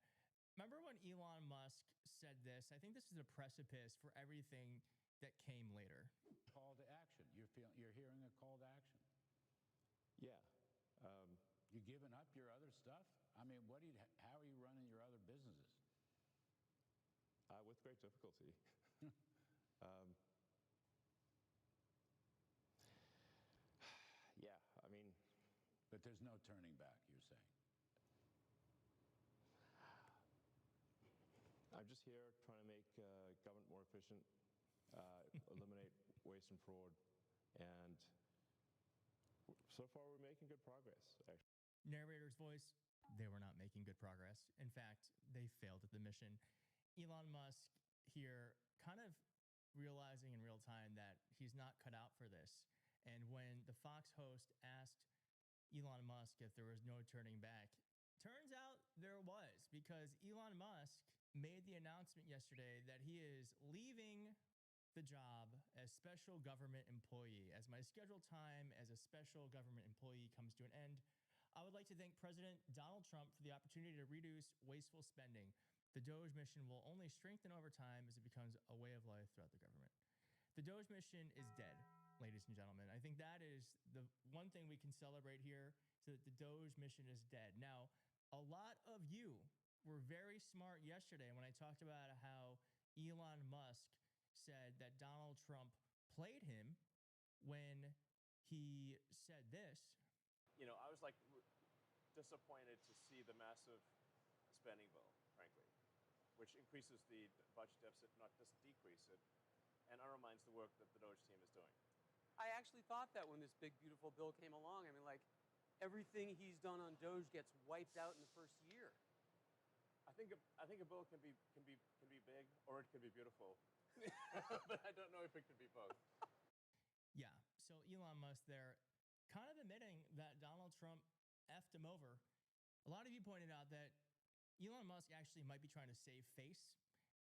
Remember when Elon Musk said this? I think this is a precipice for everything that came later. Call to action. You're hearing a call to action. Yeah. You giving up your other stuff? I mean, how are you running your other businesses? With great difficulty. Yeah, I mean. But there's no turning back, you're saying. I'm just here trying to make government more efficient, eliminate waste and fraud, and so far we're making good progress, actually. Narrator's voice, they were not making good progress. In fact, they failed at the mission. Elon Musk here kind of realizing in real time that he's not cut out for this. And when the Fox host asked Elon Musk if there was no turning back, turns out there was, because Elon Musk made the announcement yesterday that he is leaving the job as special government employee. As my scheduled time as a special government employee comes to an end, I would like to thank President Donald Trump for the opportunity to reduce wasteful spending. The Doge mission will only strengthen over time as it becomes a way of life throughout the government. The Doge mission is dead, ladies and gentlemen. I think that is the one thing we can celebrate here, so that the Doge mission is dead. Now, a lot of you were very smart yesterday when I talked about how Elon Musk said that Donald Trump played him when he said this. You know, I was like disappointed to see the massive spending bill, frankly, which increases the budget deficit, not just decrease it, and undermines the work that the Doge team is doing. I actually thought that when this big, beautiful bill came along. I mean, like, everything he's done on Doge gets wiped out in the first year. I think a bill can be big or it can be beautiful, but I don't know if it can be both. Yeah, so Elon Musk there kind of admitting that Donald Trump effed him over. A lot of you pointed out that Elon Musk actually might be trying to save face,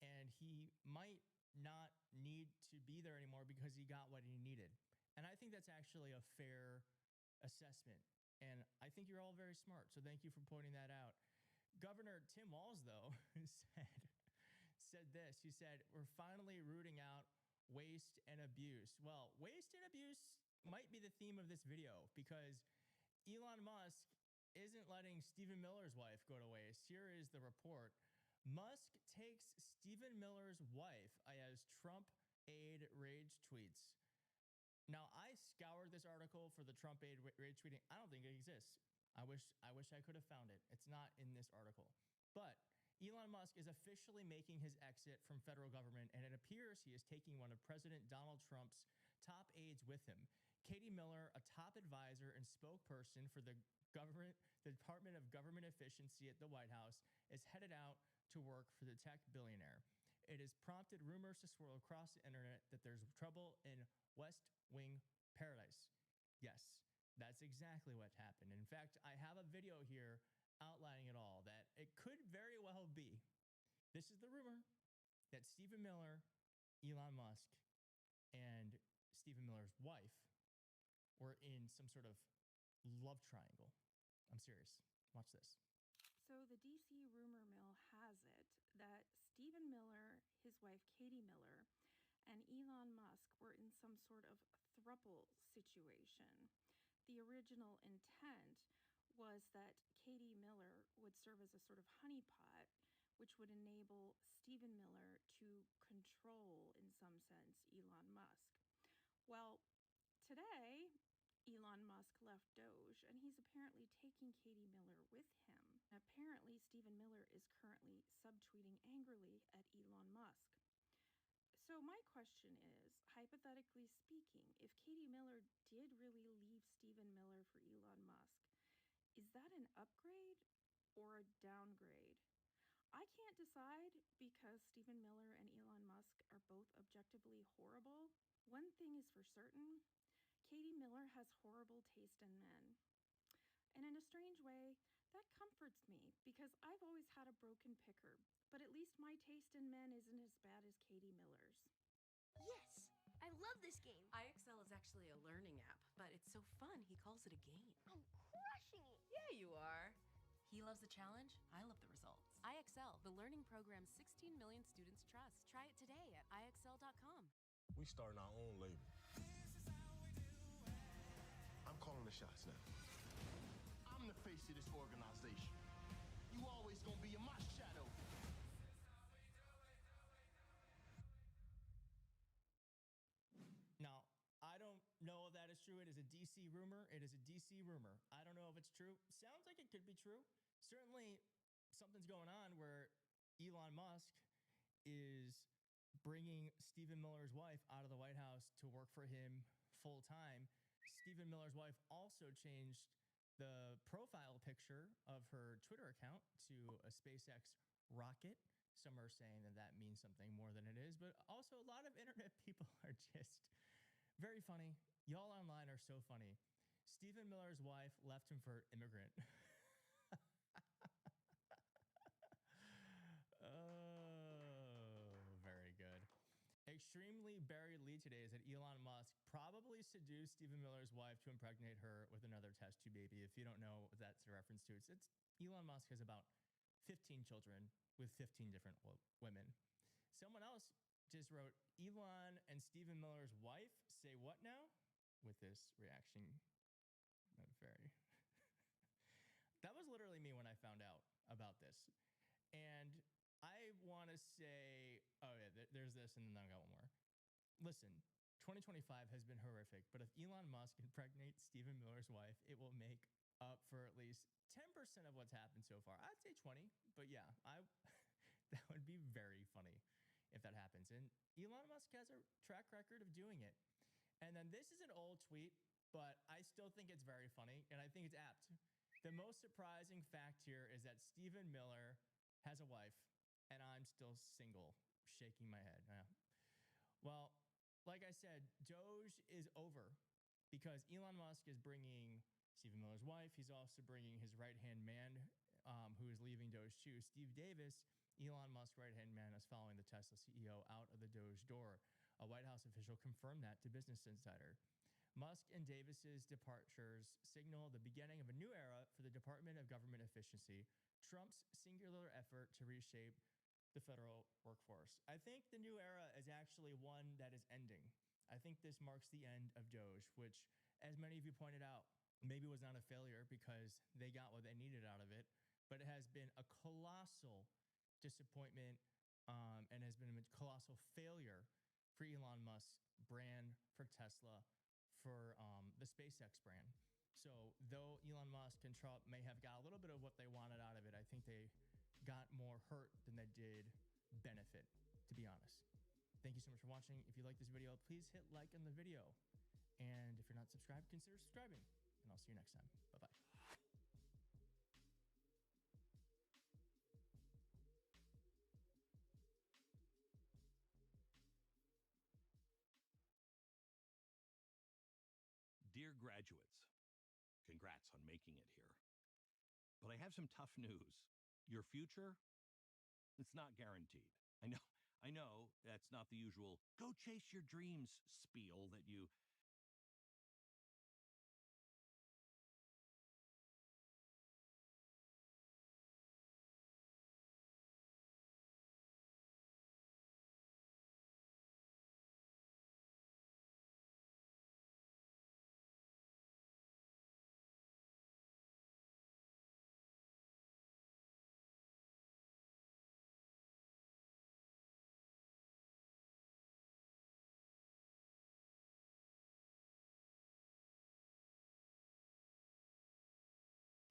and he might not need to be there anymore because he got what he needed. And I think that's actually a fair assessment. And I think you're all very smart, so thank you for pointing that out. Governor Tim Walz, though, said this. He said, "We're finally rooting out waste and abuse." Well, waste and abuse might be the theme of this video, because Elon Musk isn't letting Stephen Miller's wife go to waste. Here is the report. Musk takes Stephen Miller's wife as Trump aide rage tweets. Now, I scoured this article for the Trump aide rage tweeting. I don't think it exists. I wish I could have found it. It's not in this article. But Elon Musk is officially making his exit from federal government, and it appears he is taking one of President Donald Trump's top aides with him. Katie Miller, a top advisor and spokesperson for the Department of Government Efficiency at the White House, is headed out to work for the tech billionaire. It has prompted rumors to swirl across the internet that there's trouble in West Wing paradise. Yes, that's exactly what happened. In fact, I have a video here outlining it all, that it could very well be. This is the rumor that Stephen Miller, Elon Musk, and Stephen Miller's wife were in some sort of love triangle. I'm serious. Watch this. So the DC rumor mill has it that Stephen Miller, his wife Katie Miller, and Elon Musk were in some sort of throuple situation. The original intent was that Katie Miller would serve as a sort of honeypot, which would enable Stephen Miller to control, in some sense, Elon Musk. Well, today, Elon Musk left Doge, and he's apparently taking Katie Miller with him. Apparently, Stephen Miller is currently subtweeting angrily at Elon Musk. So my question is, hypothetically speaking, if Katie Miller did really leave Stephen Miller for Elon Musk, is that an upgrade or a downgrade? I can't decide, because Stephen Miller and Elon Musk are both objectively horrible. One thing is for certain, Katie Miller has horrible taste in men. And in a strange way, that comforts me, because I've always had a broken picker, but at least my taste in men isn't as bad as Katie Miller's. Yes! I love this game. IXL is actually a learning app, but it's so fun he calls it a game. I'm crushing it. Yeah, you are. He loves the challenge. I love the results. IXL, the learning program 16 million students trust. Try it today at IXL.com. We starting our own label. I'm calling the shots now. I'm the face of this organization. You always gonna be in my shadow. Now, I don't know if that is true. It is a DC rumor. It is a DC rumor. I don't know if it's true. Sounds like it could be true. Certainly, something's going on where Elon Musk is bringing Stephen Miller's wife out of the White House to work for him full time. Stephen Miller's wife also changed the profile picture of her Twitter account to a SpaceX rocket Some are saying that that means something more than it is, but also a lot of internet people are just very funny. Y'all online are so funny. Stephen Miller's wife left him for immigrant. Oh, very good. Extremely buried lead today is that Elon Musk probably seduced Stephen Miller's wife to impregnate her with another test tube baby. If you don't know what that's a reference to, it's Elon Musk has about 15 children with 15 different women. Someone else just wrote, Elon and Stephen Miller's wife say what now? With this reaction. Very. That was literally me when I found out about this. And I want to say, oh yeah, there's this, and then I've got one more. Listen, 2025 has been horrific, but if Elon Musk impregnates Stephen Miller's wife, it will make up for at least 10% of what's happened so far. I'd say 20, but yeah, that would be very funny if that happens. And Elon Musk has a track record of doing it. And then this is an old tweet, but I still think it's very funny, and I think it's apt. The most surprising fact here is that Stephen Miller has a wife, and I'm still single, shaking my head. Yeah. Well, like I said, Doge is over because Elon Musk is bringing Stephen Miller's wife. He's also bringing his right-hand man who is leaving Doge too. Steve Davis, Elon Musk's right-hand man, is following the Tesla CEO out of the Doge door. A White House official confirmed that to Business Insider. Musk and Davis's departures signal the beginning of a new era for the Department of Government Efficiency, Trump's singular effort to reshape the federal workforce. I think the new era is actually one that is ending. I think this marks the end of Doge, which, as many of you pointed out, maybe was not a failure because they got what they needed out of it, but it has been a colossal disappointment and has been a colossal failure for Elon Musk's brand, for Tesla, for the SpaceX brand. So though Elon Musk and Trump may have got a little bit of what they wanted out of it, I think they got more hurt than they did benefit, to be honest. Thank you so much for watching. If you like this video, please hit like on the video. And if you're not subscribed, consider subscribing. And I'll see you next time. Bye-bye. Dear graduates, congrats on making it here. But I have some tough news. Your future, it's not guaranteed. I know that's not the usual go chase your dreams spiel that you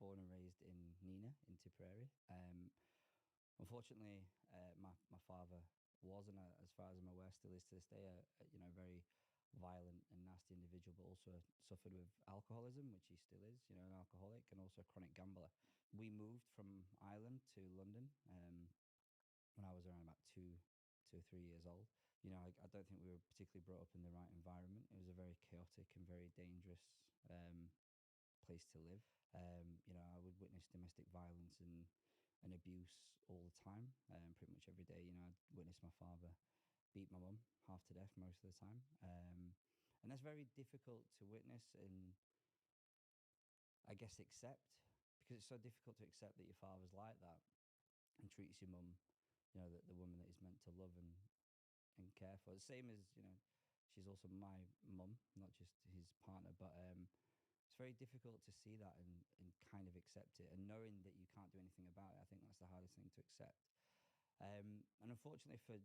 born and raised in Nina, in Tipperary. Unfortunately, my father was, and as far as I'm aware, still is to this day, a very violent and nasty individual, but also suffered with alcoholism, which he still is, an alcoholic, and also a chronic gambler. We moved from Ireland to London when I was around about 2 or 3 years old. I don't think we were particularly brought up in the right environment. It was a very chaotic and very dangerous place to live. I would witness domestic violence and abuse all the time, pretty much every day. I'd witness my father beat my mum half to death most of the time. And that's very difficult to witness and, I guess, accept, because it's so difficult to accept that your father's like that and treats your mum, the woman that he's meant to love and care for. The same as, she's also my mum, not just his partner, but it's very difficult to see that and kind of accept it. And knowing that you can't do anything about it, I think that's the hardest thing to accept. And unfortunately for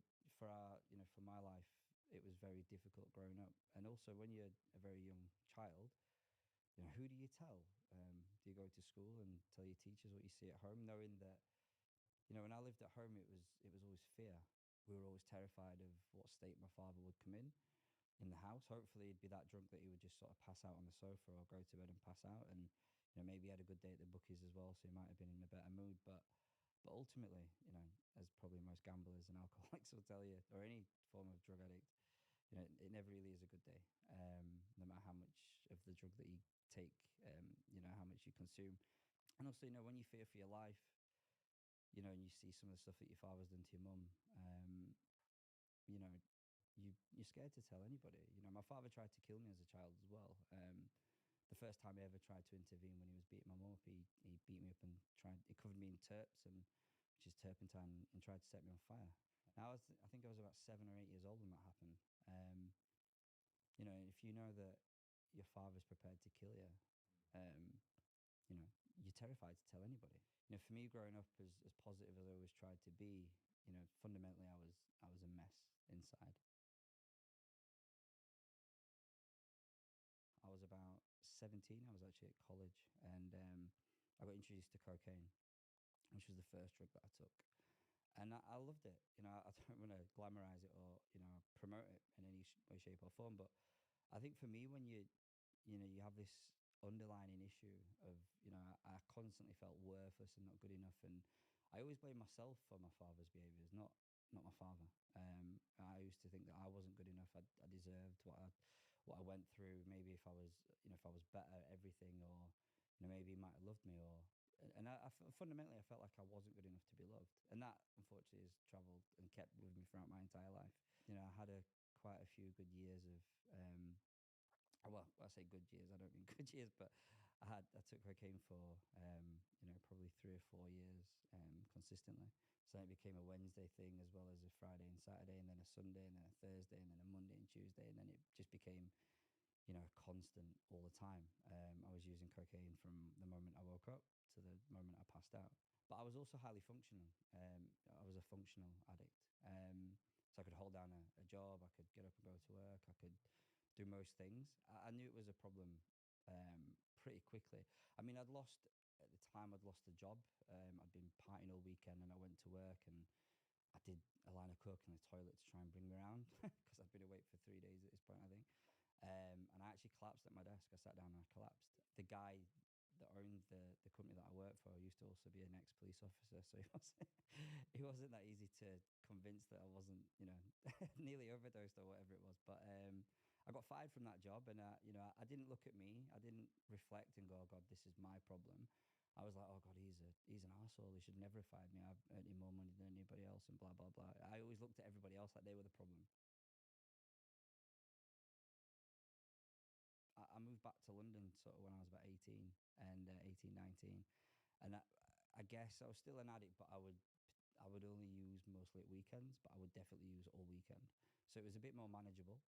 my life, it was very difficult growing up. And also when you're a very young child, who do you tell? Do you go to school and tell your teachers what you see at home, knowing that, when I lived at home, it was always fear. We were always terrified of what state my father would come in the house. Hopefully he'd be that drunk that he would just sort of pass out on the sofa or go to bed and pass out. And maybe he had a good day at the bookies as well, so he might have been in a better mood. But But ultimately, as probably most gamblers and alcoholics will tell you, or any form of drug addict, it never really is a good day. No matter how much of the drug that you take, how much you consume. And also, when you fear for your life, and you see some of the stuff that your father's done to your mum, you're scared to tell anybody. My father tried to kill me as a child as well. The first time I ever tried to intervene when he was beating my mum up, he beat me up and he covered me in terps, which is turpentine, and tried to set me on fire. Now, I think I was about 7 or 8 years old when that happened. If you know that your father's prepared to kill you, you're terrified to tell anybody. For me, growing up as positive as I always tried to be, fundamentally I was a mess inside. I was about 17. I was actually at college, and I got introduced to cocaine, which was the first drug that I took. And I loved it. I don't want to glamorize it or, promote it in any way, shape or form. But I think for me, when you have this underlying issue of, I constantly felt worthless and not good enough. And I always blame myself for my father's behaviors, not my father. I used to think that I wasn't good enough. I deserved what I went through. Maybe if I was, if I was better at everything, or, maybe he might have loved me, or, and fundamentally, I felt like I wasn't good enough to be loved. And that, unfortunately, has travelled and kept with me throughout my entire life. I had quite a few good years of, well, I say good years, I don't mean good years, but I took cocaine for, probably 3 or 4 years consistently. So then it became a Wednesday thing, as well as a Friday and Saturday, and then a Sunday, and then a Thursday, and then a Monday and Tuesday, and then it just became, constant all the time. I was using cocaine from the moment I woke up to the moment I passed out. But I was also highly functional. I was a functional addict. So I could hold down a job, I could get up and go to work, I could do most things. I knew it was a problem pretty quickly. I mean, at the time, I'd lost a job. I'd been partying all weekend, and I went to work, and I did a line of coke in the toilet to try and bring me around, because I'd been awake for 3 days at this point, I think. And I actually collapsed at my desk. I sat down and I collapsed. The guy that owned the company that I worked for used to also be an ex-police officer, so he wasn't that easy to convince that I wasn't, nearly overdosed or whatever it was. But I got fired from that job, and I didn't look at me. I didn't reflect and go, "Oh God, this is my problem." I was like, "Oh God, he's an arsehole. He should never have fired me. I've earned more money than anybody else," and blah blah blah. I always looked at everybody else like they were the problem. I moved back to London sort of when I was about 18 and 18, 19. And I guess I was still an addict, but I would only use mostly at weekends, but I would definitely use all weekend. So it was a bit more manageable.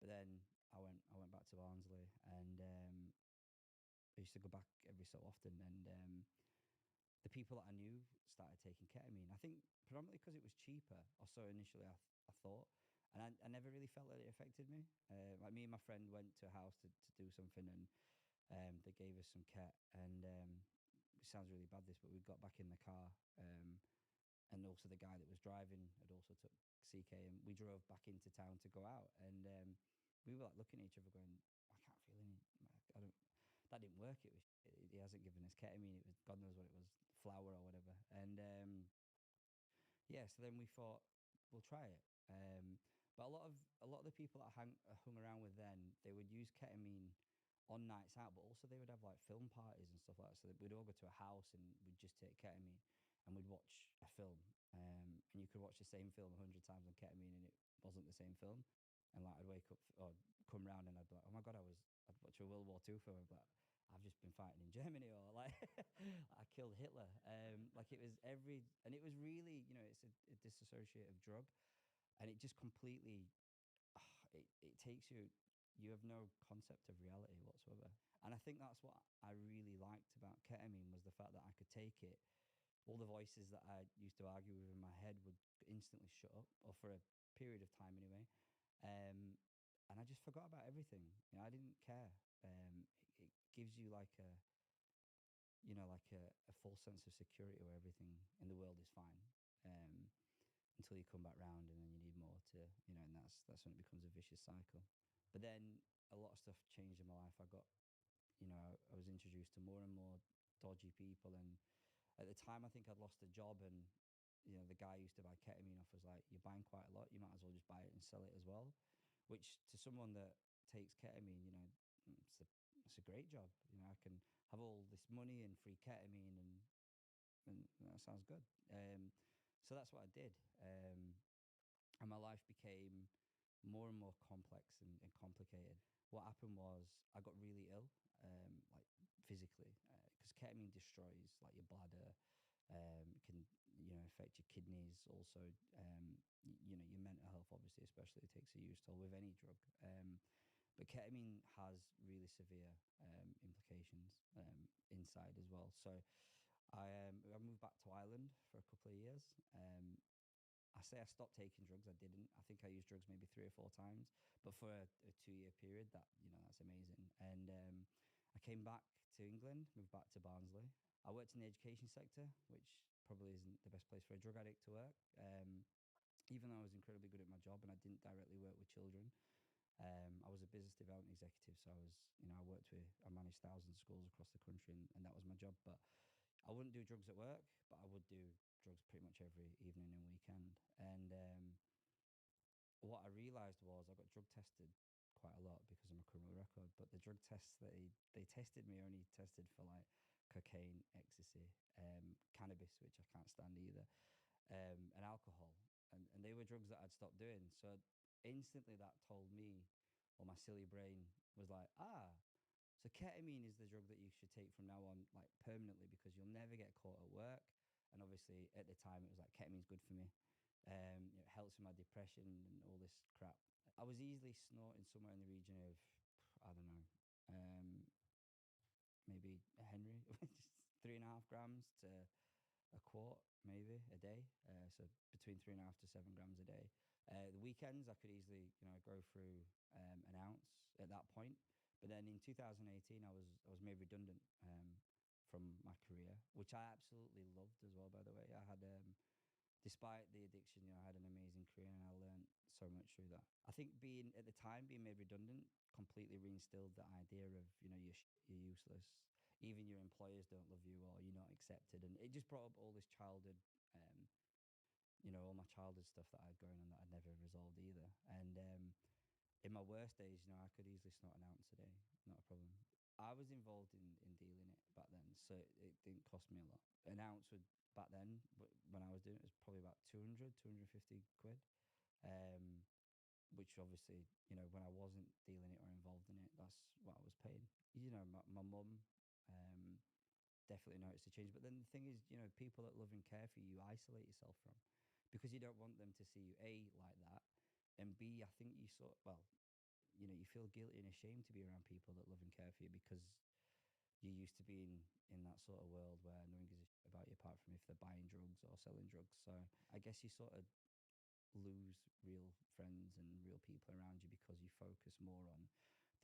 But then I went back to Barnsley, and I used to go back every so often. And the people that I knew started taking ketamine. I think predominantly because it was cheaper, or so initially I thought. And I never really felt that it affected me. Like me and my friend went to a house to do something, and they gave us some ket. And it sounds really bad, this, but we got back in the car, and also the guy that was driving had also took CK, and we drove back into town to go out. And we were like looking at each other, going, "I can't feel any. I don't. That didn't work. He hasn't given us ketamine. It was God knows what it was, flour or whatever." And yeah, so then we thought, we'll try it. But a lot of the people that I hung around with then, they would use ketamine on nights out, but also they would have like film parties and stuff like that. So we'd all go to a house and we'd just take ketamine and we'd watch a film. And you could watch the same film 100 times on ketamine and it wasn't the same film. And like I'd wake up or come round and I'd be like, "Oh my God, I'd watch a World War II film." I'd be like, "I've just been fighting in Germany," or like, "I killed Hitler." Like it was and it was really, it's a disassociative drug. And it just completely, it takes you have no concept of reality whatsoever. And I think that's what I really liked about ketamine, was the fact that I could take it. All the voices that I used to argue with in my head would instantly shut up, or for a period of time anyway. And I just forgot about everything. I didn't care. It gives you like a full sense of security where everything in the world is fine. Until you come back round, and then you need more to, and that's when it becomes a vicious cycle. But then a lot of stuff changed in my life. I was introduced to more and more dodgy people, and At the time, I think I'd lost a job, and the guy I used to buy ketamine off was like, "You're buying quite a lot. You might as well just buy it and sell it as well." Which, to someone that takes ketamine, it's a great job. I can have all this money and free ketamine, and that sounds good. So that's what I did, and my life became more and more complex and complicated. What happened was I got really ill, like physically, because ketamine destroys like your bladder. It can affect your kidneys, also your mental health, obviously, especially it takes a huge toll with any drug. But ketamine has really severe implications inside as well. So I moved back to Ireland for a couple of years. I say I stopped taking drugs. I didn't. I think I used drugs maybe 3 or 4 times, but for a 2-year period, that's amazing. And I came back to England, moved back to Barnsley. I worked in the education sector, which probably isn't the best place for a drug addict to work. Even though I was incredibly good at my job and I didn't directly work with children, I was a business development executive. So I managed thousands of schools across the country, and that was my job. But I wouldn't do drugs at work, but I would do drugs pretty much every evening and weekend. And what I realised was I got drug tested quite a lot because of my criminal record. But the drug tests that they tested me only tested for like cocaine, ecstasy, cannabis, which I can't stand either, and alcohol. And they were drugs that I'd stopped doing. So instantly that told me, or my silly brain was like, so ketamine is the drug that you should take from now on, like permanently, because you'll never get caught at work. And obviously at the time it was like ketamine's good for me. It helps with my depression and all this crap. I was easily snorting somewhere in the region of, I don't know, maybe a Henry, 3.5 grams to a quart maybe a day. So between 3.5 to 7 grams a day. The weekends I could easily go through an ounce at that point. But then in 2018 I was made redundant from my career, which I absolutely loved as well, by the way. I had despite the addiction, I had an amazing career and I learned so much through that. I think being made redundant completely reinstilled the idea of you're useless. Even your employers don't love you, or you're not accepted, and it just brought up all this childhood, all my childhood stuff that I had going on that I'd never resolved either. And in my worst days, I could easily snort an ounce a day, not a problem. I was involved in dealing it back then, so it didn't cost me a lot. An ounce would back then, when I was doing it, was probably about 250 quid. Which obviously, when I wasn't dealing it or involved in it, that's what I was paying. My mum definitely noticed a change. But then the thing is, people that love and care for you, you isolate yourself from, because you don't want them to see you, A, like that, and B, I think you you feel guilty and ashamed to be around people that love and care for you, because you're used to being in that sort of world where no one gives a shit about you apart from if they're buying drugs or selling drugs. So I guess you sort of lose real friends and real people around you because you focus more on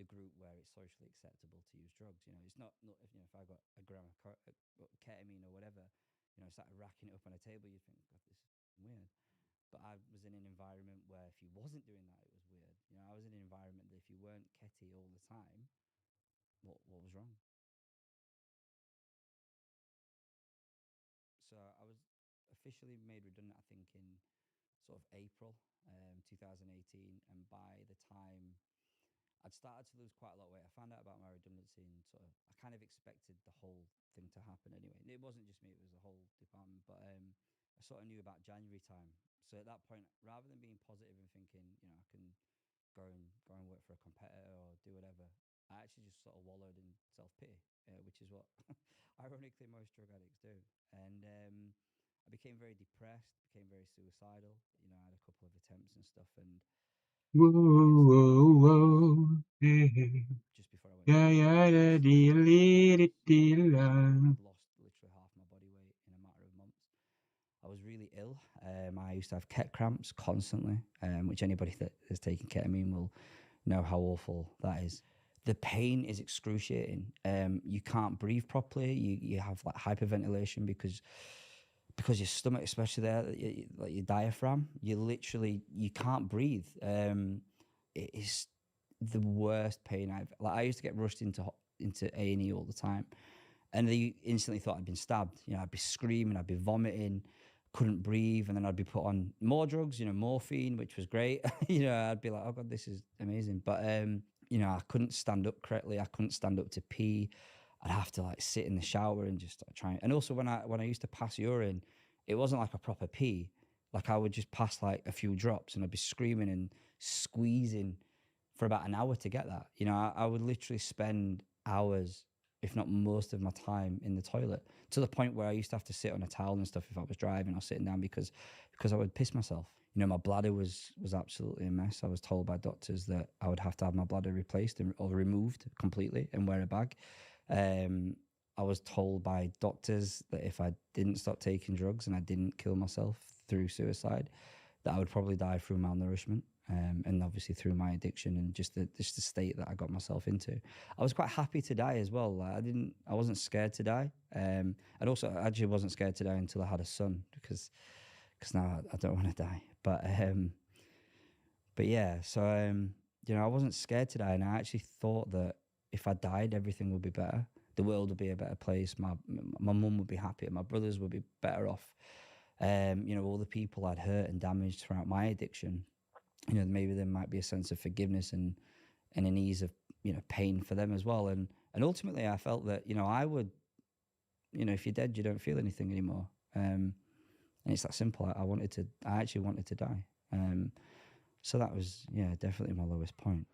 the group where it's socially acceptable to use drugs. It's not if I got a gram of ketamine or whatever, started racking it up on a table, you'd think, God, this is weird. But I was in an environment where if you wasn't doing that, it was weird. I was in an environment that if you weren't ketty all the time, what was wrong? So I was officially made redundant, I think, in sort of April 2018, and by the time I'd started to lose quite a lot of weight, I found out about my redundancy, and I kind of expected the whole thing to happen anyway. It wasn't just me, it was the whole department, but I sort of knew about January time. So at that point, rather than being positive and thinking, I can go and work for a competitor or do whatever, I actually just sort of wallowed in self-pity, which is what ironically most drug addicts do. And I became very depressed, became very suicidal. I had a couple of attempts and stuff, and whoa, whoa, whoa, hey, hey. Just before I went yeah, yeah, yeah, I'd lost literally half my body weight in a matter of months. I was really ill. I used to have ket cramps constantly, which anybody that has taken ketamine will know how awful that is. The pain is excruciating. You can't breathe properly. You have like hyperventilation because your stomach, especially there, like your diaphragm, you can't breathe. It is the worst pain I used to get rushed into A&E all the time, and they instantly thought I'd been stabbed. You know, I'd be screaming, I'd be vomiting, couldn't breathe, and then I'd be put on more drugs, you know, morphine, which was great. You know, I'd be like, oh God, this is amazing. But, you know, I couldn't stand up correctly. I couldn't stand up to pee. I'd have to like sit in the shower and just try. And also when I used to pass urine, it wasn't like a proper pee. Like I would just pass like a few drops and I'd be screaming and squeezing for about an hour to get that. You know, I would literally spend hours, if not most of my time in the toilet, to the point where I used to have to sit on a towel and stuff if I was driving or sitting down because I would piss myself. You know, my bladder was absolutely a mess. I was told by doctors that I would have to have my bladder replaced or removed completely and wear a bag. I was told by doctors that if I didn't stop taking drugs and I didn't kill myself through suicide, that I would probably die through malnourishment. And obviously through my addiction and just the state that I got myself into. I was quite happy to die as well. Like, I wasn't scared to die. And also I actually wasn't scared to die until I had a son because now I don't want to die. But yeah, so, you know, I wasn't scared to die, and I actually thought that if I died, everything would be better. The world would be a better place. My mum would be happier. My brothers would be better off. You know, all the people I'd hurt and damaged throughout my addiction, you know, maybe there might be a sense of forgiveness and an ease of, you know, pain for them as well. And ultimately I felt that, you know, I would, you know, if you're dead, you don't feel anything anymore. And it's that simple. I actually wanted to die. So that was, yeah, definitely my lowest point.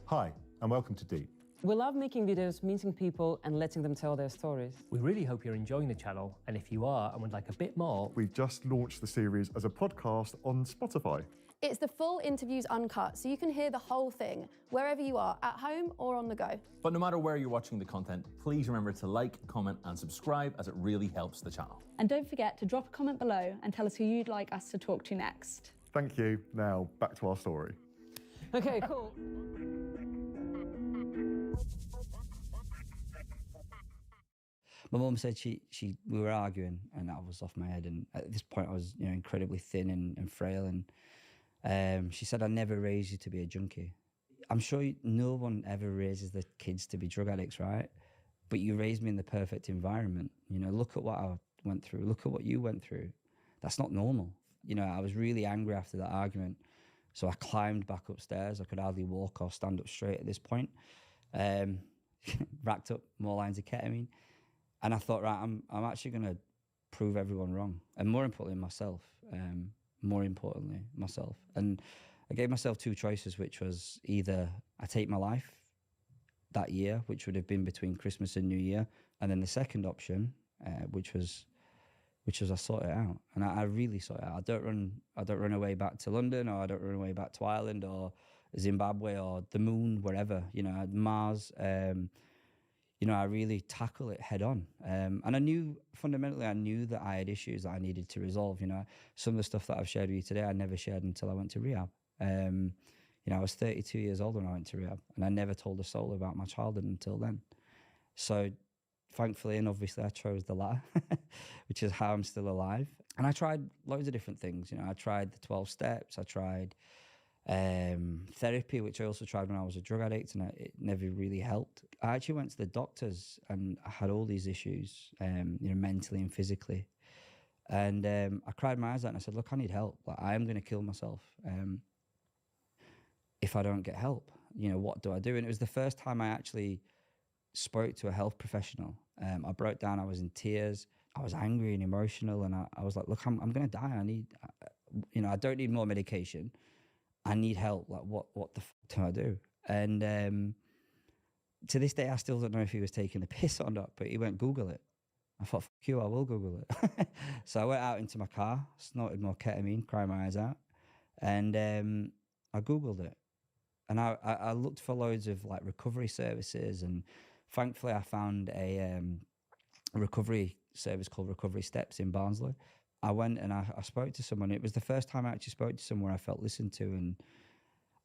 Hi, and welcome to Deep. We love making videos, meeting people and letting them tell their stories. We really hope you're enjoying the channel, and if you are and would like a bit more, We've just launched the series as a podcast on Spotify. It's the full interviews uncut, so you can hear the whole thing, wherever you are, at home or on the go. But no matter where you're watching the content, please remember to like, comment and subscribe, as it really helps the channel. And don't forget to drop a comment below and tell us who you'd like us to talk to next. Thank you. Now, back to our story. Okay, cool. My mum said we were arguing and I was off my head, and at this point I was, you know, incredibly thin and frail, and she said, I never raised you to be a junkie. I'm sure no one ever raises their kids to be drug addicts, right? But you raised me in the perfect environment. You know, look at what I went through. Look at what you went through. That's not normal. You know, I was really angry after that argument. So I climbed back upstairs. I could hardly walk or stand up straight at this point. Racked up more lines of ketamine. And I thought, right, I'm actually going to prove everyone wrong. And more importantly, myself. And I gave myself two choices, which was either I take my life that year, which would have been between Christmas and New Year. And then the second option, which was I sort it out. And I really sort it out. I don't run away back to London, or I don't run away back to Ireland or Zimbabwe or the moon, wherever, you know, Mars. You know, I really tackle it head on. And I knew that I had issues that I needed to resolve. You know, some of the stuff that I've shared with you today, I never shared until I went to rehab. You know, I was 32 years old when I went to rehab, and I never told a soul about my childhood until then. So thankfully, and obviously I chose the latter, which is how I'm still alive. And I tried loads of different things. You know, I tried the 12 steps. I tried therapy, which I also tried when I was a drug addict, and it never really helped. I actually went to the doctors and I had all these issues, you know, mentally and physically. And I cried my eyes out and I said, look, I need help. Like, I am going to kill myself if I don't get help. You know, what do I do? And it was the first time I actually spoke to a health professional. I broke down, I was in tears, I was angry and emotional, and I was like, look, I'm going to die. I need, you know, I don't need more medication. I need help. Like, what the fuck do I do? And to this day, I still don't know if he was taking the piss or not, but he went, Google it. I thought, fuck you, I will Google it. So I went out into my car, snorted more ketamine, cried my eyes out, and I Googled it. And I looked for loads of like recovery services, and thankfully I found a recovery service called Recovery Steps in Barnsley. I went and I spoke to someone. It was the first time I actually spoke to someone I felt listened to, and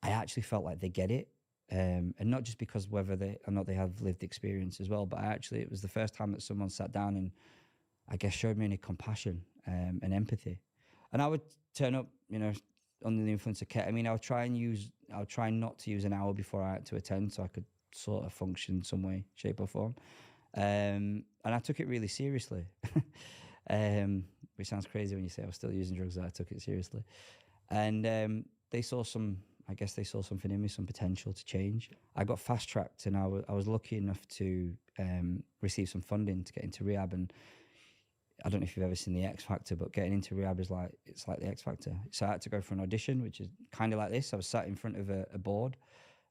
I actually felt like they get it. And not just because whether they or not they have lived experience as well, but it was the first time that someone sat down and I guess showed me any compassion and empathy. And I would turn up, you know, under the influence of ketamine. I would try not to use an hour before I had to attend, so I could sort of function in some way, shape or form. And I took it really seriously, which sounds crazy when you say I was still using drugs, that I took it seriously. And they saw something in me, some potential to change. I got fast-tracked, and I was lucky enough to receive some funding to get into rehab. And I don't know if you've ever seen The X Factor, but getting into rehab is like The X Factor. So I had to go for an audition, which is kind of like this. I was sat in front of a board,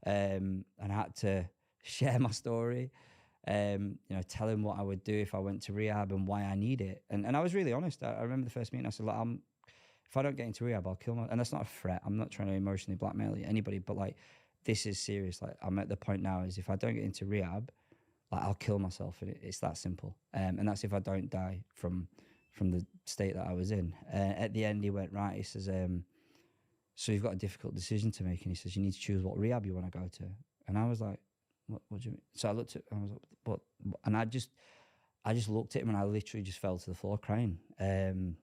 and I had to share my story, tell him what I would do if I went to rehab and why I need it. And I was really honest. I remember the first meeting, I said, like, if I don't get into rehab, I'll kill myself. And that's not a threat. I'm not trying to emotionally blackmail anybody, but like, this is serious. Like, I'm at the point now is if I don't get into rehab, like, I'll kill myself. And it's that simple. And that's if I don't die from the state that I was in. At the end, he went, right, he says, so you've got a difficult decision to make. And he says, you need to choose what rehab you want to go to. And I was like, what do you mean? So I looked at, I was like, what? And I just looked at him, and I literally just fell to the floor crying. And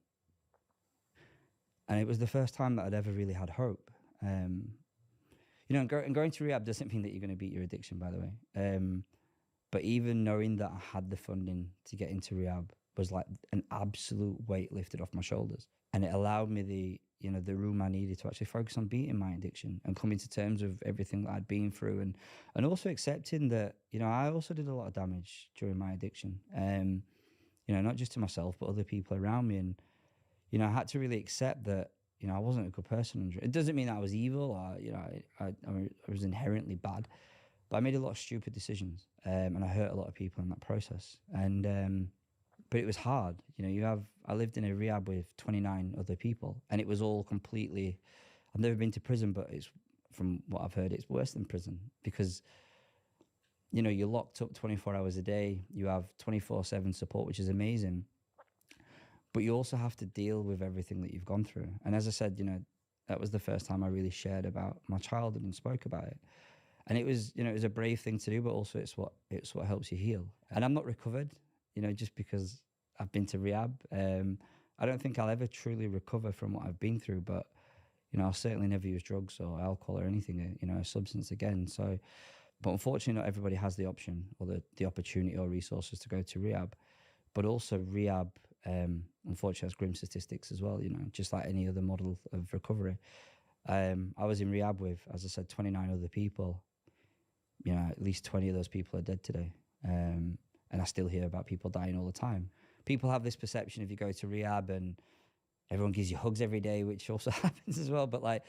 it was the first time that I'd ever really had hope. And going to rehab doesn't mean that you're going to beat your addiction, by the way. But even knowing that I had the funding to get into rehab was like an absolute weight lifted off my shoulders. And it allowed me the room I needed to actually focus on beating my addiction and coming to terms with everything that I'd been through, and also accepting that, I also did a lot of damage during my addiction. Not just to myself, but other people around me. And, I had to really accept that, I wasn't a good person. It doesn't mean that I was evil or, I was inherently bad, but I made a lot of stupid decisions, and I hurt a lot of people in that process. And, but it was hard. I lived in a rehab with 29 other people, and it was all completely, I've never been to prison, but from what I've heard, it's worse than prison because, you're locked up 24 hours a day. You have 24/7 support, which is amazing. But you also have to deal with everything that you've gone through. And as I said, that was the first time I really shared about my childhood and spoke about it. And it was, it was a brave thing to do, but also it's what helps you heal. And I'm not recovered, just because I've been to rehab. I don't think I'll ever truly recover from what I've been through, but, I'll certainly never use drugs or alcohol or anything, a substance again. So, but unfortunately, not everybody has the option or the opportunity or resources to go to rehab. But also rehab, unfortunately, has grim statistics as well, just like any other model of recovery. I was in rehab with, as I said, 29 other people. At least 20 of those people are dead today. And I still hear about people dying all the time. People have this perception if you go to rehab and everyone gives you hugs every day, which also happens as well. But like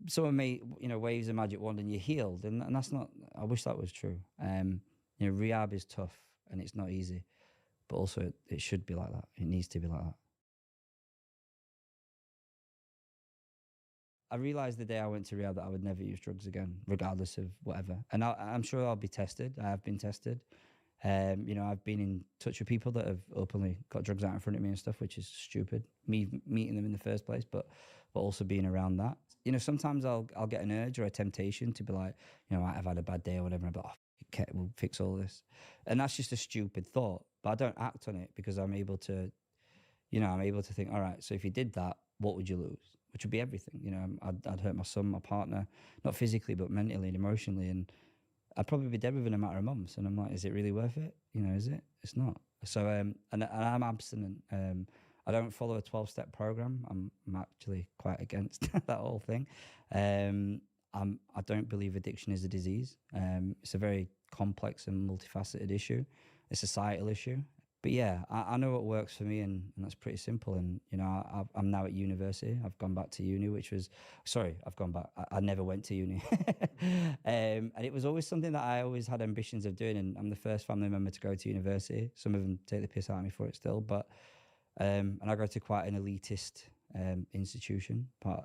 someone may, waves a magic wand and you're healed. And that's not, I wish that was true. Rehab is tough and it's not easy. But also it should be like that. It needs to be like that. I realised the day I went to rehab that I would never use drugs again, regardless of whatever. And I'm sure I'll be tested. I have been tested. I've been in touch with people that have openly got drugs out in front of me and stuff, which is stupid. Me meeting them in the first place, but also being around that. Sometimes I'll get an urge or a temptation to be like, I've had a bad day or whatever. And I'm like, okay, we'll fix all this. And that's just a stupid thought. But I don't act on it because I'm able to think, all right, so if you did that, what would you lose? Which would be everything. I'd hurt my son, my partner, not physically, but mentally and emotionally. And I'd probably be dead within a matter of months. And I'm like, is it really worth it? Is it? It's not. So, and I'm abstinent. I don't follow a 12-step program. I'm actually quite against that whole thing. I don't believe addiction is a disease. It's a very complex and multifaceted issue. A societal issue. But yeah, I know what works for me, and that's pretty simple. And, I'm now at university. I've gone back to uni, I've gone back. I never went to uni. And it was always something that I always had ambitions of doing. And I'm the first family member to go to university. Some of them take the piss out of me for it still. But, and I go to quite an elitist institution. I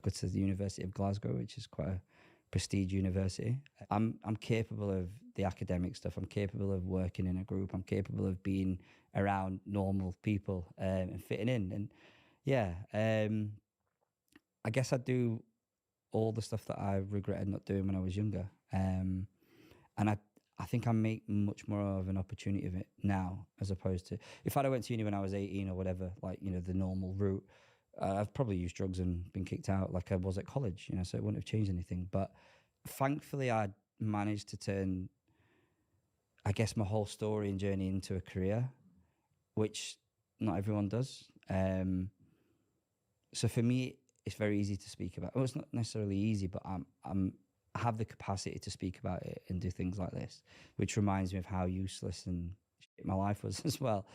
go to the University of Glasgow, which is quite a prestige university. I'm capable of the academic stuff. I'm capable of working in a group. I'm capable of being around normal people and fitting in. And yeah, I guess I do all the stuff that I regretted not doing when I was younger. And I think I make much more of an opportunity of it now, as opposed to if I'd went to uni when I was 18 or whatever, like, the normal route, I've probably used drugs and been kicked out like I was at college, so it wouldn't have changed anything. But thankfully, I managed to turn I guess, my whole story and journey into a career, which not everyone does. So for me, it's very easy to speak about. Well, it's not necessarily easy, but I have the capacity to speak about it and do things like this, which reminds me of how useless and shit my life was as well,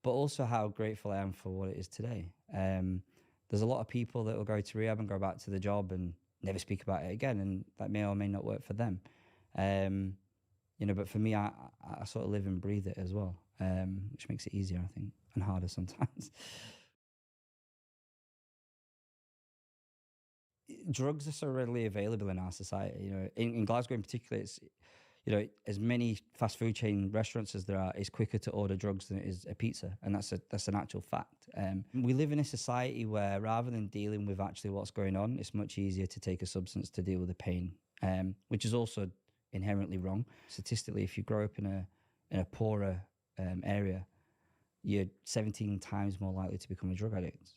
but also how grateful I am for what it is today. There's a lot of people that will go to rehab and go back to the job and never speak about it again, and that may or may not work for them. But for me, I sort of live and breathe it as well, which makes it easier, I think, and harder sometimes. Drugs are so readily available in our society. In Glasgow in particular, it's, as many fast food chain restaurants as there are, it's quicker to order drugs than it is a pizza, and that's an actual fact. We live in a society where rather than dealing with actually what's going on, it's much easier to take a substance to deal with the pain, which is also inherently wrong. Statistically, if you grow up in a poorer area, you're 17 times more likely to become a drug addict.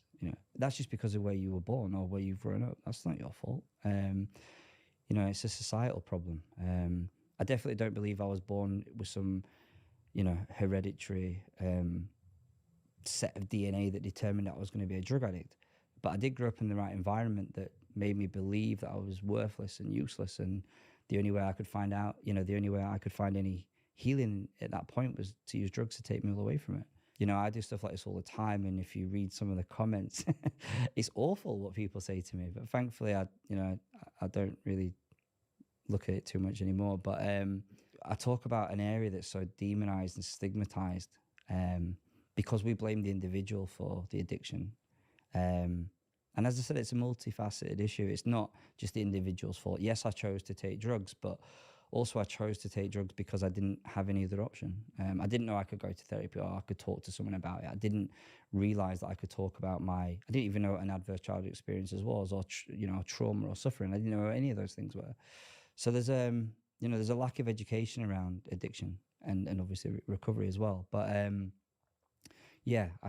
That's just because of where you were born or where you've grown up. That's not your fault. It's a societal problem. I definitely don't believe I was born with some, hereditary set of DNA that determined that I was going to be a drug addict. But I did grow up in the right environment that made me believe that I was worthless and useless, and the only way I could find out, the only way I could find any healing at that point was to use drugs to take me all away from it. I do stuff like this all the time, and if you read some of the comments, it's awful what people say to me. But thankfully, I don't really look at it too much anymore. But I talk about an area that's so demonized and stigmatized because we blame the individual for the addiction. And as I said, it's a multifaceted issue. It's not just the individual's fault. Yes, I chose to take drugs, but also I chose to take drugs because I didn't have any other option. I didn't know I could go to therapy or I could talk to someone about it. I didn't realize that I could talk about I didn't even know what an adverse childhood experiences was, or trauma or suffering. I didn't know what any of those things were. So there's a lack of education around addiction and obviously recovery as well. But I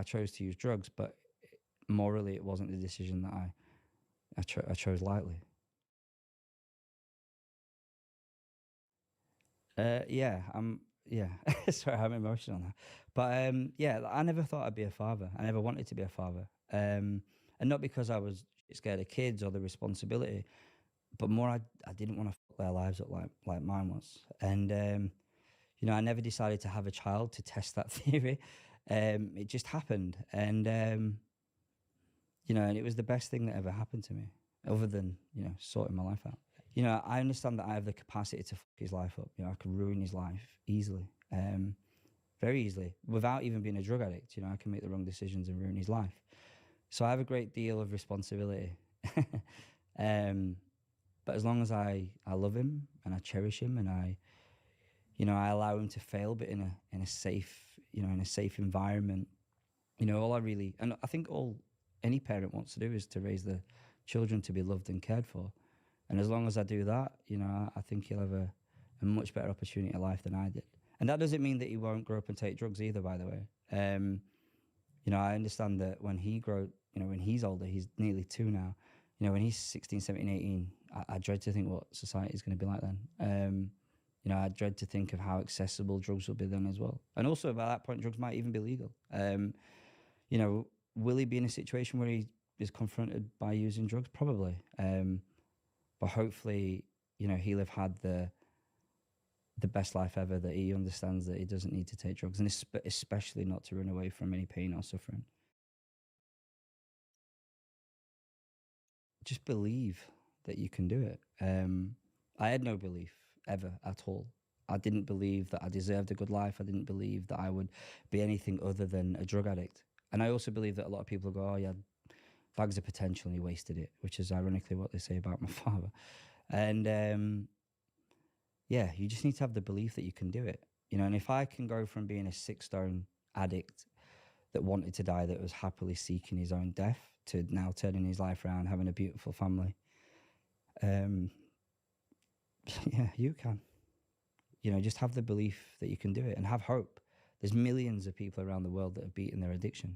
chose to use drugs, but morally it wasn't the decision that I chose lightly. Sorry, I'm emotional now. But I never thought I'd be a father. I never wanted to be a father. And not because I was scared of kids or the responsibility, but more I didn't want to fuck their lives up like mine was. And I never decided to have a child to test that theory. It just happened, and and it was the best thing that ever happened to me, other than sorting my life out. I understand that I have the capacity to fuck his life up. I can ruin his life easily, very easily, without even being a drug addict. I can make the wrong decisions and ruin his life. So I have a great deal of responsibility. But as long as I love him and I cherish him and I allow him to fail, but in a safe, in a safe environment, all I think all any parent wants to do is to raise the children to be loved and cared for. And as long as I do that, I think he'll have a much better opportunity at life than I did. And that doesn't mean that he won't grow up and take drugs either, by the way. I understand that when he grows, when he's older, he's nearly 2 now. When he's 16, 17, 18, I dread to think what society is going to be like then. I dread to think of how accessible drugs will be then as well. And also, by that point, drugs might even be legal. Will he be in a situation where he is confronted by using drugs? Probably. But hopefully, he'll have had the best life ever, that he understands that he doesn't need to take drugs, and especially not to run away from any pain or suffering. Just believe that you can do it. I had no belief ever at all. I didn't believe that I deserved a good life. I didn't believe that I would be anything other than a drug addict. And I also believe that a lot of people go, oh, yeah, bags of potential and he wasted it, which is ironically what they say about my father. And you just need to have the belief that you can do it. And if I can go from being a 6-stone addict that wanted to die, that was happily seeking his own death, to now turning his life around, having a beautiful family, you can. Just have the belief that you can do it and have hope. There's millions of people around the world that have beaten their addiction.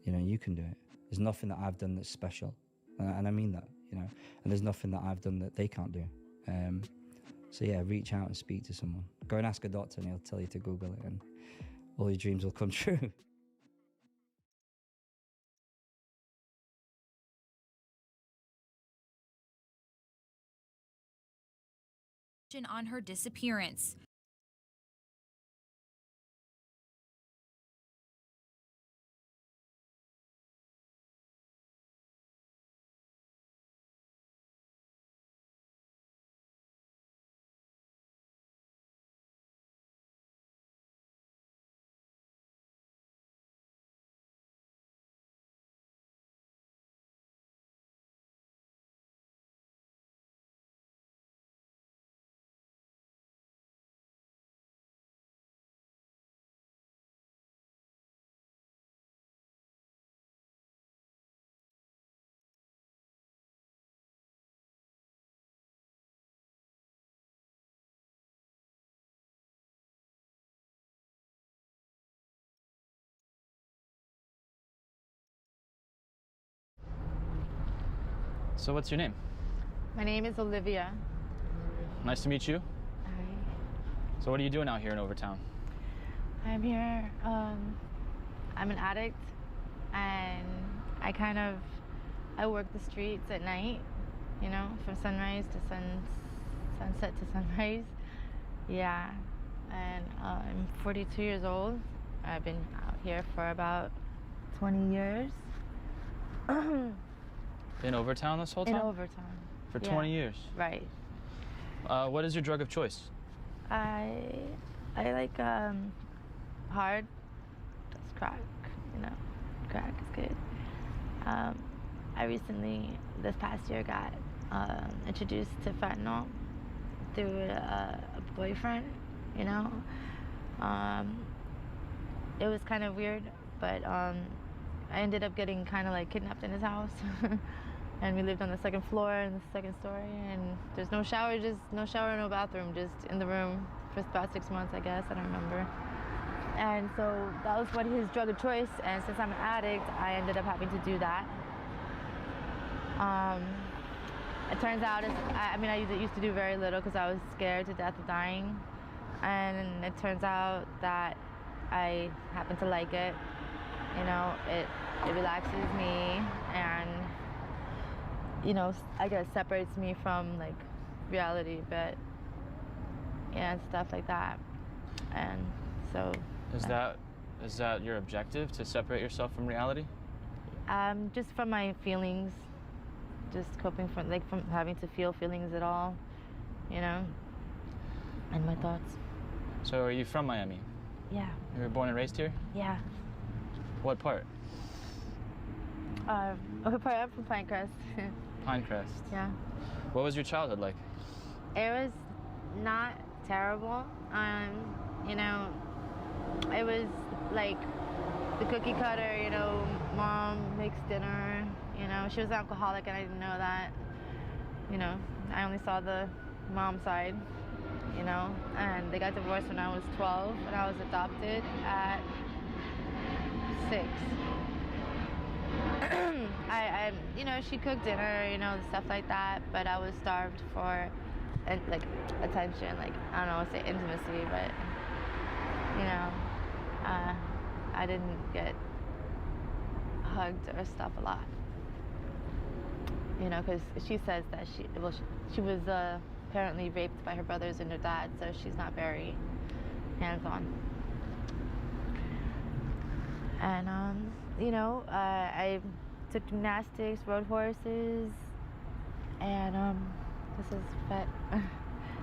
You can do it. There's nothing that I've done that's special. And I mean that, and there's nothing that I've done that they can't do. So yeah, reach out and speak to someone. Go and ask a doctor and he'll tell you to Google it, and all your dreams will come true. On her disappearance. So what's your name? My name is Olivia. Nice to meet you. Hi. So what are you doing out here in Overtown? I'm here. I'm an addict, and I work the streets at night, you know, from sunrise to sunset to sunrise. Yeah, and I'm 42 years old. I've been out here for about 20 years. In Overtown this whole time? In Overtown. For 20 years? Right. What is your drug of choice? I like hard. That's crack. You know, crack is good. I recently, this past year, got introduced to fentanyl through a boyfriend. You know, it was kind of weird, but I ended up getting kind of like kidnapped in his house. And we lived on the second floor in the second story, and there's no shower, no bathroom, just in the room for about 6 months, I guess, I don't remember. And so that was what his drug of choice, and since I'm an addict, I ended up having to do that. It turns out, I used to do very little because I was scared to death of dying, and it turns out that I happen to like it. You know, it relaxes me, and you know, I guess separates me from like reality a bit, and stuff like that. And so is that your objective, to separate yourself from reality? Just from my feelings, just coping from having to feel feelings at all, you know, and my thoughts. So are you from Miami? Yeah. You were born and raised here? Yeah. What part? I'm from Pinecrest. Pinecrest. Yeah. What was your childhood like? It was not terrible. You know, it was like the cookie cutter, you know, mom makes dinner, you know, she was an alcoholic and I didn't know that. You know, I only saw the mom side, you know, and they got divorced when I was 12 and I was adopted at 6. You know, she cooked dinner, you know, stuff like that, but I was starved for, like, attention, like, I don't know, say intimacy, but, you know, I didn't get hugged or stuff a lot, you know, because she says that she was apparently raped by her brothers and her dad, so she's not very hands-on. And, you know, I took gymnastics, rode horses, and this is vet.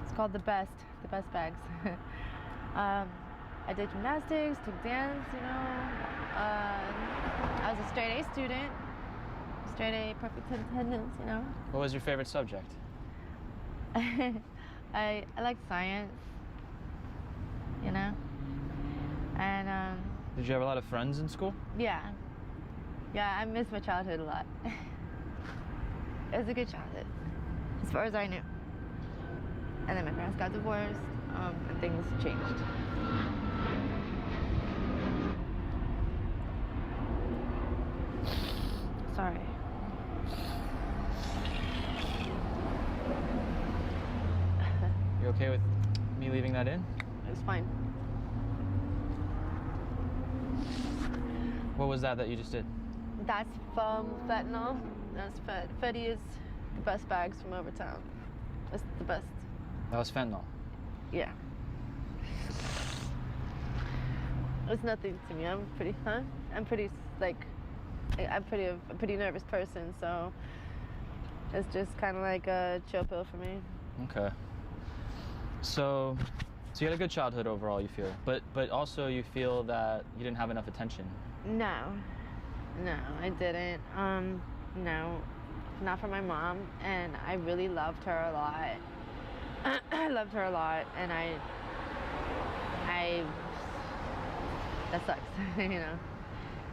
It's called the best bags. I did gymnastics, took dance, you know. I was a straight A student, straight A, perfect attendance, you know. What was your favorite subject? I liked science, you know. And did you have a lot of friends in school? Yeah. Yeah, I miss my childhood a lot. It was a good childhood, as far as I knew. And then my parents got divorced, and things changed. Sorry. You okay that in? It's fine. What was that you just did? That's from fentanyl. That's Fetty is the best bags from Overtown. It's the best. That was fentanyl. Yeah. It's nothing to me. I'm pretty a pretty nervous person, so it's just kind of like a chill pill for me. Okay. So you had a good childhood overall, you feel, but also you feel that you didn't have enough attention. No, I didn't. No, not from my mom, and I really loved her a lot. I loved her a lot, and I that sucks, you know.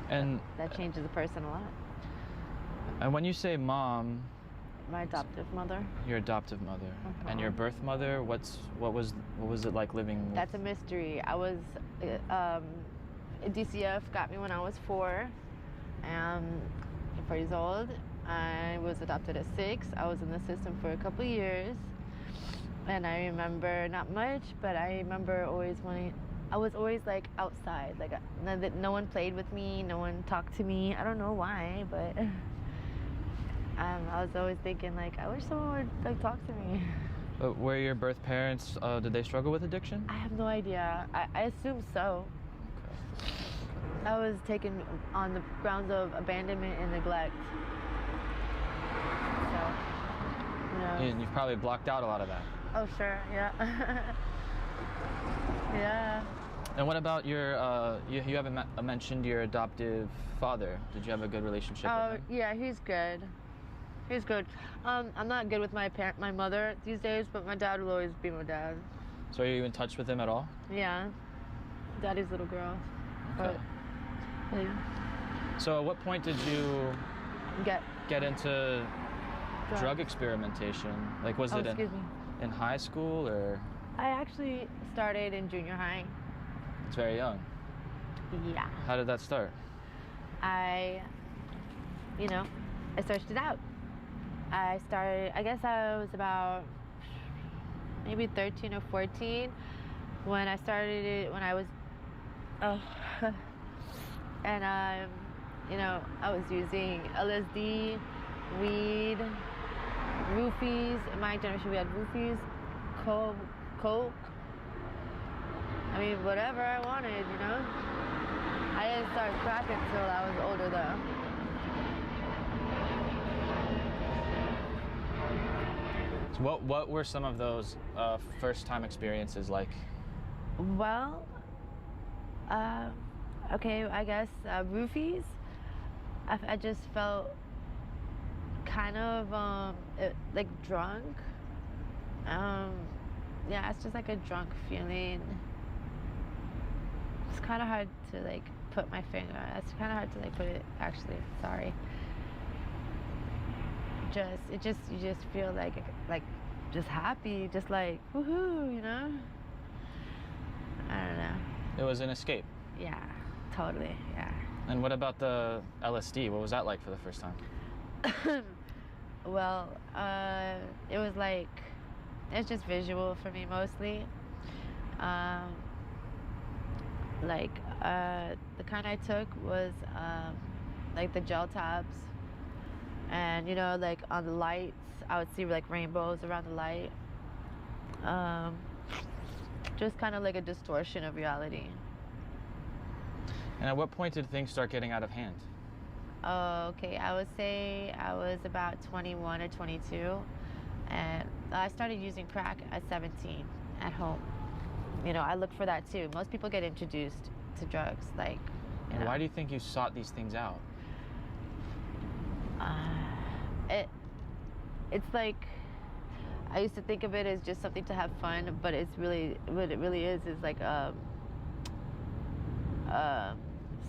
And that changes a person a lot. And when you say mom, my adoptive mother. Your adoptive mother. And your birth mother, what was it like living with? That's a mystery. I was DCF got me when I was 4 years old. I was adopted at 6. I was in the system for a couple years, and I remember not much, but I remember always wanting. I was always like outside, like no one played with me, no one talked to me. I don't know why, but I was always thinking like, I wish someone would like talk to me. But were your birth parents, did they struggle with addiction? I have no idea. I assume so. Okay. I was taken on the grounds of abandonment and neglect. So, you know. And you've probably blocked out a lot of that. Oh, sure, yeah. Yeah. And what about your, you haven't mentioned your adoptive father. Did you have a good relationship with him? Yeah, he's good. He's good. I'm not good with my mother these days, but my dad will always be my dad. So are you in touch with him at all? Yeah. Daddy's little girl. Okay. But, yeah. So at what point did you get into drug experimentation? Like, was it in high school or? I actually started in junior high. It's very young. Yeah. How did that start? I searched it out. I guess I was about maybe 13 or 14 when I started it, when I was, and I was using LSD, weed, roofies. In my generation, we had roofies, coke. I mean, whatever I wanted, you know? I didn't start crack until I was older, though. So what were some of those first-time experiences like? Well, okay, I guess roofies. I just felt kind of like drunk. Yeah, it's just like a drunk feeling. It's kind of hard to like put my finger. It's kind of hard to like put it. Actually, sorry. You just feel like just happy, just like woohoo, you know. I don't know. It was an escape. Yeah, totally. Yeah. And what about the LSD? What was that like for the first time? Well, it was like. It's just visual for me mostly. The kind I took was like the gel tabs, and like on the lights, I would see like rainbows around the light. Just kind of like a distortion of reality. And at what point did things start getting out of hand? Okay, I would say I was about 21 or 22. And I started using crack at 17 at home. I looked for that too. Most people get introduced to drugs, like. Why do you think you sought these things out? It's like I used to think of it as just something to have fun, but it's really what it really is like a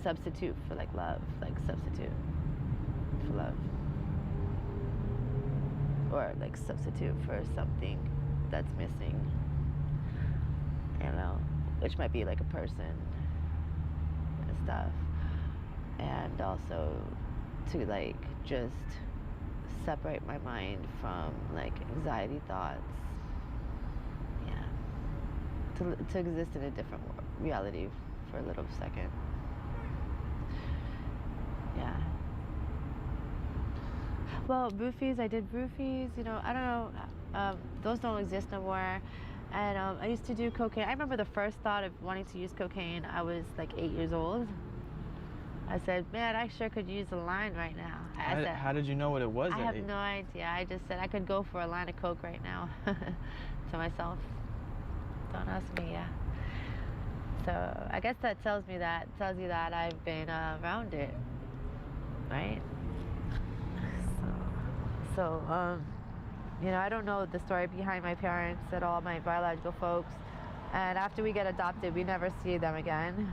substitute for like love, like substitute for love. Or like substitute for something that's missing, which might be like a person and stuff, and also to like just separate my mind from like anxiety thoughts. Yeah. to exist in a different reality for a little second. Yeah. Well, roofies, I did roofies, you know, I don't know, those don't exist no more. And I used to do cocaine. I remember the first thought of wanting to use cocaine, I was like 8 years old. I said, man, I sure could use a line right now. How did you know what it was? I have no idea. I just said I could go for a line of coke right now to myself. Don't ask me, yeah. So I guess that tells you that I've been around it, right? So, you know, I don't know the story behind my parents at all, my biological folks. And after we get adopted, we never see them again.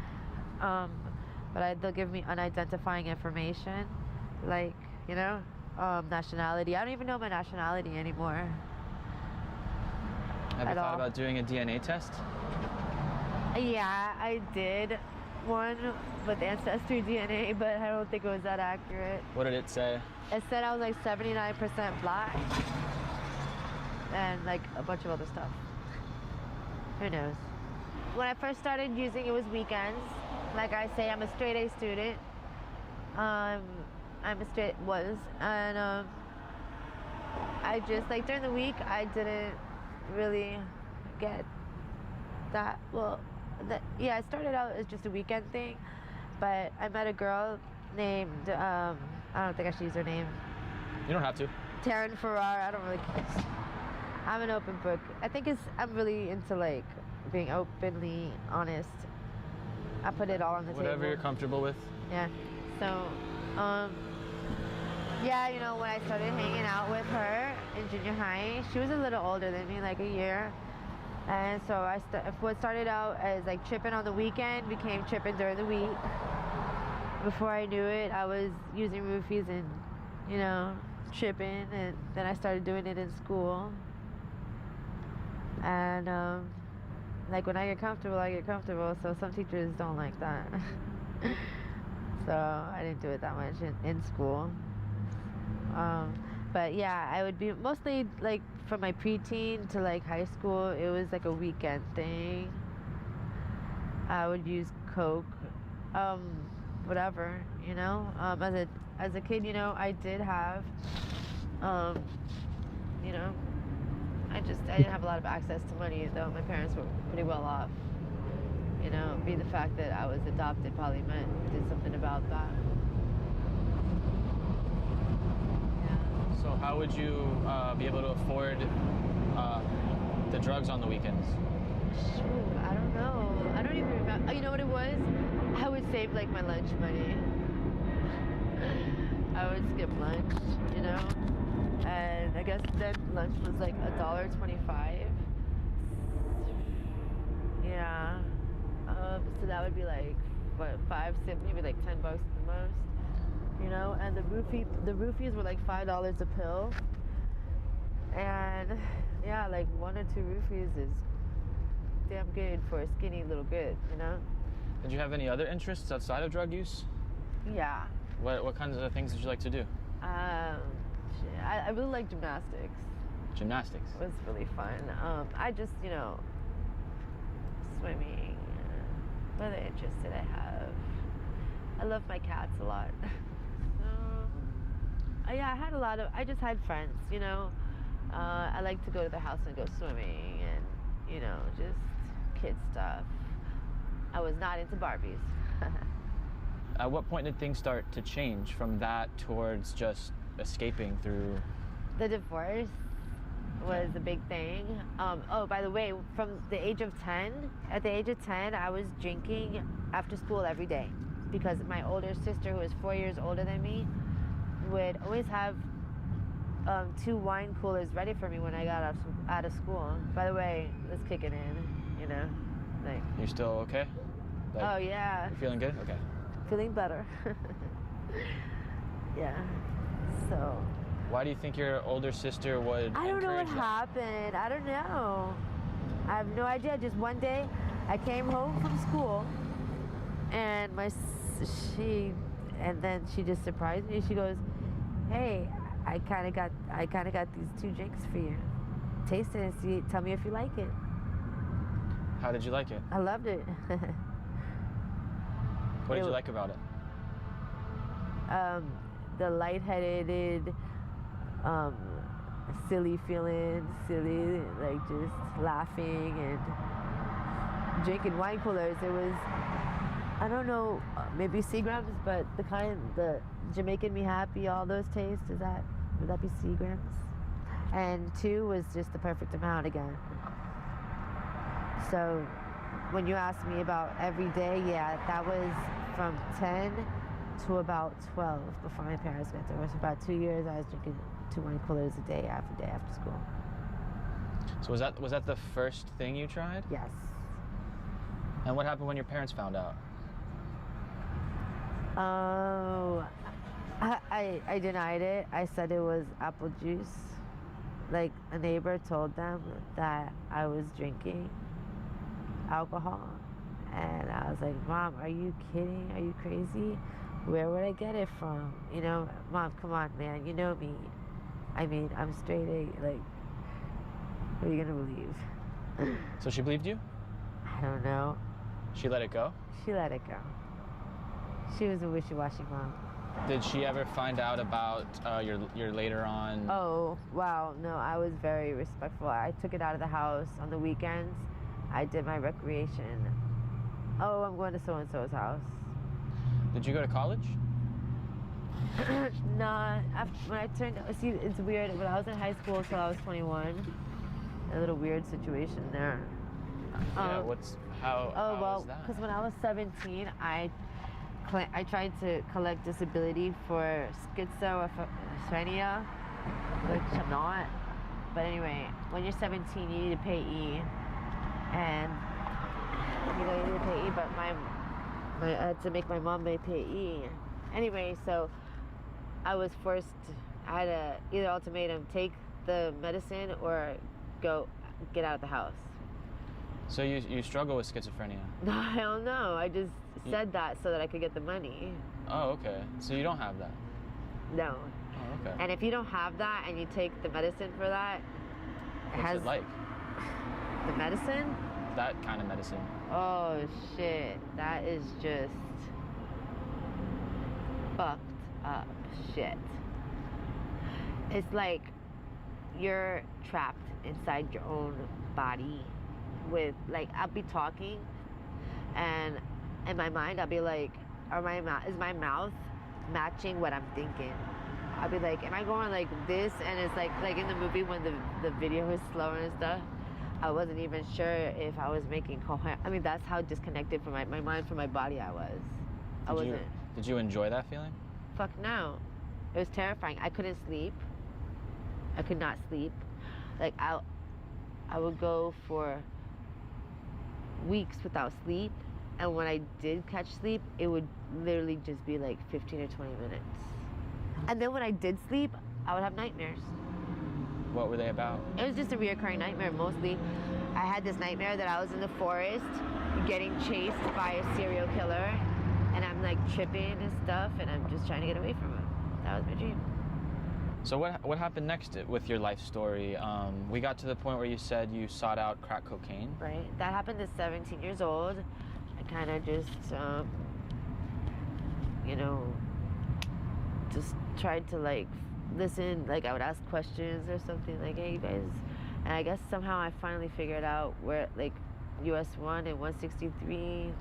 But they'll give me unidentifying information, like, you know, nationality. I don't even know my nationality anymore. Have you thought about doing a DNA test? Yeah, I did one with Ancestry DNA, but I don't think it was that accurate. What did it say? It said I was like 79% black and like a bunch of other stuff. Who knows? When I first started using, it was weekends. Like I say, I'm a straight A student. And I just, like during the week, I didn't really get that, well, yeah, it started out as just a weekend thing, but I met a girl named, I don't think I should use her name. You don't have to. Taryn Farrar, I don't really care. I'm an open book. I'm really into like being openly honest. I put it all on the table. Whatever you're comfortable with. Yeah. So, yeah, you know, when I started hanging out with her in junior high, she was a little older than me, like a year. And so what started out as like tripping on the weekend became tripping during the week. Before I knew it, I was using roofies and, you know, tripping, and then I started doing it in school. And like when I get comfortable, I get comfortable. So some teachers don't like that. So I didn't do it that much in school. But yeah, I would be mostly like from my preteen to like high school, it was like a weekend thing. I would use coke, whatever, you know. As a kid, you know, I did have, you know, I didn't have a lot of access to money, though my parents were pretty well off. You know, the fact that I was adopted probably did something about that. So how would you be able to afford the drugs on the weekends? Shoot, I don't know. I don't even remember. Oh, you know what it was? I would save like my lunch money. I would skip lunch, you know? And I guess then lunch was like $1.25. Yeah. So that would be like, what, 5 cents, maybe like $10 the most. You know, and the roofies were like $5 a pill, and yeah, like 1 or 2 roofies is damn good for a skinny little kid, you know. Did you have any other interests outside of drug use? Yeah. What kinds of things did you like to do? I really like gymnastics. Gymnastics? It was really fun. I just, you know, swimming, what other interests did I have? I love my cats a lot. Yeah, I just had friends, you know. I like to go to their house and go swimming and, you know, just kid stuff. I was not into Barbies. At what point did things start to change from that towards just escaping through? The divorce was a big thing. Oh, by the way, from the age of 10, at the age of 10, I was drinking after school every day because my older sister, who was 4 years older than me, would always have 2 wine coolers ready for me when I got out of school. By the way, let's kick it in, you know. Like, you're still okay? Like, oh, yeah. You're feeling good? Okay. Feeling better. Yeah, so. Why do you think your older sister would I don't know what that? happened. I don't know. I have no idea. Just one day, I came home from school, and then she just surprised me. She goes, "Hey, I kind of got these 2 drinks for you. Taste it and see. Tell me if you like it." How did you like it? I loved it. What did you like about it? The lightheaded, silly feeling, like just laughing and drinking wine coolers. It was, I don't know, maybe Seagrams, but the Jamaican Me Happy, all those tastes, would that be Seagrams? And 2 was just the perfect amount again. So when you asked me about every day, yeah, that was from 10 to about 12 before my parents got there. It was about 2 years I was drinking 2 wine coolers a day after school. So was that the first thing you tried? Yes. And what happened when your parents found out? Oh, I denied it. I said it was apple juice. Like, a neighbor told them that I was drinking alcohol. And I was like, Mom, are you kidding? Are you crazy? Where would I get it from? You know, Mom, come on, man. You know me. I mean, I'm straight A. Like, what are you gonna believe? So she believed you? I don't know. She let it go? She let it go. She was a wishy-washy mom. Did she ever find out about your later on? Oh, wow. No, I was very respectful. I took it out of the house on the weekends. I did my recreation. Oh, I'm going to so-and-so's house. Did you go to college? Nah. When I turned, see, it's weird. When I was in high school till I was 21, a little weird situation there. Yeah, how was that? Because when I was 17, I tried to collect disability for schizophrenia, which I'm not. But anyway, when you're 17, you need to pay E. And, you need to pay E, but I had to make my mom pay E. Anyway, so I was forced, I had either ultimatum, take the medicine or get out of the house. So you struggle with schizophrenia? No, hell no. I just said that so that I could get the money. Oh, okay. So you don't have that? No. Oh, okay. And if you don't have that and you take the medicine for that, What's it like? The medicine? That kind of medicine. Oh, shit. That is just fucked up shit. It's like you're trapped inside your own body with, like, I'll be talking and in my mind I'll be like, is my mouth matching what I'm thinking? I'll be like, am I going like this? And it's like in the movie when the video is slower and stuff, I wasn't even sure if I was making coherent. I mean, that's how disconnected from my mind from my body I was. Did you enjoy that feeling? Fuck no. It was terrifying. I couldn't sleep. I could not sleep. Like, I would go for weeks without sleep, and when I did catch sleep, it would literally just be like 15 or 20 minutes. And then when I did sleep, I would have nightmares. What were they about? It was just a reoccurring nightmare, mostly. I had this nightmare that I was in the forest getting chased by a serial killer, and I'm like tripping and stuff, and I'm just trying to get away from him. That was my dream. So what happened next with your life story? We got to the point where you said you sought out crack cocaine. Right. That happened at 17 years old. I kind of just, just tried to, like, listen. Like, I would ask questions or something, like, hey, you guys. And I guess somehow I finally figured out where, like, US 1 and 163.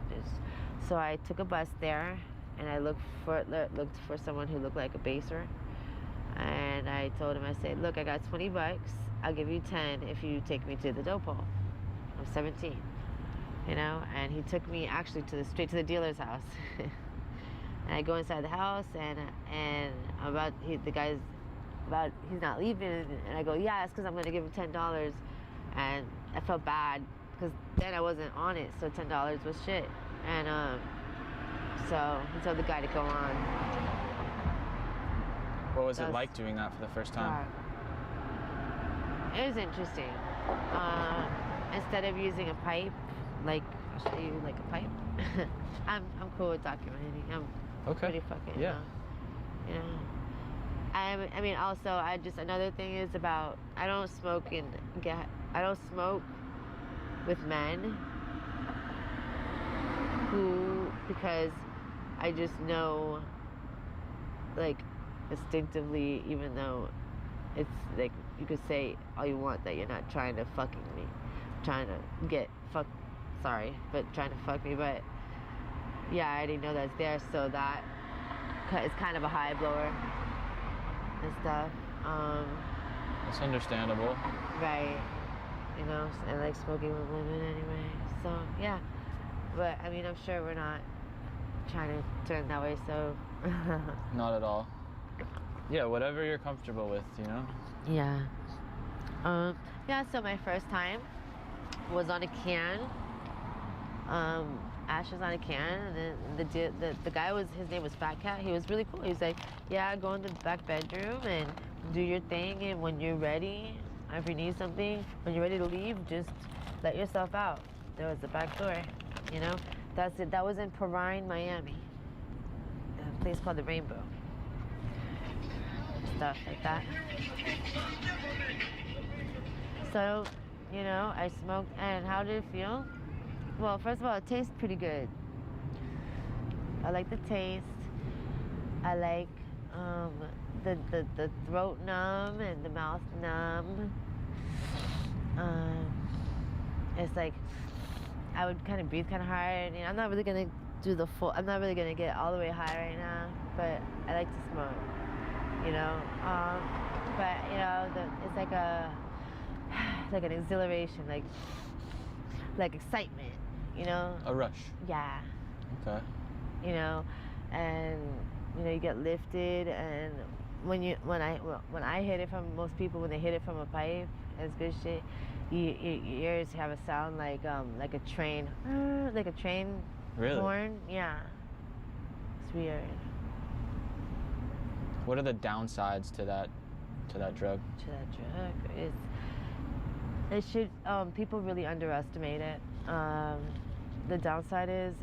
So I took a bus there, and I looked for someone who looked like a baser. And I told him, I said, look, I got 20 bucks. I'll give you 10 if you take me to the dope hole. I'm 17, and he took me actually straight to the dealer's house. And I go inside the house, and he's not leaving, and I go, yeah, it's because I'm going to give him $10. And I felt bad because then I wasn't on it, so $10 was shit. And so he told the guy to go on. What was it like doing that for the first time? It was interesting. Instead of using a pipe, like, I'll show you, like, a pipe. I'm cool with documenting. I'm pretty fucking, I mean, also, another thing is about, I don't smoke with men, who, because I just know, like, instinctively, even though it's like, you could say all you want that you're not trying to fucking me, trying to get fucked, sorry, but trying to fuck me, but yeah, I already know that's there, so that is kind of a high blower and stuff. It's understandable. Right. You know, I like smoking with women anyway, so yeah. But I mean, I'm sure we're not trying to turn that way, so. Not at all. Yeah, whatever you're comfortable with, you know? Yeah. Yeah, so my first time was on a can. Ash was on a can, and then the guy his name was Fat Cat. He was really cool. He was like, yeah, go in the back bedroom and do your thing, and when you're ready, if you need something, when you're ready to leave, just let yourself out. There was the back door, you know? That's it. That was in Perrine, Miami. A place called the Rainbow. Stuff like that. So, you know, I smoked, and how did it feel? Well, first of all, it tastes pretty good. I like the taste. I like the throat numb and the mouth numb. It's like I would kind of breathe kind of hard. You know, I'm not really gonna do the full. I'm not really gonna get all the way high right now, but I like to smoke. You know, but you know, it's like like an exhilaration, like excitement. You know, a rush. Yeah. Okay. You know, and you know, you get lifted, and when I hit it from, most people when they hit it from a pipe, it's good shit. Your ears have a sound like a train, like a train horn. Yeah. It's weird. What are the downsides to that drug? To that drug is it should people really underestimate it. The downside is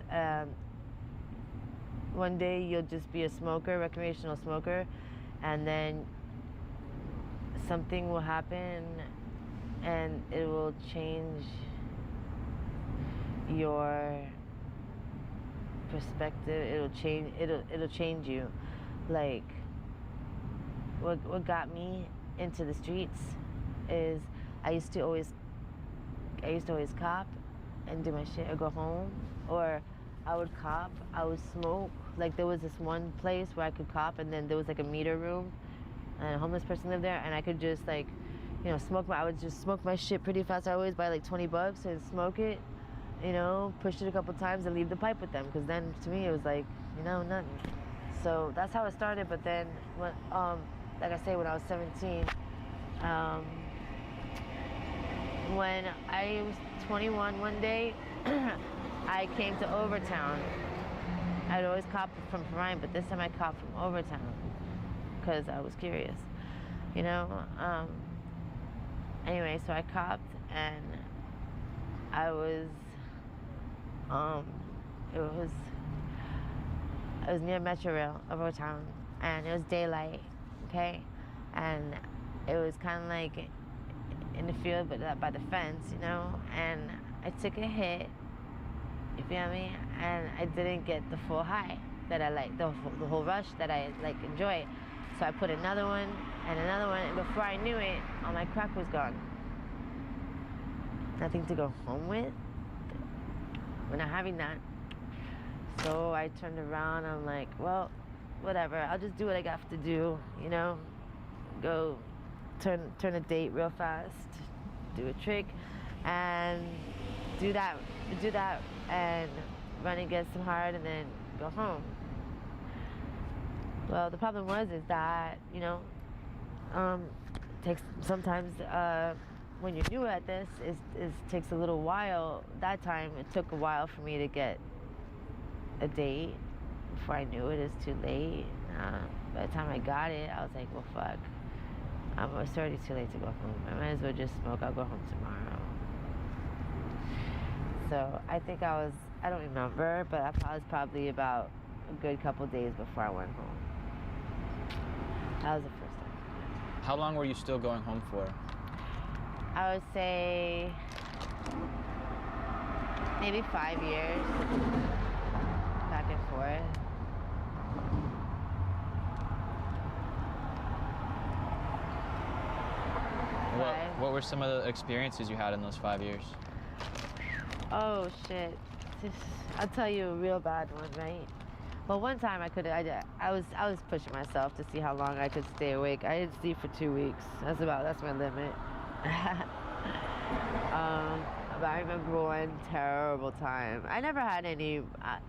one day you'll just be a smoker, recreational smoker, and then something will happen and it will change your perspective. It'll change you. Like what got me into the streets is I used to always cop and do my shit or go home, or I would cop, I would smoke. Like there was this one place where I could cop, and then there was like a meter room and a homeless person lived there, and I could just like, you know, I would just smoke my shit pretty fast. I always buy like $20 and smoke it, you know, push it a couple times and leave the pipe with them, because then to me it was like, you know, nothing. So that's how it started. But then when, like I say, when I was 17, when I was 21 one day, I came to Overtown. I'd always cop from Perrine, but this time I copped from Overtown because I was curious, you know? Anyway, so I copped, and I was, it was near Metro Rail, Overtown, and it was daylight, okay? And it was kind of like in the field, but by the fence, you know? And I took a hit, you feel me? And I didn't get the full high that I like, the whole rush that I like enjoy. So I put another one, and before I knew it, all my crack was gone. Nothing to go home with. We're not having that. So I turned around, I'm like, well, whatever, I'll just do what I got to do, you know? Go turn a date real fast, do a trick, and do that, and run and get some hard, and then go home. Well, the problem is that, you know, takes sometimes when you're new at this, it takes a little while. That time, it took a while for me to get a date. Before I knew it, it's too late. By the time I got it, I was like, well, fuck. It's already too late to go home. I might as well just smoke. I'll go home tomorrow. So I think I don't remember, but I was probably about a good couple days before I went home. That was the first time. How long were you still going home for? I would say maybe 5 years. What were some of the experiences you had in those 5 years? Oh shit! I'll tell you a real bad one, right? Well, one time I was pushing myself to see how long I could stay awake. I didn't sleep for 2 weeks. That's my limit. But I remember one terrible time. I never had any,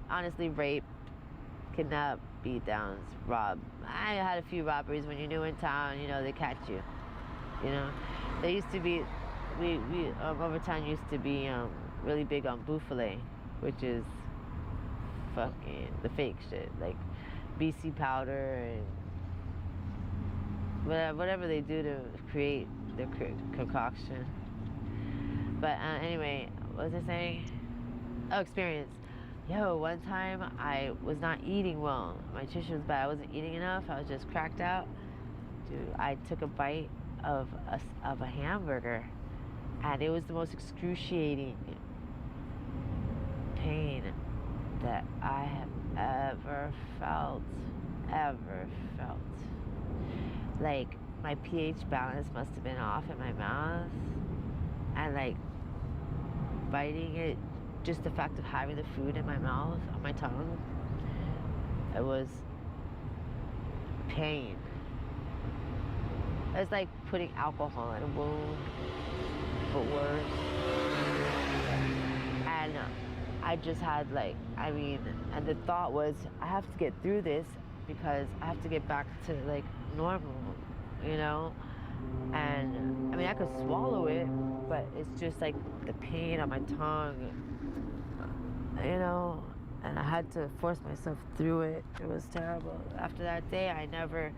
honestly, rape, kidnap, beat downs, rob. I had a few robberies when you're new in town. You know, they catch you. You know, there used to be, we Overtown used to be really big on bouffalé, which is fucking the fake shit, like BC powder and whatever they do to create their concoction. But anyway, what was I saying? Oh, experience. Yo, one time I was not eating well. My nutrition was bad. I wasn't eating enough. I was just cracked out. Dude, I took a bite of a hamburger, and it was the most excruciating pain that I have ever felt. Like, my pH balance must have been off in my mouth, and like biting it, just the fact of having the food in my mouth, on my tongue, it was pain. It's like putting alcohol in a wound, but worse. And I just had like, and the thought was, I have to get through this because I have to get back to like normal, you know? And I could swallow it, but it's just like the pain on my tongue, you know? And I had to force myself through it. It was terrible. After that day, I never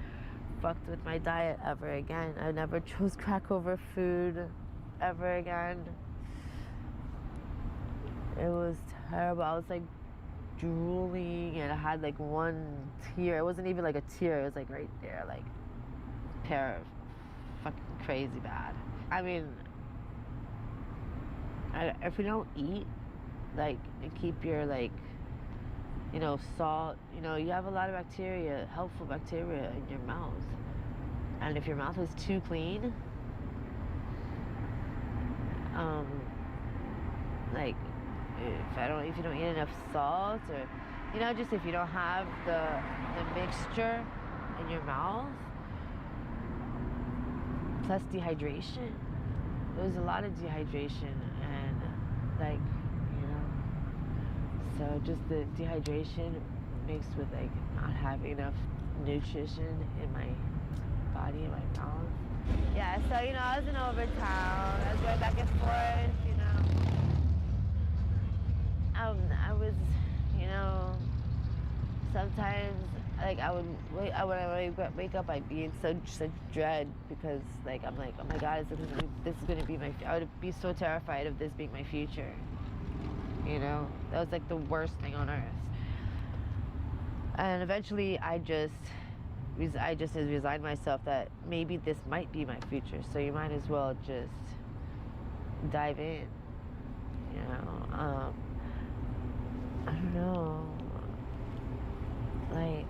fucked with my diet ever again. I never chose crack over food ever again. It was terrible. I was like drooling, and I had like one tear. It wasn't even like a tear. It was like right there, like fucking crazy bad. I mean, if you don't eat, like, and keep your like, you know, salt, you know, you have a lot of bacteria, helpful bacteria in your mouth. And if your mouth is too clean, like, if you don't eat enough salt, or, you know, just if you don't have the mixture in your mouth, plus dehydration. There was a lot of dehydration, and like, you know, so just the dehydration mixed with like not having enough nutrition in my body, in my mouth. Yeah, so, you know, I was in Overtown. I was going back and forth, you know. I was, you know, sometimes, like, when I wake up, I'd be in such dread, because, like, I'm like, oh my God, this is gonna be my, I would be so terrified of this being my future, you know? That was, like, the worst thing on earth. And eventually, I just resigned myself that maybe this might be my future, so you might as well just dive in, you know? I don't know, like,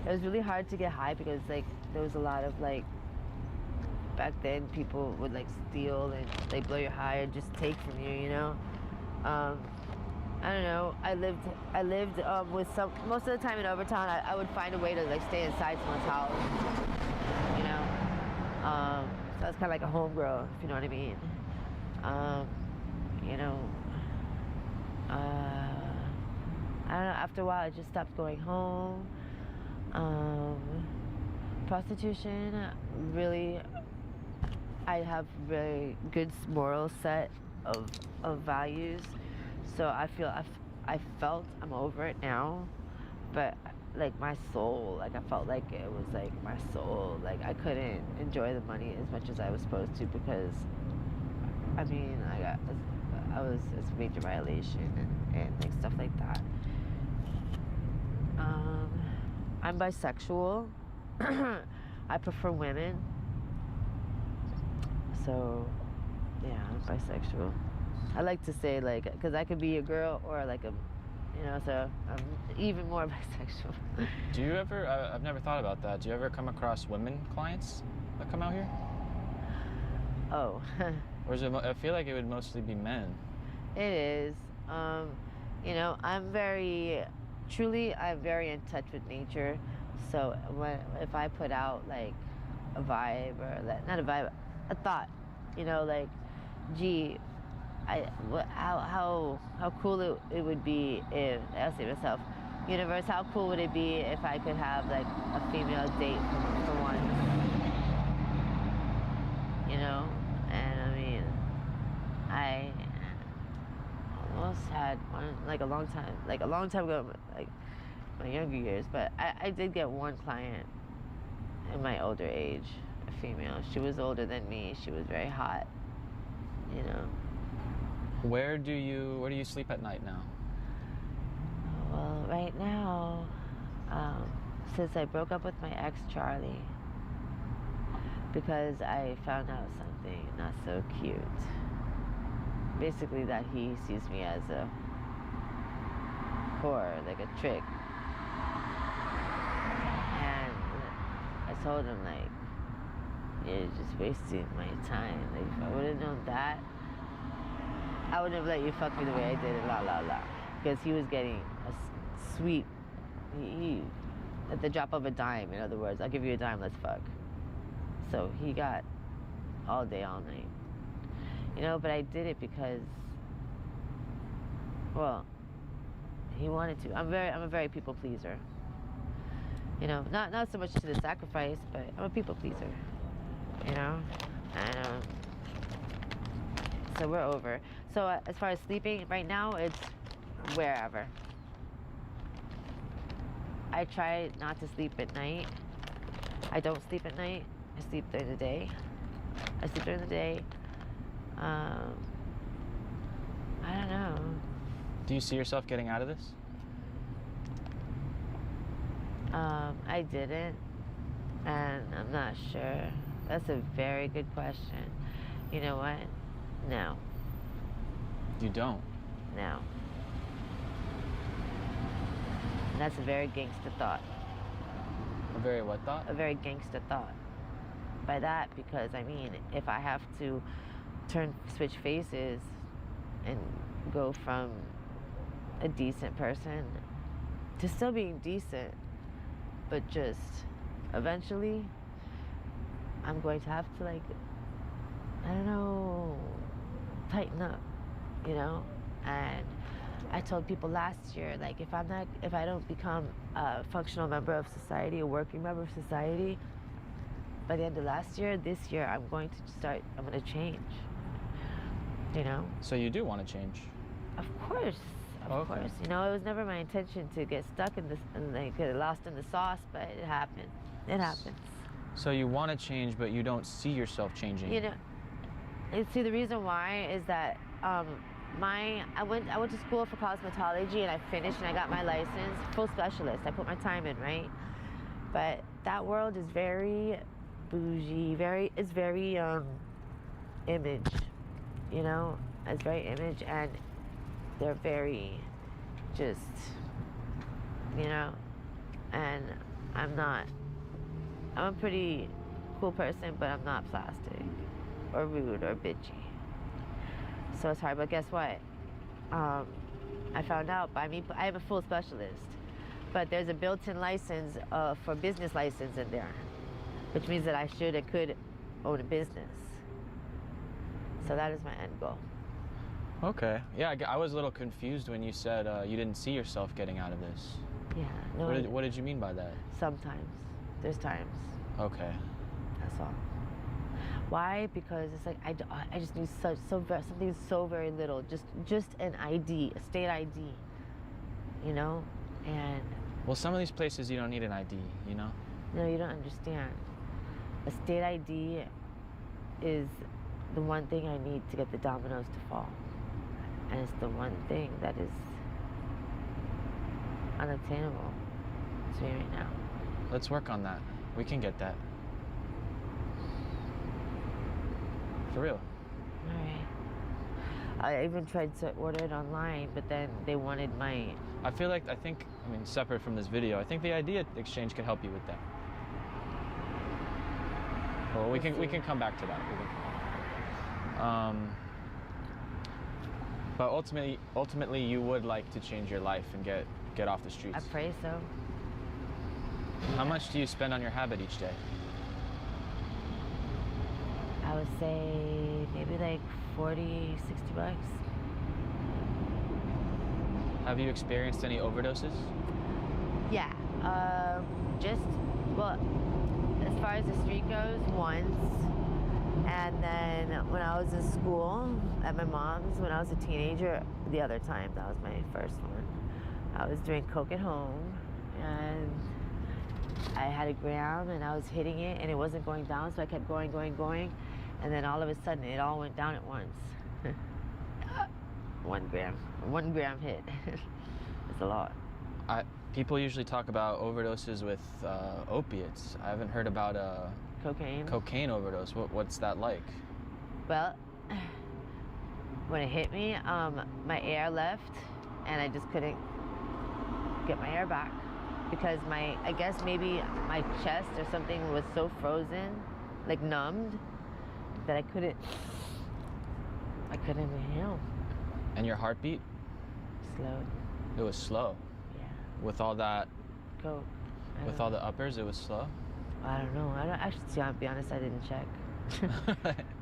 it was really hard to get high because, like, there was a lot of, like, back then people would, like, steal and, like, blow your high and just take from you, you know? I don't know, I lived with some, most of the time in Overtown, I would find a way to, like, stay inside someone's house, you know? So I was kind of like a homegirl, if you know what I mean. You know, I don't know, after a while I just stopped going home. Prostitution, really, I have very good moral set of values, so I felt I'm over it now, but like my soul, like I felt like it was like my soul, like I couldn't enjoy the money as much as I was supposed to, because I mean, it's a major violation and like stuff like that. I'm bisexual. I prefer women. So, yeah, I'm bisexual. I like to say, like, because I could be a girl or like a, you know, so I'm even more bisexual. Do you ever, I've never thought about that, do you ever come across women clients that come out here? Oh. Or is it? I feel like it would mostly be men. It is. You know, I'm very in touch with nature. So if I put out like a vibe or not a vibe, a thought, you know, like, gee, how cool it would be if, I'll say to myself, universe, how cool would it be if I could have like a female date for once, you know? And I mean, I almost had one, like a long time ago, like my younger years, but I did get one client in my older age, a female. She was older than me. She was very hot, you know. Where do you sleep at night now? Well, right now, since I broke up with my ex, Charlie, because I found out something not so cute. Basically that he sees me as a whore, like a trick. And I told him, like, you're just wasting my time. Like, if I would have known that, I wouldn't have let you fuck me the way I did it, la la la. Because he was getting a sweet, he at the drop of a dime, in other words, I'll give you a dime, let's fuck. So he got all day, all night. You know, but I did it because, well, he wanted to. I'm a very people pleaser. You know, not so much to the sacrifice, but I'm a people pleaser. You know, and so we're over. So as far as sleeping, right now it's wherever. I try not to sleep at night. I don't sleep at night. I sleep during the day. I don't know. Do you see yourself getting out of this? I didn't, and I'm not sure. That's a very good question. You know what? No. You don't? No. And that's a very gangster thought. A very what thought? A very gangster thought. By that, because I mean, if I have to switch faces and go from a decent person to still being decent, but just eventually I'm going to have to, like, I don't know, tighten up, you know? And I told people last year, like, if I don't become a functional member of society, a working member of society, by the end of last year, this year, I'm going to change, you know? So you do want to change? Of course. Of course. You know, it was never my intention to get stuck in this and like get lost in the sauce, but it happened. It happens. So you want to change, but you don't see yourself changing. You know, see, the reason why is that I went to school for cosmetology and I finished and I got my license, full specialist. I put my time in, right? But that world is very bougie, it's very image, you know? It's very image, and they're very just, you know, and I'm a pretty cool person, but I'm not plastic or rude or bitchy. So it's hard, but guess what? I found out, I have a full specialist, but there's a built-in license for business license in there, which means that I should and could own a business. So that is my end goal. Okay. Yeah, I was a little confused when you said you didn't see yourself getting out of this. Yeah. No. What did you mean by that? Sometimes. There's times. Okay. That's all. Why? Because it's like I just need something so very little, just an ID, a state ID, you know, and. Well, some of these places you don't need an ID, you know. No, you don't understand. A state ID is the one thing I need to get the dominoes to fall. And it's the one thing that is unobtainable to me right now. Let's work on that. We can get that. For real. All right. I even tried to order it online, but then they wanted my... I think, separate from this video, I think the idea exchange can help you with that. Well, we can come back to that. But ultimately, you would like to change your life and get off the streets. I pray so. How much do you spend on your habit each day? I would say maybe like 40, 60 bucks. Have you experienced any overdoses? Yeah, well, as far as the street goes, once. And then when I was in school at my mom's, when I was a teenager, the other time, that was my first one. I was doing coke at home, and I had a gram, and I was hitting it, and it wasn't going down, so I kept going, and then all of a sudden, it all went down at once. 1 gram hit. It's a lot. People usually talk about overdoses with opiates. I haven't heard about cocaine overdose. What's that like? Well, when it hit me, my air left, and I just couldn't get my air back because I guess maybe my chest or something was so frozen, like numbed, that I couldn't inhale. And your heartbeat? Slow. It was slow. Yeah. With all that coke. With all the uppers, it was slow? I don't know. I'll be honest, I didn't check.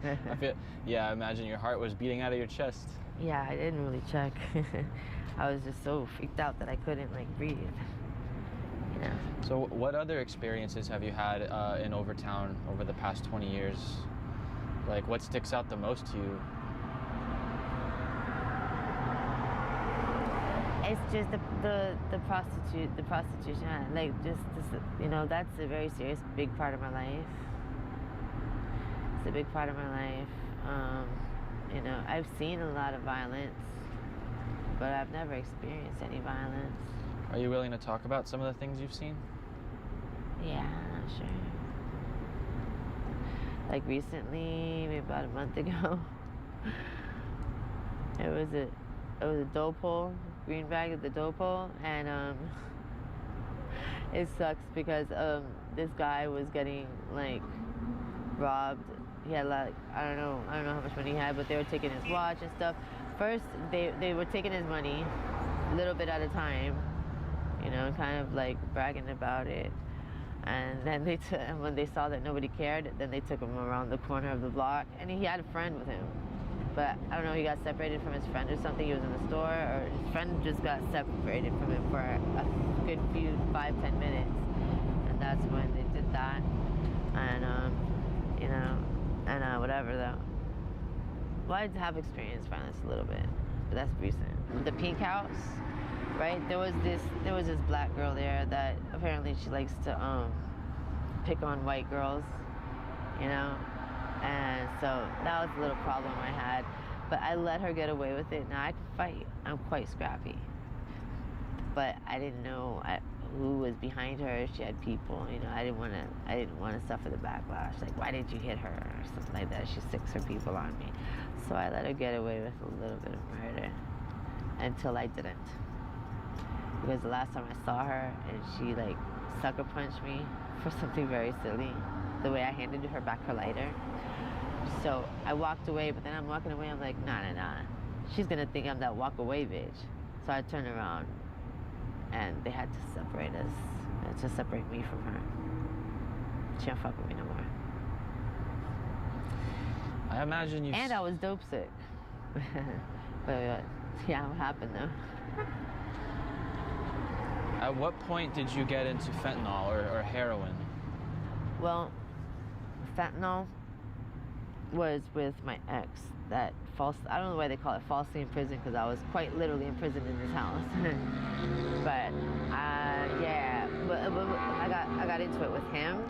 I imagine your heart was beating out of your chest. Yeah, I didn't really check. I was just so freaked out that I couldn't breathe. You know. So what other experiences have you had in Overtown over the past 20 years? Like, what sticks out the most to you? It's just the prostitution. Like, just this, that's a very serious, big part of my life. It's a big part of my life. I've seen a lot of violence, but I've never experienced any violence. Are you willing to talk about some of the things you've seen? Yeah, sure. Like recently, maybe about a month ago, it was a dough pole, green bag at the dough pole, and it sucks because this guy was getting robbed. He had I don't know how much money he had, but they were taking his watch and stuff. First, they were taking his money, a little bit at a time, kind of bragging about it. And then when they saw that nobody cared, then they took him around the corner of the block, and he had a friend with him. But I don't know, he got separated from his friend or something. He was in the store, or his friend just got separated from him for a good few 5-10 minutes. And that's when they did that. And, whatever though. Well, I have experienced violence a little bit, but that's recent. The Pink House, right? There was this black girl there that apparently she likes to pick on white girls, and so that was a little problem I had, but I let her get away with it. Now I can fight. I'm quite scrappy, but I didn't know who was behind her. If she had people, I didn't want to suffer the backlash. Like, why did you hit her or something like that? She sticks her people on me, so I let her get away with a little bit of murder until I didn't. Because the last time I saw her, and she sucker punched me for something very silly, the way I handed her back her lighter. So I walked away, but then I'm walking away, I'm like, nah. She's gonna think I'm that walk away bitch. So I turned around, and they had to separate us, to separate me from her. She don't fuck with me no more. I imagine you... And I was dope sick. But yeah, what happened though? At what point did you get into fentanyl or heroin? Well, fentanyl was with my ex that I don't know why they call it falsely in prison, because I was quite literally imprisoned in his house. But I got into it with him.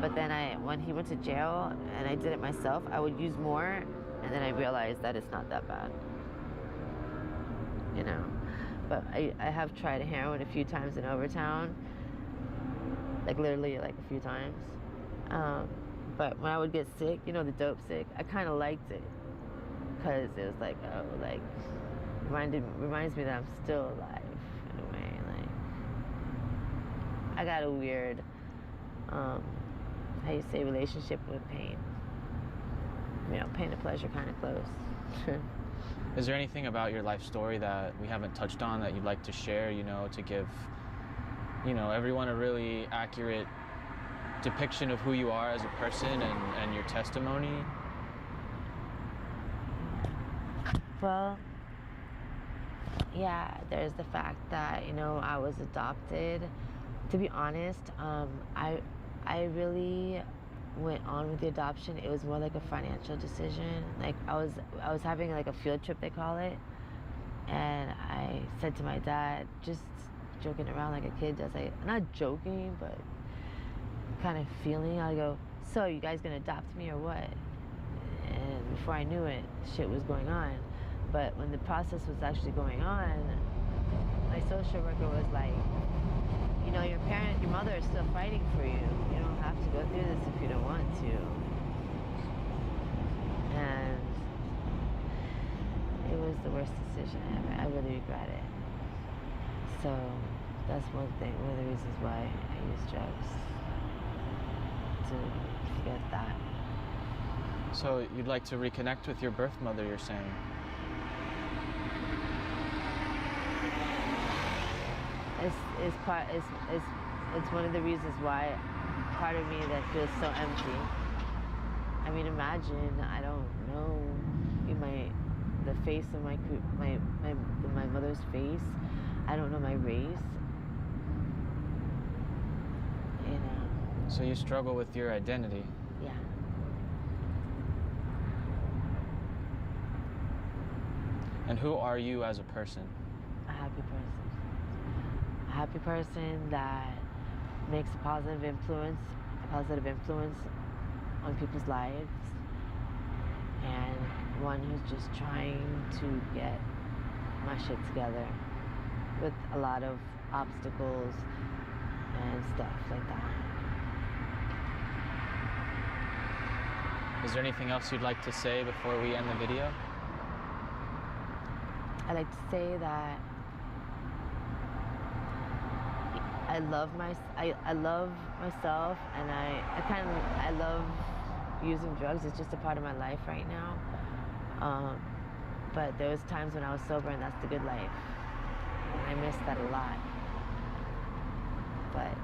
But then when he went to jail and I did it myself, I would use more, and then I realized that it's not that bad. But I have tried heroin a few times in Overtown, literally a few times. But when I would get sick, the dope sick, I kind of liked it, because it was reminds me that I'm still alive in a way. I got a weird, how you say, relationship with pain. pain and pleasure kind of close. Is there anything about your life story that we haven't touched on that you'd like to share, to give, everyone a really accurate depiction of who you are as a person and your testimony? Well, yeah, there's the fact that, I was adopted. To be honest, I really went on with the adoption. It was more like a financial decision. Like I was having like a field trip, they call it, and I said to my dad, just joking around like a kid does, not joking, but kind of feeling. I go, so you guys gonna adopt me or what? And before I knew it, shit was going on. But when the process was actually going on, my social worker was like, your mother is still fighting for you. You don't have to go through this if you don't want to. And it was the worst decision ever. I really regret it. So that's one of the reasons why I use drugs, to forget that. So you'd like to reconnect with your birth mother, you're saying? It's one of the reasons why part of me that feels so empty. I mean, imagine, I don't know, the face of my mother's face. I don't know my race. So you struggle with your identity? Yeah. And who are you as a person? A happy person. A happy person that makes a positive influence on people's lives, and one who's just trying to get my shit together with a lot of obstacles and stuff like that. Is there anything else you'd like to say before we end the video? I like to say that I love myself, and I love using drugs. It's just a part of my life right now. But there was times when I was sober, and that's the good life. And I miss that a lot. But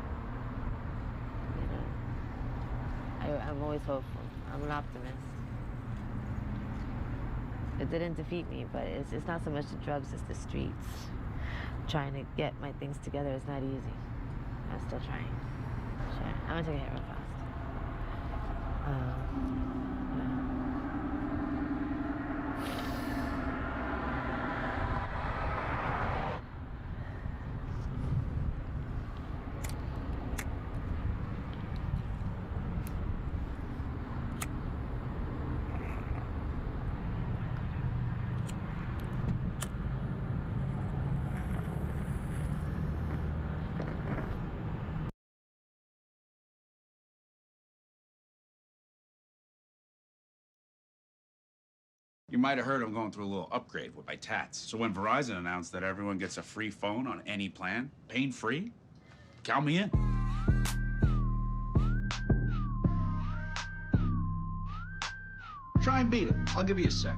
I'm always hopeful. I'm an optimist. It didn't defeat me, but it's not so much the drugs, it's the streets. Trying to get my things together is not easy. I'm still trying. Sure. I'm gonna take a hit real fast. You might have heard I'm going through a little upgrade with my tats. So when Verizon announced that everyone gets a free phone on any plan, pain-free, count me in. Try and beat it. I'll give you a sec.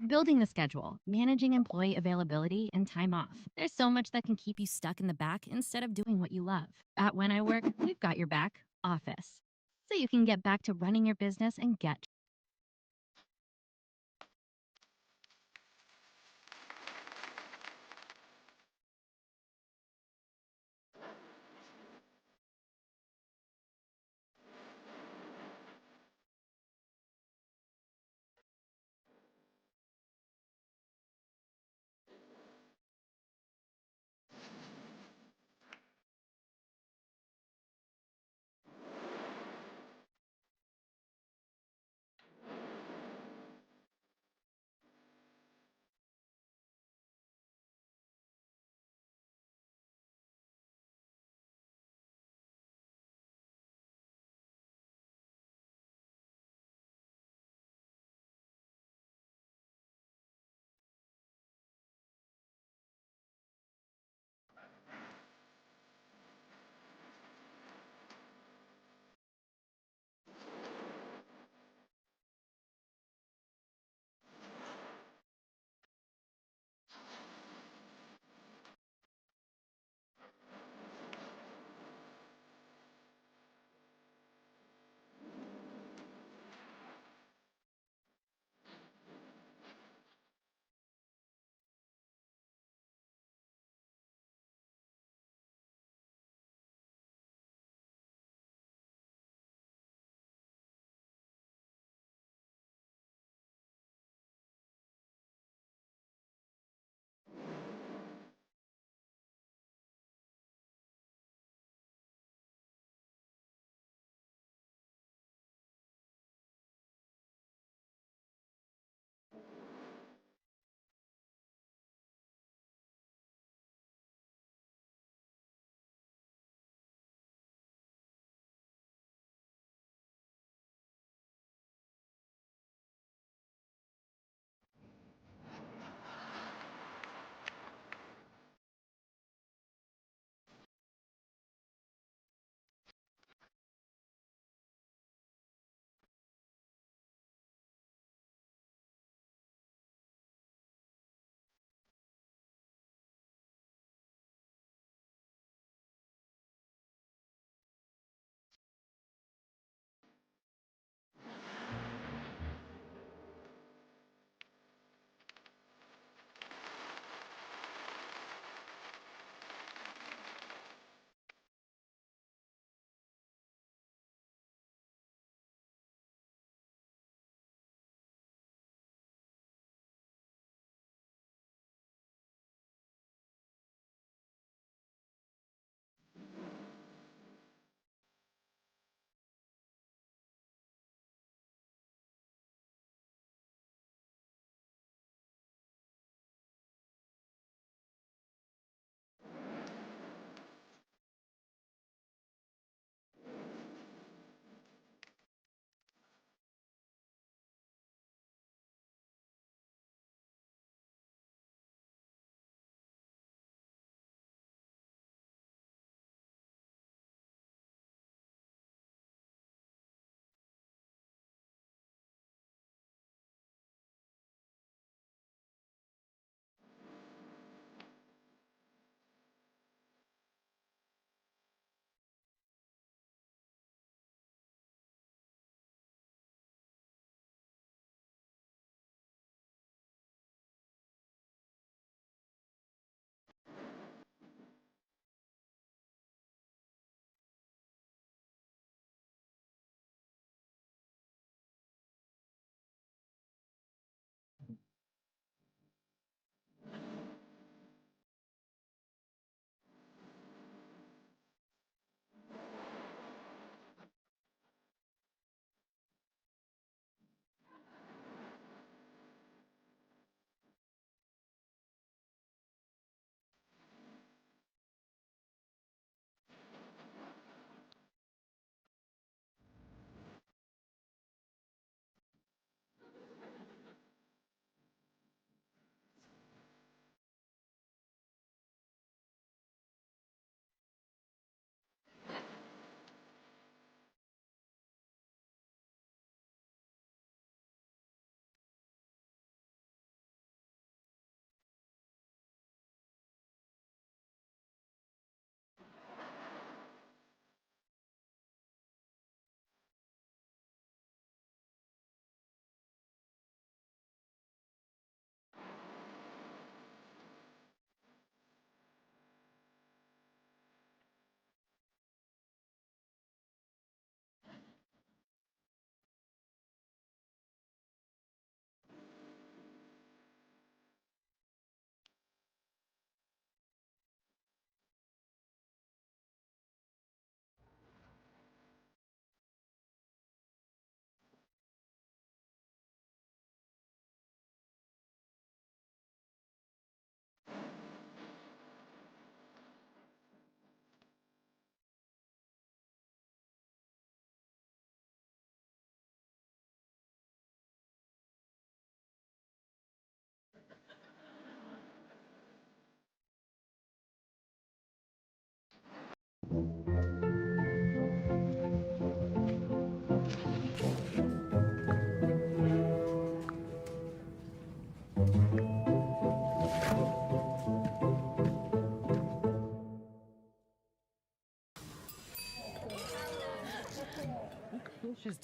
Building the schedule, managing employee availability and time off. There's so much that can keep you stuck in the back instead of doing what you love. At When I Work, we've got your back, office, so you can get back to running your business and get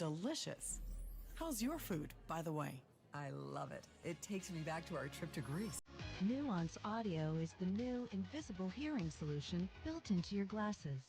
delicious. How's your food, by the way? I love it. It takes me back to our trip to Greece. Nuance Audio is the new invisible hearing solution built into your glasses.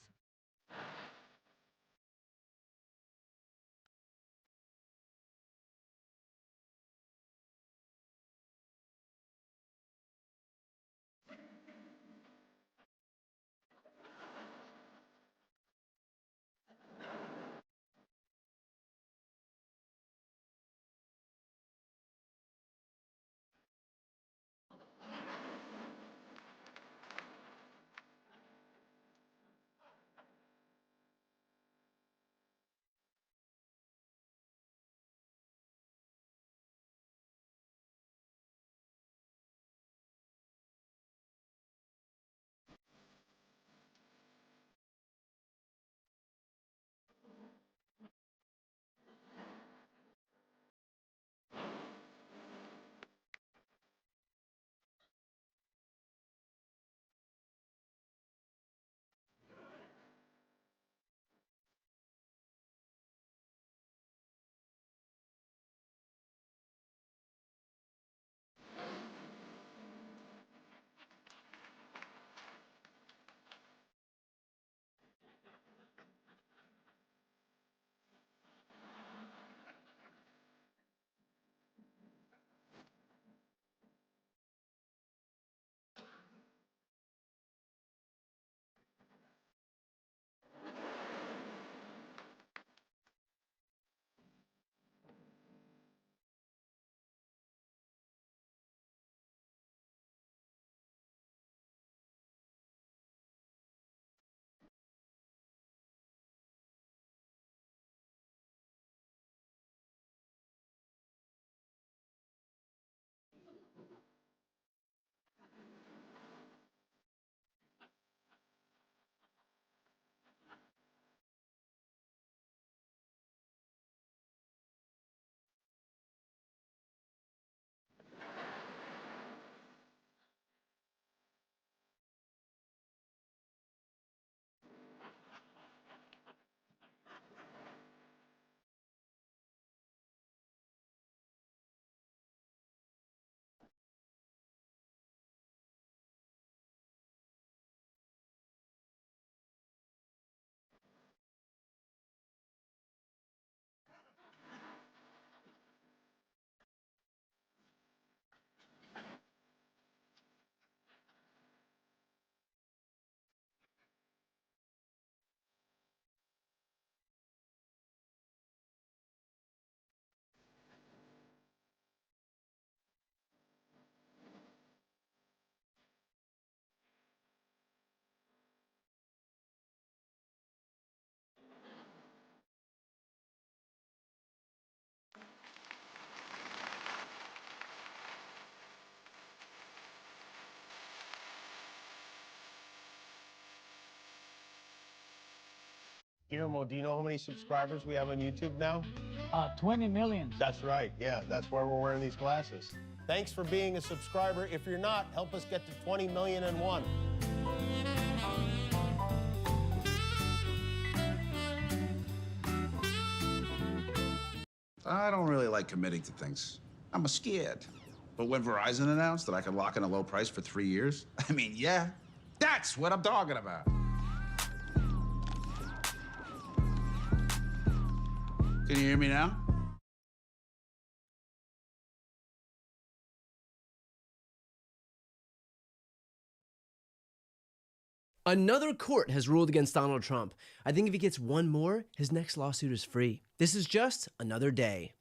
Guillermo, do you know how many subscribers we have on YouTube now? 20 million. That's right, yeah, that's why we're wearing these glasses. Thanks for being a subscriber. If you're not, help us get to 20 million and one. I don't really like committing to things. I'm scared. But when Verizon announced that I could lock in a low price for 3 years, I mean, yeah, that's what I'm talking about. Can you hear me now? Another court has ruled against Donald Trump. I think if he gets one more, his next lawsuit is free. This is just another day.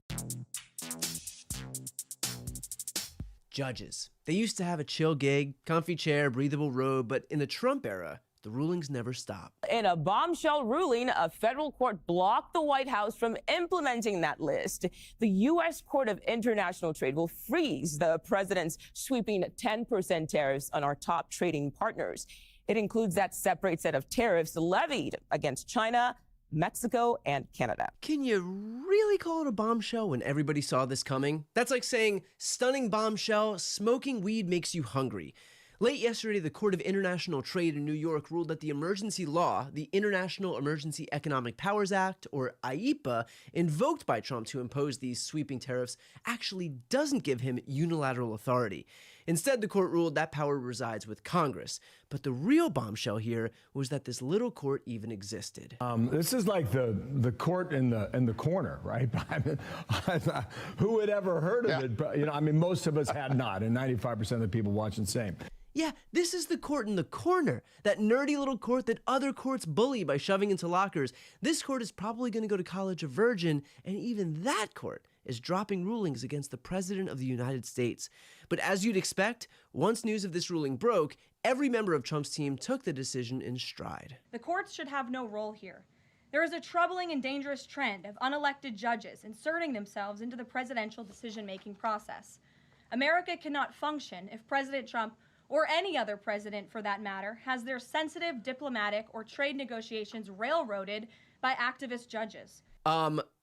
Judges. They used to have a chill gig, comfy chair, breathable robe, but in the Trump era, the rulings never stop. In a bombshell ruling, a federal court blocked the White House from implementing that list. The U.S. Court of International Trade will freeze the president's sweeping 10% tariffs on our top trading partners. It includes that separate set of tariffs levied against China, Mexico, and Canada. Can you really call it a bombshell when everybody saw this coming? That's like saying, stunning bombshell, smoking weed makes you hungry. Late yesterday, the Court of International Trade in New York ruled that the emergency law, the International Emergency Economic Powers Act, or IEPA, invoked by Trump to impose these sweeping tariffs, actually doesn't give him unilateral authority. Instead, the court ruled that power resides with Congress. But the real bombshell here was that this little court even existed. This is like the court in the corner, right? Who had ever heard of it? But, most of us had not, and 95% of the people watching the same. Yeah, this is the court in the corner, that nerdy little court that other courts bully by shoving into lockers. This court is probably going to go to college a virgin, and even that court is dropping rulings against the President of the United States. But as you'd expect, once news of this ruling broke, every member of Trump's team took the decision in stride. The courts should have no role here. There is a troubling and dangerous trend of unelected judges inserting themselves into the presidential decision-making process. America cannot function if President Trump, or any other president for that matter, has their sensitive diplomatic or trade negotiations railroaded by activist judges.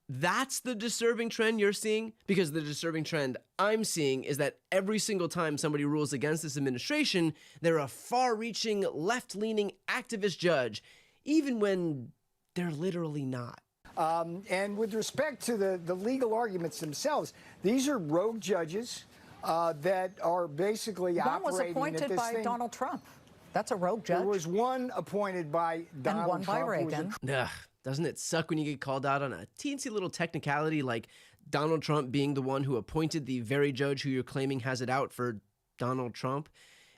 That's the disturbing trend you're seeing? Because the disturbing trend I'm seeing is that every single time somebody rules against this administration, they're a far-reaching, left-leaning activist judge, even when they're literally not. And with respect to the legal arguments themselves, these are rogue judges that are basically One was operating appointed at this by thing. Donald Trump. That's a rogue judge. There was one appointed by Donald and one by Trump. Reagan. Ugh, doesn't it suck when you get called out on a teensy little technicality like Donald Trump being the one who appointed the very judge who you're claiming has it out for Donald Trump?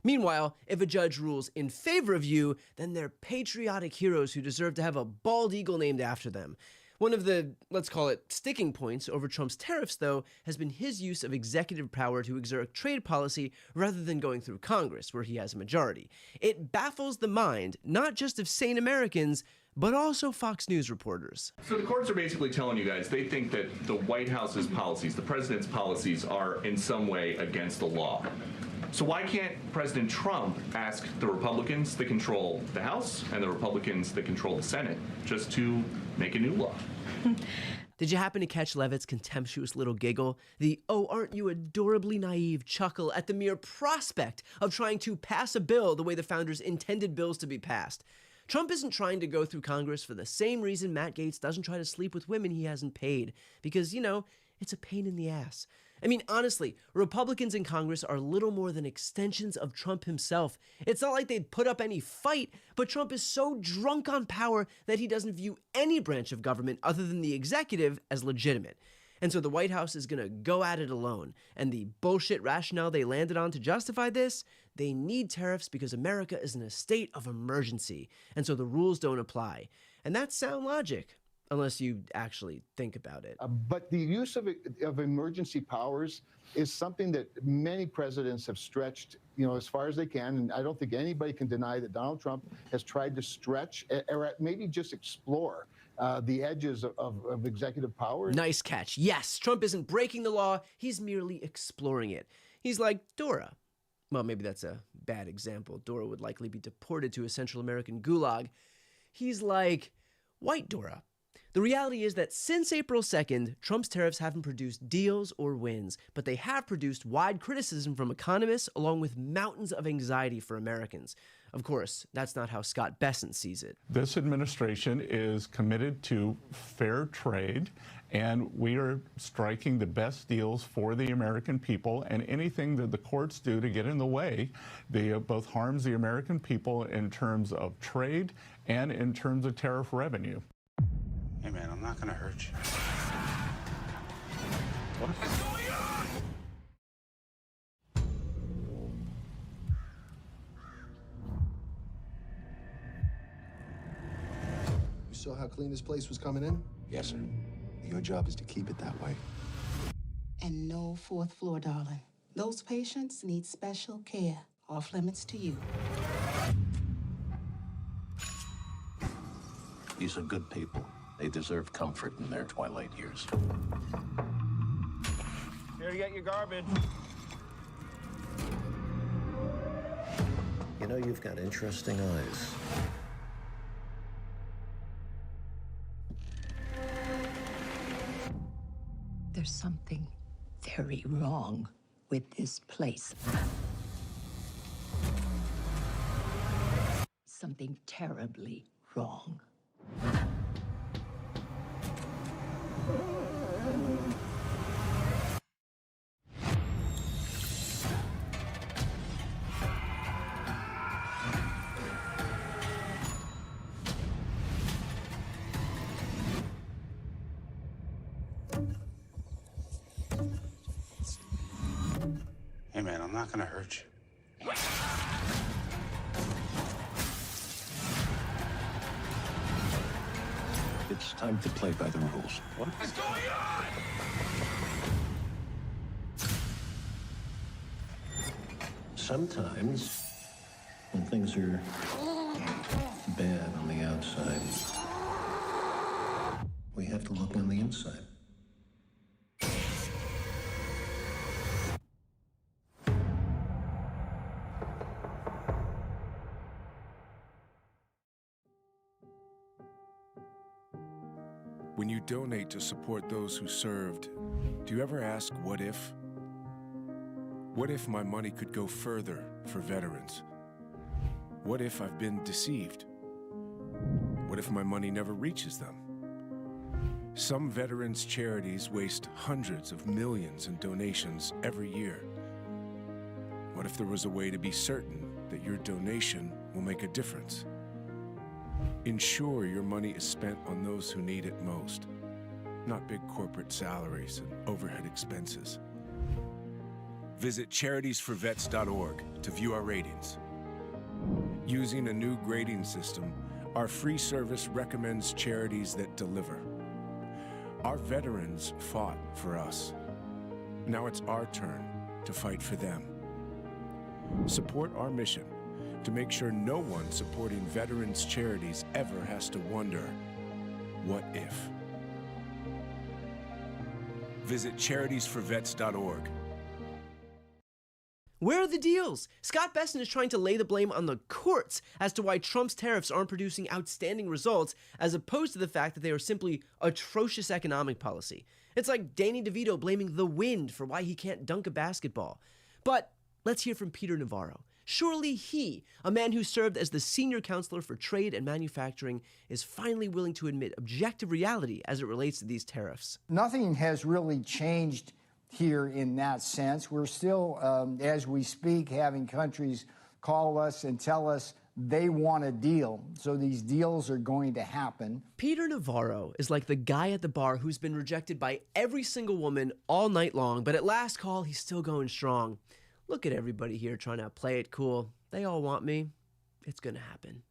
Meanwhile, if a judge rules in favor of you, then they're patriotic heroes who deserve to have a bald eagle named after them. One of the, let's call it, sticking points over Trump's tariffs, though, has been his use of executive power to exert trade policy rather than going through Congress, where he has a majority. It baffles the mind, not just of sane Americans, but also Fox News reporters. So the courts are basically telling you guys they think that the White House's policies, the president's policies, are in some way against the law. So why can't President Trump ask the Republicans that control the House and the Republicans that control the Senate just to make a new law? Did you happen to catch Levitt's contemptuous little giggle? The, oh, aren't you adorably naive chuckle at the mere prospect of trying to pass a bill the way the founders intended bills to be passed. Trump isn't trying to go through Congress for the same reason Matt Gaetz doesn't try to sleep with women he hasn't paid. Because, it's a pain in the ass. I mean, honestly, Republicans in Congress are little more than extensions of Trump himself. It's not like they'd put up any fight, but Trump is so drunk on power that he doesn't view any branch of government other than the executive as legitimate. And so the White House is going to go at it alone. And the bullshit rationale they landed on to justify this, they need tariffs because America is in a state of emergency. And so the rules don't apply. And that's sound logic. Unless you actually think about it. But the use of emergency powers is something that many presidents have stretched, as far as they can. And I don't think anybody can deny that Donald Trump has tried to stretch or maybe just explore the edges of executive power. Nice catch. Yes, Trump isn't breaking the law. He's merely exploring it. He's like Dora. Well, maybe that's a bad example. Dora would likely be deported to a Central American gulag. He's like White Dora. The reality is that since April 2nd, Trump's tariffs haven't produced deals or wins, but they have produced wide criticism from economists along with mountains of anxiety for Americans. Of course, that's not how Scott Bessent sees it. This administration is committed to fair trade, and we are striking the best deals for the American people, and anything that the courts do to get in the way, both harms the American people in terms of trade and in terms of tariff revenue. Hey man, I'm not gonna hurt you. What's going on? You saw how clean this place was coming in? Yes, sir. Your job is to keep it that way. And no fourth floor, darling. Those patients need special care. Off limits to you. These are good people. They deserve comfort in their twilight years. Here to get your garbage. You know, you've got interesting eyes. There's something very wrong with this place. something terribly wrong. Hey, man, I'm not gonna hurt you. It's time to play by the rules. What is going on? Sometimes, when things are bad on the outside, we have to look on the inside. When you donate to support those who served, do you ever ask, what if? What if my money could go further for veterans? What if I've been deceived? What if my money never reaches them? Some veterans' charities waste hundreds of millions in donations every year. What if there was a way to be certain that your donation will make a difference? Ensure your money is spent on those who need it most, not big corporate salaries and overhead expenses. Visit charitiesforvets.org to view our ratings. Using a new grading system, our free service recommends charities that deliver. Our veterans fought for us. Now it's our turn to fight for them. Support our mission to make sure no one supporting veterans' charities ever has to wonder, what if? Visit charitiesforvets.org. Where are the deals? Scott Bessent is trying to lay the blame on the courts as to why Trump's tariffs aren't producing outstanding results, as opposed to the fact that they are simply atrocious economic policy. It's like Danny DeVito blaming the wind for why he can't dunk a basketball. But let's hear from Peter Navarro. Surely he, a man who served as the senior counselor for trade and manufacturing, is finally willing to admit objective reality as it relates to these tariffs. Nothing has really changed here in that sense. We're still, as we speak, having countries call us and tell us they want a deal. So these deals are going to happen. Peter Navarro is like the guy at the bar who's been rejected by every single woman all night long, but at last call, he's still going strong. Look at everybody here trying to play it cool. They all want me. It's going to happen.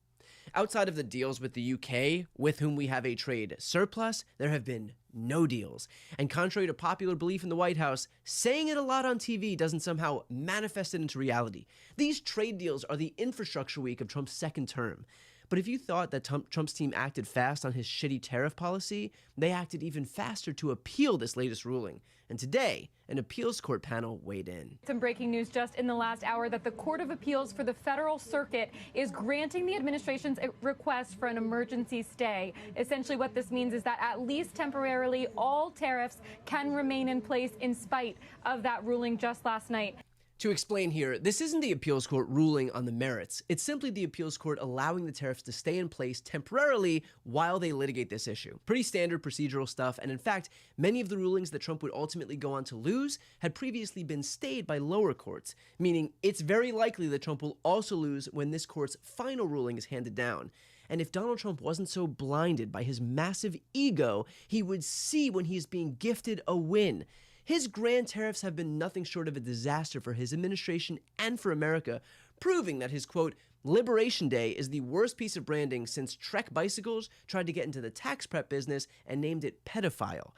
Outside of the deals with the UK, with whom we have a trade surplus, there have been no deals. And contrary to popular belief in the White House, saying it a lot on TV doesn't somehow manifest it into reality. These trade deals are the infrastructure week of Trump's second term. But if you thought that Trump's team acted fast on his shitty tariff policy, they acted even faster to appeal this latest ruling. And today, an appeals court panel weighed in. Some breaking news just in the last hour that the Court of Appeals for the Federal Circuit is granting the administration's request for an emergency stay. Essentially what this means is that at least temporarily, all tariffs can remain in place in spite of that ruling just last night. To explain here, this isn't the appeals court ruling on the merits. It's simply the appeals court allowing the tariffs to stay in place temporarily while they litigate this issue. Pretty standard procedural stuff, and in fact, many of the rulings that Trump would ultimately go on to lose had previously been stayed by lower courts, meaning it's very likely that Trump will also lose when this court's final ruling is handed down. And if Donald Trump wasn't so blinded by his massive ego, he would see when he's being gifted a win. His grand tariffs have been nothing short of a disaster for his administration and for America, proving that his, quote, Liberation Day is the worst piece of branding since Trek Bicycles tried to get into the tax prep business and named it pedophile.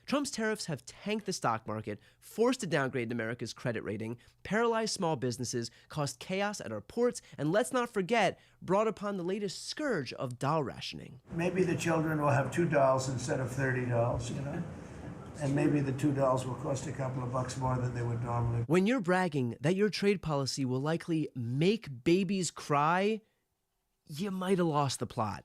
Trump's tariffs have tanked the stock market, forced to downgrade America's credit rating, paralyzed small businesses, caused chaos at our ports, and let's not forget, brought upon the latest scourge of doll rationing. Maybe the children will have $2 instead of $30, you know? And maybe the $2 will cost a couple of bucks more than they would normally. When you're bragging that your trade policy will likely make babies cry, you might have lost the plot.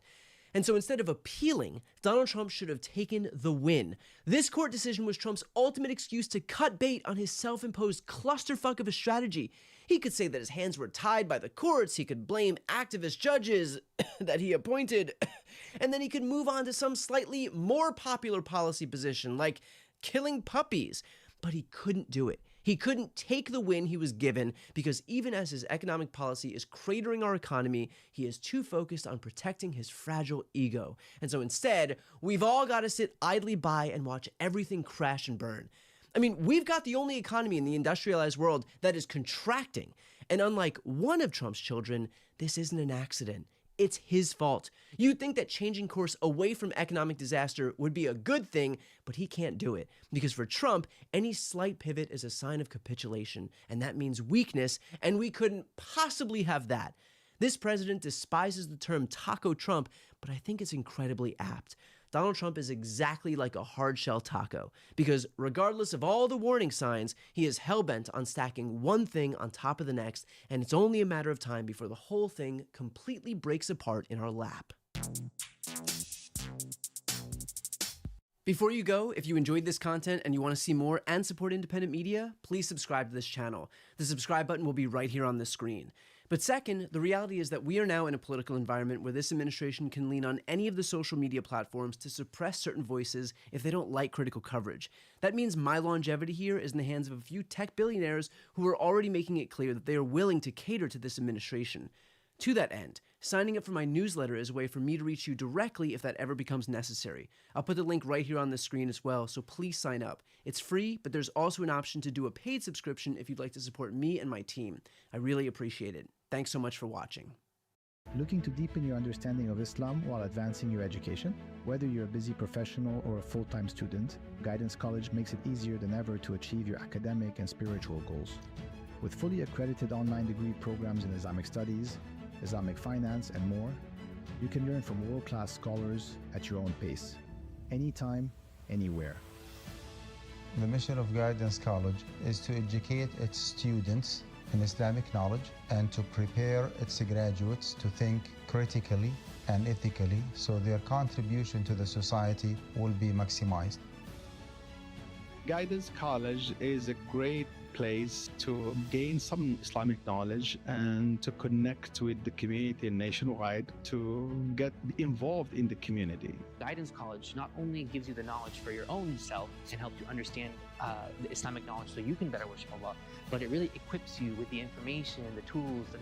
And so instead of appealing, Donald Trump should have taken the win. This court decision was Trump's ultimate excuse to cut bait on his self-imposed clusterfuck of a strategy. He could say that his hands were tied by the courts, he could blame activist judges that he appointed, and then he could move on to some slightly more popular policy position, like killing puppies. But he couldn't do it. He couldn't take the win he was given because even as his economic policy is cratering our economy, he is too focused on protecting his fragile ego. And so instead, we've all got to sit idly by and watch everything crash and burn. I mean, we've got the only economy in the industrialized world that is contracting. And unlike one of Trump's children, this isn't an accident. It's his fault. You'd think that changing course away from economic disaster would be a good thing, but he can't do it. Because for Trump, any slight pivot is a sign of capitulation, and that means weakness, and we couldn't possibly have that. This president despises the term taco Trump, but I think it's incredibly apt. Donald Trump is exactly like a hard-shell taco, because regardless of all the warning signs, he is hell-bent on stacking one thing on top of the next, and it's only a matter of time before the whole thing completely breaks apart in our lap. Before you go, if you enjoyed this content and you want to see more and support independent media, please subscribe to this channel. The subscribe button will be right here on the screen. But second, the reality is that we are now in a political environment where this administration can lean on any of the social media platforms to suppress certain voices if they don't like critical coverage. That means my longevity here is in the hands of a few tech billionaires who are already making it clear that they are willing to cater to this administration. To that end, signing up for my newsletter is a way for me to reach you directly if that ever becomes necessary. I'll put the link right here on the screen as well, so please sign up. It's free, but there's also an option to do a paid subscription if you'd like to support me and my team. I really appreciate it. Thanks so much for watching. Looking to deepen your understanding of Islam while advancing your education? Whether you're a busy professional or a full-time student, Guidance College makes it easier than ever to achieve your academic and spiritual goals. With fully accredited online degree programs in Islamic studies, Islamic finance, and more, you can learn from world-class scholars at your own pace, anytime, anywhere. The mission of Guidance College is to educate its students in Islamic knowledge and to prepare its graduates to think critically and ethically so their contribution to the society will be maximized. Guidance College is a great place to gain some Islamic knowledge and to connect with the community nationwide to get involved in the community. Guidance College not only gives you the knowledge for your own self and helps you understand the Islamic knowledge so you can better worship Allah, but it really equips you with the information, the tools, the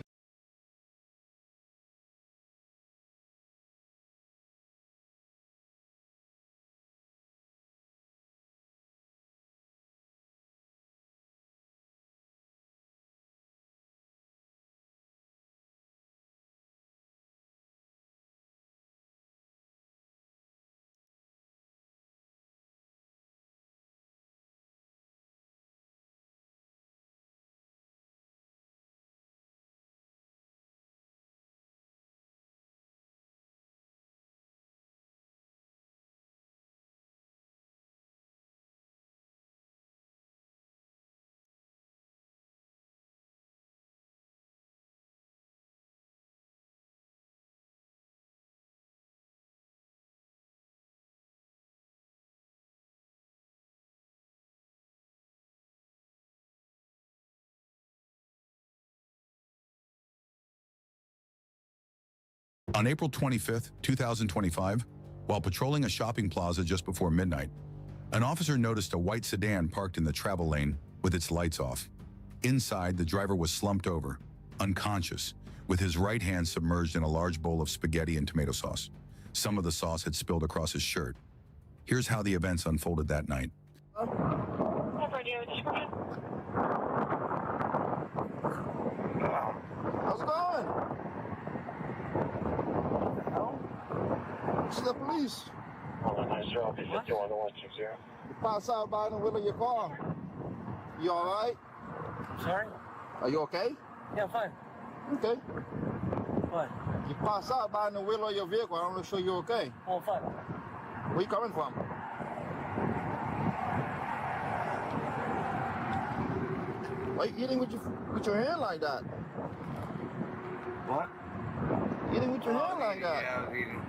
On April 25th, 2025, while patrolling a shopping plaza just before midnight, an officer noticed a white sedan parked in the travel lane with its lights off. Inside, the driver was slumped over, unconscious, with his right hand submerged in a large bowl of spaghetti and tomato sauce. Some of the sauce had spilled across his shirt. Here's how the events unfolded that night. How's it going? This is the police. Hold on, 90, 51, 160. You pass out by the wheel of your car. You all right? Sorry? Are you okay? Yeah, I'm fine. Okay. What? You pass out by the wheel of your vehicle. I want to show you okay. Oh, I'm fine. Where you coming from? Why you eating with your hand like that? What? Eating with your hand like that? Yeah, I was eating.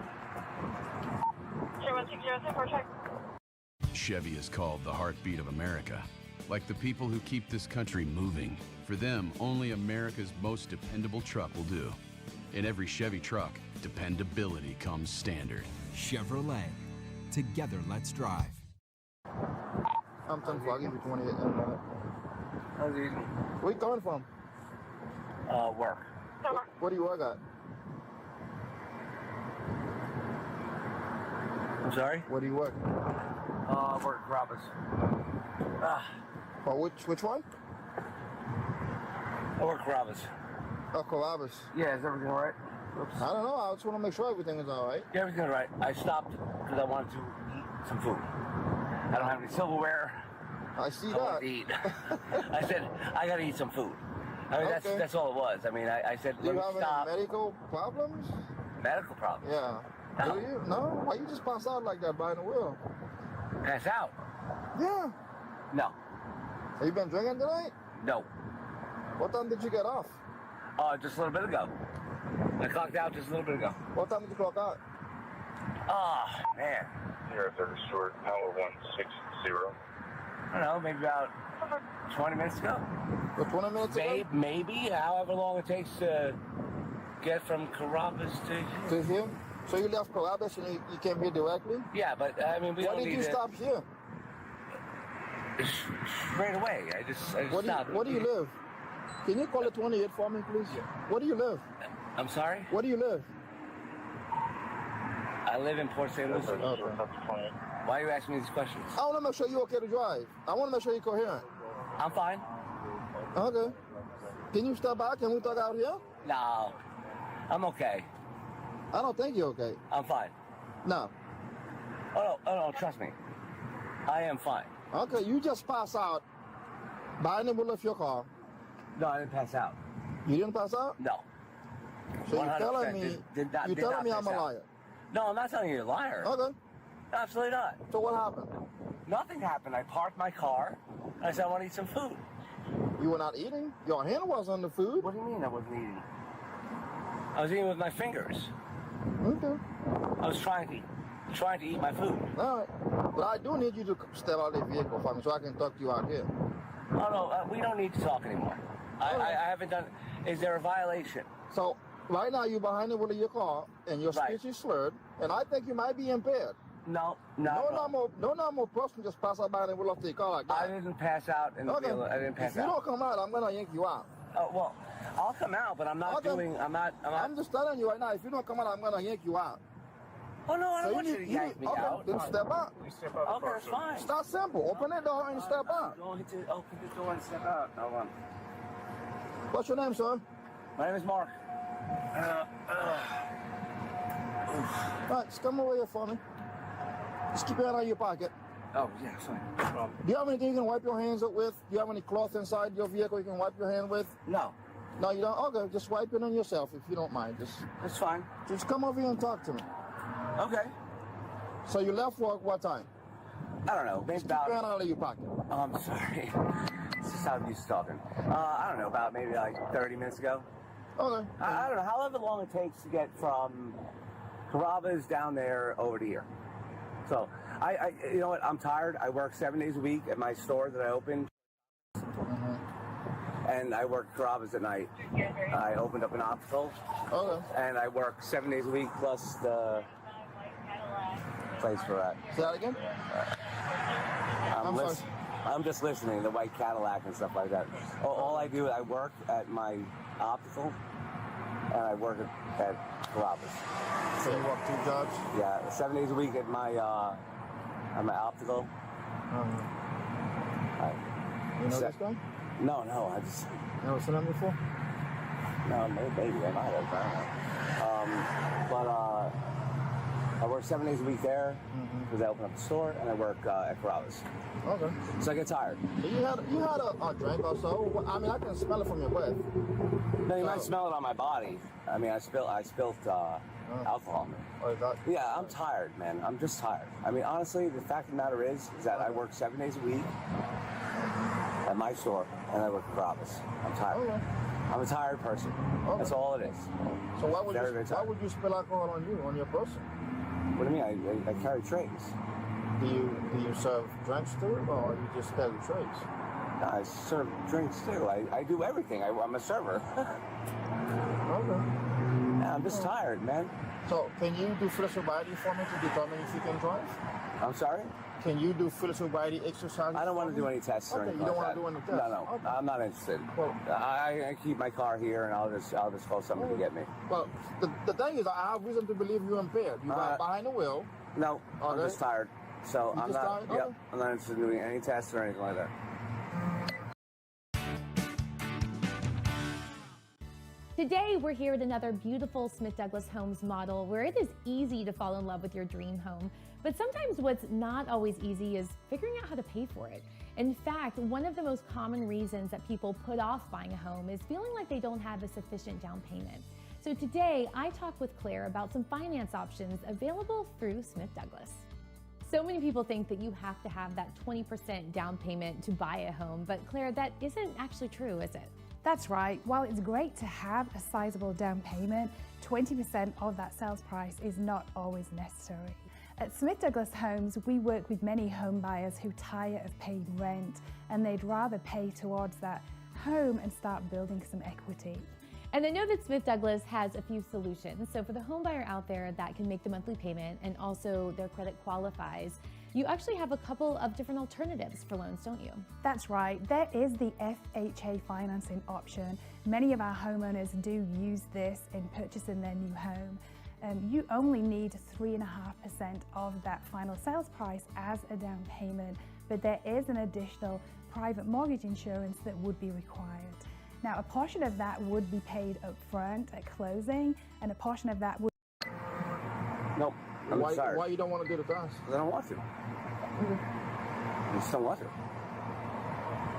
Chevy is called the heartbeat of America. Like the people who keep this country moving. For them, only America's most dependable truck will do. In every Chevy truck, dependability comes standard. Chevrolet. Together, let's drive. I'm 10 I'll give you 28 in a minute. Where you coming from? Work. What do you work at? I'm sorry? Where do you work? I work at Robbins. Oh, which one? I work at Robbins. Oh, Carrabba's. Yeah, is everything all right? Oops. I don't know. I just want to make sure everything is all right. Yeah, everything's all right. I stopped because I wanted to eat some food. I don't have any silverware. I see I wanted to eat. I said, I got to eat some food. I mean, Okay. that's all it was. I mean, I said, Do let you me have stop. any medical problems? Medical problems? Yeah. No. Do you? No? Why you just pass out like that behind the wheel? Pass out? Yeah. No. Have you been drinking tonight? No. What time did you get off? Just a little bit ago. I clocked out just a little bit ago. What time did you clock out? Ah, man. Here at 30 Stewart, power 160. I don't know, maybe about 20 minutes ago. 20 minutes ago? Maybe, however long it takes to get from Carrabba's to here. So you left Carrabba's and you came here directly? Yeah, but I mean, we Why don't did need you to- stop here? Straight away. I just stopped. Where do you live? Can you call it 28 for me, please? Where do you live? I'm sorry? Where do you live? I live in Port St. Lucie. Okay. Why are you asking me these questions? I want to make sure you're okay to drive. I want to make sure you're coherent. I'm fine. Okay. Can you step back? Can we talk out here? No, I'm okay. I don't think you're okay. I'm fine. No. Oh no, trust me. I am fine. Okay, you just pass out behind the wheel of your car. No, I didn't pass out. You didn't pass out? No. So you're telling 100% me, did not you're telling me pass I'm a out. liar? No, I'm not telling you you're a liar. Okay. Absolutely not. So what happened? Nothing happened. I parked my car, and I said I want to eat some food. You were not eating? Your hand was on the food? What do you mean I wasn't eating? I was eating with my fingers. Okay. I was trying to eat my food. All right. But I do need you to step out of the vehicle for me so I can talk to you out here. Oh, no, we don't need to talk anymore. I haven't done... Is there a violation? So, right now you're behind the wheel of your car, and your speech is slurred, and I think you might be impaired. No. No normal person just pass out behind the wheel of the car like that. I didn't pass out in the wheel. I didn't pass If you out. don't come out, I'm going to yank you out. Oh, well, I'll come out, but I'm not doing... I'm just telling you right now, if you don't come out, I'm going to yank you out. Oh, no, I don't So want you to yank me out. Then step out. Okay, that's fine. It's not simple. Open the door and step out. I'm going to open the door and step out. Hold on. What's your name, sir? My name is Mark. All right, just come over here for me. Just keep your hand on your pocket. Oh, yeah, fine. No problem. Do you have anything you can wipe your hands up with? Do you have any cloth inside your vehicle you can wipe your hand with? No. No, you don't? Okay, just wipe it on yourself if you don't mind. That's fine. Just come over here and talk to me. Okay. So you left work what time? I don't know. Maybe Just keep your hand out of your pocket. Oh, I'm sorry. This is how I'm used to talking. I don't know, about maybe like 30 minutes ago. Okay. I don't know, however long it takes to get from Carrabba's down there over to here. So, you know what, I'm tired. I work 7 days a week at my store that I opened. And I work Carrabba's at night. I opened up an optical. Okay. And I work 7 days a week plus the place we're at. Say that again? I'm just listening, the white Cadillac and stuff like that. All I do is I work at my optical and I work at Carrabba's. So you work 2 jobs? Yeah, 7 days a week at my optical. You know this guy? No, I just... You never seen him before? No, maybe I might have. I don't know. But I work 7 days a week there because I open up the store, and I work at Carrabba's. Okay. So I get tired. So you had a drink or so? I mean, I can smell it from your breath. No, you might smell it on my body. I mean, I spilled alcohol. Oh, is that? Yeah, I'm tired, man. I'm just tired. I mean, honestly, the fact of the matter is that I work 7 days a week at my store, and I work at Carrabba's. I'm tired. Okay. I'm a tired person. That's all it is. So why would you spill alcohol on you, on your person? What do you mean? I carry trays. Do you serve drinks too, or you just carry trays? No, I serve drinks too. I do everything. I'm a server. Okay. Yeah, I'm just tired, man. So, can you do full sobriety for me to determine if you can drive? I'm sorry? Can you do full sobriety exercise? I don't want to do any tests or anything. You don't like want to do any tests? No, Okay. I'm not interested. Well, I keep my car here, and I'll just call somebody to get me. Well, the thing is, I have reason to believe you're impaired. You're behind the wheel. No, I'm just tired. So You I'm just not. tired? Yep, I'm not interested in doing any tests or anything like that. Today, we're here at another beautiful Smith Douglas Homes model where it is easy to fall in love with your dream home. But sometimes what's not always easy is figuring out how to pay for it. In fact, one of the most common reasons that people put off buying a home is feeling like they don't have a sufficient down payment. So today, I talk with Claire about some finance options available through Smith Douglas. So many people think that you have to have that 20% down payment to buy a home, but Claire, that isn't actually true, is it? That's right. While it's great to have a sizable down payment, 20% of that sales price is not always necessary. At Smith Douglas Homes, we work with many home buyers who tire of paying rent, and they'd rather pay towards that home and start building some equity. And I know that Smith Douglas has a few solutions. So for the home buyer out there that can make the monthly payment and also their credit qualifies, you actually have a couple of different alternatives for loans, don't you? That's right. There is the FHA financing option. Many of our homeowners do use this in purchasing their new home. You only need 3.5% of that final sales price as a down payment, but there is an additional private mortgage insurance that would be required. Now, a portion of that would be paid up front at closing, and a portion of that would... Nope. I'm sorry. Why you don't want to do the test? Because I don't want to. I just don't want to.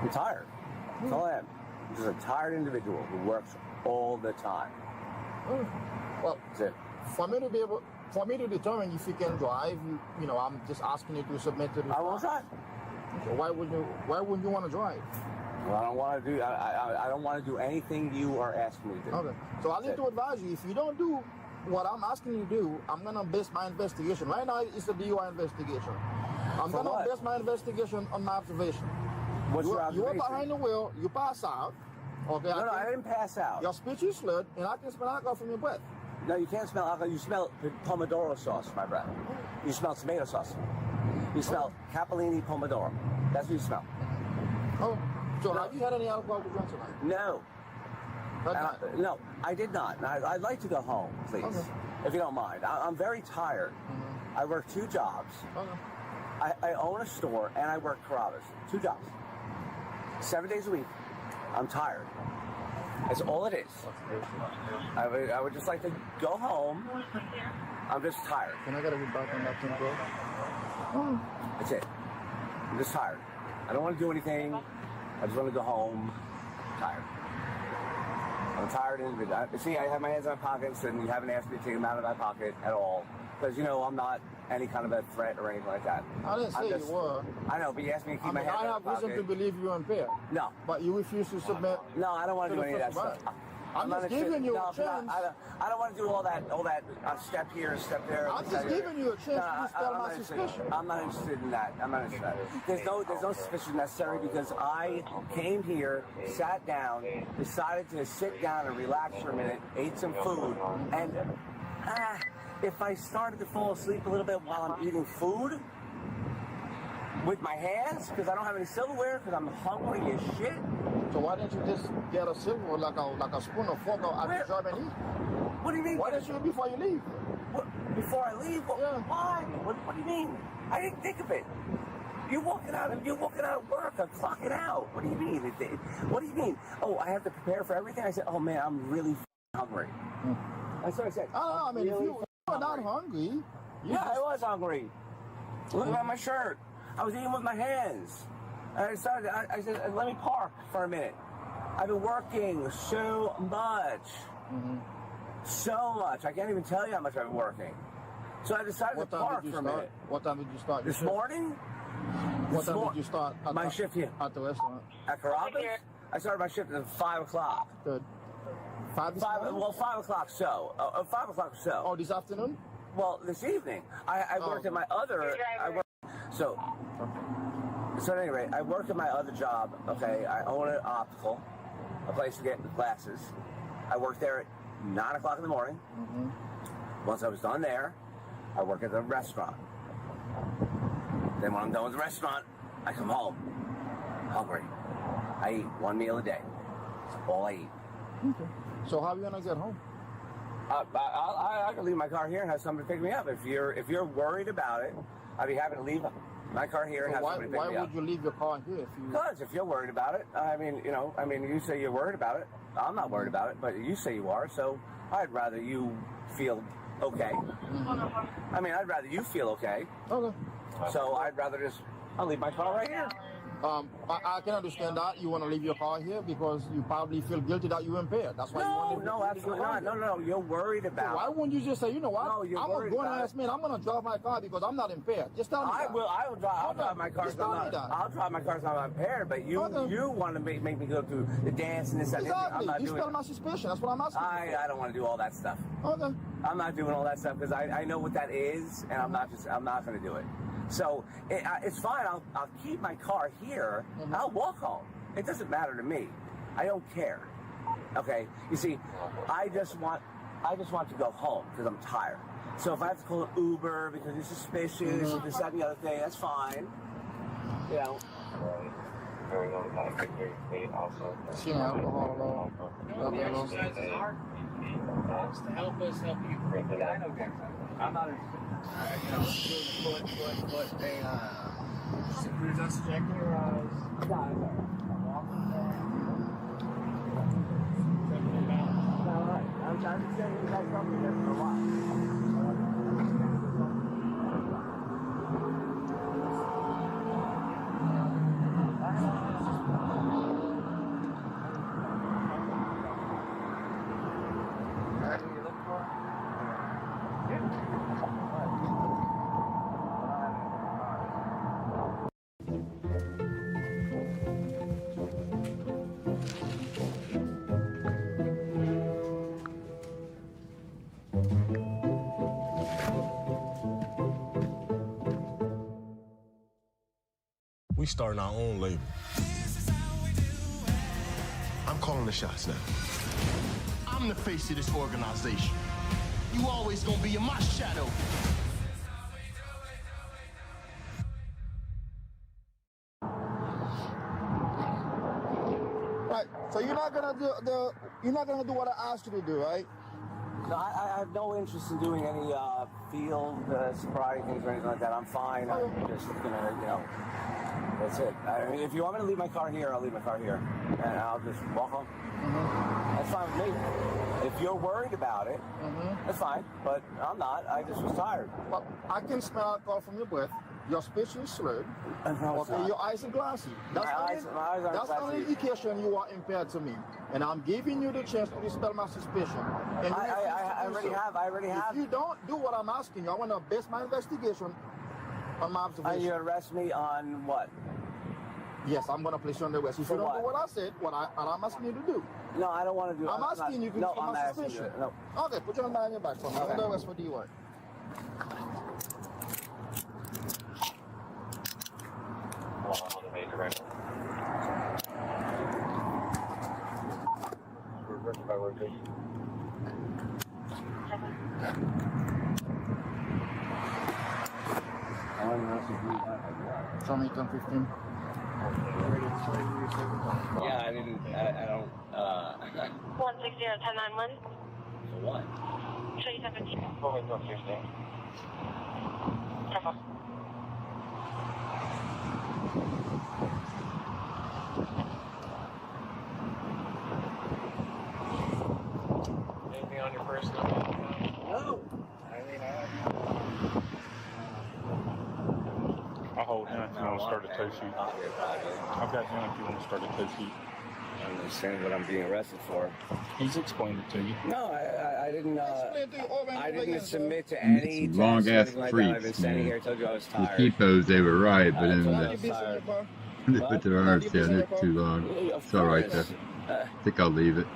I'm tired. That's all I am. I'm just a tired individual who works all the time. Well, that's it. For me to determine if you can drive, you know, I'm just asking you to submit to the... I won't drive. So why wouldn't you want to drive? Well, I don't want to do. I don't want to do anything you are asking me to do. Okay. So I need to advise you. If you don't do what I'm asking you to do, I'm gonna base my investigation. Right now, it's a DUI investigation. I'm gonna base my investigation on my observation. What's your observation? You were behind the wheel. You pass out. Okay. No, I didn't pass out. Your speech is slurred, and I can smell alcohol from your breath. No, you can't smell alcohol. You smell pomodoro sauce from my breath. You smell tomato sauce. You smell capellini pomodoro. That's what you smell. Oh. So have you had any alcohol to drink tonight? No. No, I did not. I'd like to go home, please, if you don't mind. I'm very tired. I work 2 jobs. I own a store, and I work Carrabba's. 2 jobs. 7 days a week. I'm tired. That's all it is. I would just like to go home. I'm just tired. Can I get a back on that thing, bro? That's it. I'm just tired. I don't want to do anything. I just want to go home. I'm tired. I'm tired individual. See, I have my hands in my pockets, and you haven't asked me to take them out of my pocket at all. Because, you know, I'm not any kind of a threat or anything like that. I didn't say you were. I know, but you asked me to keep my hands I in my have pocket. reason to believe you're impaired. No. But you refuse to submit. No, I don't want to do any of that stuff. I'm just giving you a chance. I don't want to do all that step here and step there. I'm just giving you a chance to dispel my suspicion. I'm not interested in that. I'm not interested in that. There's no suspicion necessary because I came here, sat down, decided to sit down and relax for a minute, ate some food, and if I started to fall asleep a little bit while I'm eating food with my hands, because I don't have any silverware, because I'm hungry as shit. So why didn't you just get a silver, like a spoon or fork at the job and eat? What do you mean? Why didn't you eat before you leave? What, before I leave? Yeah. Why? What do you mean? I didn't think of it. You're walking out of work. I'm clocking out. What do you mean? What do you mean? Oh, I have to prepare for everything? I said, oh man, I'm really hungry. That's what I said. I mean, if you were not hungry. Yeah, I was hungry. Look at my shirt. I was eating with my hands. I decided, I said, let me park for a minute. I've been working so much. So much. I can't even tell you how much I've been working. So I decided to park for a minute. What time did you start? This morning? What time did you start my shift here? At the restaurant? At Carrabba's? I started my shift at 5 o'clock. Good. 5 o'clock so. 5 o'clock so. Oh, this afternoon? Well, this evening. I worked at my other... So at any rate, I work at my other job, okay? I own an optical, a place to get glasses. I work there at 9 o'clock in the morning. Once I was done there, I work at the restaurant. Then when I'm done with the restaurant, I come home, hungry. I eat one meal a day. That's all I eat. Okay. So how are you gonna get home? I can leave my car here and have somebody pick me up. If you're worried about it, I'd be happy to leave my car here and have somebody pick me up. Why would you leave your car here if you... Because if you're worried about it, you say you're worried about it. I'm not worried about it, but you say you are, so I'd rather you feel okay. I'd rather you feel okay. Okay. So I'll leave my car right here. I can understand that you want to leave your car here because you probably feel guilty that you're impaired. That's why you want to leave No, absolutely not. No, you're worried about. So why wouldn't you just say, you know what? No, you're I'm worried going about last minute. I'm going to drive my car because I'm not impaired. Just tell me that. I'll drive my car. I'll drive my car so I'm not impaired. But you want to make me go through the dance and this and that. Exactly. You spell my suspicion. That's what I'm asking. I don't want to do all that stuff. Okay. I'm not doing all that stuff because I know what that is, and I'm not going to do it. So it's fine. I'll keep my car here. I'll walk home. It doesn't matter to me. I don't care. Okay. You see, I just want to go home because I'm tired. So if I have to call an Uber because you're suspicious, this, that, and the other thing, that's fine. You know. See alcohol. The exercise is hard. It's to help us help you. Yeah, I know, Jack. I'm not foot. They cruise us, check your eyes. I'm trying to say you guys something there for a while. We starting our own label. I'm calling the shots now. I'm the face of this organization. You always gonna be in my shadow. Right. So you're not gonna do what I asked you to do, right? No, I have no interest in doing any field sobriety things or anything like that. I'm fine. I'm just gonna, that's it. I mean, if you want me to leave my car here, I'll leave my car here, and I'll just walk home. That's fine with me. If you're worried about it, that's fine. But I'm not. I just was tired. Well, I can smell alcohol from your breath. Your speech is slurred. Your eyes are glassy. My eyes aren't that's glassy. an indication you are impaired to me. And I'm giving you the chance to dispel my suspicion. And I already have. If you don't do what I'm asking you, I want to base my investigation on my observation. And you arrest me on what? Yes, I'm going to place you on the arrest. If you don't do what I said, what I'm asking you to do. No, I don't want to do it. I'm asking you to dispel my suspicion. No. Okay, put your hand on your back. So I'm under arrest for DUI. Show me 10-15. Yeah, I don't. 160 1091. For what? Show you 10-15. Anything on your personal? No. I'll hold him if you want to start a tow sheet. I've got him if you want to start a tow sheet. I don't understand what I'm being arrested for. He's explained it to you. No, I didn't. I didn't submit to any long ass like freaks, I've been standing here. I told you I was tired. The Keepos, they were right, but then tired. they put their arms down. They're too long. It's all right though. I think I'll leave it.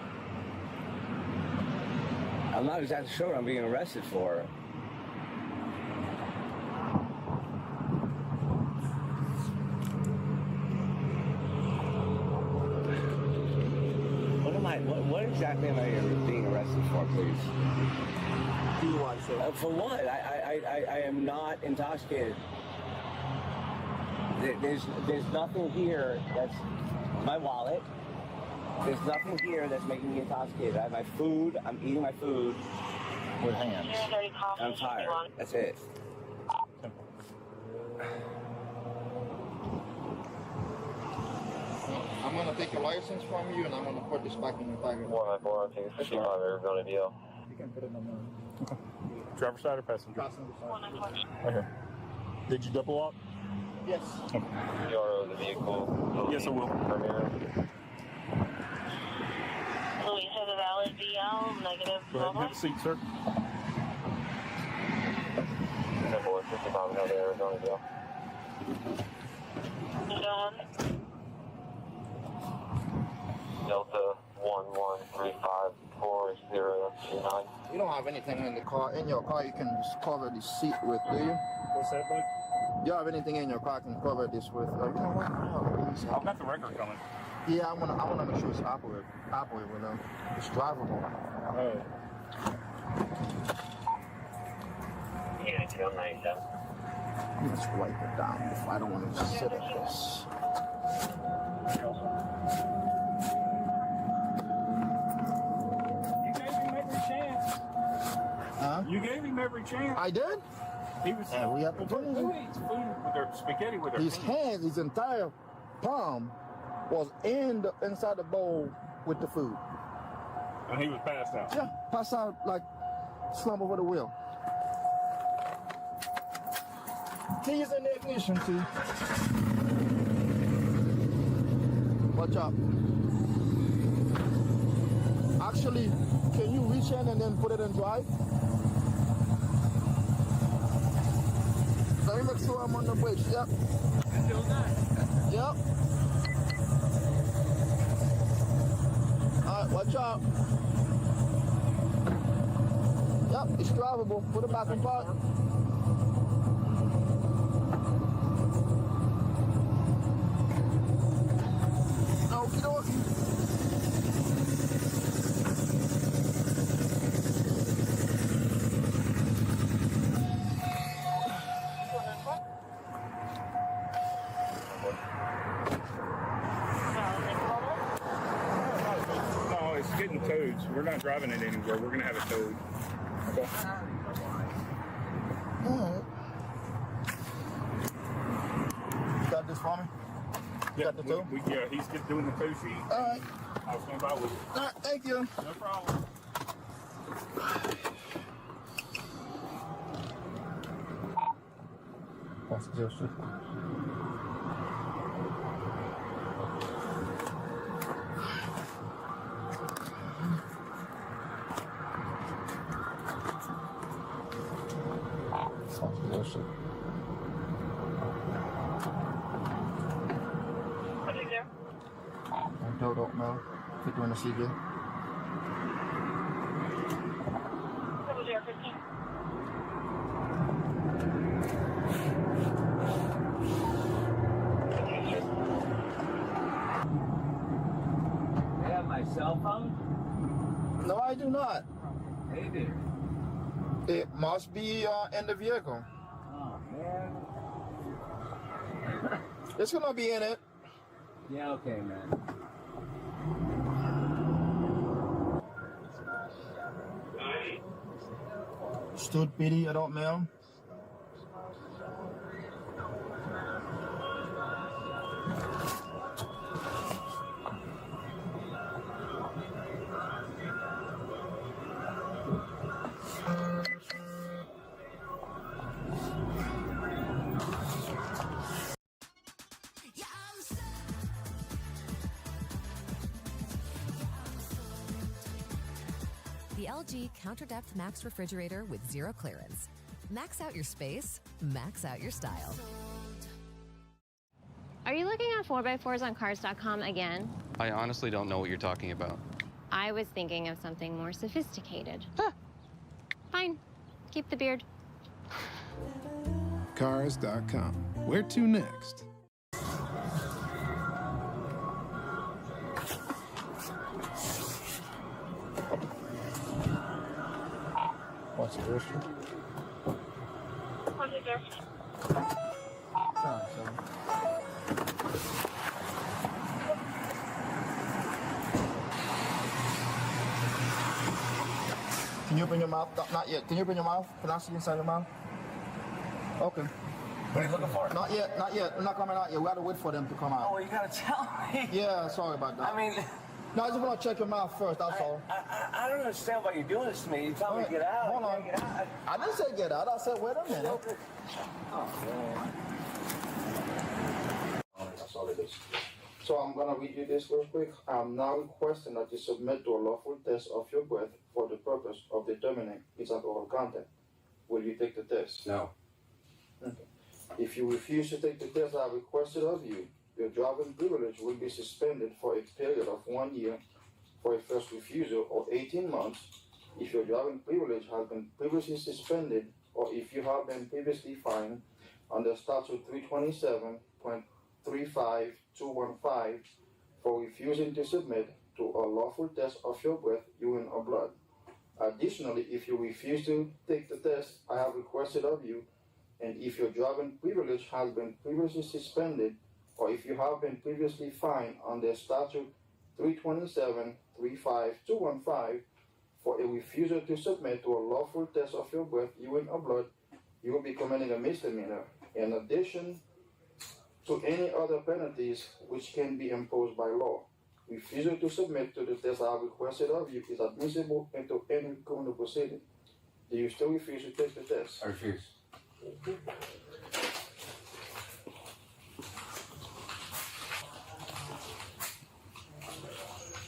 I'm not exactly sure what I'm being arrested for. Why? What exactly am I being arrested for, please? DUI, sir. For what? I am not intoxicated. There's nothing here that's my wallet. There's nothing here that's making me intoxicated. I have my food. I'm eating my food with hands. I'm tired. That's it. I'm gonna take your license from you and I'm gonna put this back in your pocket. 194, I think it's the Arizona deal. You can put it on the... Driver side or passenger? Passenger side. Okay. Did you double up? Yes. Okay. You are the vehicle. Yes, I will. Louise has a valid VL, negative. Go ahead and have a seat, sir. 10-4, 55, another Arizona deal. Go ahead. Delta 11354029. You don't have anything in the car. In your car, you can just cover the seat with, do you? What's that, bud? You have anything in your car I can cover this with? You know what? No, I've got the record coming. yeah, I wanna make sure it's operable. It's drivable. Oh. Yeah, 297. Let's wipe it down. I don't want to just sit at this. You gave him every chance. Huh? You gave him every chance. I did? He was. Every opportunity. Who eats food with their spaghetti with their His fingers? hands, his entire palm was inside the bowl with the food. And he was passed out. Yeah, pass out like slump over the wheel. Keys in the ignition, too. Watch out. Actually, can you reach in and then put it in drive? Let me make sure I'm on the brakes. Yep. Still done. Yep. Alright, watch out. Yep, it's drivable. Put it back in park. Okie dokie. No, it's getting towed. So we're not driving it anywhere. We're gonna have it towed. Okay. Alright. Got this for me? Yeah, Got the tow? yeah, he's just doing the tow sheet. Alright. I'll stand by with you. Alright, thank you. No problem. That's Joseph. Joseph. I don't know. Put you on the CJ. 0015. You have my cell phone? No, I do not. Hey, dude. It must be in the vehicle. Oh, man. It's gonna be in it. Yeah, okay, man. Stood pity adult male. The LG Counter-Depth Max refrigerator with zero clearance. Max out your space, max out your style. Are you looking at 4x4s on cars.com again? I honestly don't know what you're talking about. I was thinking of something more sophisticated. Fine. Keep the beard. Cars.com. Where to next? That's the issue. What's the best? Can you open your mouth? Not yet. Can you open your mouth? Can I see inside your mouth? Okay. What are you looking for? Not yet, not yet. We're not coming out yet. We gotta wait for them to come out. Oh, you gotta tell me. Yeah, sorry about that. I mean... No, I just want to check your mouth first, that's all. I don't understand why you're doing this to me. You tell me to get out. Hold on. Get out. I didn't say get out. I said wait a minute. Oh, man. That's all it is. So I'm gonna read you this real quick. I'm now requesting that you submit to a lawful test of your breath for the purpose of determining its alcohol content. Will you take the test? No. Okay. If you refuse to take the test I requested of you, your driving privilege will be suspended for a period of 1 year for a first refusal or 18 months if your driving privilege has been previously suspended or if you have been previously fined under Statute 327.35215 for refusing to submit to a lawful test of your breath, urine, or blood. Additionally, if you refuse to take the test I have requested of you, and if your driving privilege has been previously suspended, or if you have been previously fined under Statute 327.35215 for a refusal to submit to a lawful test of your breath, urine, or blood, you will be committing a misdemeanor, in addition to any other penalties which can be imposed by law. Refusal to submit to the test I have requested of you is admissible into any criminal proceeding. Do you still refuse to take the test? I refuse.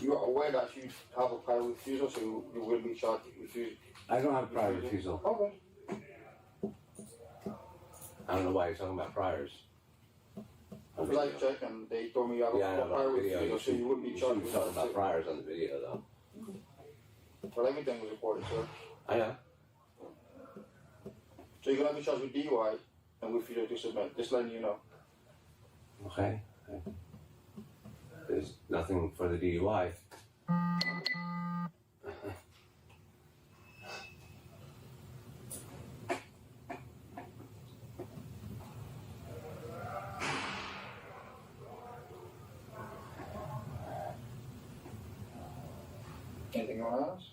You are aware that you have a prior refusal, so you will be charged with refusal? I don't have a prior refusal. Okay. I don't know why you're talking about priors. I feel like check and they told me I have a prior refusal, so you will be charged with talking about priors on the video, though. But everything was recorded, sir. I know. So you're gonna be charged with DUI and refusal to submit. Just letting you know. Okay. There's nothing for the DUI. Anything you want to ask?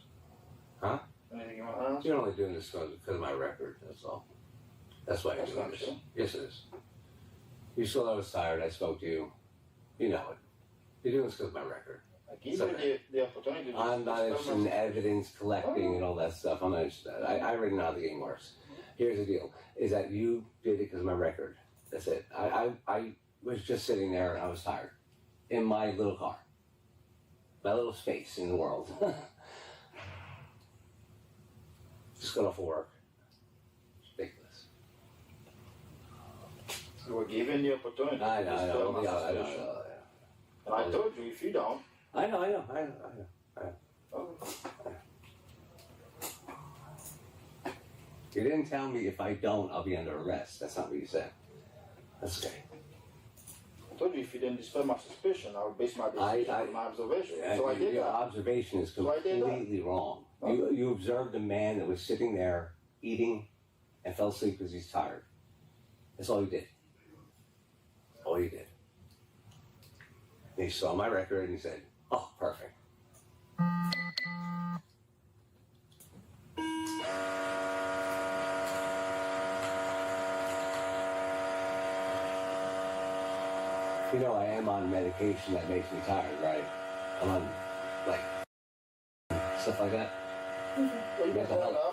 Huh? Anything you want to ask? You're only doing this because of my record, that's all. That's why you're That's doing not this. true. Yes, it is. You saw I was tired, I spoke to you. You know it. You're doing this because of my record. I give you the opportunity to I'm not interested in evidence collecting and all that stuff. I'm not interested in that. I already know how the game works. Here's the deal, is that you did it because of my record. That's it. I was just sitting there and I was tired. In my little car. My little space in the world. Just got off of work. It's ridiculous. You were given the opportunity. I know. And I told you, if you don't. I know. You didn't tell me if I don't, I'll be under arrest. That's not what you said. That's okay. I told you if you didn't dispel my suspicion, I would base my decision on my observation. So I did your that. observation is So I did that. completely wrong. You observed a man that was sitting there eating and fell asleep because he's tired. That's all you did. All you did. And he saw my record and he said, oh, perfect. You know, I am on medication that makes me tired, right? I'm on, like, stuff like that. Mental health.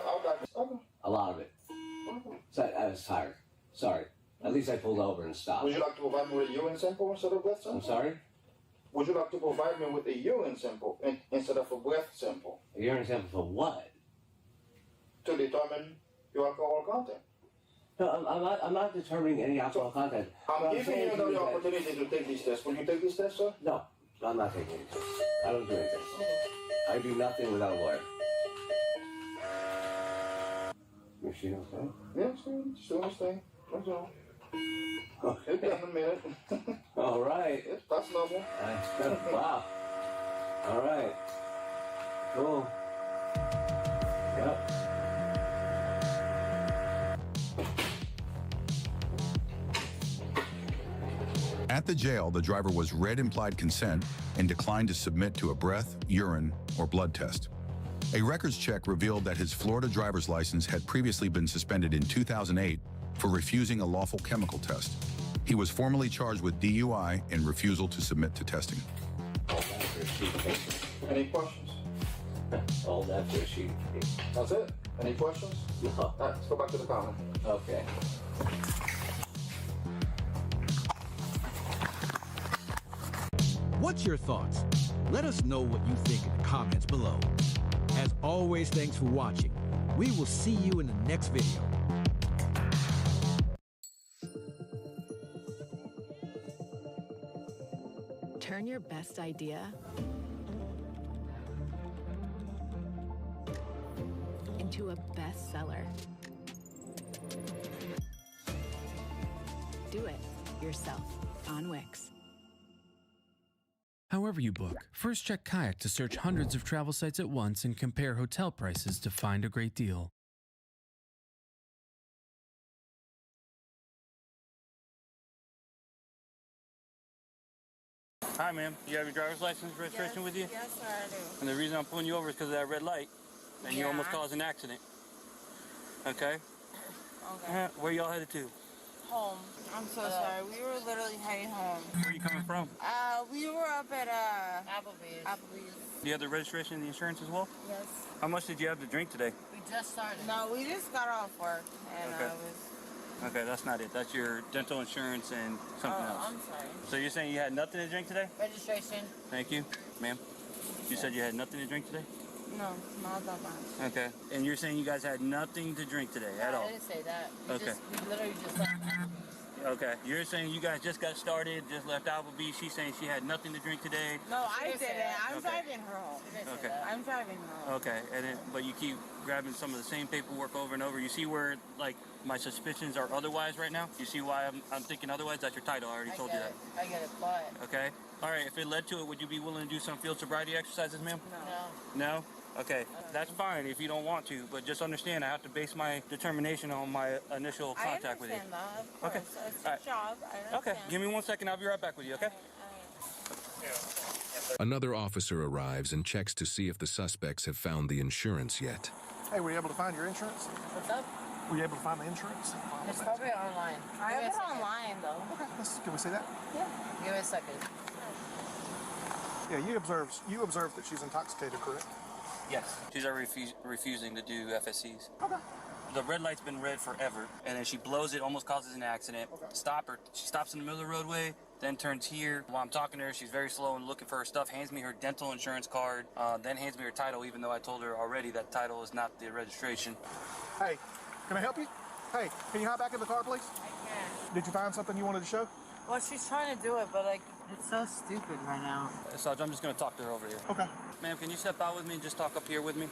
A lot of it. So I was tired. Sorry. At least I pulled over and stopped. Would you like to provide me with a urine sample instead of breath sample? I'm sorry? Would you like to provide me with a urine sample instead of a breath sample? A urine sample for what? To determine your alcohol content. No, I'm not determining any alcohol content. I'm giving you the opportunity to take these tests. Will you take these tests, sir? No, I'm not taking any tests. I don't do any tests. I do nothing without a lawyer. Is she okay? Yeah, she's doing this thing. That's all. Okay. It'll be in a minute. All right. That's normal. Wow. All right. Cool. Yep. the jail, the driver was read implied consent and declined to submit to a breath, urine, or blood test. A records check revealed that his Florida driver's license had previously been suspended in 2008 for refusing a lawful chemical test. He was formally charged with DUI and refusal to submit to testing. Any questions? All that for a sheet. That's it? Any questions? No. All right, let's go back to the counter. Okay. What's your thoughts? Let us know what you think in the comments below. As always, thanks for watching. We will see you in the next video. Turn your best idea into a bestseller. Do it yourself on Wix. However you book, first check Kayak to search hundreds of travel sites at once and compare hotel prices to find a great deal. Hi, ma'am. You have your driver's license registration with you? Yes, sir, I do. And the reason I'm pulling you over is because of that red light, and you almost caused an accident. Okay? Okay. Where y'all headed to? Home. I'm so sorry. We were literally heading home. Where are you coming from? We were up at Applebee's. Do you have the registration and the insurance as well? Yes. How much did you have to drink today? We just started. No, we just got off work, and Okay. Okay, that's not it. That's your dental insurance and something else. I'm sorry. So you're saying you had nothing to drink today? Registration? Thank you, ma'am. You said you had nothing to drink today? No, not that much. Okay. And you're saying you guys had nothing to drink today at all? I didn't say that. Okay. We literally just left Applebee's. Okay. You're saying you guys just got started, just left Applebee's. She's saying she had nothing to drink today. No, I didn't. I'm Okay. driving her home. Okay. I'm driving her home. Okay. And then, but you keep grabbing some of the same paperwork over and over. You see where, like, my suspicions are otherwise right now? You see why I'm thinking otherwise? That's your title. I already told you that. I get it, but... Okay. All right. If it led to it, would you be willing to do some field sobriety exercises, ma'am? No. No? Okay, that's fine if you don't want to, but just understand I have to base my determination on my initial contact with you. I understand that, of course. Okay. It's your job. I understand. Okay, give me 1 second. I'll be right back with you, okay? Another officer arrives and checks to see if the suspects have found the insurance yet. Hey, were you able to find your insurance? What's up? Were you able to find the insurance? It's probably online. I have it online, though. Okay, can we see that? Yeah. Give me a second. Yeah, you observed that she's intoxicated, correct? Yes. She's already refusing to do FSCs. Okay. The red light's been red forever, and then she blows it, almost causes an accident. Okay. Stop her. She stops in the middle of the roadway, then turns here. While I'm talking to her, she's very slow and looking for her stuff, hands me her dental insurance card, then hands me her title, even though I told her already that title is not the registration. Hey, can I help you? Hey, can you hop back in the car, please? I can. Did you find something you wanted to show? Well, she's trying to do it, but, like, it's so stupid right now. Sarge, I'm just going to talk to her over here. Okay. Ma'am, can you step out with me and just talk up here with me?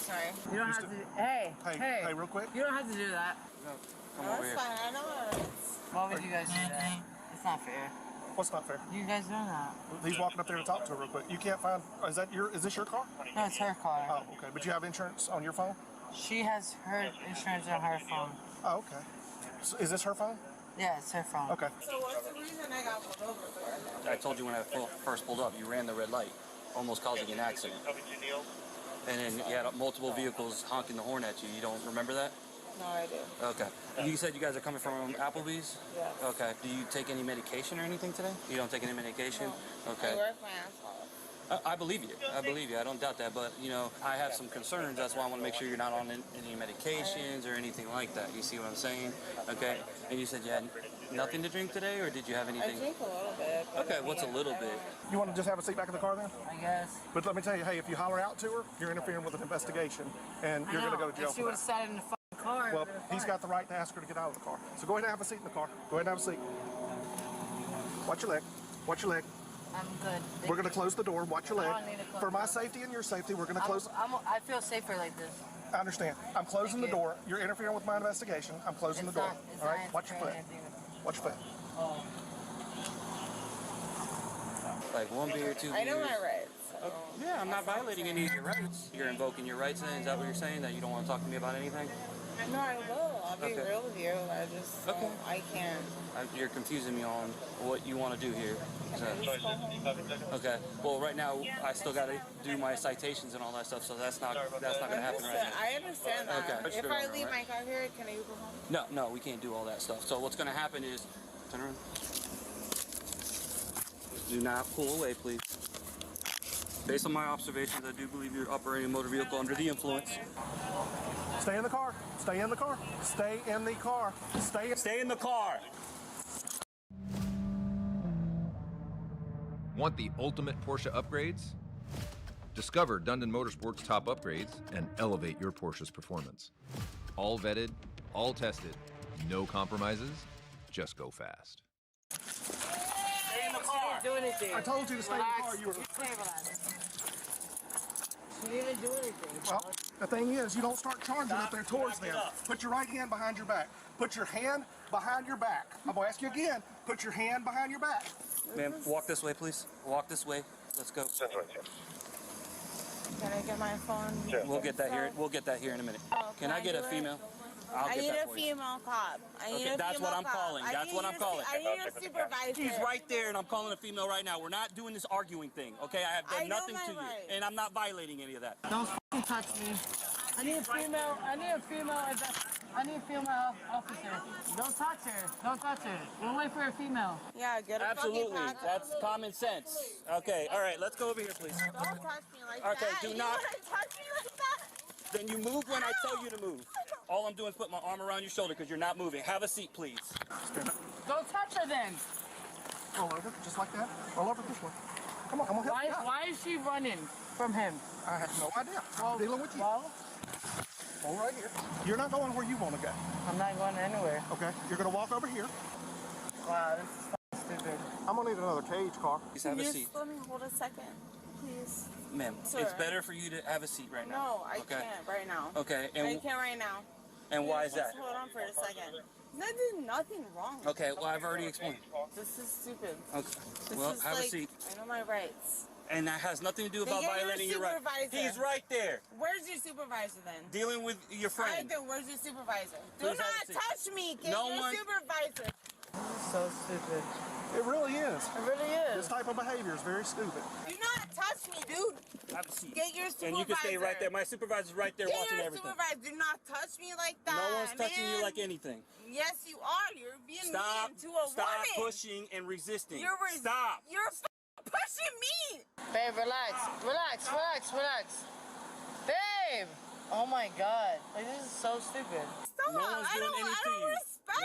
Sorry. You don't have to... Hey, hey, real quick. You don't have to do that. No, come No, over that's here. fine. I know it is. Why would you guys do that? It's not fair. What's not fair? You guys doing that? He's walking up there to talk to her real quick. You can't find... Is this your car? No, it's her car. Oh, okay. But you have insurance on your phone? She has her insurance on her phone. Oh, okay. So is this her phone? Yeah, it's her phone. Okay. So what's the reason I got pulled over for? I told you when I first pulled up, you ran the red light, almost causing an accident. And then you had multiple vehicles honking the horn at you. You don't remember that? No, I do. Okay. You said you guys are coming from Applebee's? Yes. Okay. Do you take any medication or anything today? You don't take any medication? No. Okay. I work my ass off. I believe you. I believe you. I don't doubt that. But, you know, I have some concerns. That's why I want to make sure you're not on any medications or anything like that. You see what I'm saying? Okay. And you said you had nothing to drink today, or did you have anything? I drink a little bit. Okay, what's a little bit? You want to just have a seat back in the car then? I guess. But let me tell you, hey, if you holler out to her, you're interfering with an investigation, and you're going to go to jail If she for would have that. sat in the fucking car. Well, he's got the right to ask her to get out of the car. So go ahead and have a seat in the car. Go ahead and have a seat. Watch your leg. Watch your leg. I'm good. We're going to close the door. Watch your leg. I don't need to close For my the door. safety and your safety, we're going to close. I feel safer like this. I understand. I'm closing the door. You're interfering with my investigation. I'm closing the door. All right? Watch your foot. Watch your foot. Like 1 beer, 2 beers? I know my rights. So. Yeah, I'm not violating any of your rights. You're invoking your rights then? Is that what you're saying? That you don't want to talk to me about anything? No, I will. I'll be Okay. real with you. I just don't, I can't. You're confusing me on what you want to do here. So, okay. Well, right now I still got to do my citations and all that stuff, so that's not going to happen right now. I understand that. Okay. If I leave my car here, can I Uber home? No, we can't do all that stuff. So what's going to happen is, turn around. Do not pull away, please. Based on my observations, I do believe you're operating a motor vehicle under the influence. Stay in the car. Stay in the car. Stay in the car. Stay in the car. Want the ultimate Porsche upgrades? Discover Dundon Motorsport's top upgrades and elevate your Porsche's performance. All vetted, all tested, no compromises, just go fast. Stay in the car. Do anything. I told you to stay in the car. You were. She didn't even do anything. Well, the thing is, you don't start charging up there towards them. Put your right hand behind your back. Put your hand behind your back. I'm going to ask you again. Put your hand behind your back. Ma'am, walk this way, please. Walk this way. Let's go. Can I get my phone? We'll get that here. We'll get that here in a minute. Oh, can I get a female? I need a female cop. That's what I'm calling. That's what I'm calling. I need a supervisor. She's right there, and I'm calling a female right now. We're not doing this arguing thing, okay? I have done nothing to you, and I'm not violating any of that. Don't f***ing touch me. I need a female. I need a female officer. Don't touch her. Don't touch her. We'll wait for a female. Yeah, get a Absolutely. fucking That's common sense. Okay. All right. Let's go over here, please. Don't touch me like Okay, that. do You not- wanna touch me like that? Then you move when I tell you to move. All I'm doing is put my arm around your shoulder because you're not moving. Have a seat, please. Don't touch her then. Roll over, just like that. Roll over this way. Come on, I'm going to help you out. Why is she running from him? I have no idea. I'm dealing with you. Hold right here. You're not going where you want to go. I'm not going anywhere. Okay, you're going to walk over here. Wow, this is f***ing stupid. I'm going to need another cage car. Please have a Can you seat. just let me hold a second, please? Ma'am, Sir. it's better for you to have a seat right now. No, I Okay. can't right now. Okay, I and can't right now. and why is Just that? hold on for a second. That did nothing wrong. Okay, well I've already explained. This is stupid. Okay, This well is have like, a seat. I know my rights. And that has nothing to do Then about get your violating your rights. supervisor. He's right there, Where's your supervisor then? dealing with your All right, friend. then where's your supervisor? Do Please have a not seat. touch me. Get No your one- supervisor. This is so stupid. It really is. It really is. This type of behavior is very stupid. Do not touch me, dude. Have a seat. Get your supervisor. And you can stay right there. My supervisor's right there Get watching your everything. supervisor. Do not touch me like that. No one's touching man. you like anything. Yes, you are. You're being Stop. mean to a Stop woman. pushing and resisting. You're Stop. You're pushing me. Babe, relax. Relax. Babe. Oh my God. Like, this is so stupid. Stop. No one's doing anything I to don't you. respect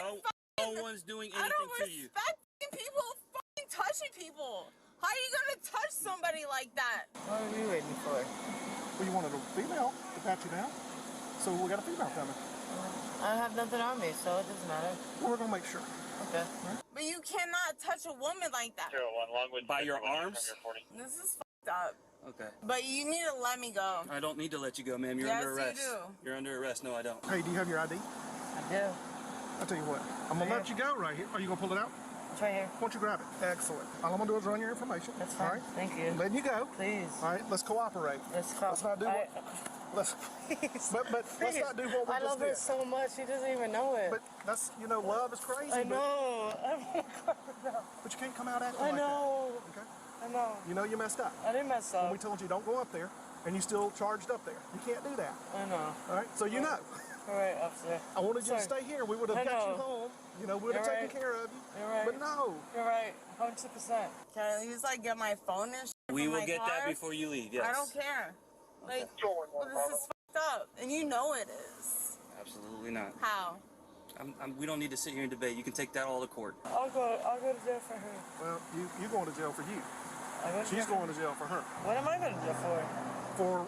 No one's doing I anything don't to you. respect people fucking touching people. How are you gonna touch somebody like that? What are you waiting for? Well, you wanted a female to pat you down, so we got a female coming. I have nothing on me, so it doesn't matter. Well, we're going to make sure. Okay. But you cannot touch a woman like that. By your arms? This is fucked up. Okay. But you need to let me go. I don't need to let you go, ma'am. You're Yes, under you arrest. do. You're under arrest. No, I don't. Hey, do you have your ID? I do. I'll tell you what. I'm going to let you go right here. Are you going to pull it out? It's right here. Why don't you grab it? Excellent. All I'm going to do is run your information. That's fine. All right? Thank you. I'm letting you go. Please. All right, let's cooperate. Let's not do what... Let's, but let's not do what we I just love did. her so much. She doesn't even know it. But that's, you know, love is crazy. I know. But you can't come out acting I like know. that. Okay? I know. You know you messed up. I didn't mess up. When we told you don't go up there, and you still charged up there. You can't do that. I know. All right? So you know. All right, officer. I wanted you to stay here. We would have I got you know. home. You know, we would have You're taken right. care of you. You're right. But no. You're right. 100%. Can I just like get my phone and shit We from will my get car? that before you leave, yes. I don't care. Like, well, this is fucked up. And you know it is. Absolutely not. How? We don't need to sit here and debate. You can take that all to court. I'll go to jail for her. Well, you're going to jail for you. She's She's going to jail for her. What am I going to jail for? For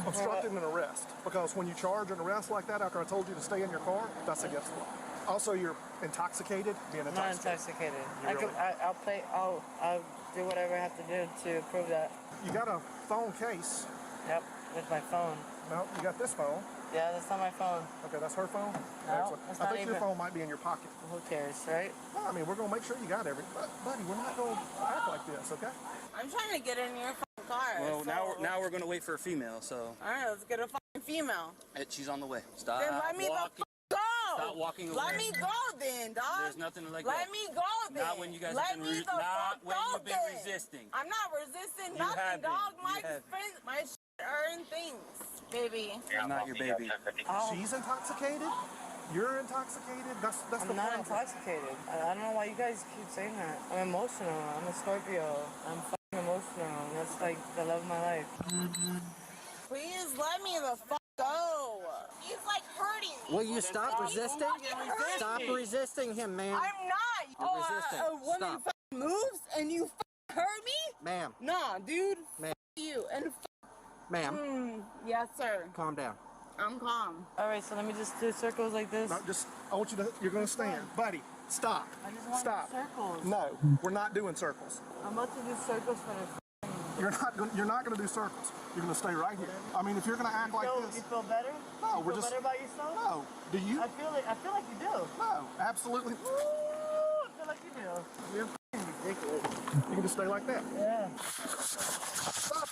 obstructing an arrest. Because when you charge an arrest like that after I told you to stay in your car, that's against the law. Also, you're intoxicated, being I'm not intoxicated. intoxicated. I'll do whatever I have to do to prove that. You got a phone case. Yep, with my phone. No, you got this phone. Yeah, that's not my phone. Okay, that's her phone? No, Excellent. it's I not think your even- phone might be in your pocket. Who cares, right? No, I mean, we're going to make sure you got everything. Buddy, we're not going to act like this, okay? I'm trying to get in your fucking car. Well, so... now we're going to wait for a female, so. All right, let's get a fucking female? She's on the way. Stop Then let me walking. go. Stop walking away. Let me go then, dog. There's nothing like Let that. me go then. Not when you guys Let have been me the not when fuck you've go been then. resisting. I'm not resisting You nothing, have been. dog. You have My earn things, baby. I'm not your baby. She's intoxicated. You're intoxicated. That's the I'm not problem. intoxicated. I don't know why you guys keep saying that. I'm emotional. I'm a Scorpio. I'm fucking emotional. That's like the love of my life. Please let me the fuck go. He's like hurting me. Will you stop resisting? Stop resisting him, ma'am. I'm not. You're resisting. A woman Stop. moves and you hurt me? Ma'am. Nah, dude. Ma'am. You and Ma'am. Yes, sir. Calm down. I'm calm. All right, so let me just do circles like this. No, I want you to, you're going to stand. Buddy, stop. I just want Stop. circles. No, we're not doing circles. I'm about to do circles for the. You're not going to do circles. You're going to stay right here. I mean, if you're going to act like this. You feel better? No, you feel better about yourself? No. Do you? I feel like you do. No, absolutely. Ooh, I feel like you do. You're ridiculous. You can just stay like that. Yeah. Stop.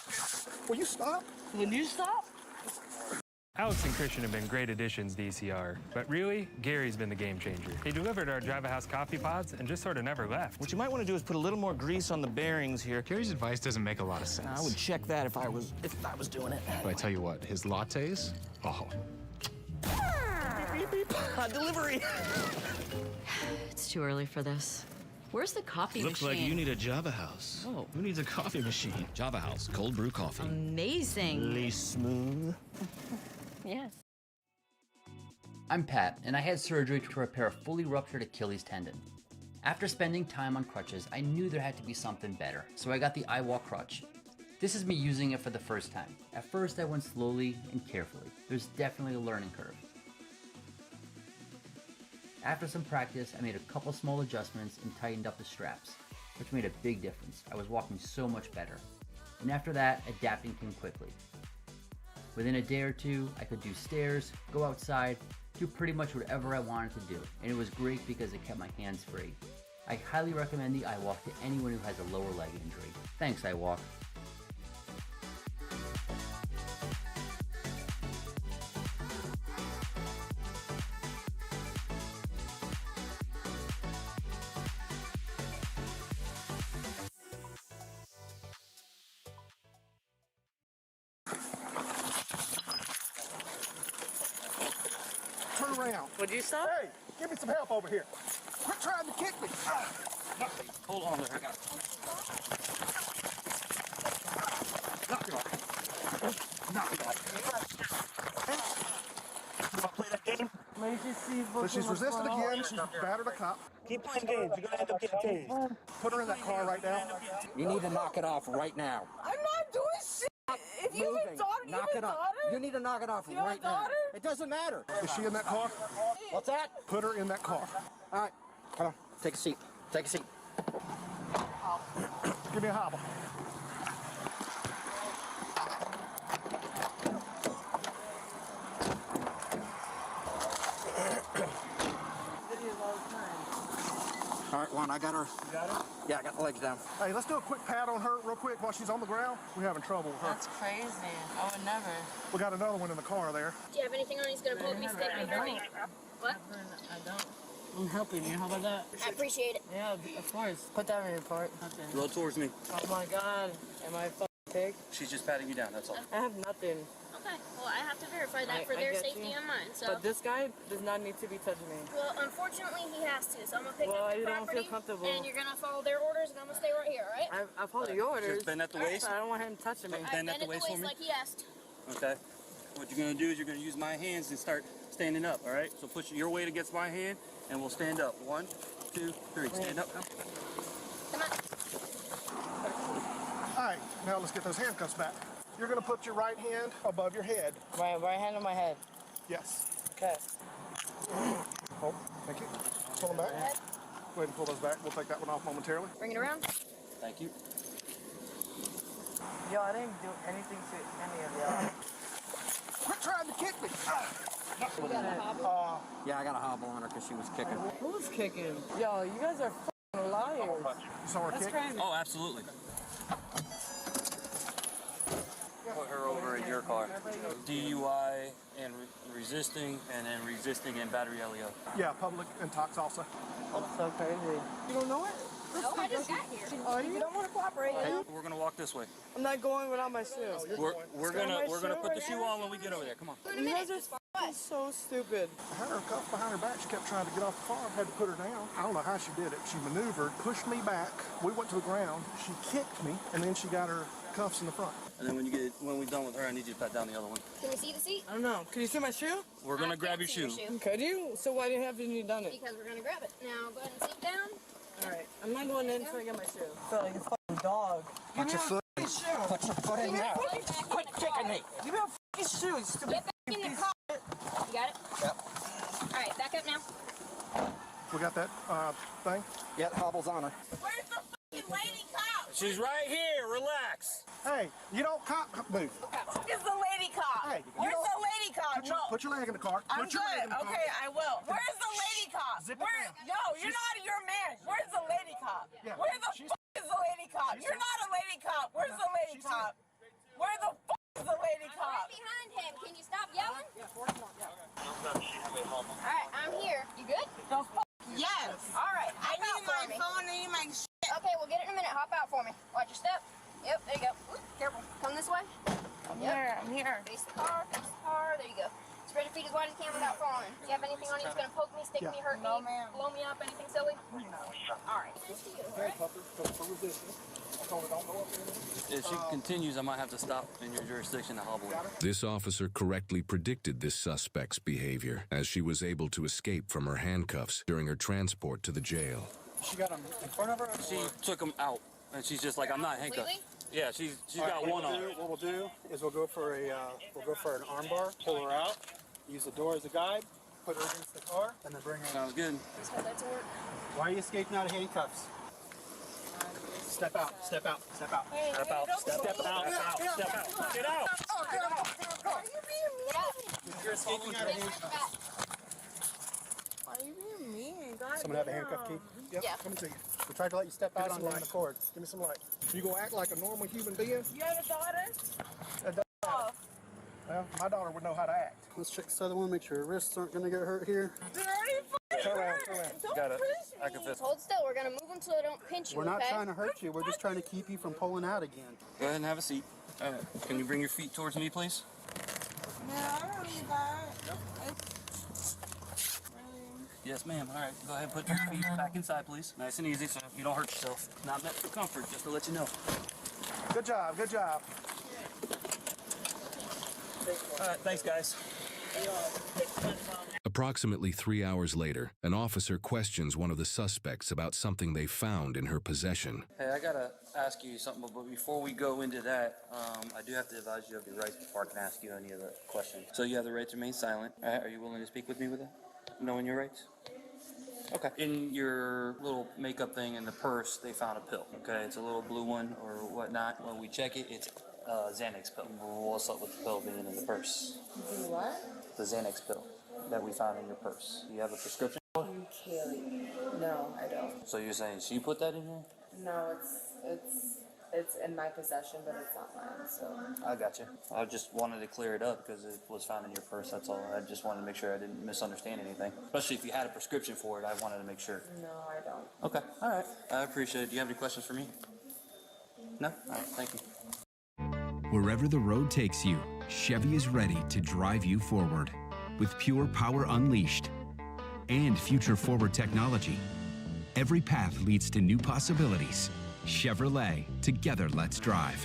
Will you stop? Will you stop? Alex and Christian have been great additions to ECR, but really, Gary's been the game changer. He delivered our Drive a House coffee pods and just sort of never left. What you might want to do is put a little more grease on the bearings here. Gary's advice doesn't make a lot of sense. I would check that if I was doing it. But I tell you what, his lattes, oh. Beep, beep, beep. Delivery. It's too early for this. Where's the coffee Looks machine? like you need a Java House. Oh. Who needs a coffee machine? Java House, cold brew coffee. Amazing. Really smooth. Yes. I'm Pat, and I had surgery to repair a fully ruptured Achilles tendon. After spending time on crutches, I knew there had to be something better, so I got the iWalk crutch. This is me using it for the first time. At first, I went slowly and carefully. There's definitely a learning curve. After some practice, I made a couple small adjustments and tightened up the straps, which made a big difference. I was walking so much better. And after that, adapting came quickly. Within a day or two, I could do stairs, go outside, do pretty much whatever I wanted to do, and it was great because it kept my hands free. I highly recommend the iWalk to anyone who has a lower leg injury. Thanks, iWalk. Turn around. Would you stop? Hey, give me some help over here. Quit trying to kick me. Hold on there. I got it. Knock it off. Knock it off. You want to play that game? So she's resisted again. She's battered a cop. Keep playing games. You're gonna end up getting tased. Put her in that car right now. You need to knock it off right now. I'm not doing shit. If you have a daughter, Knock it off. You need to knock it off right now. It doesn't matter. Is she in that car? What's that? Put her in that car. All right. Come on. Take a seat. Take a seat. Give me a hobble. All right, Juan, I got her. You got her? Yeah, I got the legs down. Hey, let's do a quick pat on her real quick while she's on the ground. We're having trouble with her. That's crazy. I would never. We got another one in the car there. Do you have anything on? He's gonna poke me, stick me, hurt me. What? I don't. I'm helping you. How about that? I appreciate it. Yeah, of course. Put that in your part. Roll towards me. Oh my God. Am I a fucking pig? She's just patting you down, that's all. I have nothing. Okay. Well, I have to verify that for their get safety you. and mine. So. But this guy does not need to be touching me. Well, unfortunately, he has to. So I'm gonna pick Well, up I the don't property, feel comfortable. and you're gonna follow their orders, and I'm gonna stay right here. All right? I follow your orders. Just bend at the waist. I don't want him touching me. Bend at the waist for me. like he asked. Okay. What you're gonna do is you're gonna use my hands and start standing up, all right? So push your weight against my hand, and we'll stand up. 1, 2, 3. Stand up. Come on. All right, now let's get those handcuffs back. You're going to put your right hand above your head. Right hand on my head. Yes. Okay. Oh, thank you. Pull them back. Go ahead and pull those back. We'll take that one off momentarily. Bring it around. Thank you. Yo, I didn't do anything to any of y'all. Quit trying to kick me. Yeah, I got a hobble on her because she was kicking. Who's kicking? Yo, you guys are fucking liars. You saw her That's kick? crazy. Oh, absolutely. Put her over in your car. DUI, resisting, and then resisting and battery LEO. Yeah, public and tox also. That's so crazy. You don't know it? No, I just got here. Oh, you don't want to cooperate? We're gonna walk this way. I'm not going without my shoes. We're gonna put the shoe on when we get over there. Come on. You guys are so stupid. I had her cuffed behind her back. She kept trying to get off the farm. Had to put her down. I don't know how she did it. She maneuvered, pushed me back. We went to the ground. She kicked me, and then she got her cuffs in the front. And then when we're done with her, I need you to pat down the other one. Can we see the seat? I don't know. Can you see my shoe? We're gonna grab your shoe. Could you? So why haven't you done it? Because we're gonna grab it. Now go ahead and sit down. All right. I'm not going in until I get my shoe. I feel like a fucking dog. Put your foot in. Put your foot in there. Quit kicking me. Give me a fucking shoe, you stupid. Get back in the car. You got it? Yep. All right, back up now. We got that thing? Yeah, it hobbles on her. Where's the fucking lady cop? She's right here. Relax. Hey, you don't move. Where's the lady cop? Hey, where's the lady cop? Put your leg in the car. I'm Put your leg in good. the car. Okay, I will. Where's the lady cop? Zip it Where? down. Yo, you're not your man. Where's the lady cop? Yeah, Where the fuck is the lady cop? You're not a lady cop. Where's the lady cop? Where the fuck is the lady I'm cop? right behind him. Can you stop yelling? Yeah, 41, yeah. All right, I'm here. You good? The fuck? Yes. All right. I hop need out for my me. phone. I need my shit. Okay, we'll get it in a minute. Hop out for me. Watch your step. Yep, there you go. Ooh, careful. Come this way. I'm here. I'm here. Face the car. Face the car. There you go. Spread your feet as wide as you can without falling. Do you have anything on you that's gonna poke me, stick me, hurt me, blow me up? Anything silly? All right. Nice to you. All right. If she continues, I might have to stop in your jurisdiction to hobble her. This officer correctly predicted this suspect's behavior, as she was able to escape from her handcuffs during her transport to the jail. She got him in front of her? She took him out, and she's just like, I'm not handcuffed. Yeah, she's got one on. What we'll do is we'll go for an arm bar, pull her out, use the door as a guide, put her against the car, and then bring her. Sounds good. Just hold that to work. Why are you escaping out of handcuffs? Step out, step out, step out. Step out, step out, step out. Get out! Are you being mean? You're escaping out of handcuffs. Are you being mean? God Someone have a handcuff key? Yep. Yeah. Let me see you. We tried to let you step out on the cord. Give me some light. You gonna act like a normal human being? You have a daughter? A daughter. Well, my daughter would know how to act. Let's check this other one, make sure her wrists aren't gonna get hurt here. They're already fucking hurt. Don't Got it. push I me. can fix it. Hold still. We're gonna move them so they don't pinch you. We're not okay? trying to hurt you. We're just trying to keep you from pulling out again. Go ahead and have a seat. Can you bring your feet towards me, please? No, I don't need that. Yes, ma'am. All right. Go ahead and put your feet back inside, please. Nice and easy so you don't hurt yourself. Not meant for comfort, just to let you know. Good job, good job. All right. Thanks, guys. Approximately 3 hours later, an officer questions one of the suspects about something they found in her possession. Hey, I gotta ask you something, but before we go into that, I do have to advise you of your rights before I can ask you any of the questions. So you have the right to remain silent. Are you willing to speak with me with it? Knowing your rights? Okay. In your little makeup thing in the purse, they found a pill. Okay, it's a little blue one or whatnot. When we check it, it's a Xanax pill. What's up with the pill being in the purse? What? The Xanax pill that we found in your purse. Do you have a prescription for it? Kaylee. No, I don't. So you're saying she put that in here? No, it's in my possession, but it's not mine, so. I got you. I just wanted to clear it up because it was found in your purse, that's all. I just wanted to make sure I didn't misunderstand anything. Especially if you had a prescription for it, I wanted to make sure. No, I don't. Okay, all right. I appreciate it. Do you have any questions for me? No? All right, thank you. Wherever the road takes you, Chevy is ready to drive you forward. With pure power unleashed and future-forward technology, every path leads to new possibilities. Chevrolet, together let's drive.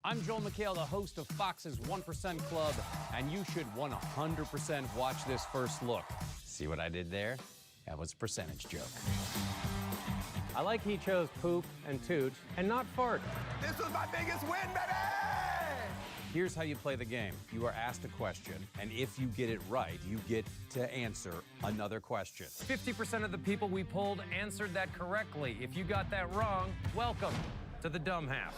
I'm Joel McHale, the host of Fox's 1% Club, and you should 100% watch this first look. See what I did there? That was a percentage joke. I like he chose poop and toot and not fart. This was my biggest win, baby! Here's how you play the game. You are asked a question, and if you get it right, you get to answer another question. 50% of the people we polled answered that correctly. If you got that wrong, welcome to the dumb half.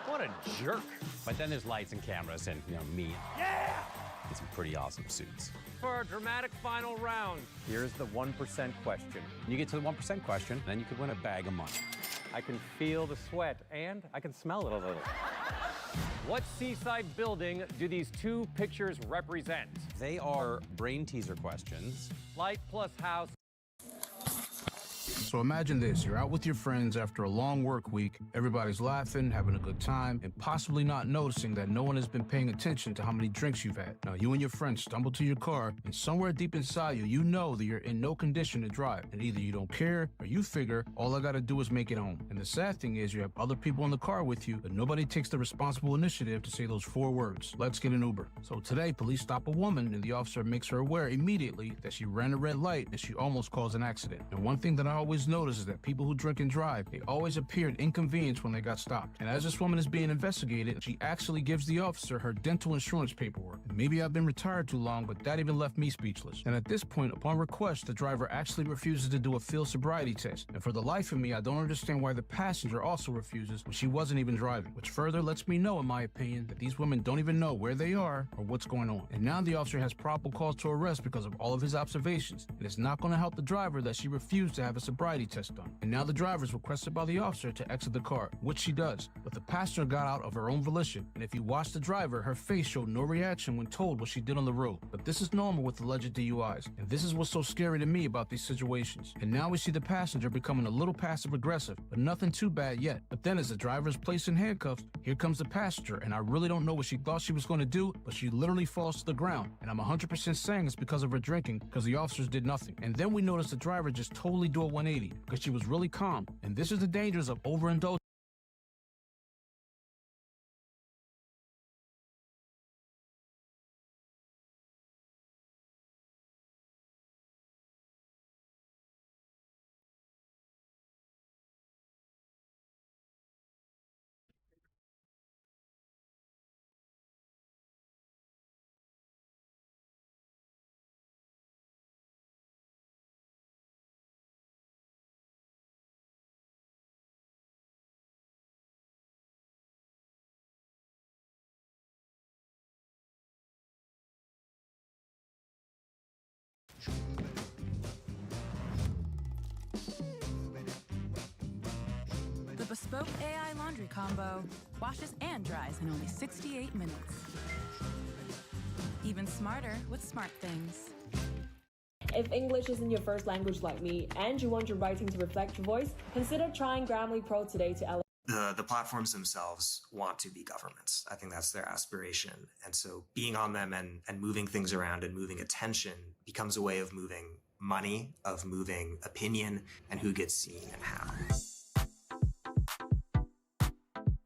What a jerk. But then there's lights and cameras and, me. Yeah! And some pretty awesome suits. For our dramatic final round, here's the 1% question. You get to the 1% question, then you could win a bag of money. I can feel the sweat, and I can smell it a little. What seaside building do these two pictures represent? They are brain teaser questions. Light plus house. So imagine this, you're out with your friends after a long work week, everybody's laughing, having a good time, and possibly not noticing that no one has been paying attention to how many drinks you've had. Now you and your friends stumble to your car, and somewhere deep inside you, you know that you're in no condition to drive, and either you don't care, or you figure, all I gotta do is make it home. And the sad thing is you have other people in the car with you, but nobody takes the responsible initiative to say those 4 words, let's get an Uber. So today, police stop a woman, and the officer makes her aware immediately that she ran a red light, and she almost caused an accident. And one thing that I always notice is that people who drink and drive, they always appeared inconvenienced when they got stopped. And as this woman is being investigated, she actually gives the officer her dental insurance paperwork. And maybe I've been retired too long, but that even left me speechless. And at this point, upon request, the driver actually refuses to do a field sobriety test. And for the life of me, I don't understand why the passenger also refuses when she wasn't even driving, which further lets me know, in my opinion, that these women don't even know where they are or what's going on. And now the officer has probable cause to arrest because of all of his observations. And it's not going to help the driver that she refused to have a sobriety test done. And now the driver is requested by the officer to exit the car, which she does. But the passenger got out of her own volition. And if you watch the driver, her face showed no reaction when told what she did on the road. But this is normal with alleged DUIs. And this is what's so scary to me about these situations. And now we see the passenger becoming a little passive aggressive, but nothing too bad yet. But then as the driver is placed in handcuffs, here comes the passenger. And I really don't know what she thought she was going to do, but she literally falls to the ground. And I'm 100% saying it's because of her drinking, because the officers did nothing. And then we notice the driver just totally do a 180, because she was really calm. And this is the dangers of overindulgence. The bespoke AI laundry combo washes and dries in only 68 minutes. Even smarter with smart things. If English isn't your first language like me, and you want your writing to reflect your voice, consider trying Grammarly Pro today to elevate. The platforms themselves want to be governments. I think that's their aspiration. And so being on them and moving things around and moving attention becomes a way of moving money, of moving opinion, and who gets seen and how.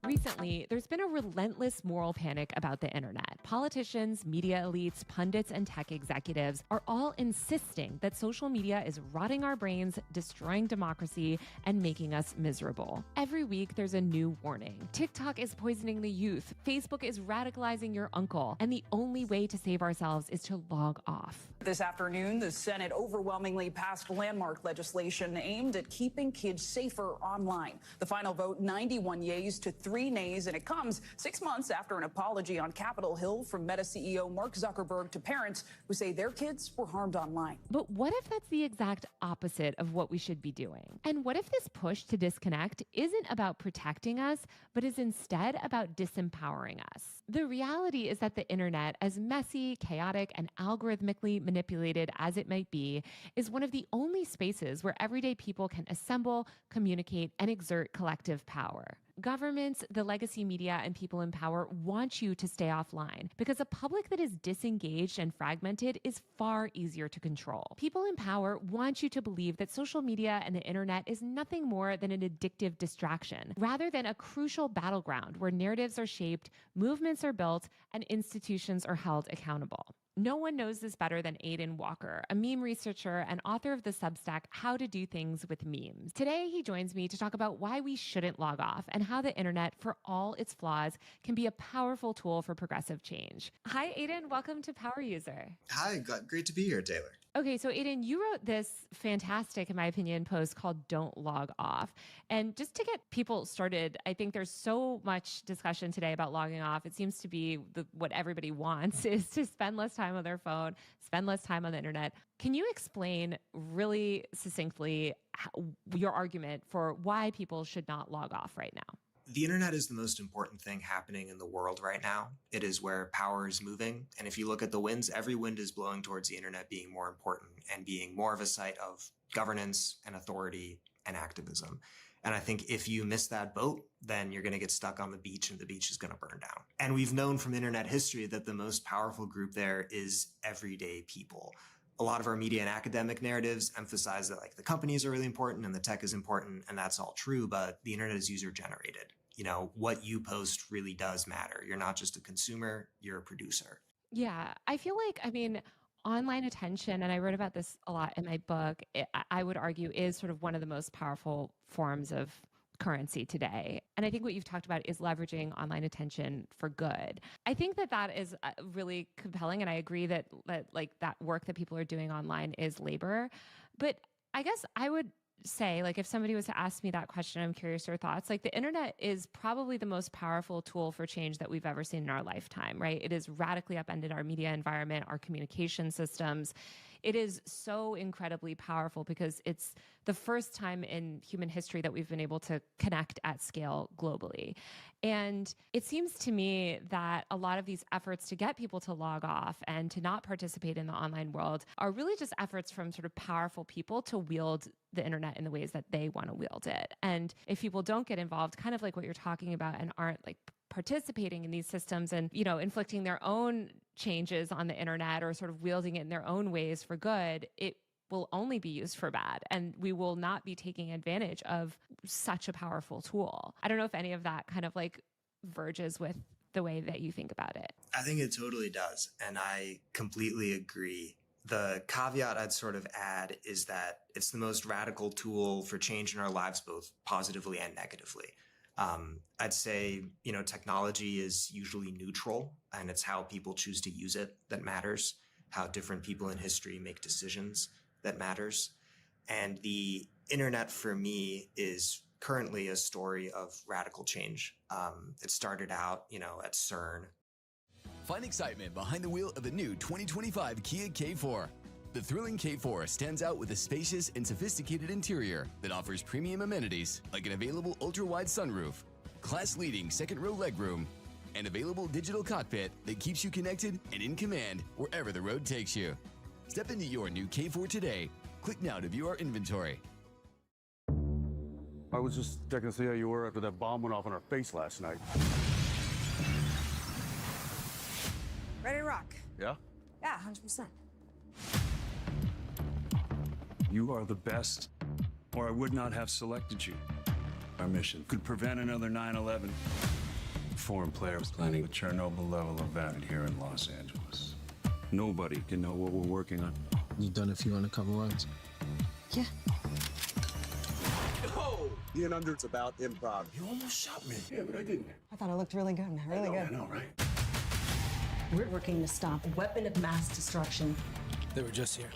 Recently, there's been a relentless moral panic about the internet. Politicians, media elites, pundits, and tech executives are all insisting that social media is rotting our brains, destroying democracy, and making us miserable. Every week, there's a new warning. TikTok is poisoning the youth. Facebook is radicalizing your uncle. And the only way to save ourselves is to log off. This afternoon, the Senate overwhelmingly passed landmark legislation aimed at keeping kids safer online. The final vote, 91 yeas to 3 nays, and it comes 6 months after an apology on Capitol Hill from Meta CEO Mark Zuckerberg to parents who say their kids were harmed online. But what if that's the exact opposite of what we should be doing? And what if this push to disconnect isn't about protecting us, but is instead about disempowering us? The reality is that the internet, as messy, chaotic, and algorithmically manipulated as it might be, is one of the only spaces where everyday people can assemble, communicate, and exert collective power. Governments, the legacy media, and people in power want you to stay offline because a public that is disengaged and fragmented is far easier to control. People in power want you to believe that social media and the internet is nothing more than an addictive distraction, rather than a crucial battleground where narratives are shaped, movements are built, and institutions are held accountable. No one knows this better than Aiden Walker, a meme researcher and author of the Substack How to Do Things with Memes. Today, he joins me to talk about why we shouldn't log off and how the internet, for all its flaws, can be a powerful tool for progressive change. Hi, Aiden. Welcome to Power User. Hi, great to be here, Taylor. Okay, so Aiden, you wrote this fantastic, in my opinion, post called Don't Log Off. And just to get people started, I think there's so much discussion today about logging off. It seems to be what everybody wants is to spend less time on their phone, spend less time on the internet. Can you explain really succinctly your argument for why people should not log off right now? The internet is the most important thing happening in the world right now. It is where power is moving. And if you look at the winds, every wind is blowing towards the internet being more important and being more of a site of governance and authority and activism. And I think if you miss that boat, then you're going to get stuck on the beach and the beach is going to burn down. And we've known from internet history that the most powerful group there is everyday people. A lot of our media and academic narratives emphasize that like the companies are really important and the tech is important, and that's all true, but the internet is user generated. You know, what you post really does matter. You're not just a consumer, you're a producer. Yeah, I feel like, I mean, online attention, and I wrote about this a lot in my book, I would argue is sort of one of the most powerful forms of currency today. And I think what you've talked about is leveraging online attention for good. I think that that is really compelling. And I agree that like that work that people are doing online is labor. But I guess I would say, like, if somebody was to ask me that question, I'm curious your thoughts. Like, the internet is probably the most powerful tool for change that we've ever seen in our lifetime, right? It has radically upended our media environment, our communication systems. It is so incredibly powerful because it's the first time in human history that we've been able to connect at scale globally. And it seems to me that a lot of these efforts to get people to log off and to not participate in the online world are really just efforts from sort of powerful people to wield the internet in the ways that they want to wield it. And if people don't get involved, kind of like what you're talking about, and aren't like participating in these systems and, you know, inflicting their own changes on the internet or sort of wielding it in their own ways for good, it will only be used for bad. And we will not be taking advantage of such a powerful tool. I don't know if any of that kind of like verges with the way that you think about it. I think it totally does. And I completely agree. The caveat I'd sort of add is that it's the most radical tool for change in our lives, both positively and negatively. I'd say, you know, technology is usually neutral, and it's how people choose to use it that matters, how different people in history make decisions that matters. And the internet for me is currently a story of radical change. It started out, you know, at CERN. Find excitement behind the wheel of the new 2025 Kia K4. The thrilling K4 stands out with a spacious and sophisticated interior that offers premium amenities like an available ultra-wide sunroof, class-leading second-row legroom, and available digital cockpit that keeps you connected and in command wherever the road takes you. Step into your new K4 today. Click now to view our inventory. I was just checking to see how you were after that bomb went off on our face last night. Ready to rock? Yeah? Yeah, 100%. You are the best, or I would not have selected you. Our mission could prevent another 9/11. Foreign players planning a Chernobyl-level event here in Los Angeles. Nobody can know what we're working on. You've done a few undercover runs. Yeah. Oh! Ian Under's about improv. You almost shot me. Yeah, but I didn't. I thought it looked really good. Really good. I know, right? We're working to stop a weapon of mass destruction. They were just here.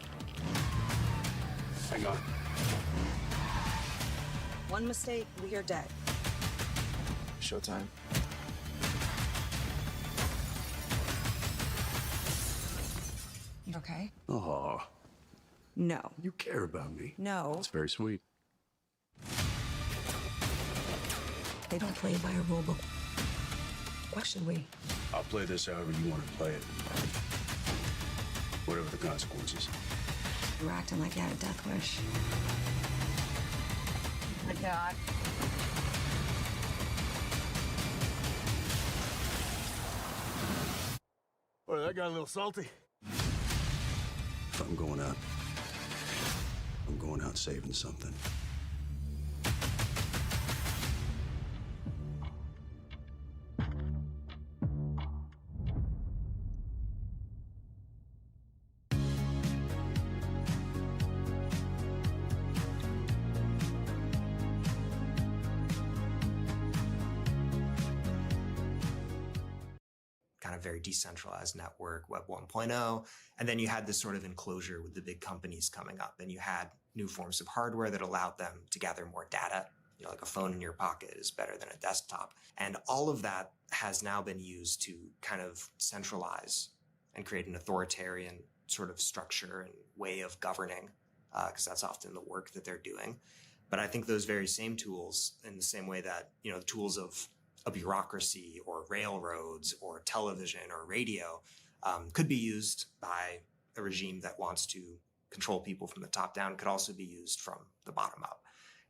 Hang on. One mistake, we are dead. Showtime. You okay? Oh, No. you care about me. No. That's very sweet. They don't play by a rule book. Why should we? I'll play this however you want to play it. Whatever the consequences. You were acting like you had a death wish. Oh my God. Boy, that got a little salty. If I'm going out saving something. Kind of very decentralized network, Web 1.0. And then you had this sort of enclosure with the big companies coming up, and you had new forms of hardware that allowed them to gather more data. You know, like a phone in your pocket is better than a desktop. And all of that has now been used to kind of centralize and create an authoritarian sort of structure and way of governing, because that's often the work that they're doing. But I think those very same tools, in the same way that, the tools of a bureaucracy or railroads or television or radio could be used by a regime that wants to control people from the top down, could also be used from the bottom up.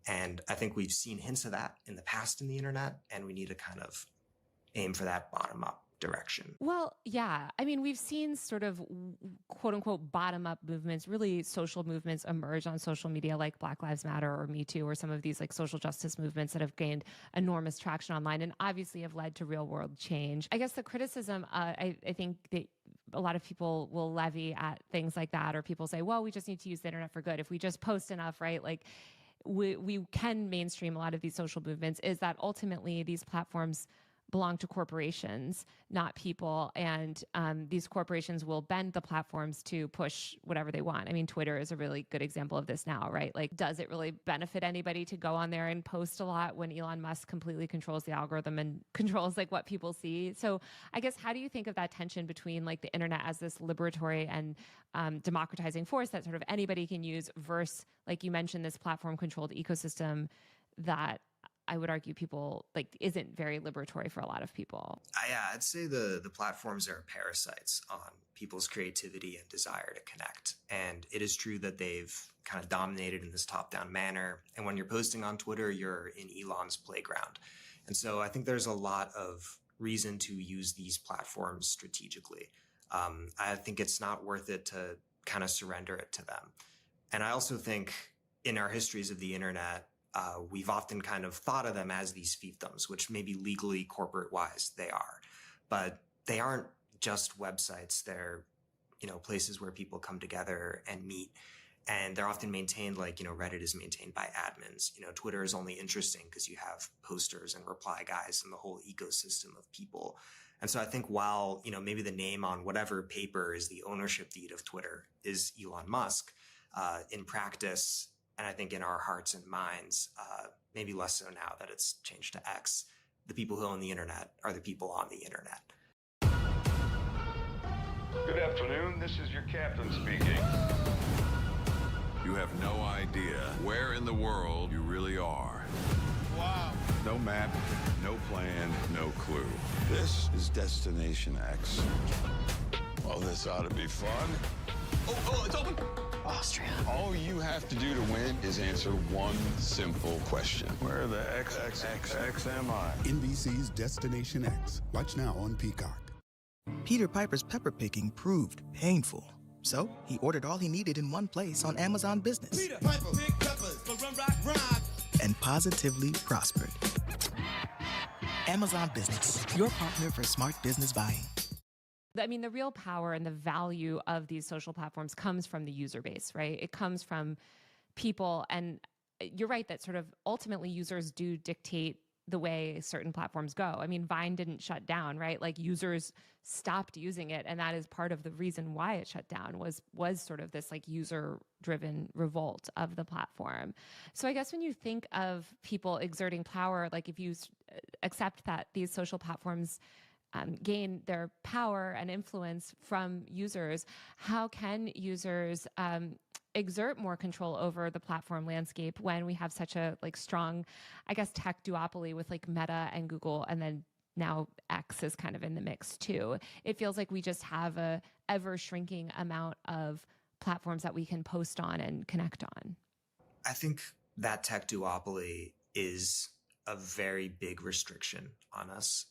And I think we've seen hints of that in the past in the internet, and we need to kind of aim for that bottom up direction. Well, yeah. I mean, we've seen sort of quote unquote bottom up movements, really social movements emerge on social media like Black Lives Matter or Me Too or some of these like social justice movements that have gained enormous traction online and obviously have led to real world change. I guess the criticism, I think that a lot of people will levy at things like that, or people say, well, we just need to use the internet for good. If we just post enough, right? Like we can mainstream a lot of these social movements, is that ultimately these platforms belong to corporations, not people. And these corporations will bend the platforms to push whatever they want. I mean, Twitter is a really good example of this now, right? Like, does it really benefit anybody to go on there and post a lot when Elon Musk completely controls the algorithm and controls like what people see? So I guess, how do you think of that tension between like the internet as this liberatory and democratizing force that sort of anybody can use versus, like you mentioned, this platform controlled ecosystem that I would argue people like isn't very liberatory for a lot of people? Yeah, I'd say the platforms are parasites on people's creativity and desire to connect. And it is true that they've kind of dominated in this top-down manner. And when you're posting on Twitter, you're in Elon's playground. And so I think there's a lot of reason to use these platforms strategically. I think it's not worth it to kind of surrender it to them. And I also think in our histories of the internet, we've often kind of thought of them as these fiefdoms, which maybe legally, corporate-wise, they are. But they aren't just websites. They're, places where people come together and meet. And they're often maintained like, Reddit is maintained by admins. Twitter is only interesting because you have posters and reply guys and the whole ecosystem of people. And so I think while, maybe the name on whatever paper is the ownership deed of Twitter is Elon Musk, in practice, and I think in our hearts and minds, maybe less so now that it's changed to X, the people who own the internet are the people on the internet. Good afternoon, this is your captain speaking. You have no idea where in the world you really are. Wow. No map, no plan, no clue. This is Destination X. Well, this ought to be fun. Oh, it's open! Austria. All you have to do to win is answer one simple question. Where the X am I? NBC's Destination X. Watch now on Peacock. Peter Piper's pepper picking proved painful. So he ordered all he needed in one place on Amazon Business. Peter Piper picked peppers, but run. And positively prospered. Amazon Business, your partner for smart business buying. I mean, the real power and the value of these social platforms comes from the user base, right? It comes from people. And you're right that sort of ultimately users do dictate the way certain platforms go. I mean, Vine didn't shut down, right? Like users stopped using it. And that is part of the reason why it shut down was sort of this like user driven revolt of the platform. So I guess when you think of people exerting power, like if you accept that these social platforms gain their power and influence from users, how can users exert more control over the platform landscape when we have such a like strong, I guess, tech duopoly with like Meta and Google, and then now X is kind of in the mix too? It feels like we just have a ever shrinking amount of platforms that we can post on and connect on. I think that tech duopoly is a very big restriction on us.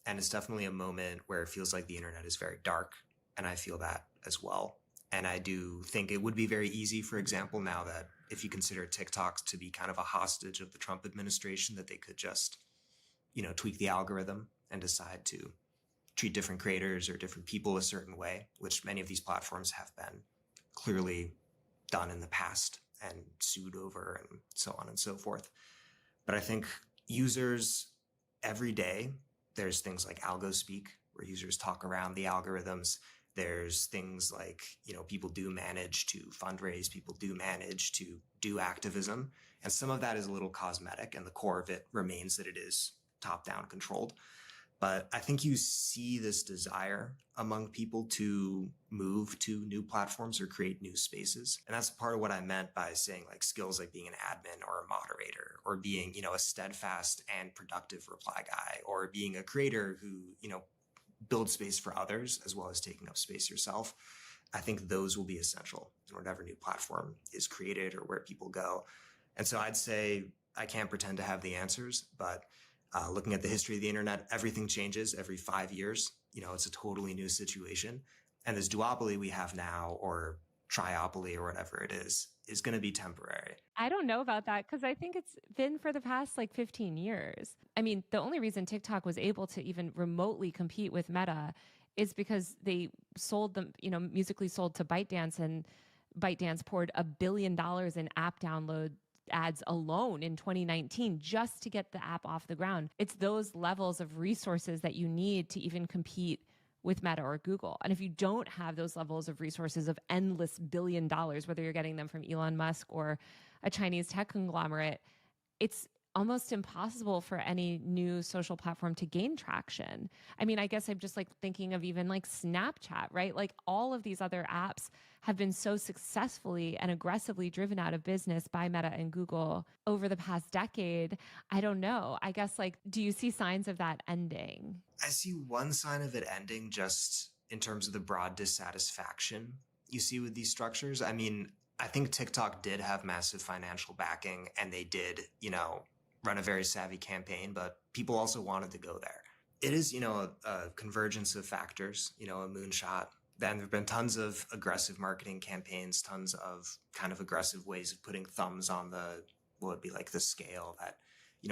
And it's definitely a moment where it feels like the internet is very dark. And I feel that as well. And I do think it would be very easy, for example, now that if you consider TikTok to be kind of a hostage of the Trump administration, that they could just, tweak the algorithm and decide to treat different creators or different people a certain way, which many of these platforms have been clearly done in the past and sued over and so on and so forth. But I think users every day, there's things like algo speak where users talk around the algorithms. There's things like, people do manage to fundraise, people do manage to do activism. And some of that is a little cosmetic and the core of it remains that it is top-down controlled. But I think you see this desire among people to move to new platforms or create new spaces. And that's part of what I meant by saying like skills like being an admin or a moderator or being, a steadfast and productive reply guy or being a creator who, builds space for others as well as taking up space yourself. I think those will be essential in whatever new platform is created or where people go. And so I'd say I can't pretend to have the answers, but looking at the history of the internet, everything changes every 5 years. It's a totally new situation. And this duopoly we have now, or triopoly or whatever it is going to be temporary. I don't know about that because I think it's been for the past 15 years. I mean, the only reason TikTok was able to even remotely compete with Meta is because they sold them, Musically sold to ByteDance, and ByteDance poured $1 billion in app download ads alone in 2019 just to get the app off the ground. It's those levels of resources that you need to even compete with Meta or Google. And if you don't have those levels of resources of endless $1 billion, whether you're getting them from Elon Musk or a Chinese tech conglomerate, it's almost impossible for any new social platform to gain traction. I mean, I guess I'm just thinking of even Snapchat, right? All of these other apps have been so successfully and aggressively driven out of business by Meta and Google over the past decade. I don't know. I guess do you see signs of that ending? I see one sign of it ending just in terms of the broad dissatisfaction you see with these structures. I mean, I think TikTok did have massive financial backing and they did, run a very savvy campaign, but people also wanted to go there. It is, a convergence of factors, a moonshot. Then there have been tons of aggressive marketing campaigns, tons of kind of aggressive ways of putting thumbs on the scale that,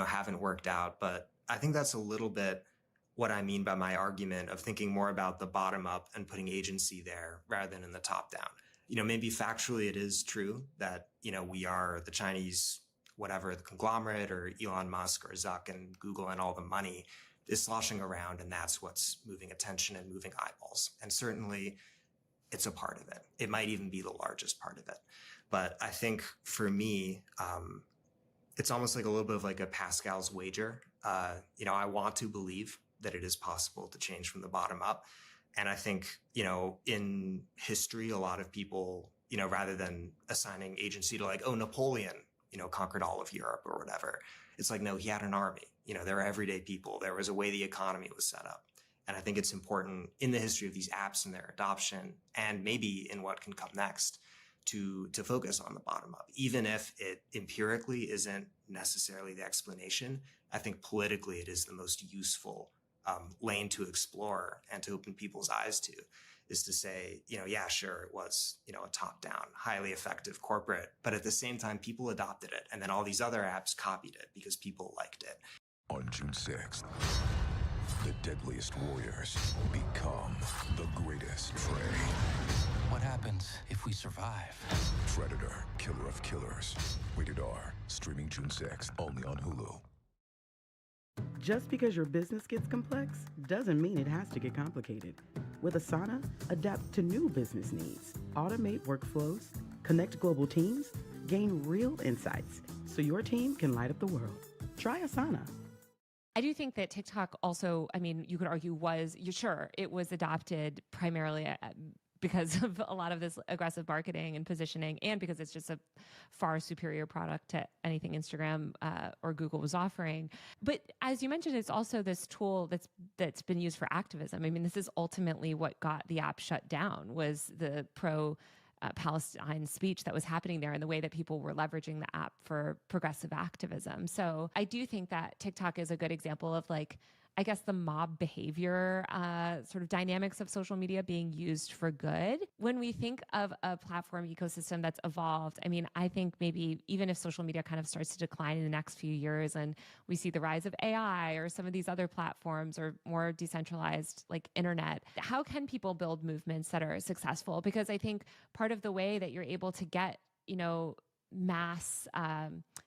haven't worked out. But I think that's a little bit what I mean by my argument of thinking more about the bottom up and putting agency there rather than in the top down. Maybe factually it is true that, we are the Chinese whatever, the conglomerate or Elon Musk or Zuck and Google and all the money is sloshing around, and that's what's moving attention and moving eyeballs. And certainly it's a part of it. It might even be the largest part of it. But I think for me, it's almost like a little bit of a Pascal's wager. I want to believe that it is possible to change from the bottom up. And I think, in history, a lot of people, rather than assigning agency to Napoleon, conquered all of Europe or whatever. It's no, he had an army. There were everyday people. There was a way the economy was set up. And I think it's important in the history of these apps and their adoption, and maybe in what can come next, to focus on the bottom up. Even if it empirically isn't necessarily the explanation, I think politically it is the most useful lane to explore and to open people's eyes to, is to say, yeah, sure, it was, a top-down, highly effective corporate, but at the same time, people adopted it, and then all these other apps copied it because people liked it. On June 6th, the deadliest warriors become the greatest prey. What happens if we survive? Predator, Killer of Killers. Rated R. Streaming June 6th, only on Hulu. Just because your business gets complex doesn't mean it has to get complicated. With Asana, adapt to new business needs. Automate workflows, connect global teams, gain real insights so your team can light up the world. Try Asana. I do think that TikTok also, I mean, you could argue it was adopted primarily because of a lot of this aggressive marketing and positioning, and because it's just a far superior product to anything Instagram or Google was offering. But as you mentioned, it's also this tool that's been used for activism. I mean, this is ultimately what got the app shut down, was the Palestine speech that was happening there and the way that people were leveraging the app for progressive activism. So I do think that TikTok is a good example of I guess the mob behavior sort of dynamics of social media being used for good. When we think of a platform ecosystem that's evolved, I mean, I think maybe even if social media kind of starts to decline in the next few years and we see the rise of AI or some of these other platforms or more decentralized internet, how can people build movements that are successful? Because I think part of the way that you're able to get, mass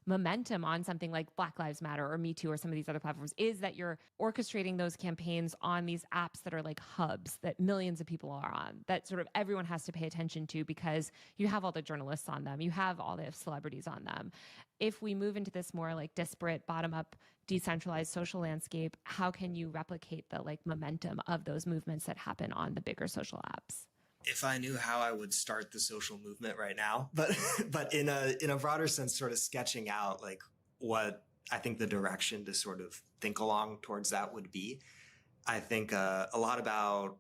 momentum on something like Black Lives Matter or Me Too or some of these other platforms is that you're orchestrating those campaigns on these apps that are like hubs that millions of people are on, that sort of everyone has to pay attention to because you have all the journalists on them, you have all the celebrities on them. If we move into this more like disparate, bottom-up, decentralized social landscape, how can you replicate the like momentum of those movements that happen on the bigger social apps? If I knew how, I would start the social movement right now. But in a broader sense, sort of sketching out like what I think the direction to sort of think along towards that would be. I think a lot about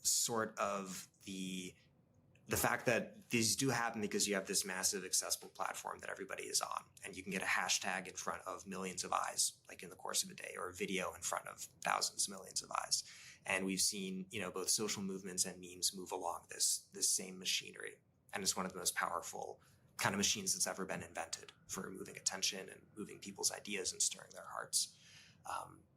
sort of the fact that these do happen because you have this massive accessible platform that everybody is on, and you can get a hashtag in front of millions of eyes, like in the course of a day, or a video in front of thousands, millions of eyes. And we've seen, both social movements and memes move along this same machinery. And it's one of the most powerful kind of machines that's ever been invented for moving attention and moving people's ideas and stirring their hearts.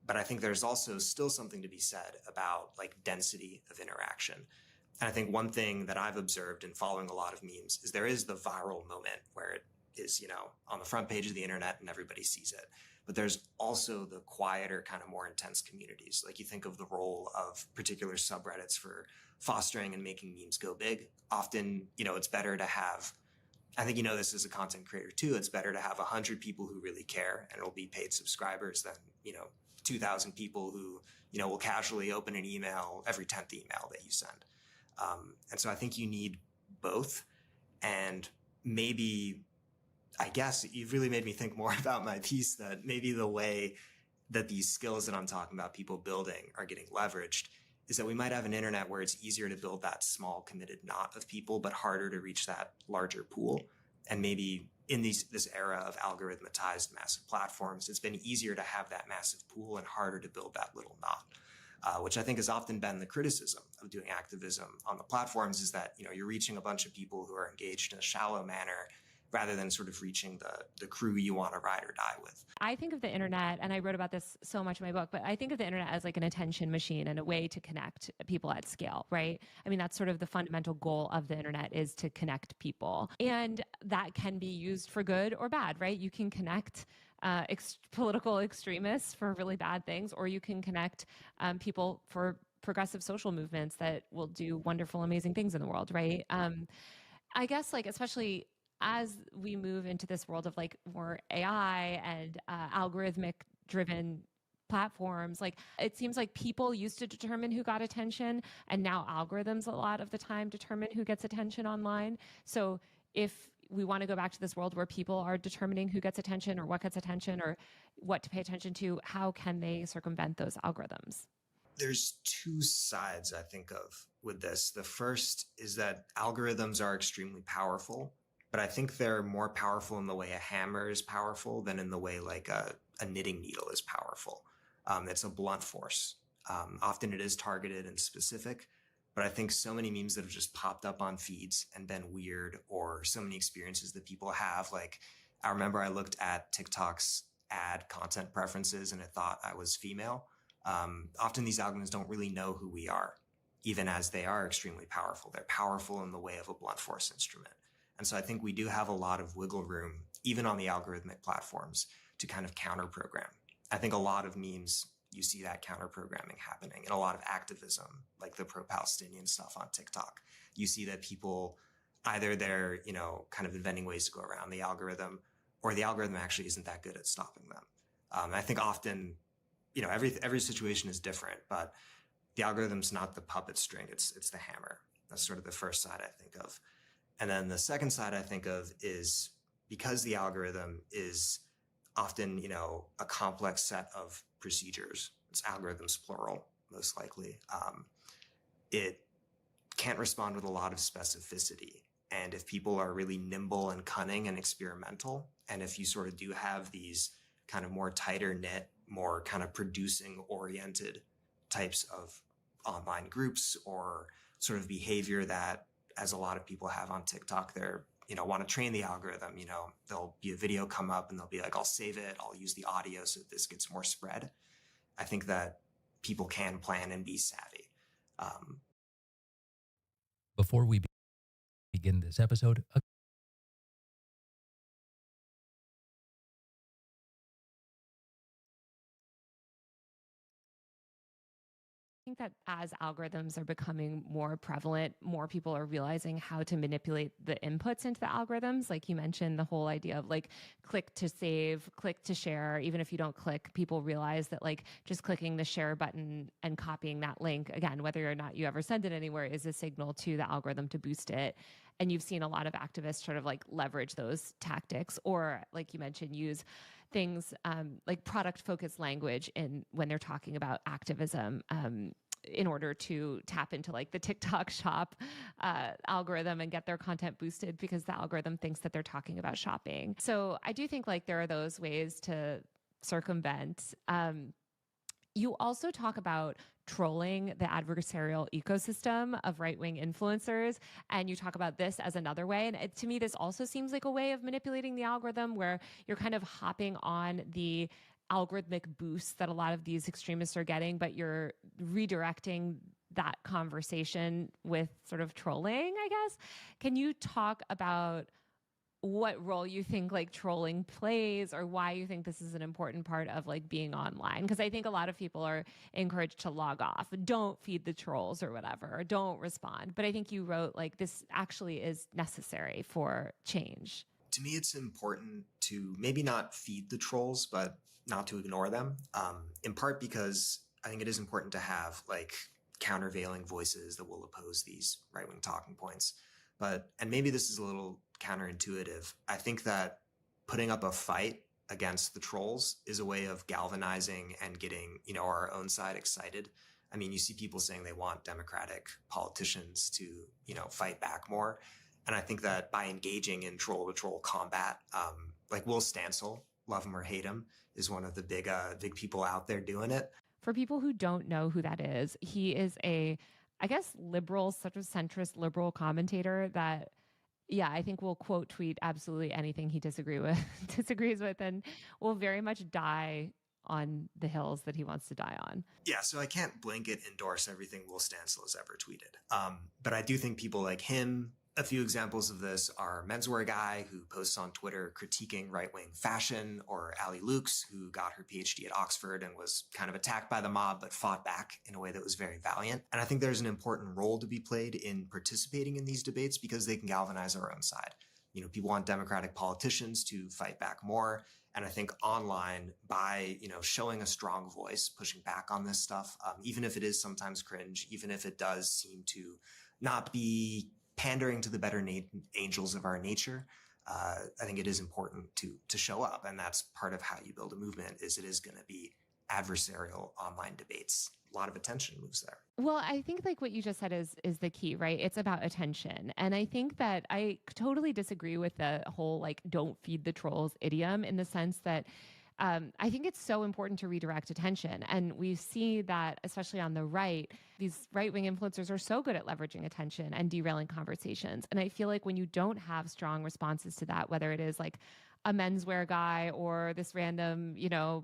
But I think there's also still something to be said about like density of interaction. And I think one thing that I've observed in following a lot of memes is there is the viral moment where it is, on the front page of the internet and everybody sees it. But there's also the quieter, kind of more intense communities. Like you think of the role of particular subreddits for fostering and making memes go big. Often, it's better to have, I think this as a content creator too, it's better to have 100 people who really care and it'll be paid subscribers than, 2,000 people who, will casually open an email every 10th email that you send. And so I think you need both. And maybe, I guess you've really made me think more about my piece, that maybe the way that these skills that I'm talking about people building are getting leveraged is that we might have an internet where it's easier to build that small committed knot of people, but harder to reach that larger pool. And maybe in this era of algorithmatized massive platforms, it's been easier to have that massive pool and harder to build that little knot. Which I think has often been the criticism of doing activism on the platforms, is that, you're reaching a bunch of people who are engaged in a shallow manner rather than sort of reaching the crew you want to ride or die with. I think of the internet, and I wrote about this so much in my book, but I think of the internet as like an attention machine and a way to connect people at scale, right? I mean, that's sort of the fundamental goal of the internet, is to connect people. And that can be used for good or bad, right? You can connect political extremists for really bad things, or you can connect people for progressive social movements that will do wonderful, amazing things in the world, right? I guess like, especially as we move into this world of like more AI and algorithmic driven platforms, like it seems like people used to determine who got attention, and now algorithms a lot of the time determine who gets attention online. So if we want to go back to this world where people are determining who gets attention or what gets attention or what to pay attention to, how can they circumvent those algorithms? There's two sides I think of with this. The first is that algorithms are extremely powerful, but I think they're more powerful in the way a hammer is powerful than in the way like a knitting needle is powerful. It's a blunt force. Often it is targeted and specific, but I think so many memes that have just popped up on feeds and been weird, or so many experiences that people have. Like, I remember I looked at TikTok's ad content preferences and it thought I was female. Often these algorithms don't really know who we are, even as they are extremely powerful. They're powerful in the way of a blunt force instrument. And so I think we do have a lot of wiggle room, even on the algorithmic platforms, to kind of counter program. I think a lot of memes, you see that counter programming happening, and a lot of activism, like the pro-Palestinian stuff on TikTok. You see that people, either they're, kind of inventing ways to go around the algorithm, or the algorithm actually isn't that good at stopping them. I think often, every situation is different, but the algorithm's not the puppet string, it's the hammer. That's sort of the first side I think of. And then the second side I think of is, because the algorithm is often, a complex set of procedures, it's algorithms plural, most likely, it can't respond with a lot of specificity. And if people are really nimble and cunning and experimental, and if you sort of do have these kind of more tighter knit, more kind of producing oriented types of online groups, or sort of behavior that, as a lot of people have on TikTok, they're, want to train the algorithm, there'll be a video come up and they'll be like, I'll save it, I'll use the audio so that this gets more spread. I think that people can plan and be savvy. Before we begin this episode, think that as algorithms are becoming more prevalent, more people are realizing how to manipulate the inputs into the algorithms. Like you mentioned, the whole idea of like click to save, click to share. Even if you don't click, people realize that like just clicking the share button and copying that link, again, whether or not you ever send it anywhere, is a signal to the algorithm to boost it. And you've seen a lot of activists sort of like leverage those tactics, or like you mentioned, use things like product focused language when they're talking about activism, in order to tap into like the TikTok shop algorithm and get their content boosted because the algorithm thinks that they're talking about shopping. So I do think like there are those ways to circumvent. You also talk about trolling the adversarial ecosystem of right-wing influencers, and you talk about this as another way. And to me, this also seems like a way of manipulating the algorithm where you're kind of hopping on the algorithmic boosts that a lot of these extremists are getting, but you're redirecting that conversation with sort of trolling, I guess. Can you talk about what role you think like trolling plays, or why you think this is an important part of like being online? Because I think a lot of people are encouraged to log off, don't feed the trolls or whatever, or don't respond. But I think you wrote like this actually is necessary for change. To me, it's important to maybe not feed the trolls, but not to ignore them. In part because I think it is important to have like countervailing voices that will oppose these right-wing talking points. And maybe this is a little counterintuitive. I think that putting up a fight against the trolls is a way of galvanizing and getting, our own side excited. I mean, you see people saying they want Democratic politicians to, fight back more. And I think that by engaging in troll-to-troll combat, like Will Stancil, love him or hate him, is one of the big people out there doing it. For people who don't know who that is, he is a, I guess, liberal, sort of centrist liberal commentator that, yeah, I think will quote tweet absolutely anything he disagrees with, and will very much die on the hills that he wants to die on. Yeah, so I can't blanket endorse everything Will Stancil has ever tweeted. But I do think people like him, a few examples of this are Menswear Guy, who posts on Twitter critiquing right-wing fashion, or Ali Lukes, who got her PhD at Oxford and was kind of attacked by the mob, but fought back in a way that was very valiant. And I think there's an important role to be played in participating in these debates because they can galvanize our own side. People want Democratic politicians to fight back more. And I think online, by, showing a strong voice, pushing back on this stuff, even if it is sometimes cringe, even if it does seem to not be pandering to the better angels of our nature, I think it is important to show up. And that's part of how you build a movement, is it is going to be adversarial online debates. A lot of attention moves there. Well, I think like what you just said is the key, right? It's about attention. And I think that I totally disagree with the whole like don't feed the trolls idiom, in the sense that I think it's so important to redirect attention. And we see that, especially on the right, these right-wing influencers are so good at leveraging attention and derailing conversations. And I feel like when you don't have strong responses to that, whether it is like a menswear guy or this random,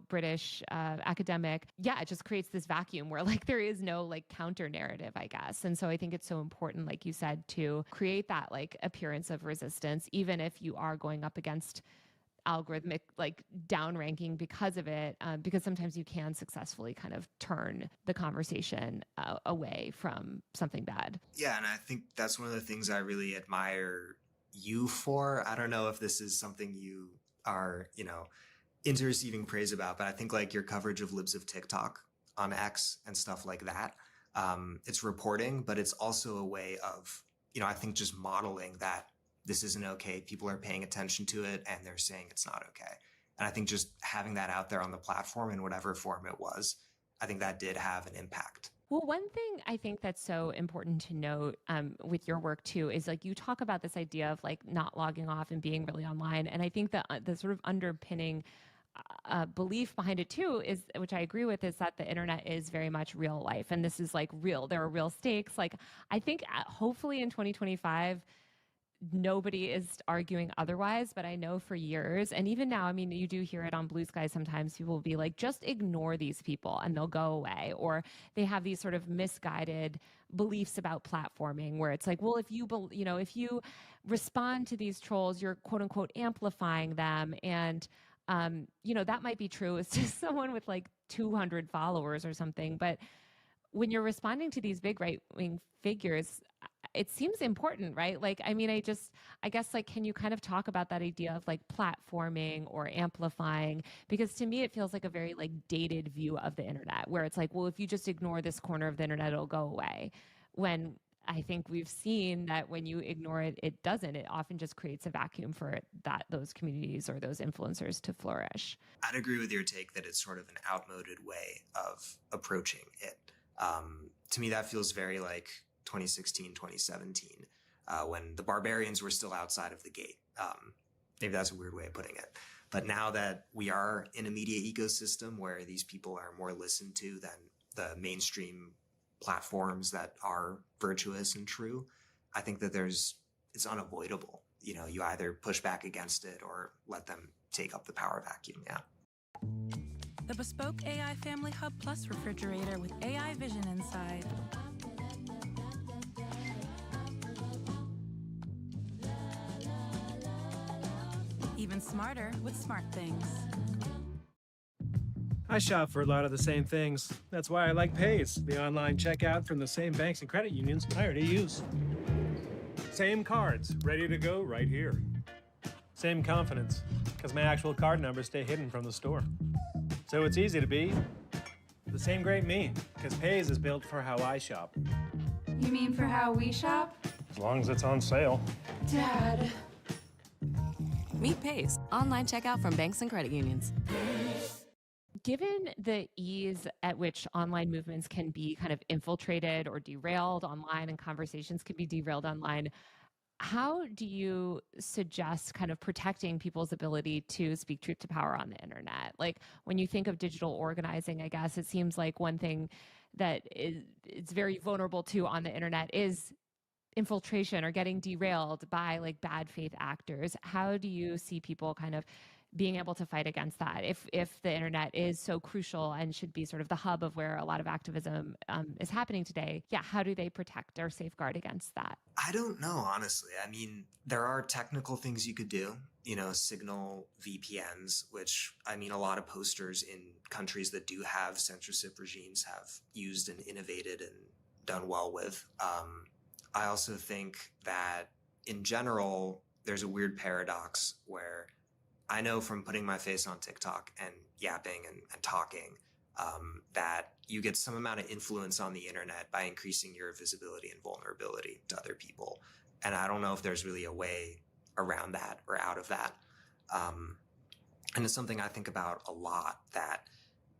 British academic, it just creates this vacuum where like there is no like counter narrative, I guess. And so I think it's so important, like you said, to create that like appearance of resistance, even if you are going up against algorithmic like downranking because of it, because sometimes you can successfully kind of turn the conversation away from something bad. Yeah, and I think that's one of the things I really admire you for. I don't know if this is something you are, into receiving praise about, but I think like your coverage of Libs of TikTok on X and stuff like that, it's reporting, but it's also a way of, I think just modeling that this isn't okay. People are paying attention to it and they're saying it's not okay. And I think just having that out there on the platform in whatever form it was, I think that did have an impact. Well, one thing I think that's so important to note with your work too is like you talk about this idea of like not logging off and being really online. And I think that the sort of underpinning belief behind it too is, which I agree with, is that the internet is very much real life. And this is like real. There are real stakes. Like I think hopefully in 2025, nobody is arguing otherwise, but I know for years, and even now, I mean, you do hear it on Blue Sky sometimes, people will be like, just ignore these people and they'll go away. Or they have these sort of misguided beliefs about platforming where it's like, well, if you respond to these trolls, you're quote unquote amplifying them. And, that might be true. It's just someone with like 200 followers or something, but when you're responding to these big right-wing figures, it seems important, right? Like, I mean, I guess, like, can you kind of talk about that idea of like platforming or amplifying? Because to me, it feels like a very like dated view of the internet, where it's like, well, if you just ignore this corner of the internet, it'll go away. When I think we've seen that when you ignore it, it doesn't. It often just creates a vacuum for those communities or those influencers to flourish. I'd agree with your take that it's sort of an outmoded way of approaching it. To me, that feels very like 2016, 2017, when the barbarians were still outside of the gate. Maybe that's a weird way of putting it. But now that we are in a media ecosystem where these people are more listened to than the mainstream platforms that are virtuous and true, I think that it's unavoidable. You know, you either push back against it or let them take up the power vacuum. Yeah. The bespoke AI Family Hub Plus refrigerator with AI vision inside. Even smarter with smart things. I shop for a lot of the same things. That's why I like Pays, the online checkout from the same banks and credit unions I already use. Same cards, ready to go right here. Same confidence, because my actual card numbers stay hidden from the store. So it's easy to be the same great me, because Pays is built for how I shop. You mean for how we shop? As long as it's on sale. Dad. Meet Pays, online checkout from banks and credit unions. Given the ease at which online movements can be kind of infiltrated or derailed online and conversations can be derailed online, how do you suggest kind of protecting people's ability to speak truth to power on the internet? Like when you think of digital organizing, I guess it seems like one thing that it's very vulnerable to on the internet is infiltration or getting derailed by like bad faith actors. How do you see people kind of being able to fight against that if the internet is so crucial and should be sort of the hub of where a lot of activism is happening today? Yeah, how do they protect or safeguard against that? I don't know, honestly. I mean, there are technical things you could do, you know, signal VPNs, which I mean, a lot of posters in countries that do have censorship regimes have used and innovated and done well with. I also think that in general, there's a weird paradox where I know from putting my face on TikTok and yapping and talking that you get some amount of influence on the internet by increasing your visibility and vulnerability to other people. And I don't know if there's really a way around that or out of that. And it's something I think about a lot that,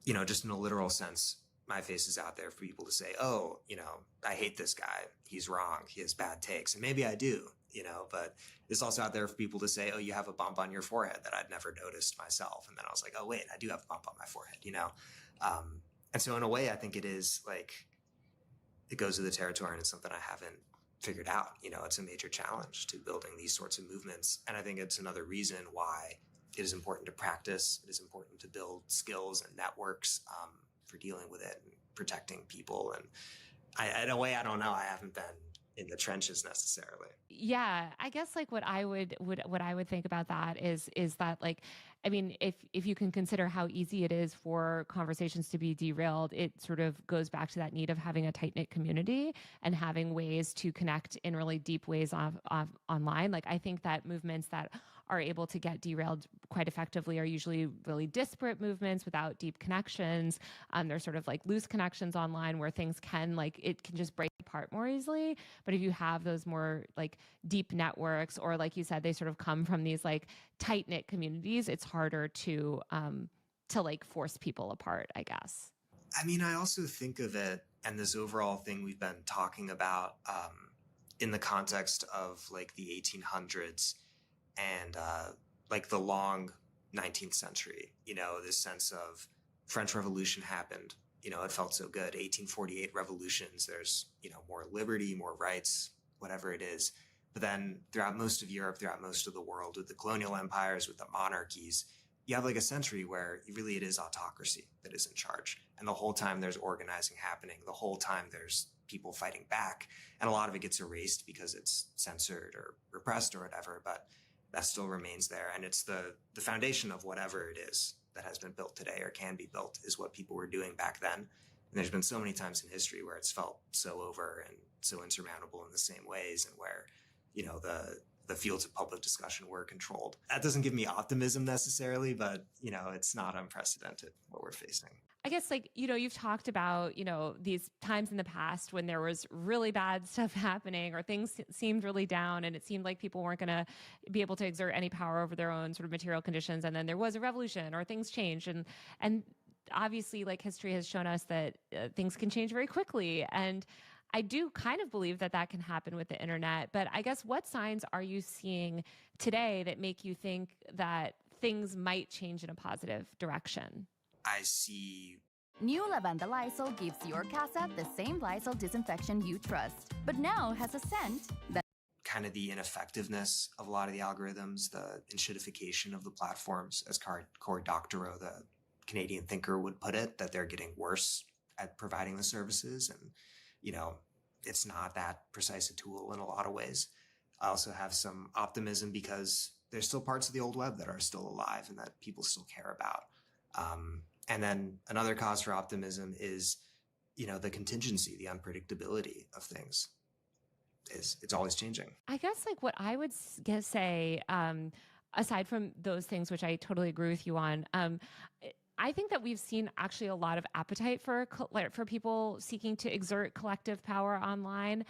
you know, just in a literal sense, my face is out there for people to say, oh, you know, I hate this guy. He's wrong. He has bad takes. And maybe I do, you know, but it's also out there for people to say, oh, you have a bump on your forehead that I'd never noticed myself. And then I was like, oh, wait, I do have a bump on my forehead, you know? And so in a way, I think it is like, it goes to the territory and it's something I haven't figured out. You know, it's a major challenge to building these sorts of movements. And I think it's another reason why it is important to practice. It is important to build skills and networks for dealing with it and protecting people. And in a way, I don't know. I haven't been in the trenches necessarily. Yeah, I guess like what I would think about that is that like, I mean, if you can consider how easy it is for conversations to be derailed, it sort of goes back to that need of having a tight-knit community and having ways to connect in really deep ways online. Like I think that movements that are able to get derailed quite effectively are usually really disparate movements without deep connections. There's sort of like loose connections online where things can like, it can just break apart more easily. But if you have those more like deep networks, or like you said, they sort of come from these like tight-knit communities, it's harder to like force people apart, I guess. I mean, I also think of it and this overall thing we've been talking about in the context of like the 1800s and like the long 19th century, you know, this sense of French Revolution happened, you know, it felt so good. 1848 revolutions, there's, you know, more liberty, more rights, whatever it is. But then throughout most of Europe, throughout most of the world, with the colonial empires, with the monarchies, you have like a century where really it is autocracy that is in charge. And the whole time there's organizing happening. The whole time there's people fighting back. And a lot of it gets erased because it's censored or repressed or whatever. But that still remains there. And it's the foundation of whatever it is that has been built today or can be built is what people were doing back then. And there's been so many times in history where it's felt so over and so insurmountable in the same ways, and where, you know, the fields of public discussion were controlled. That doesn't give me optimism necessarily, but, you know, it's not unprecedented what we're facing. I guess, like, you know, you've talked about, you know, these times in the past when there was really bad stuff happening or things seemed really down and it seemed like people weren't going to be able to exert any power over their own sort of material conditions. And then there was a revolution or things changed. And obviously, like, history has shown us that things can change very quickly. And I do kind of believe that that can happen with the internet. But I guess, what signs are you seeing today that make you think that things might change in a positive direction? I see. New Lavanda Lysol gives your casa the same Lysol disinfection you trust, but now has a scent that kind of the ineffectiveness of a lot of the algorithms, the enshittification of the platforms, as Cory Doctorow, the Canadian thinker, would put it, that they're getting worse at providing the services. And, you know, it's not that precise a tool in a lot of ways. I also have some optimism because there's still parts of the old web that are still alive and that people still care about. And then another cause for optimism is, you know, the contingency, the unpredictability of things. It's always changing. I guess, like, what I would say, aside from those things, which I totally agree with you on, I think that we've seen actually a lot of appetite for people seeking to exert collective power online,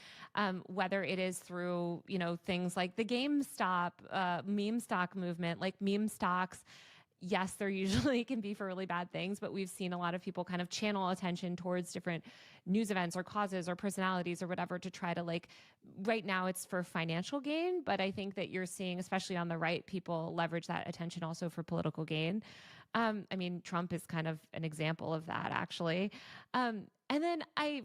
whether it is through, you know, things like the GameStop meme stock movement, like meme stocks. Yes, there usually can be for really bad things, but we've seen a lot of people kind of channel attention towards different news events or causes or personalities or whatever to try to, like, right now it's for financial gain, but I think that you're seeing, especially on the right, people leverage that attention also for political gain. I mean, Trump is kind of an example of that, actually. And then I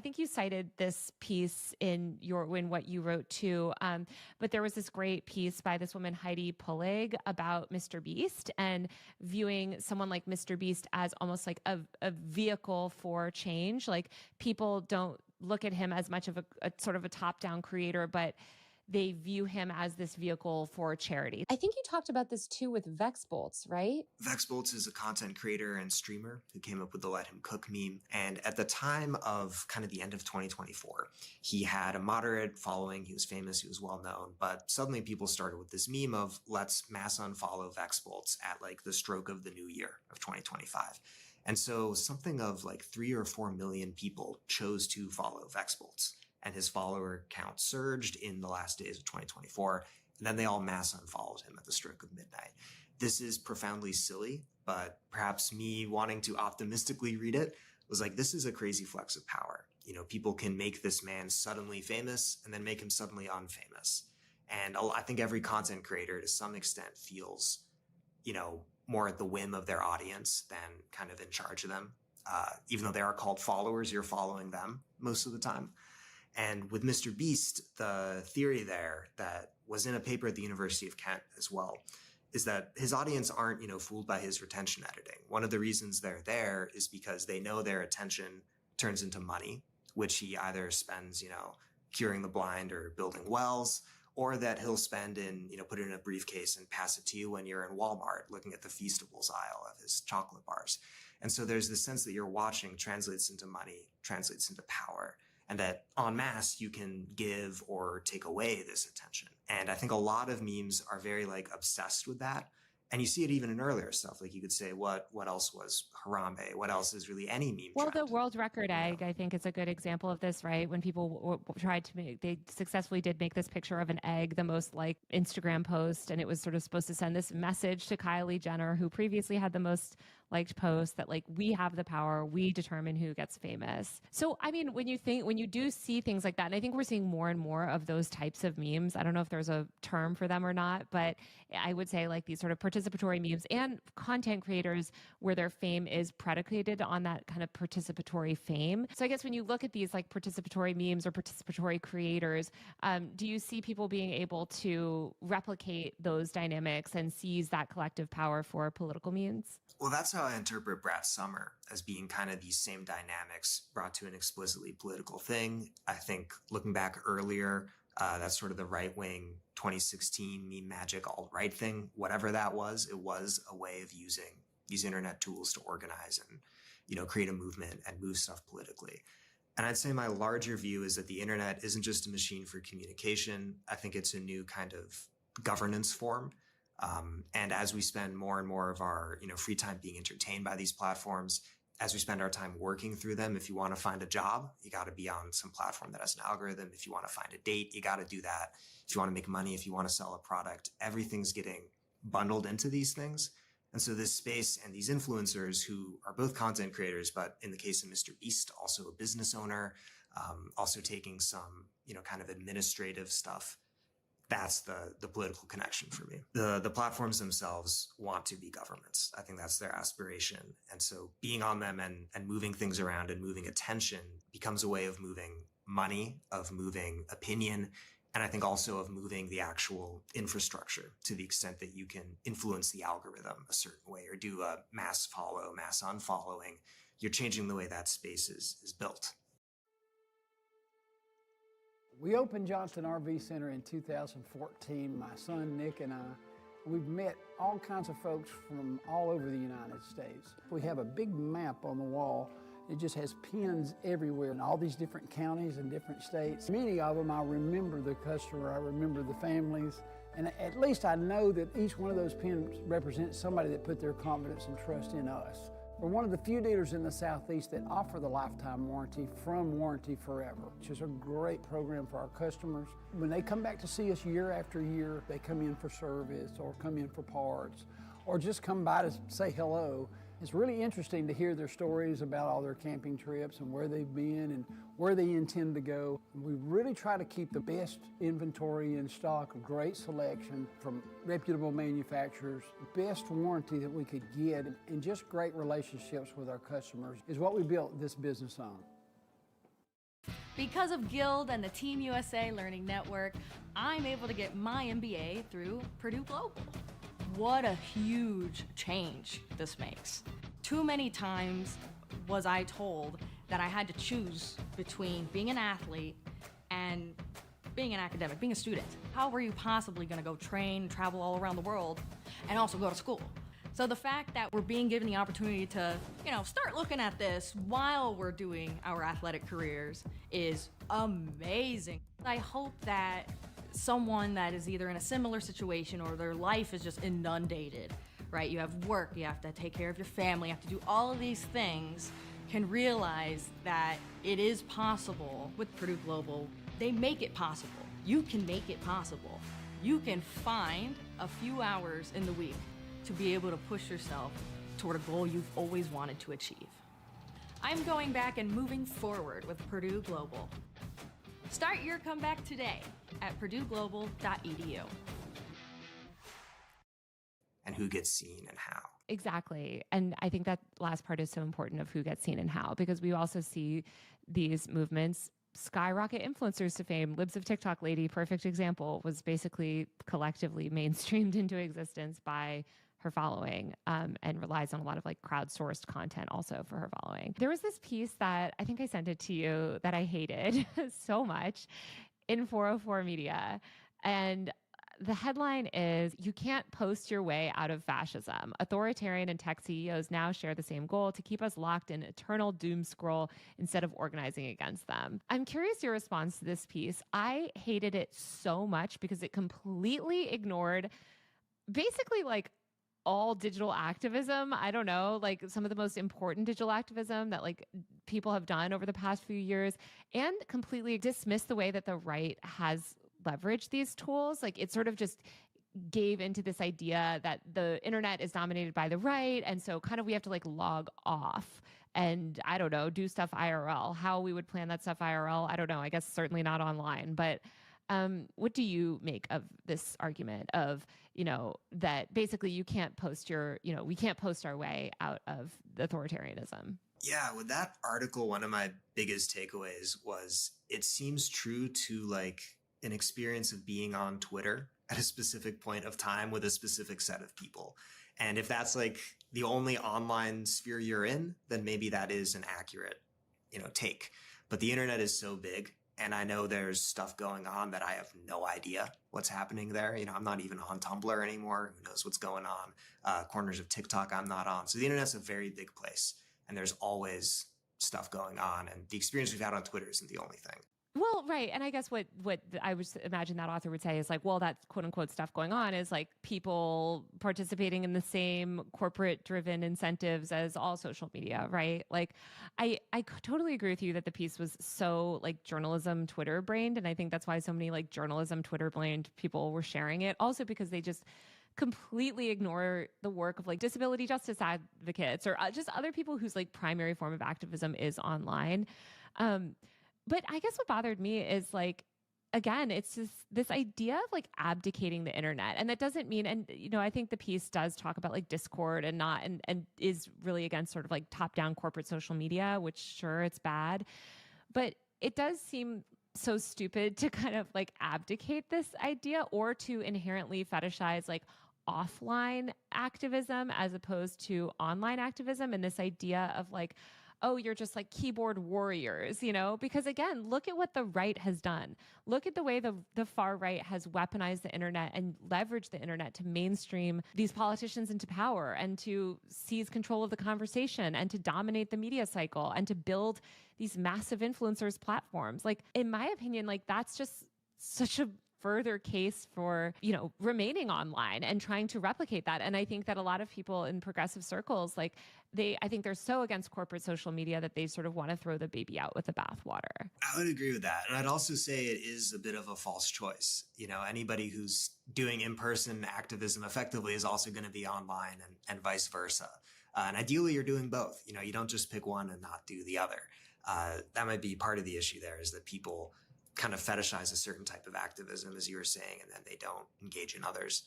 think you cited this piece in what you wrote too. But there was this great piece by this woman, Heidi Pullig, about MrBeast and viewing someone like MrBeast as almost like a vehicle for change. Like, people don't look at him as much of a sort of a top-down creator, but they view him as this vehicle for charity. I think you talked about this too with VexBolts, right? VexBolts is a content creator and streamer who came up with the Let Him Cook meme. And at the time of kind of the end of 2024, he had a moderate following. He was famous. He was well known. But suddenly people started with this meme of, let's mass unfollow VexBolts at, like, the stroke of the new year of 2025. And so something of like 3 or 4 million people chose to follow VexBolts. And his follower count surged in the last days of 2024. And then they all mass unfollowed him at the stroke of midnight. This is profoundly silly, but perhaps me wanting to optimistically read it was like, this is a crazy flex of power. You know, people can make this man suddenly famous and then make him suddenly unfamous. And I think every content creator to some extent feels, you know, more at the whim of their audience than kind of in charge of them. Even though they are called followers, you're following them most of the time. And with MrBeast, the theory there that was in a paper at the University of Kent as well is that his audience aren't, you know, fooled by his retention editing. One of the reasons they're there is because they know their attention turns into money, which he either spends, you know, curing the blind or building wells, or that he'll spend in, you know, put it in a briefcase and pass it to you when you're in Walmart looking at the Feastables aisle of his chocolate bars. And so there's this sense that you're watching translates into money, translates into power. And that en masse, you can give or take away this attention. And I think a lot of memes are very, like, obsessed with that. And you see it even in earlier stuff. Like, you could say, what else was Harambe? What else is really any meme Well, trend? the world record egg, I think, is a good example of this, right? When people tried to they successfully did make this picture of an egg, the most liked Instagram post. And it was sort of supposed to send this message to Kylie Jenner, who previously had the most liked post, that, like, we have the power, we determine who gets famous. So, I mean, when you do see things like that, and I think we're seeing more and more of those types of memes. I don't know if there's a term for them or not, but I would say, like, these sort of participatory memes and content creators where their fame is predicated on that kind of participatory fame. So I guess when you look at these, like, participatory memes or participatory creators, do you see people being able to replicate those dynamics and seize that collective power for political means? Well, that's how I interpret Brat Summer, as being kind of these same dynamics brought to an explicitly political thing. I think looking back earlier, that's sort of the right-wing 2016 meme magic alt-right thing, whatever that was, it was a way of using these internet tools to organize and, create a movement and move stuff politically. And I'd say my larger view is that the internet isn't just a machine for communication. I think it's a new kind of governance form. And as we spend more and more of our, free time being entertained by these platforms, as we spend our time working through them, if you want to find a job, you got to be on some platform that has an algorithm. If you want to find a date, you got to do that. If you want to make money, if you want to sell a product, everything's getting bundled into these things. And so this space and these influencers who are both content creators, but in the case of theBeast, also a business owner, also taking some, kind of administrative stuff. That's the political connection for me. The platforms themselves want to be governments. I think that's their aspiration. And so being on them and moving things around and moving attention becomes a way of moving money, of moving opinion, and I think also of moving the actual infrastructure to the extent that you can influence the algorithm a certain way or do a mass follow, mass unfollowing. You're changing the way that space is built. We opened Johnston RV Center in 2014. My son Nick and we've met all kinds of folks from all over the United States. We have a big map on the wall. It just has pins everywhere in all these different counties and different states. Many of them I remember the customer, I remember the families, and at least I know that each one of those pins represents somebody that put their confidence and trust in us. We're one of the few dealers in the Southeast that offer the lifetime warranty from Warranty Forever, which is a great program for our customers. When they come back to see us year after year, they come in for service or come in for parts or just come by to say hello. It's really interesting to hear their stories about all their camping trips and where they've been and where they intend to go. We really try to keep the best inventory in stock, a great selection from reputable manufacturers, best warranty that we could get, and just great relationships with our customers is what we built this business on. Because of Guild and the Team USA Learning Network, I'm able to get my MBA through Purdue Global. What a huge change this makes. Too many times was I told that I had to choose between being an athlete and being an academic, being a student. How were you possibly gonna go train, travel all around the world, and also go to school? So the fact that we're being given the opportunity to, start looking at this while we're doing our athletic careers is amazing. I hope that someone that is either in a similar situation or their life is just inundated, right? You have work, you have to take care of your family, you have to do all of these things, can realize that it is possible with Purdue Global. They make it possible. You can make it possible. You can find a few hours in the week to be able to push yourself toward a goal you've always wanted to achieve. I'm going back and moving forward with Purdue Global. Start your comeback today at purdueglobal.edu. And who gets seen and how. Exactly. And I think that last part is so important of who gets seen and how, because we also see these movements skyrocket influencers to fame. Libs of TikTok lady, perfect example, was basically collectively mainstreamed into existence by her following, and relies on a lot of crowdsourced content also for her following. There was this piece that I think I sent it to you that I hated so much in 404 Media. And the headline is, "You can't post your way out of fascism. Authoritarian and tech CEOs now share the same goal, to keep us locked in eternal doom scroll instead of organizing against them." I'm curious your response to this piece. I hated it so much because it completely ignored basically all digital activism. I don't know, some of the most important digital activism that people have done over the past few years, and completely dismissed the way that the right has leveraged these tools. It sort of just gave into this idea that the internet is dominated by the right. And so we have to log off and, I don't know, do stuff IRL. How we would plan that stuff IRL, I don't know. I guess certainly not online. But what do you make of this argument of, that basically you can't post we can't post our way out of authoritarianism? Yeah, with that article, one of my biggest takeaways was it seems true to an experience of being on Twitter at a specific point of time with a specific set of people. And if that's the only online sphere you're in, then maybe that is an accurate, take. But the internet is so big. And I know there's stuff going on that I have no idea what's happening there. I'm not even on Tumblr anymore. Who knows what's going on? Corners of TikTok I'm not on. So the internet's a very big place. and there's always stuff going on. And the experience we've had on Twitter isn't the only thing. Well, right. And I guess what I would imagine that author would say is like, well, that quote unquote stuff going on is like people participating in the same corporate driven incentives as all social media, right? Like I totally agree with you that the piece was so like journalism Twitter brained. And I think that's why so many like journalism Twitter brained people were sharing it. Also because they just completely ignore the work of like disability justice advocates or just other people whose like primary form of activism is online. But I guess what bothered me is like, again, it's just this idea of like abdicating the internet. And that doesn't mean, and you know, I think the piece does talk about like Discord and not, and is really against sort of like top down corporate social media, which sure, it's bad, but it does seem so stupid to kind of like abdicate this idea or to inherently fetishize like offline activism as opposed to online activism. And this idea of like, oh, you're just like keyboard warriors, you know, because again, look at what the right has done. Look at the way the far right has weaponized the internet and leveraged the internet to mainstream these politicians into power and to seize control of the conversation and to dominate the media cycle and to build these massive influencers platforms. Like, in my opinion, like that's just such a further case for, you know, remaining online and trying to replicate that. And I think that a lot of people in progressive circles, like I think they're so against corporate social media that they sort of want to throw the baby out with the bathwater. I would agree with that. And I'd also say it is a bit of a false choice. You know, anybody who's doing in-person activism effectively is also going to be online and vice versa. And ideally you're doing both. You know, you don't just pick one and not do the other. That might be part of the issue there, is that people kind of fetishize a certain type of activism, as you were saying, and then they don't engage in others.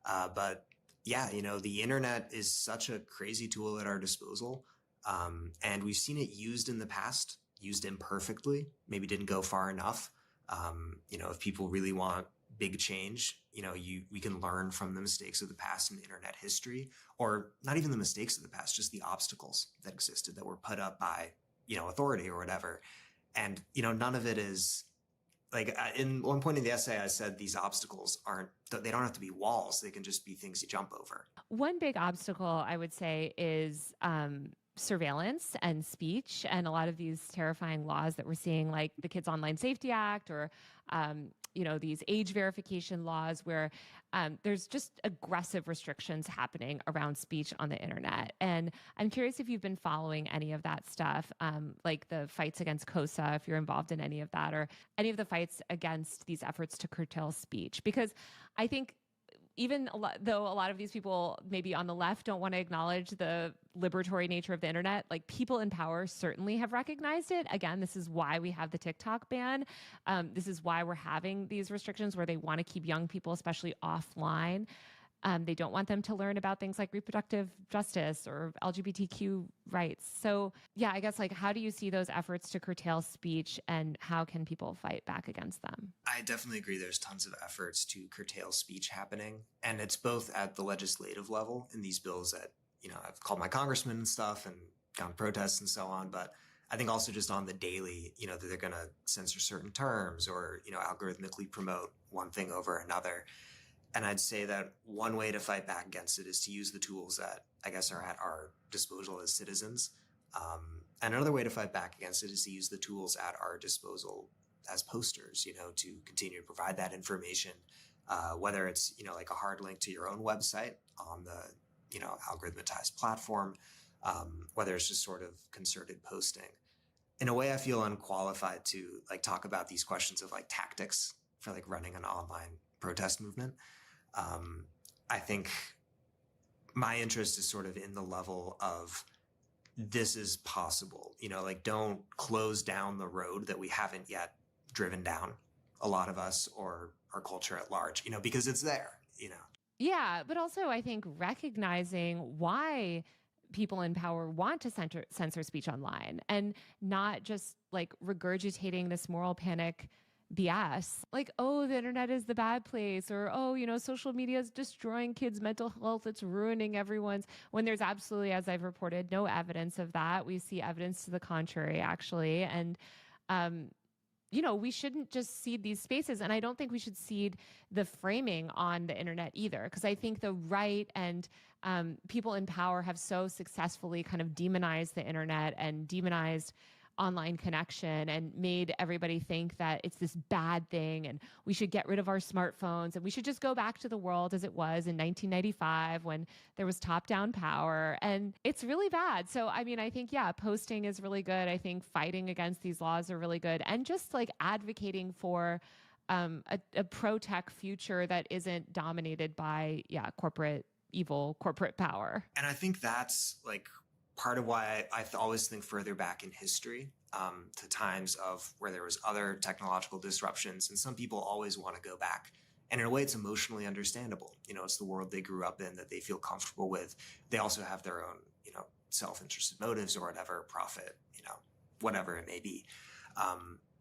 But yeah, you know, the internet is such a crazy tool at our disposal. And we've seen it used in the past, used imperfectly, maybe didn't go far enough. You know, if people really want big change, you know, we can learn from the mistakes of the past in internet history, or not even the mistakes of the past, just the obstacles that existed that were put up by, you know, authority or whatever. And, you know, none of it is, like in one point in the essay, I said these obstacles they don't have to be walls. They can just be things you jump over. One big obstacle I would say is surveillance and speech, and a lot of these terrifying laws that we're seeing, like the Kids Online Safety Act, or you know, these age verification laws where there's just aggressive restrictions happening around speech on the internet. And I'm curious if you've been following any of that stuff, like the fights against COSA, if you're involved in any of that, or any of the fights against these efforts to curtail speech. Because I think even though a lot of these people maybe on the left don't want to acknowledge the liberatory nature of the internet, like people in power certainly have recognized it. Again, this is why we have the TikTok ban. This is why we're having these restrictions where they want to keep young people, especially offline. They don't want them to learn about things like reproductive justice or LGBTQ rights. So yeah, I guess like, how do you see those efforts to curtail speech, and how can people fight back against them? I definitely agree. There's tons of efforts to curtail speech happening. And it's both at the legislative level in these bills that, you know, I've called my congressman and stuff and gone protests and so on. But I think also just on the daily, you know, that they're going to censor certain terms or, you know, algorithmically promote one thing over another. And I'd say that one way to fight back against it is to use the tools that I guess are at our disposal as citizens. And another way to fight back against it is to use the tools at our disposal as posters, you know, to continue to provide that information, whether it's, you know, like a hard link to your own website on the, you know, algorithmatized platform, whether it's just sort of concerted posting. In a way, I feel unqualified to like talk about these questions of like tactics for like running an online protest movement. I think my interest is sort of in the level of this is possible, you know, like don't close down the road that we haven't yet driven down, a lot of us, or our culture at large, you know, because it's there, you know. Yeah, but also I think recognizing why people in power want to censor speech online and not just like regurgitating this moral panic BS, like, oh, the internet is the bad place, or, oh, you know, social media is destroying kids' mental health, it's ruining everyone's, when there's absolutely, as I've reported, no evidence of that. We see evidence to the contrary, actually. And, we shouldn't just cede these spaces. And I don't think we should cede the framing on the internet either, because I think the right and people in power have so successfully kind of demonized the internet and demonized online connection and made everybody think that it's this bad thing and we should get rid of our smartphones and we should just go back to the world as it was in 1995 when there was top-down power. And it's really bad. So, I mean, I think, posting is really good. I think fighting against these laws are really good. And just like advocating for a pro-tech future that isn't dominated by, evil corporate power. And I think that's like part of why I always think further back in history to times of where there was other technological disruptions. And some people always want to go back. And in a way, it's emotionally understandable. It's the world they grew up in that they feel comfortable with. They also have their own, self-interested motives or whatever, profit, whatever it may be.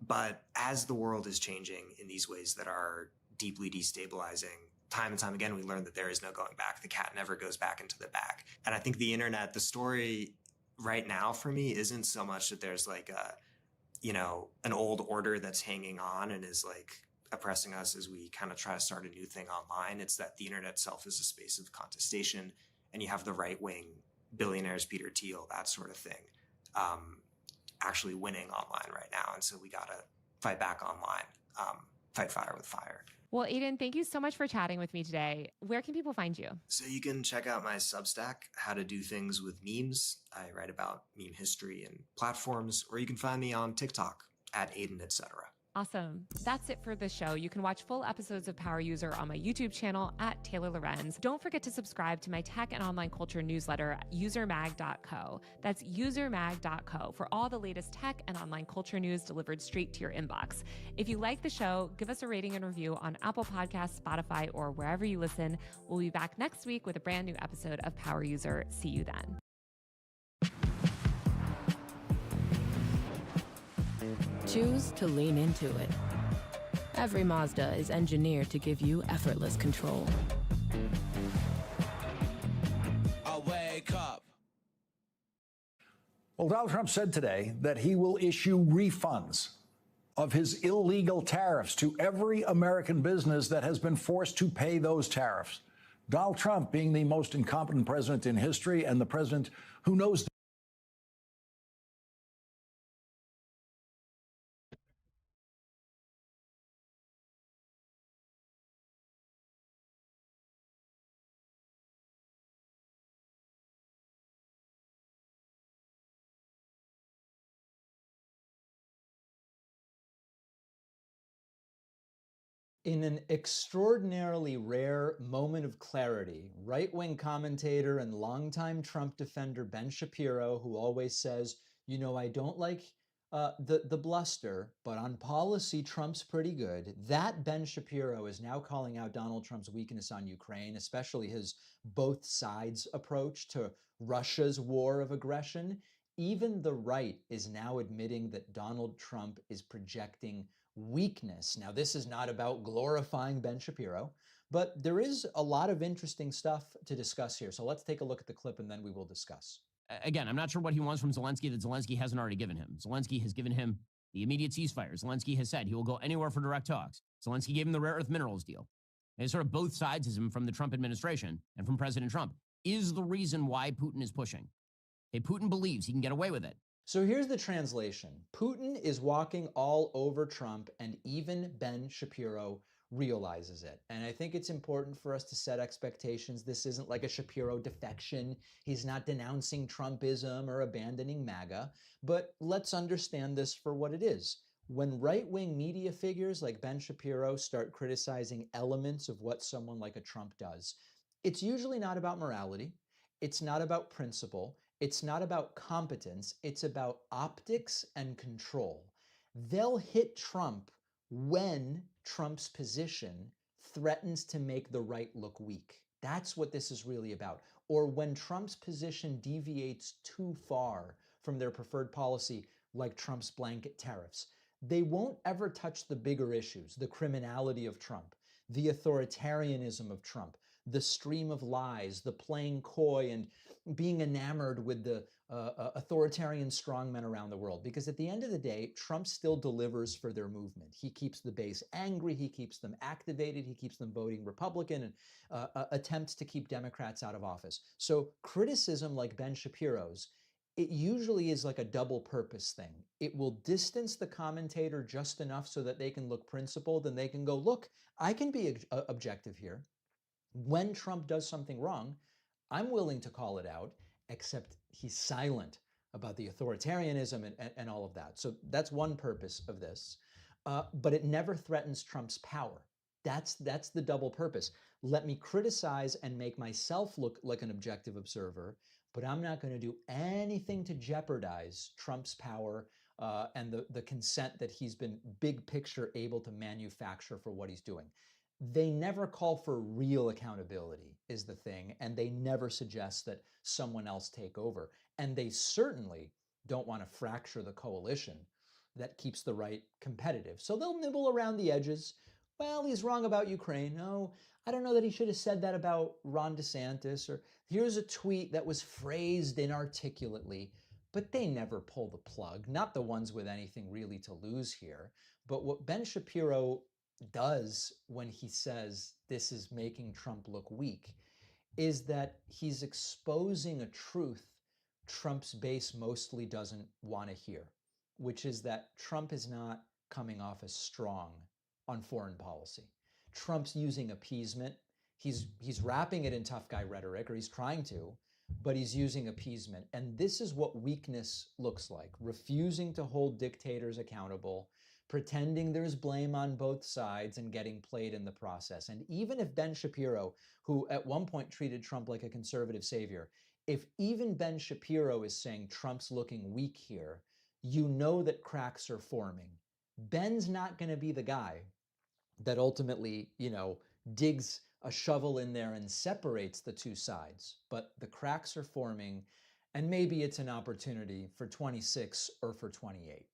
But as the world is changing in these ways that are deeply destabilizing, time and time again, we learn that there is no going back. The cat never goes back into the bag. And I think the internet, the story right now for me isn't so much that there's like an old order that's hanging on and is like oppressing us as we kind of try to start a new thing online. It's that the internet itself is a space of contestation, and you have the right wing billionaires, Peter Thiel, that sort of thing, actually winning online right now. And so we got to fight back online, fight fire with fire. Well, Aiden, thank you so much for chatting with me today. Where can people find you? So you can check out my Substack, How to Do Things with Memes. I write about meme history and platforms, or you can find me on TikTok at Aiden, etc. Awesome. That's it for the show. You can watch full episodes of Power User on my YouTube channel at Taylor Lorenz. Don't forget to subscribe to my tech and online culture newsletter, usermag.co. That's usermag.co for all the latest tech and online culture news delivered straight to your inbox. If you like the show, give us a rating and review on Apple Podcasts, Spotify, or wherever you listen. We'll be back next week with a brand new episode of Power User. See you then. Choose to lean into it. Every Mazda is engineered to give you effortless control. I wake up. Well, Donald Trump said today that he will issue refunds of his illegal tariffs to every American business that has been forced to pay those tariffs. Donald Trump being the most incompetent president in history and the president who knows In an extraordinarily rare moment of clarity, right-wing commentator and longtime Trump defender Ben Shapiro, who always says, I don't like the bluster, but on policy, Trump's pretty good. That Ben Shapiro is now calling out Donald Trump's weakness on Ukraine, especially his both sides approach to Russia's war of aggression. Even the right is now admitting that Donald Trump is projecting weakness. Now, this is not about glorifying Ben Shapiro, but there is a lot of interesting stuff to discuss here. So let's take a look at the clip and then we will discuss. Again, I'm not sure what he wants from Zelensky that Zelensky hasn't already given him. Zelensky has given him the immediate ceasefire. Zelensky has said he will go anywhere for direct talks. Zelensky gave him the rare earth minerals deal. And sort of both sidesism from the Trump administration and from President Trump is the reason why Putin is pushing. Hey, Putin believes he can get away with it. So here's the translation. Putin is walking all over Trump, and even Ben Shapiro realizes it. And I think it's important for us to set expectations. This isn't like a Shapiro defection. He's not denouncing Trumpism or abandoning MAGA, but let's understand this for what it is. When right-wing media figures like Ben Shapiro start criticizing elements of what someone like a Trump does, it's usually not about morality. It's not about principle. It's not about competence, it's about optics and control. They'll hit Trump when Trump's position threatens to make the right look weak. That's what this is really about. Or when Trump's position deviates too far from their preferred policy, like Trump's blanket tariffs. They won't ever touch the bigger issues, the criminality of Trump, the authoritarianism of Trump, the stream of lies, the playing coy and being enamored with the authoritarian strongmen around the world. Because at the end of the day, Trump still delivers for their movement. He keeps the base angry, he keeps them activated, he keeps them voting Republican, and attempts to keep Democrats out of office. So criticism like Ben Shapiro's, it usually is like a double purpose thing. It will distance the commentator just enough so that they can look principled and they can go, look, I can be objective here. When Trump does something wrong, I'm willing to call it out, except he's silent about the authoritarianism and all of that. So that's one purpose of this. But it never threatens Trump's power. That's the double purpose. Let me criticize and make myself look like an objective observer, but I'm not going to do anything to jeopardize Trump's power and the consent that he's been big picture able to manufacture for what he's doing. They never call for real accountability is the thing, and they never suggest that someone else take over. And they certainly don't want to fracture the coalition that keeps the right competitive. So they'll nibble around the edges. Well, he's wrong about Ukraine. No, I don't know that he should have said that about Ron DeSantis, or here's a tweet that was phrased inarticulately. But they never pull the plug, not the ones with anything really to lose here. But what Ben Shapiro does when he says this is making Trump look weak is that he's exposing a truth Trump's base mostly doesn't want to hear, which is that Trump is not coming off as strong on foreign policy. Trump's using appeasement. He's wrapping it in tough guy rhetoric, or he's trying to, but he's using appeasement. And this is what weakness looks like: refusing to hold dictators accountable, pretending there's blame on both sides, and getting played in the process. And even if Ben Shapiro, who at one point treated Trump like a conservative savior, if even Ben Shapiro is saying Trump's looking weak here, you know that cracks are forming. Ben's not going to be the guy that ultimately, digs a shovel in there and separates the two sides. But the cracks are forming, and maybe it's an opportunity for 26 or for 28.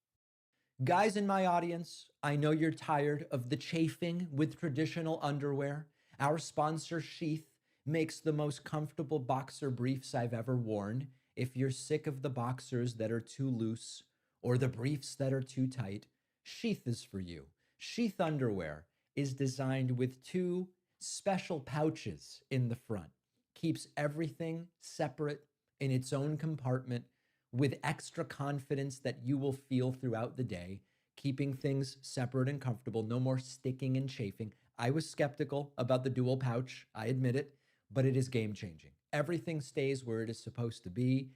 Guys in my audience, I know you're tired of the chafing with traditional underwear. Our sponsor, Sheath, makes the most comfortable boxer briefs I've ever worn. If you're sick of the boxers that are too loose or the briefs that are too tight, Sheath is for you. Sheath underwear is designed with two special pouches in the front. Keeps everything separate in its own compartment, with extra confidence that you will feel throughout the day, keeping things separate and comfortable, no more sticking and chafing. I was skeptical about the dual pouch, I admit it, but it is game-changing. Everything stays where it is supposed to be,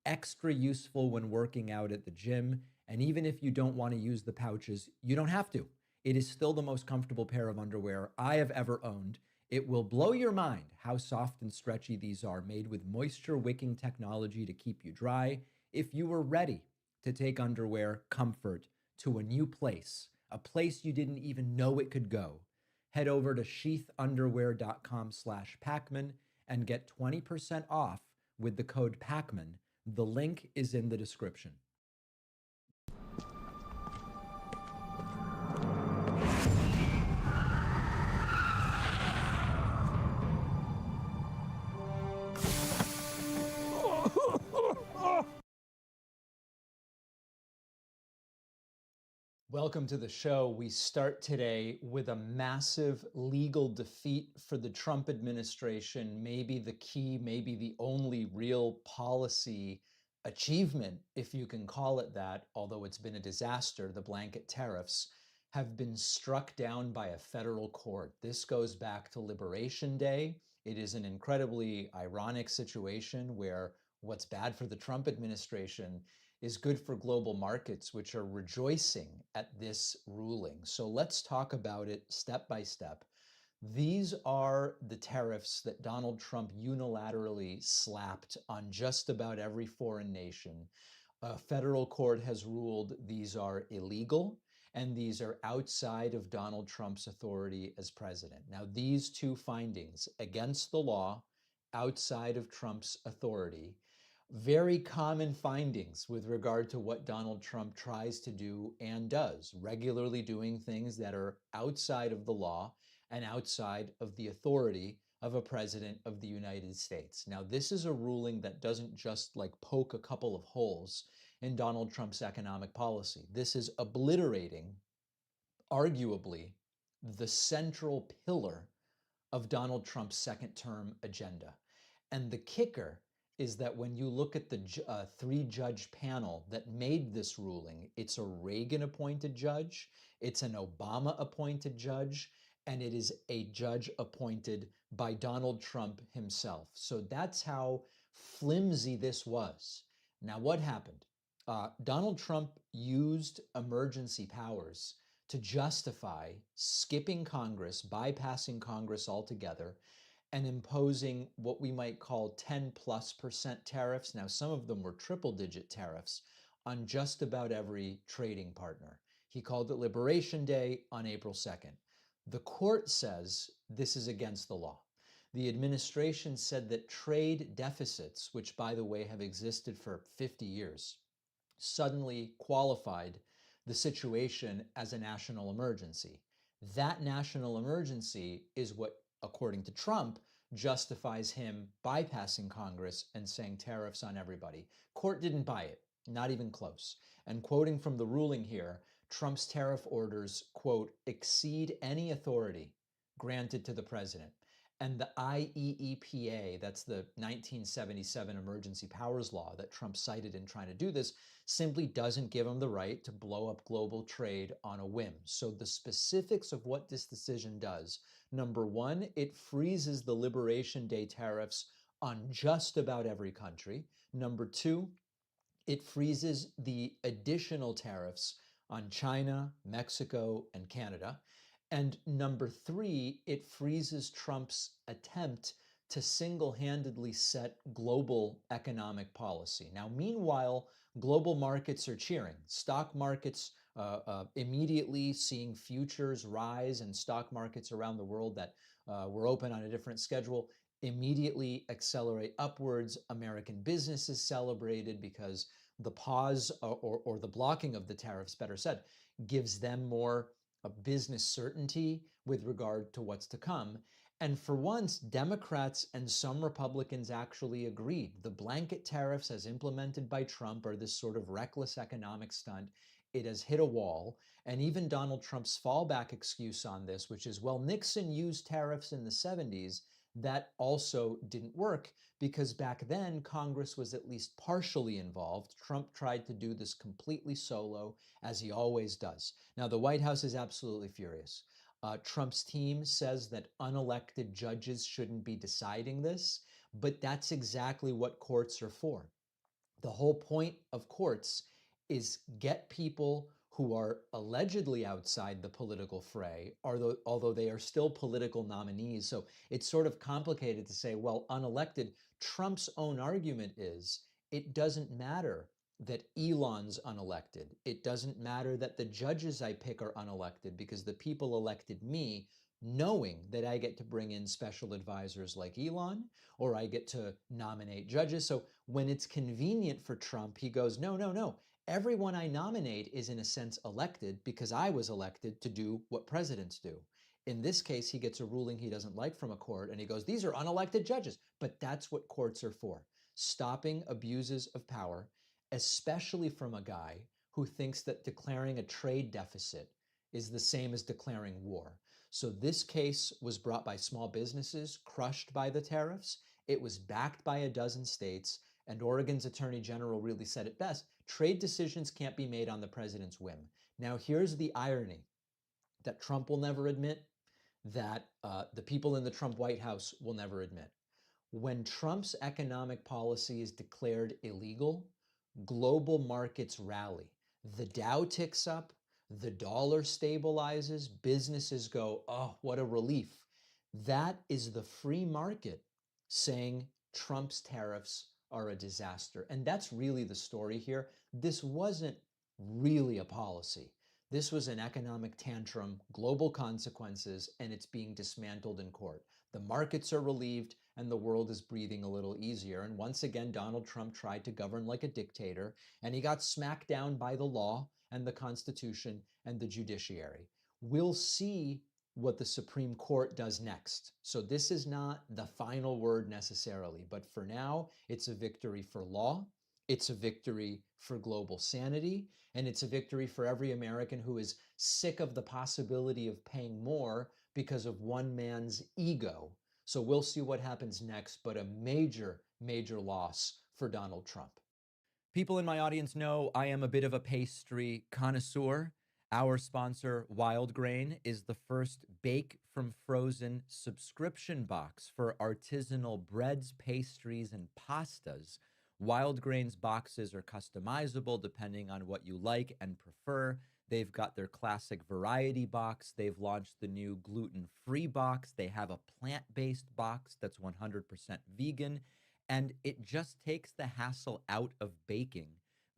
extra useful when working out at the gym, and even if you don't want to use the pouches, you don't have to. It is still the most comfortable pair of underwear I have ever owned. It will blow your mind how soft and stretchy these are, made with moisture-wicking technology to keep you dry. If you were ready to take underwear comfort to a new place, a place you didn't even know it could go, head over to sheathunderwear.com/Pacman and get 20% off with the code Pacman. The link is in the description. Welcome to the show. We start today with a massive legal defeat for the Trump administration, maybe the key, maybe the only real policy achievement, if you can call it that, although it's been a disaster. The blanket tariffs have been struck down by a federal court. This goes back to Liberation Day. It is an incredibly ironic situation where what's bad for the Trump administration is good for global markets, which are rejoicing at this ruling. So let's talk about it step by step. These are the tariffs that Donald Trump unilaterally slapped on just about every foreign nation. A federal court has ruled these are illegal, and these are outside of Donald Trump's authority as president. Now, these two findings, against the law, outside of Trump's authority, very common findings with regard to what Donald Trump tries to do and does, regularly doing things that are outside of the law and outside of the authority of a president of the United States. Now, this is a ruling that doesn't just like poke a couple of holes in Donald Trump's economic policy. This is obliterating, arguably, the central pillar of Donald Trump's second term agenda. And the kicker is that when you look at the three-judge panel that made this ruling, it's a Reagan-appointed judge, it's an Obama-appointed judge, and it is a judge appointed by Donald Trump himself. So that's how flimsy this was. Now, what happened? Donald Trump used emergency powers to justify skipping Congress, bypassing Congress altogether, and imposing what we might call 10+% tariffs. Now, some of them were triple-digit tariffs on just about every trading partner. He called it Liberation Day on April 2nd. The court says this is against the law. The administration said that trade deficits, which by the way have existed for 50 years, suddenly qualified the situation as a national emergency. That national emergency is what, according to Trump, justifies him bypassing Congress and saying tariffs on everybody. Court didn't buy it, not even close. And quoting from the ruling here, Trump's tariff orders, quote, exceed any authority granted to the president. And the IEEPA, that's the 1977 Emergency Powers Law that Trump cited in trying to do this, simply doesn't give him the right to blow up global trade on a whim. So the specifics of what this decision does, number one, it freezes the Liberation Day tariffs on just about every country. Number two, it freezes the additional tariffs on China, Mexico, and Canada. And number three, it freezes Trump's attempt to single-handedly set global economic policy. Now, meanwhile, global markets are cheering. Stock markets immediately seeing futures rise, and stock markets around the world that were open on a different schedule immediately accelerate upwards. American businesses celebrated because the pause or the blocking of the tariffs, better said, gives them more business certainty with regard to what's to come. And for once, Democrats and some Republicans actually agreed. The blanket tariffs as implemented by Trump are this sort of reckless economic stunt. It has hit a wall. And even Donald Trump's fallback excuse on this, which is, well, Nixon used tariffs in the 70s, that also didn't work because back then Congress was at least partially involved. Trump tried to do this completely solo, as he always does. Now, the White House is absolutely furious. Trump's team says that unelected judges shouldn't be deciding this, but that's exactly what courts are for. The whole point of courts is get people who are allegedly outside the political fray, although they are still political nominees. So it's sort of complicated to say, well, unelected. Trump's own argument is it doesn't matter that Elon's unelected. It doesn't matter that the judges I pick are unelected because the people elected me knowing that I get to bring in special advisors like Elon, or I get to nominate judges. So when it's convenient for Trump, he goes, no, no, no. Everyone I nominate is in a sense elected because I was elected to do what presidents do. In this case, he gets a ruling he doesn't like from a court and he goes, these are unelected judges. But that's what courts are for, stopping abuses of power, especially from a guy who thinks that declaring a trade deficit is the same as declaring war. So this case was brought by small businesses, crushed by the tariffs. It was backed by a dozen states, and Oregon's Attorney General really said it best. Trade decisions can't be made on the president's whim. Now, here's the irony that Trump will never admit, that the people in the Trump White House will never admit. When Trump's economic policy is declared illegal, global markets rally. The Dow ticks up, the dollar stabilizes, businesses go, oh, what a relief. That is the free market saying Trump's tariffs are a disaster. And that's really the story here. This wasn't really a policy. This was an economic tantrum, global consequences, and it's being dismantled in court. The markets are relieved and the world is breathing a little easier. And once again, Donald Trump tried to govern like a dictator, and he got smacked down by the law and the Constitution and the judiciary. We'll see what the Supreme Court does next. So this is not the final word necessarily, but for now, it's a victory for law, it's a victory for global sanity, and it's a victory for every American who is sick of the possibility of paying more because of one man's ego. So we'll see what happens next, but a major, major loss for Donald Trump. People in my audience know I am a bit of a pastry connoisseur. Our sponsor, Wild Grain, is the first bake from frozen subscription box for artisanal breads, pastries, and pastas. Wild Grain's boxes are customizable depending on what you like and prefer. They've got their classic variety box. They've launched the new gluten-free box. They have a plant-based box that's 100% vegan. And it just takes the hassle out of baking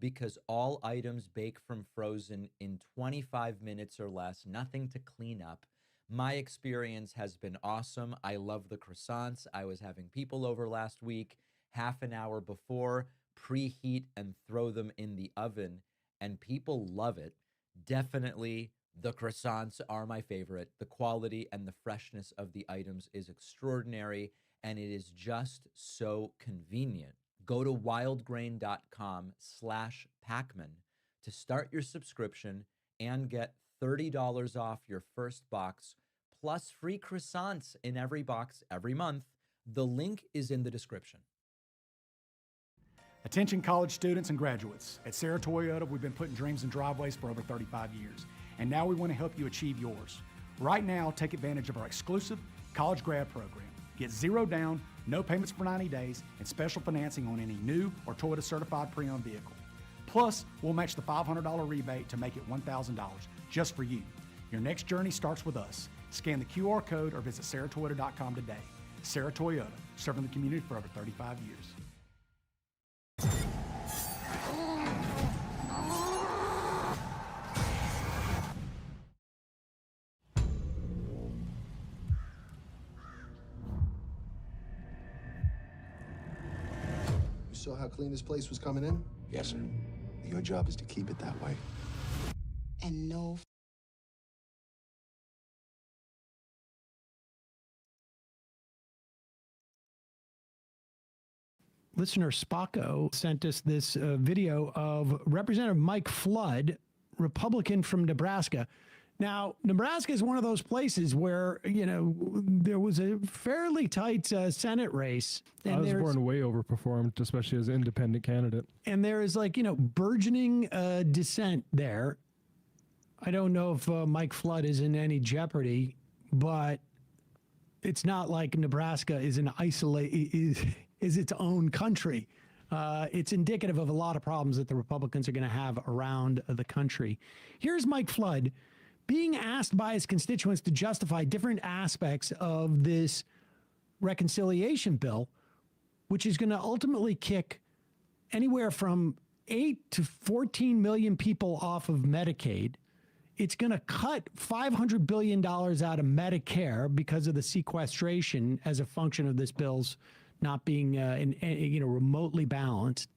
because all items bake from frozen in 25 minutes or less, nothing to clean up. My experience has been awesome. I love the croissants. I was having people over last week, half an hour before, preheat and throw them in the oven, and people love it. Definitely, the croissants are my favorite. The quality and the freshness of the items is extraordinary, and it is just so convenient. Go to wildgrain.com/Pacman to start your subscription and get $30 off your first box, plus free croissants in every box every month. The link is in the description. Attention college students and graduates. At Sarah Toyota, we've been putting dreams in driveways for over 35 years, and now we want to help you achieve yours. Right now, take advantage of our exclusive college grad program. Get zero down, no payments for 90 days, and special financing on any new or Toyota certified pre-owned vehicle. Plus, we'll match the $500 rebate to make it $1,000 just for you. Your next journey starts with us. Scan the QR code or visit sarahtoyota.com today. Sarah Toyota, serving the community for over 35 years. You saw how clean this place was coming in? Yes, sir. Your job is to keep it that way. And no Listener Spacco sent us this video of Representative Mike Flood, Republican from Nebraska. Now, Nebraska is one of those places where, you know, there was a fairly tight Senate race. And Osborne way overperformed, especially as an independent candidate. And there is, like, you know, burgeoning dissent there. I don't know if Mike Flood is in any jeopardy, but it's not like Nebraska is an is its own country. It's indicative of a lot of problems that the Republicans are going to have around the country. Here's Mike Flood being asked by his constituents to justify different aspects of this reconciliation bill, which is going to ultimately kick anywhere from 8 to 14 million people off of Medicaid. It's going to cut $500 billion out of Medicare because of the sequestration as a function of this bill's not being remotely balanced.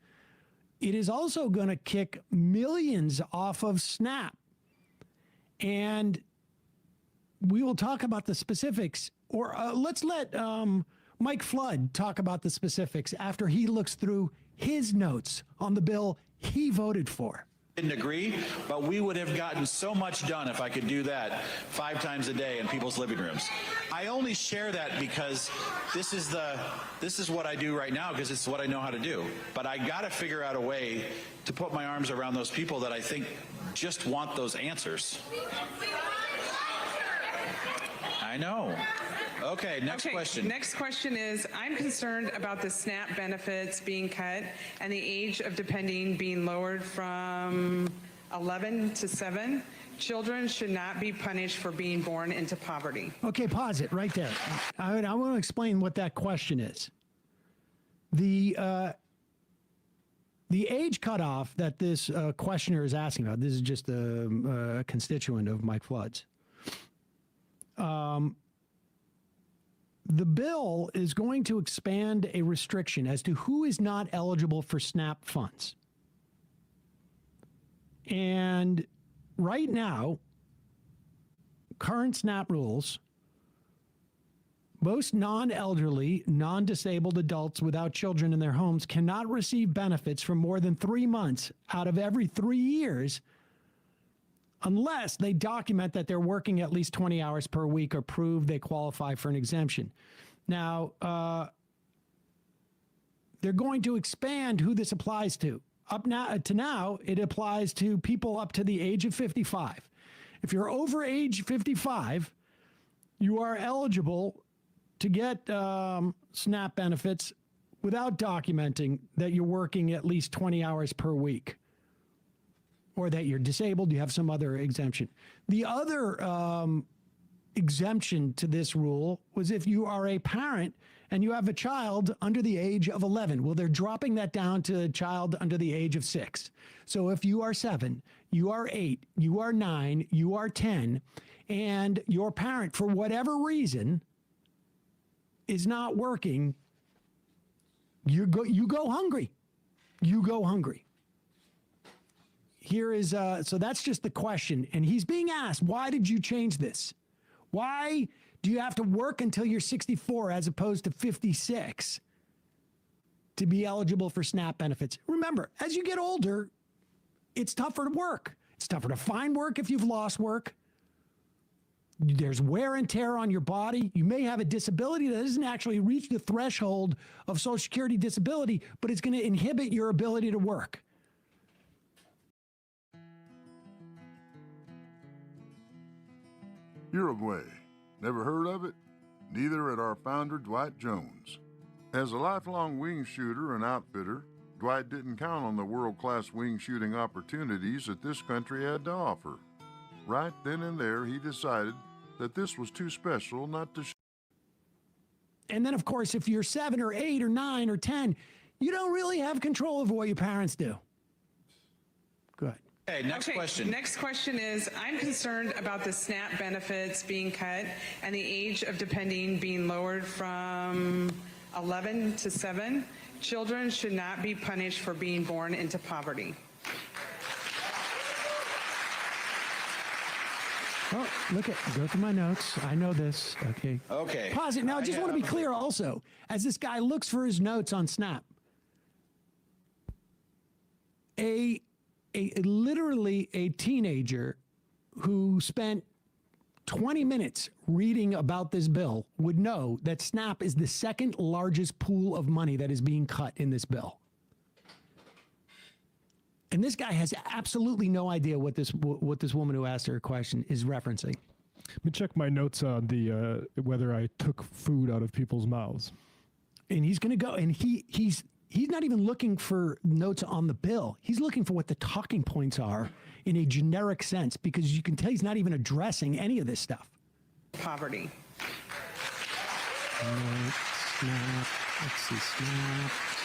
It is also going to kick millions off of SNAP. And we will talk about the specifics, or let's let Mike Flood talk about the specifics after he looks through his notes on the bill he voted for. Didn't agree, but we would have gotten so much done if I could do that 5 times a day in people's living rooms. I only share that because this is what I do right now, because it's what I know how to do. But I got to figure out a way to put my arms around those people that I think just want those answers. I know. Okay, next question. Next question is, I'm concerned about the SNAP benefits being cut and the age of depending being lowered from 11 to 7. Children should not be punished for being born into poverty. Okay, pause it right there. I want to explain what that question is. The age cutoff that this questioner is asking about, this is just a constituent of Mike Flood's. The bill is going to expand a restriction as to who is not eligible for SNAP funds. And right now, current SNAP rules, most non-elderly, non-disabled adults without children in their homes cannot receive benefits for more than 3 months out of every 3 years unless they document that they're working at least 20 hours per week or prove they qualify for an exemption. Now, they're going to expand who this applies to. Up now, it applies to people up to the age of 55. If you're over age 55, you are eligible to get SNAP benefits without documenting that you're working at least 20 hours per week or that you're disabled, you have some other exemption. The other exemption to this rule was if you are a parent and you have a child under the age of 11. Well, they're dropping that down to a child under the age of 6. So if you are 7, you are 8, you are 9, you are 10, and your parent, for whatever reason, is not working, you go hungry. You go hungry. Here is, so that's just the question. And he's being asked, why did you change this? Why do you have to work until you're 64 as opposed to 56 to be eligible for SNAP benefits? Remember, as you get older, it's tougher to work. It's tougher to find work if you've lost work. There's wear and tear on your body. You may have a disability that doesn't actually reach the threshold of Social Security disability, but it's going to inhibit your ability to work. Uruguay. Never heard of it? Neither had our founder, Dwight Jones. As a lifelong wing shooter and outfitter, Dwight didn't count on the world-class wing shooting opportunities that this country had to offer. Right then and there, he decided that this was too special not to And then, of course, if you're 7 or 8 or 9 or 10, you don't really have control over what your parents do. Good. Hey, Next question is, I'm concerned about the SNAP benefits being cut and the age of depending being lowered from 11 to 7. Children should not be punished for being born into poverty. Oh, look at, go through my notes. I know this. Okay. Okay. Pause it. Now, I just want to be clear also, as this guy looks for his notes on SNAP. Literally a teenager who spent 20 minutes reading about this bill would know that SNAP is the second largest pool of money that is being cut in this bill. And this guy has absolutely no idea what this woman who asked her a question is referencing. Let me check my notes on the whether I took food out of people's mouths. And he's going to go, and he's not even looking for notes on the bill. He's looking for what the talking points are in a generic sense, because you can tell he's not even addressing any of this stuff. Poverty. SNAP. Let's see.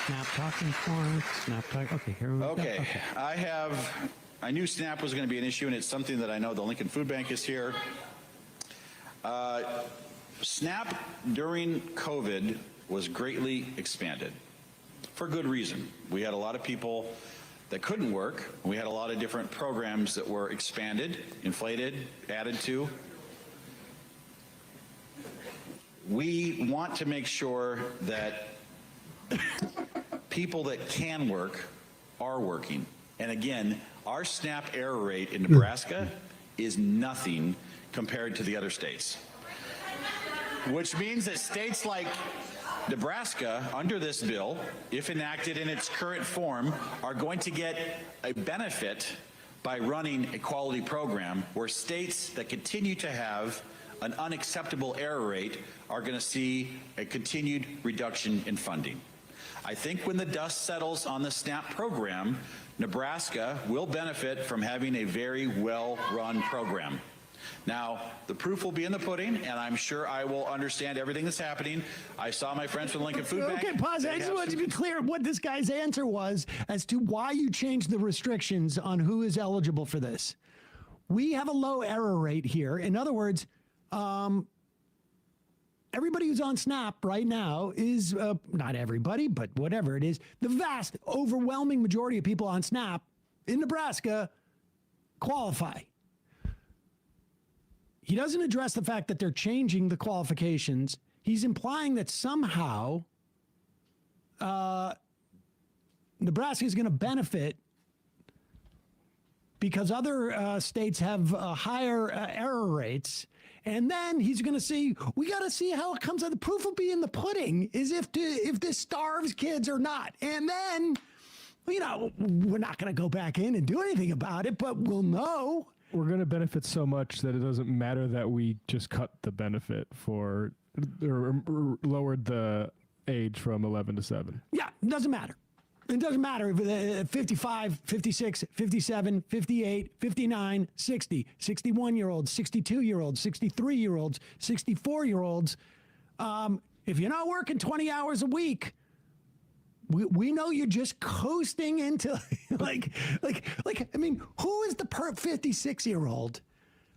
SNAP talking points. SNAP talking. Okay, here we go. Okay. I knew SNAP was going to be an issue, and it's something that I know the Lincoln Food Bank is here. SNAP during COVID was greatly expanded for good reason. We had a lot of people that couldn't work. We had a lot of different programs that were expanded, inflated, added to. We want to make sure that people that can work are working. And again, our SNAP error rate in Nebraska is nothing compared to the other states. Which means that states like Nebraska, under this bill, if enacted in its current form, are going to get a benefit by running a quality program, where states that continue to have an unacceptable error rate are going to see a continued reduction in funding. I think when the dust settles on the SNAP program, Nebraska will benefit from having a very well-run program. Now, the proof will be in the pudding, and I'm sure I will understand everything that's happening. I saw my friends from the Lincoln Food Bank. Okay, pause. I just want to be clear what this guy's answer was as to why you changed the restrictions on who is eligible for this. We have a low error rate here. In other words, everybody who's on SNAP right now is, not everybody, but whatever it is, the vast, overwhelming majority of people on SNAP in Nebraska qualify. He doesn't address the fact that they're changing the qualifications. He's implying that somehow Nebraska is going to benefit because other states have higher error rates. And then he's going to see, we got to see how it comes out. The proof will be in the pudding, is if this starves kids or not. And then, you know, we're not going to go back in and do anything about it, but we'll know. We're going to benefit so much that it doesn't matter that we just cut the benefit for, or lowered the age from 11 to 7. Yeah, it doesn't matter. It doesn't matter if 55, 56, 57, 58, 59, 60, 61-year-olds, 62-year-olds, 63-year-olds, 64-year-olds. If you're not working 20 hours a week, we know you're just coasting into like, I mean, who is the 56-year-old?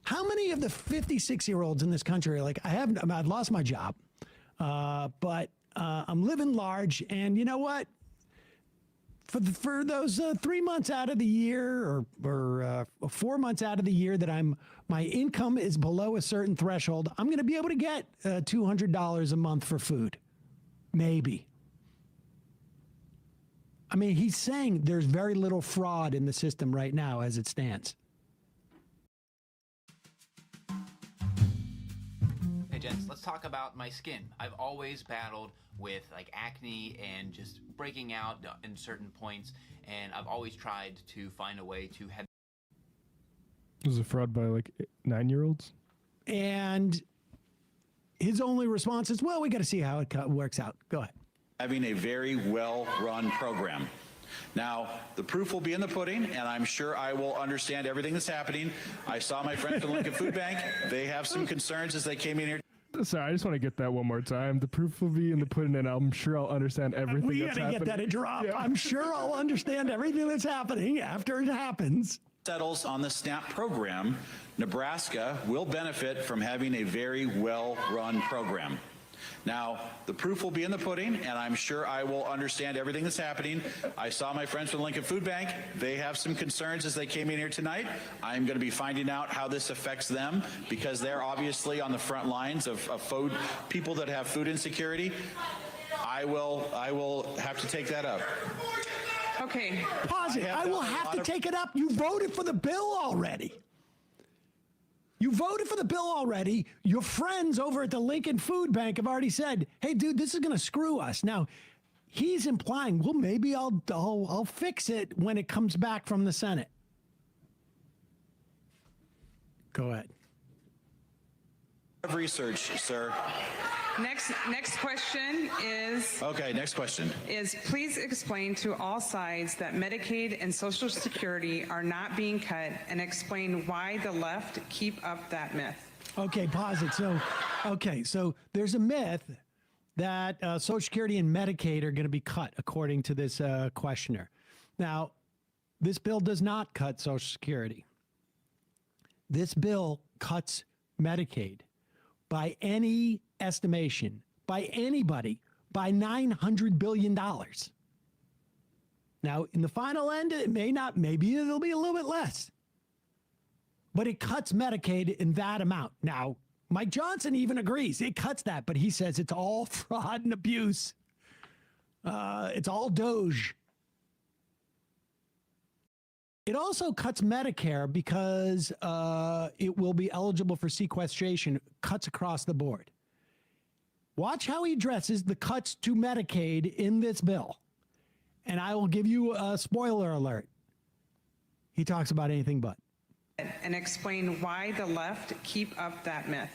How many of the 56-year-olds in this country are like, I've lost my job, but I'm living large, and you know what? For those 3 months out of the year or 4 months out of the year that my income is below a certain threshold, I'm going to be able to get $200 a month for food. Maybe. I mean, he's saying there's very little fraud in the system right now as it stands. Hey, gents, let's talk about my skin. I've always battled with like acne and just breaking out in certain points, and I've always tried to find a way to have. Was it fraud by like 9-year-olds? And his only response is, well, we got to see how it works out. Go ahead. Having a very well-run program. Now, the proof will be in the pudding, and I'm sure I will understand everything that's happening. I saw my friends from Lincoln Food Bank. They have some concerns as they came in here. Sorry, I just want to get that one more time. The proof will be in the pudding, and I'm sure I'll understand everything that's happening. We got to get that a drop. Yeah. I'm sure I'll understand everything that's happening after it happens. Settles on the SNAP program, Nebraska will benefit from having a very well-run program. Now, the proof will be in the pudding, and I'm sure I will understand everything that's happening. I saw my friends from Lincoln Food Bank. They have some concerns as they came in here tonight. I'm going to be finding out how this affects them because they're obviously on the front lines of food, people that have food insecurity. I will have to take that up. Okay. Pause it. I will have to take it up. You voted for the bill already. You voted for the bill already. Your friends over at the Lincoln Food Bank have already said, hey, dude, this is going to screw us. Now, he's implying, well, maybe I'll fix it when it comes back from the Senate. Go ahead. Research, sir. Next question is... Okay, next question. Is please explain to all sides that Medicaid and Social Security are not being cut, and explain why the left keep up that myth. Okay, pause it. So there's a myth that Social Security and Medicaid are going to be cut, according to this questioner. Now, this bill does not cut Social Security. This bill cuts Medicaid by any estimation, by anybody, by $900 billion. Now, in the final end, it may not, maybe it'll be a little bit less. But it cuts Medicaid in that amount. Now, Mike Johnson even agrees it cuts that, but he says it's all fraud and abuse. It's all Doge. It also cuts Medicare because it will be eligible for sequestration, cuts across the board. Watch how he addresses the cuts to Medicaid in this bill. And I will give you a spoiler alert. He talks about anything but. And explain why the left keep up that myth.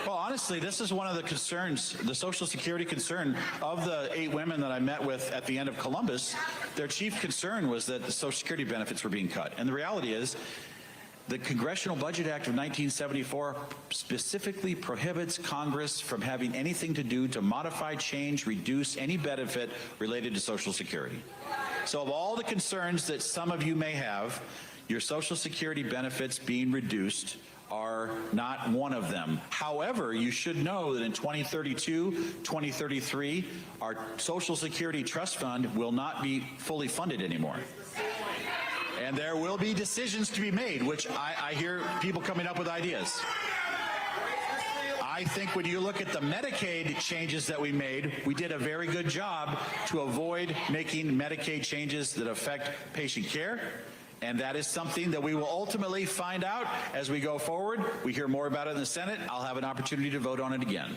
Well, honestly, this is one of the concerns, the Social Security concern of the 8 women that I met with at the end of Columbus. Their chief concern was that the Social Security benefits were being cut. And the reality is, the Congressional Budget Act of 1974 specifically prohibits Congress from having anything to do to modify, change, reduce any benefit related to Social Security. So of all the concerns that some of you may have, your Social Security benefits being reduced are not one of them. However, you should know that in 2032, 2033, our Social Security Trust Fund will not be fully funded anymore. And there will be decisions to be made, which I hear people coming up with ideas. I think when you look at the Medicaid changes that we made, we did a very good job to avoid making Medicaid changes that affect patient care. And that is something that we will ultimately find out as we go forward. We hear more about it in the Senate. I'll have an opportunity to vote on it again.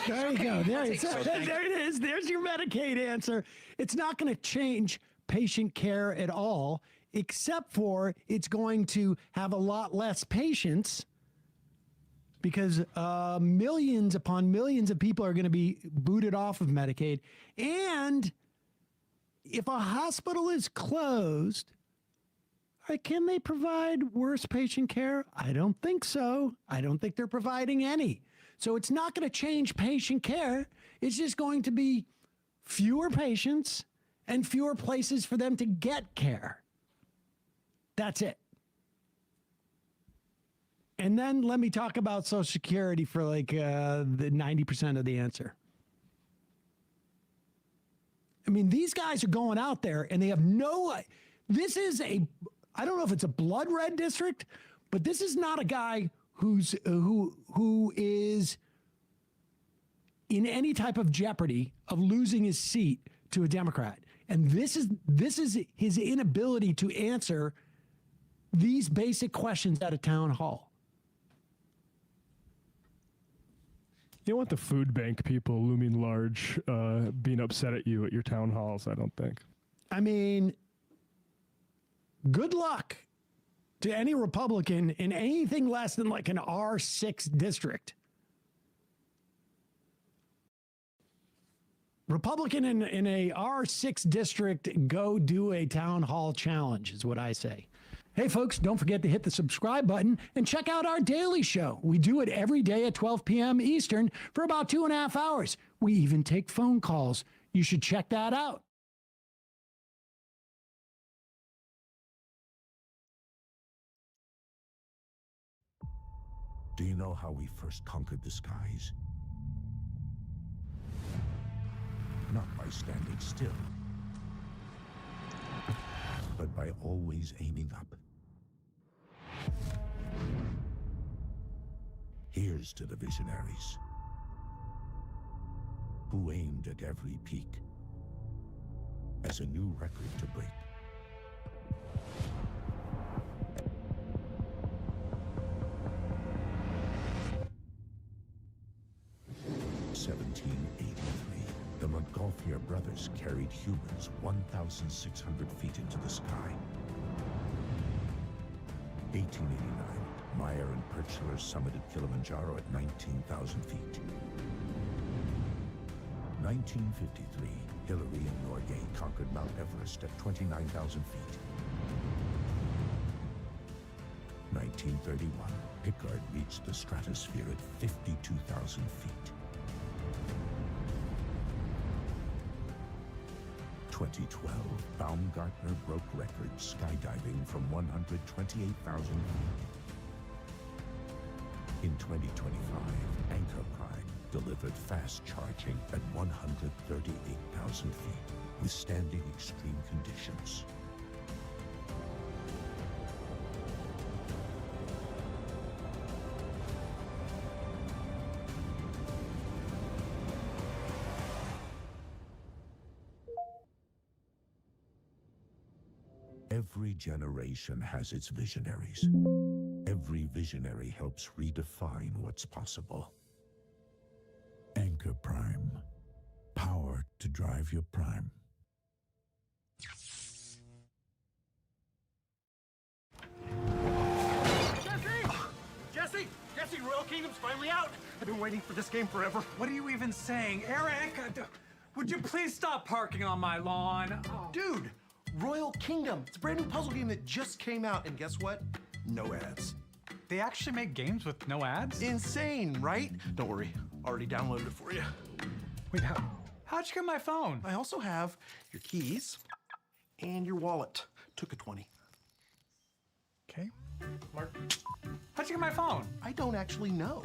There you go. There it is. There's your Medicaid answer. It's not going to change patient care at all, except for it's going to have a lot less patients because millions upon millions of people are going to be booted off of Medicaid. And if a hospital is closed, can they provide worse patient care? I don't think so. I don't think they're providing any. So it's not going to change patient care. It's just going to be fewer patients and fewer places for them to get care. That's it. And then let me talk about Social Security for like the 90% of the answer. I mean, these guys are going out there and they have this is I don't know if it's a blood red district, but this is not a guy who is in any type of jeopardy of losing his seat to a Democrat. And this is his inability to answer these basic questions at a town hall. You don't want the food bank people looming large being upset at you at your town halls, I don't think. I mean, good luck to any Republican in anything less than like an R6 district. Republican in a R6 district, go do a town hall challenge is what I say. Hey folks, don't forget to hit the subscribe button and check out our daily show. We do it every day at 12 p.m. Eastern for about 2.5 hours. We even take phone calls. You should check that out. Do you know how we first conquered the skies? Not by standing still, but by always aiming up. Here's to the visionaries who aimed at every peak as a new record to break. The Montgolfier brothers carried humans 1,600 feet into the sky. 1889, Meyer and Perchler summited Kilimanjaro at 19,000 feet. 1953, Hillary and Norgay conquered Mount Everest at 29,000 feet. 1931, Pickard reached the stratosphere at 52,000 feet. 2012, Baumgartner broke records skydiving from 128,000 feet. In 2025, Anchor Prime delivered fast charging at 138,000 feet, withstanding extreme conditions. Every generation has its visionaries. Every visionary helps redefine what's possible. Anchor Prime. Power to drive your prime. Jesse, Royal Kingdom's finally out. I've been waiting for this game forever. What are you even saying? Eric, would you please stop parking on my lawn? Oh. Dude, Royal Kingdom. It's a brand new puzzle game that just came out, and guess what? No ads. They actually make games with no ads? Insane, right? Don't worry, already downloaded it for you. Wait, how'd you get my phone? I also have your keys and your wallet. Took a 20. Okay. Mark, how'd you get my phone? I don't actually know.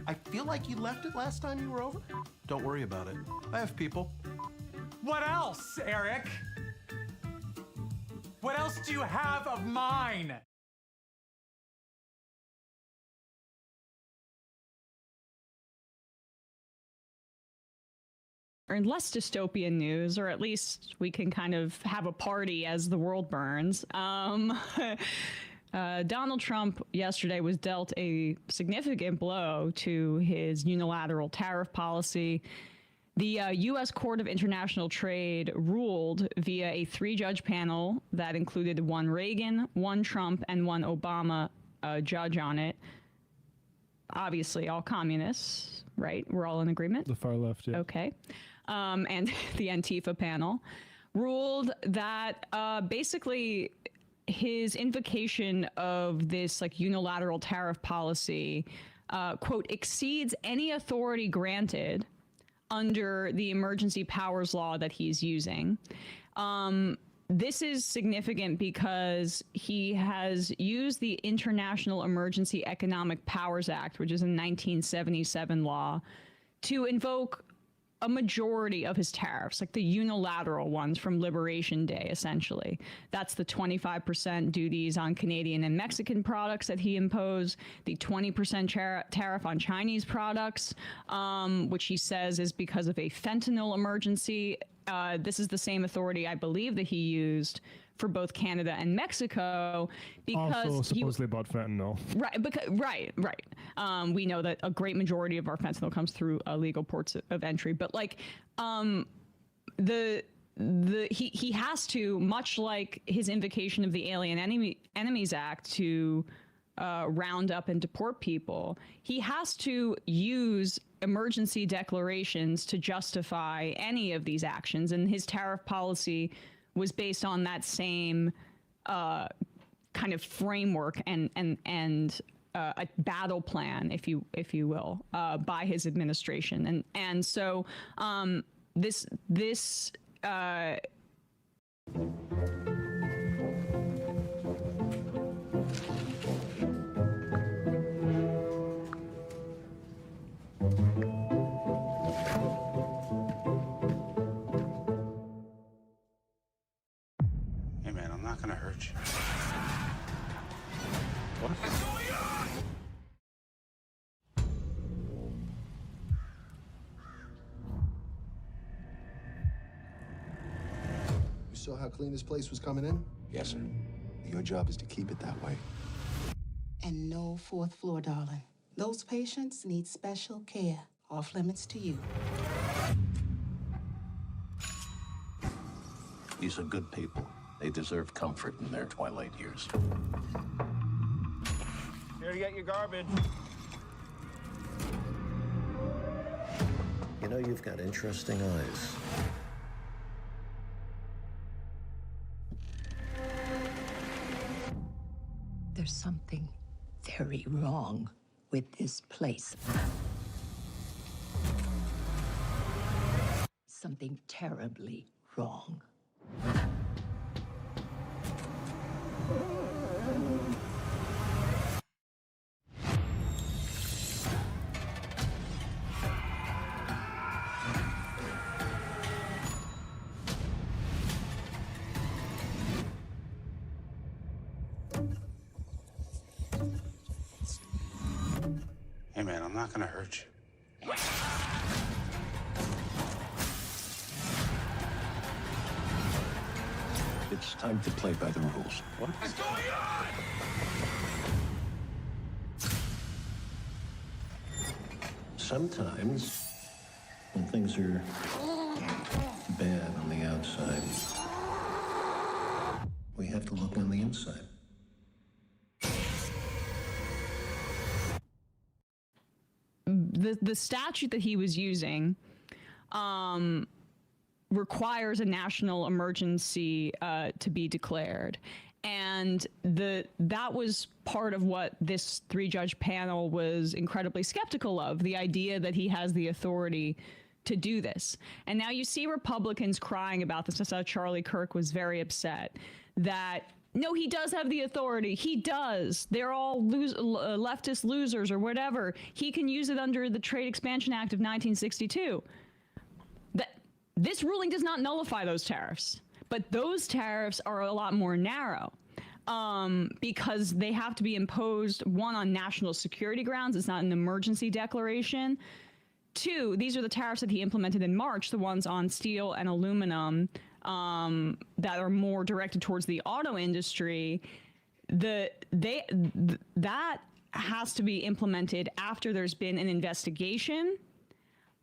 I feel like you left it last time you were over. Don't worry about it. I have people. What else, Eric? What else do you have of mine? In less dystopian news, or at least we can kind of have a party as the world burns. Donald Trump yesterday was dealt a significant blow to his unilateral tariff policy. The U.S. Court of International Trade ruled via a 3-judge panel that included one Reagan, one Trump, and one Obama judge on it. Obviously, all communists, right? We're all in agreement? The far left, yeah. Okay. And the Antifa panel ruled that basically his invocation of this like unilateral tariff policy, quote, exceeds any authority granted under the emergency powers law that he's using. This is significant because he has used the International Emergency Economic Powers Act, which is a 1977 law, to invoke a majority of his tariffs, like the unilateral ones from Liberation Day, essentially. That's the 25% duties on Canadian and Mexican products that he imposed, the 20% tariff on Chinese products, which he says is because of a fentanyl emergency. This is the same authority, I believe, that he used for both Canada and Mexico, because also supposedly about fentanyl. Right, because right. We know that a great majority of our fentanyl comes through legal ports of entry, but like he has to, much like his invocation of the Alien Enemies Act to round up and deport people, he has to use emergency declarations to justify any of these actions, and his tariff policy was based on that same kind of framework and a battle plan, if you will, by his administration, and so this. Hey man, I'm not gonna hurt you. What is going on? You saw how clean this place was coming in? Yes, sir. Your job is to keep it that way. And no 4th floor, darling. Those patients need special care. Off limits to you. These are good people. They deserve comfort in their twilight years. Here to get your garbage. You know, you've got interesting eyes. There's something very wrong with this place. Something terribly wrong. Hey man, I'm not gonna hurt you. It's time to play by the rules. What is going on? Sometimes, when things are bad on the outside, we have to look on the inside. The statute that he was using requires a national emergency to be declared. And that was part of what this 3-judge panel was incredibly skeptical of, the idea that he has the authority to do this. And now you see Republicans crying about this. I saw Charlie Kirk was very upset that, no, he does have the authority. He does. They're all leftist losers or whatever. He can use it under the Trade Expansion Act of 1962. This ruling does not nullify those tariffs, But those tariffs are a lot more narrow. Because they have to be imposed, one, on national security grounds. It's not an emergency declaration. Two, these are the tariffs that he implemented in March, the ones on steel and aluminum that are more directed towards the auto industry. That has to be implemented after there's been an investigation,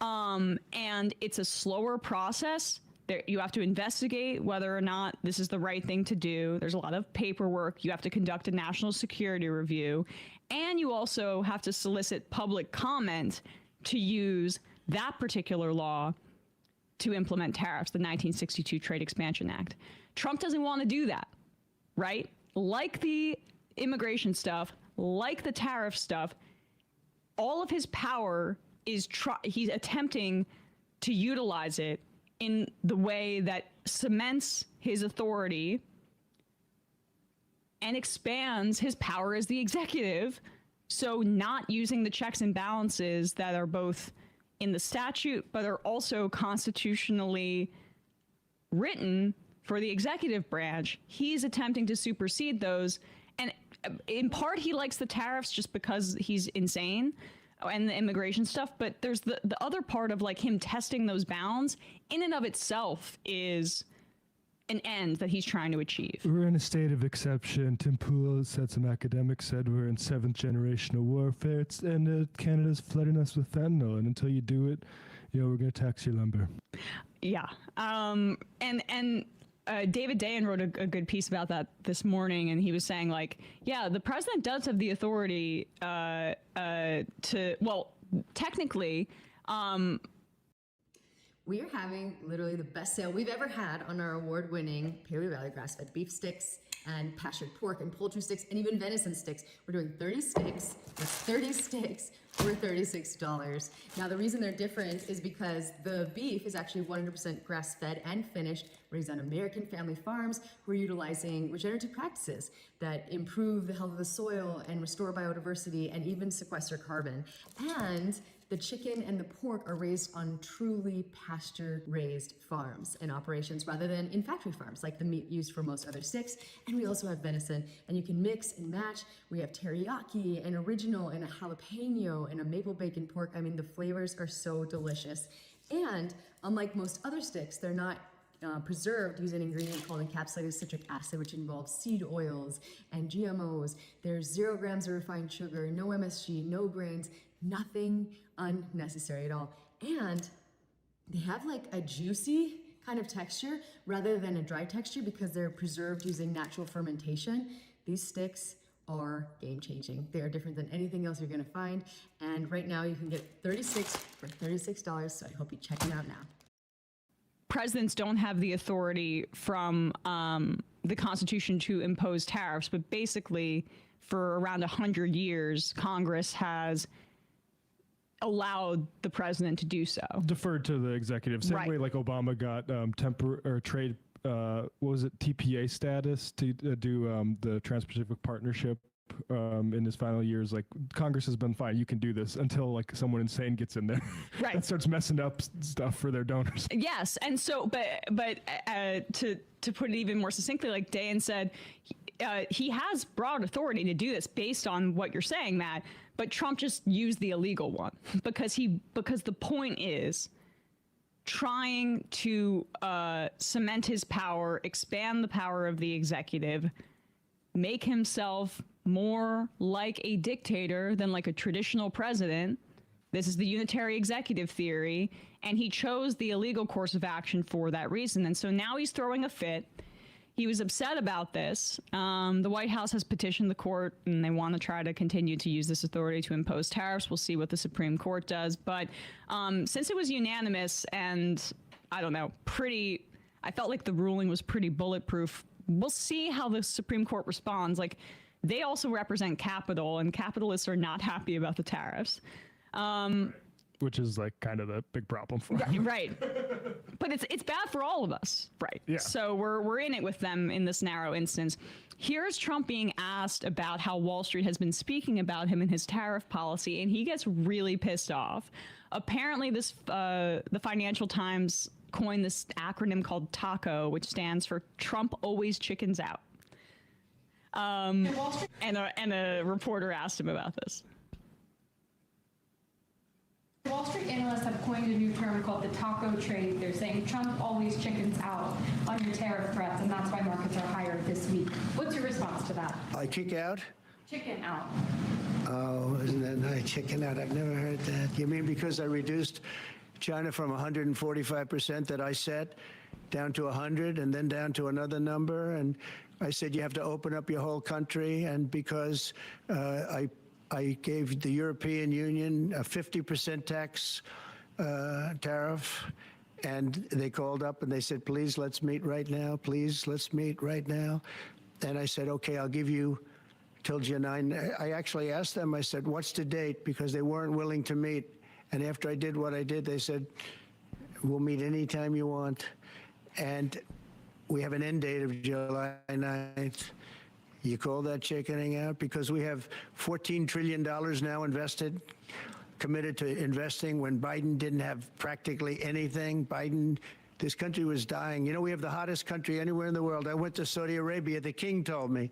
and it's a slower process. You have to investigate whether or not this is the right thing to do. There's a lot of paperwork. You have to conduct a national security review, and you also have to solicit public comment to use that particular law to implement tariffs, the 1962 Trade Expansion Act. Trump doesn't want to do that, right? Like the immigration stuff, like the tariff stuff, all of his power is he's attempting to utilize it in the way that cements his authority and expands his power as the executive. So not using the checks and balances that are both in the statute, but are also constitutionally written for the executive branch, he's attempting to supersede those. And in part, he likes the tariffs just because he's insane and the immigration stuff. But there's the other part of like him testing those bounds in and of itself is an end that he's trying to achieve. We're in a state of exception. Tim Pool said, some academics said we're in 7th generation of warfare, and Canada's flooding us with fentanyl. And until you do it, we're going to tax your lumber. Yeah. David Dayen wrote a good piece about that this morning, and he was saying, like, yeah, the president does have the authority to, well, technically, we are having literally the best sale we've ever had on our award-winning Paleo Valley grass-fed beef sticks and pastured pork and poultry sticks and even venison sticks. We're doing 30 sticks. That's 30 sticks for $36. Now, the reason they're different is because the beef is actually 100% grass-fed and finished, raised on American family farms who are utilizing regenerative practices that improve the health of the soil and restore biodiversity and even sequester carbon. And the chicken and the pork are raised on truly pasture-raised farms and operations rather than in factory farms like the meat used for most other sticks. And we also have venison, and you can mix and match. We have teriyaki and original and a jalapeno and a maple bacon pork. I mean, the flavors are so delicious. And unlike most other sticks, they're not preserved using an ingredient called encapsulated citric acid, which involves seed oils and GMOs. There's 0 grams of refined sugar, no MSG, no grains, nothing unnecessary at all. And they have like a juicy kind of texture rather than a dry texture because they're preserved using natural fermentation. These sticks are game-changing. They are different than anything else you're gonna find. And right now you can get 36 for $36, so I hope you check it out now. Presidents don't have the authority from the Constitution to impose tariffs, but basically for around 100 years, Congress has allowed the president to do so. Deferred to the executive. Same way like Obama got trade, what was it, TPA status to do the Trans-Pacific Partnership in his final years. Like, Congress has been fine, you can do this, until like someone insane gets in there. Right. That starts messing up stuff for their donors. Yes, and so, but to put it even more succinctly, like Dayen said, he has broad authority to do this based on what you're saying, Matt, but Trump just used the illegal one because the point is trying to cement his power, expand the power of the executive, make himself more like a dictator than like a traditional president. This is the unitary executive theory, and he chose the illegal course of action for that reason. And so now he's throwing a fit. He was upset about this. The White House has petitioned the court, and they want to try to continue to use this authority to impose tariffs. We'll see what the Supreme Court does. But since it was unanimous and, I don't know, I felt like the ruling was pretty bulletproof. We'll see how the Supreme Court responds. Like, they also represent capital, and capitalists are not happy about the tariffs. Which is like kind of the big problem for them. Right. But it's bad for all of us. Right. Yeah. So we're in it with them in this narrow instance. Here's Trump being asked about how Wall Street has been speaking about him and his tariff policy, and he gets really pissed off. Apparently the Financial Times coined this acronym called TACO, which stands for Trump Always Chickens Out. And a reporter asked him about this. Wall Street analysts have coined a new term called the taco trade. They're saying Trump always chickens out on your tariff threats, and that's why markets are higher this week. What's your response to that? I kick out? Chicken out. Oh, isn't that nice? Chicken out. I've never heard that. You mean because I reduced China from 145% that I set down to 100 and then down to another number? And I said you have to open up your whole country, and because I gave the European Union a 50% tax tariff, and they called up and they said, please, let's meet right now. Please, let's meet right now. And I said, okay, I'll give you till July 9. I actually asked them, I said, what's the date? Because they weren't willing to meet. And after I did what I did, they said, we'll meet anytime you want. And we have an end date of July 9th. You call that chickening out? Because we have $14 trillion now invested, committed to investing when Biden didn't have practically anything. This country was dying. You know, we have the hottest country anywhere in the world. I went to Saudi Arabia. The king told me.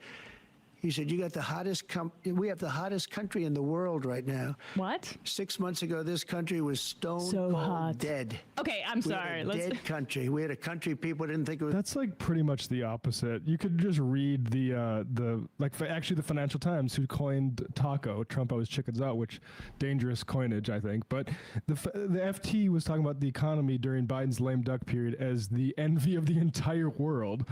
He said, you got the hottest, we have the hottest country in the world right now. What? 6 months ago, this country was stone cold dead. Okay, I'm sorry. We had a dead country. We had a country people didn't think it was. That's like pretty much the opposite. You could just read actually the Financial Times, who coined taco, Trump always chickens out, which dangerous coinage, I think. But the FT was talking about the economy during Biden's lame duck period as the envy of the entire world.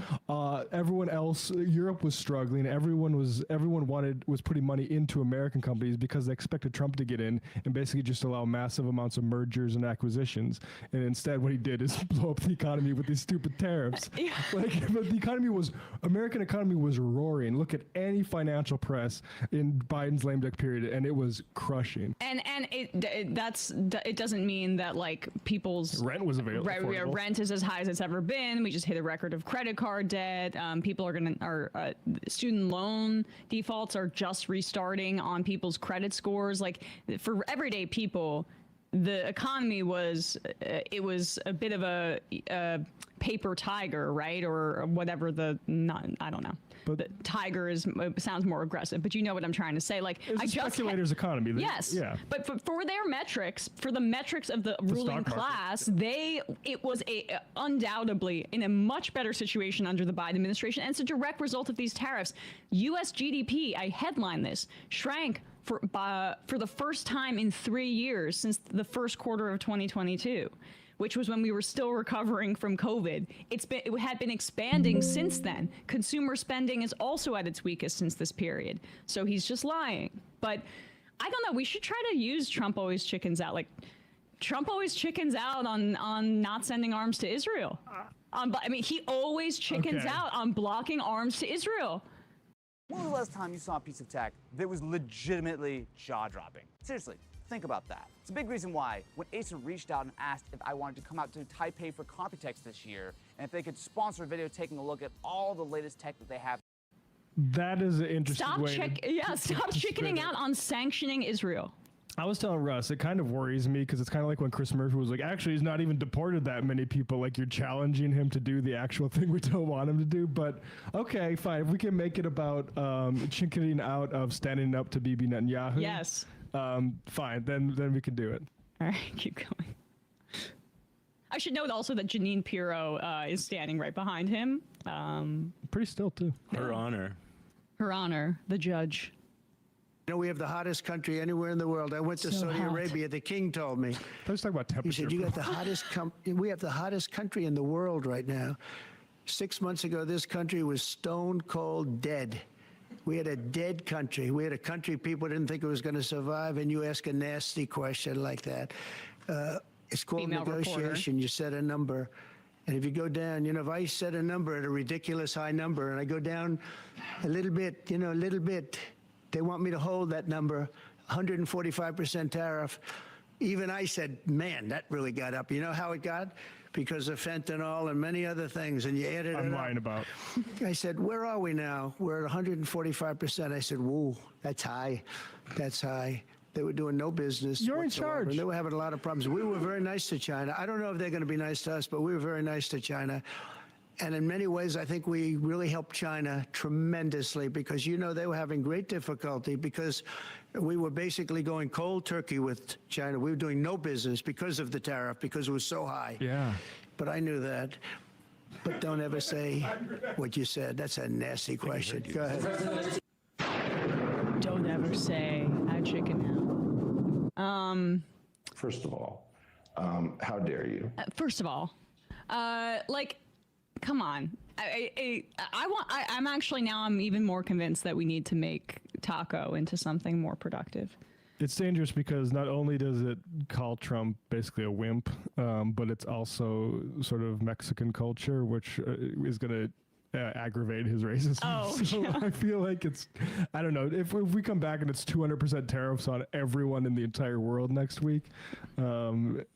Everyone else, Europe was struggling. Everyone was putting money into American companies because they expected Trump to get in and basically just allow massive amounts of mergers and acquisitions. And instead, what he did is blow up the economy with these stupid tariffs. But the American economy was roaring. Look at any financial press in Biden's lame duck period, and it was crushing. And it doesn't mean that like people's rent was available. Rent is as high as it's ever been. We just hit a record of credit card debt. People are student loan defaults are just restarting on people's credit scores. Like for everyday people, the economy was a bit of a paper tiger, right? Or whatever I don't know. But the tiger sounds more aggressive, but you know what I'm trying to say. Like it's a speculator's economy. Yes. Yeah. But for their metrics, for the metrics of the ruling class, it was undoubtedly in a much better situation under the Biden administration, and it's a direct result of these tariffs. U.S. GDP, I headline this, shrank for the first time in 3 years since the first quarter of 2022. Which was when we were still recovering from COVID. It had been expanding since then. Consumer spending is also at its weakest since this period. So he's just lying. But I don't know. We should try to use Trump always chickens out. Like Trump always chickens out on not sending arms to Israel. He always chickens out on blocking arms to Israel. When was the last time you saw a piece of tech that was legitimately jaw-dropping? Seriously. Think about that. It's a big reason why when Acer reached out and asked if I wanted to come out to Taipei for Computex this year and if they could sponsor a video taking a look at all the latest tech that they have. That is an interesting way. Stop chickening out on sanctioning Israel. I was telling Russ, it kind of worries me because it's kind of like when Chris Murphy was like, actually, he's not even deported that many people. Like, you're challenging him to do the actual thing we don't want him to do. But, okay, fine. If we can make it about chickening out of standing up to Bibi Netanyahu. Yes. Fine, then we can do it. All right, keep going. I should note also that Jeanine Pirro is standing right behind him. Pretty still, too. Her Honor. Her Honor, the judge. You know, we have the hottest country anywhere in the world. I went to Saudi Arabia. The king told me. Let's talk about temperature. He said, you got the hottest we have the hottest country in the world right now. 6 months ago, this country was stone cold dead. We had a dead country. We had a country people didn't think it was going to survive, and you ask a nasty question like that. It's called negotiation. Reporter. You set a number. And if you go down, if I set a number at a ridiculous high number, and I go down a little bit, they want me to hold that number, 145% tariff. Even I said, man, that really got up. You know how it got? Because of fentanyl and many other things, and you added it up. I'm lying about. I said, where are we now? We're at 145%. I said, whoa, that's high. That's high. They were doing no business. You're in whatsoever, charge. And they were having a lot of problems. We were very nice to China. I don't know if they're going to be nice to us, but we were very nice to China. And in many ways, I think we really helped China tremendously because, you know, they were having great difficulty because we were basically going cold turkey with China. We were doing no business because of the tariff, because it was so high. Yeah. But I knew that. But don't ever say what you said. That's a nasty question. Go ahead. Don't ever say I chicken out. First of all, how dare you? First of all, like, come on. I'm actually now I'm even more convinced that we need to make taco into something more productive. It's dangerous because not only does it call Trump basically a wimp, but it's also sort of Mexican culture, which is going to aggravate his racism. Oh, so yeah. I feel like it's, I don't know, if we come back and it's 200% tariffs on everyone in the entire world next week,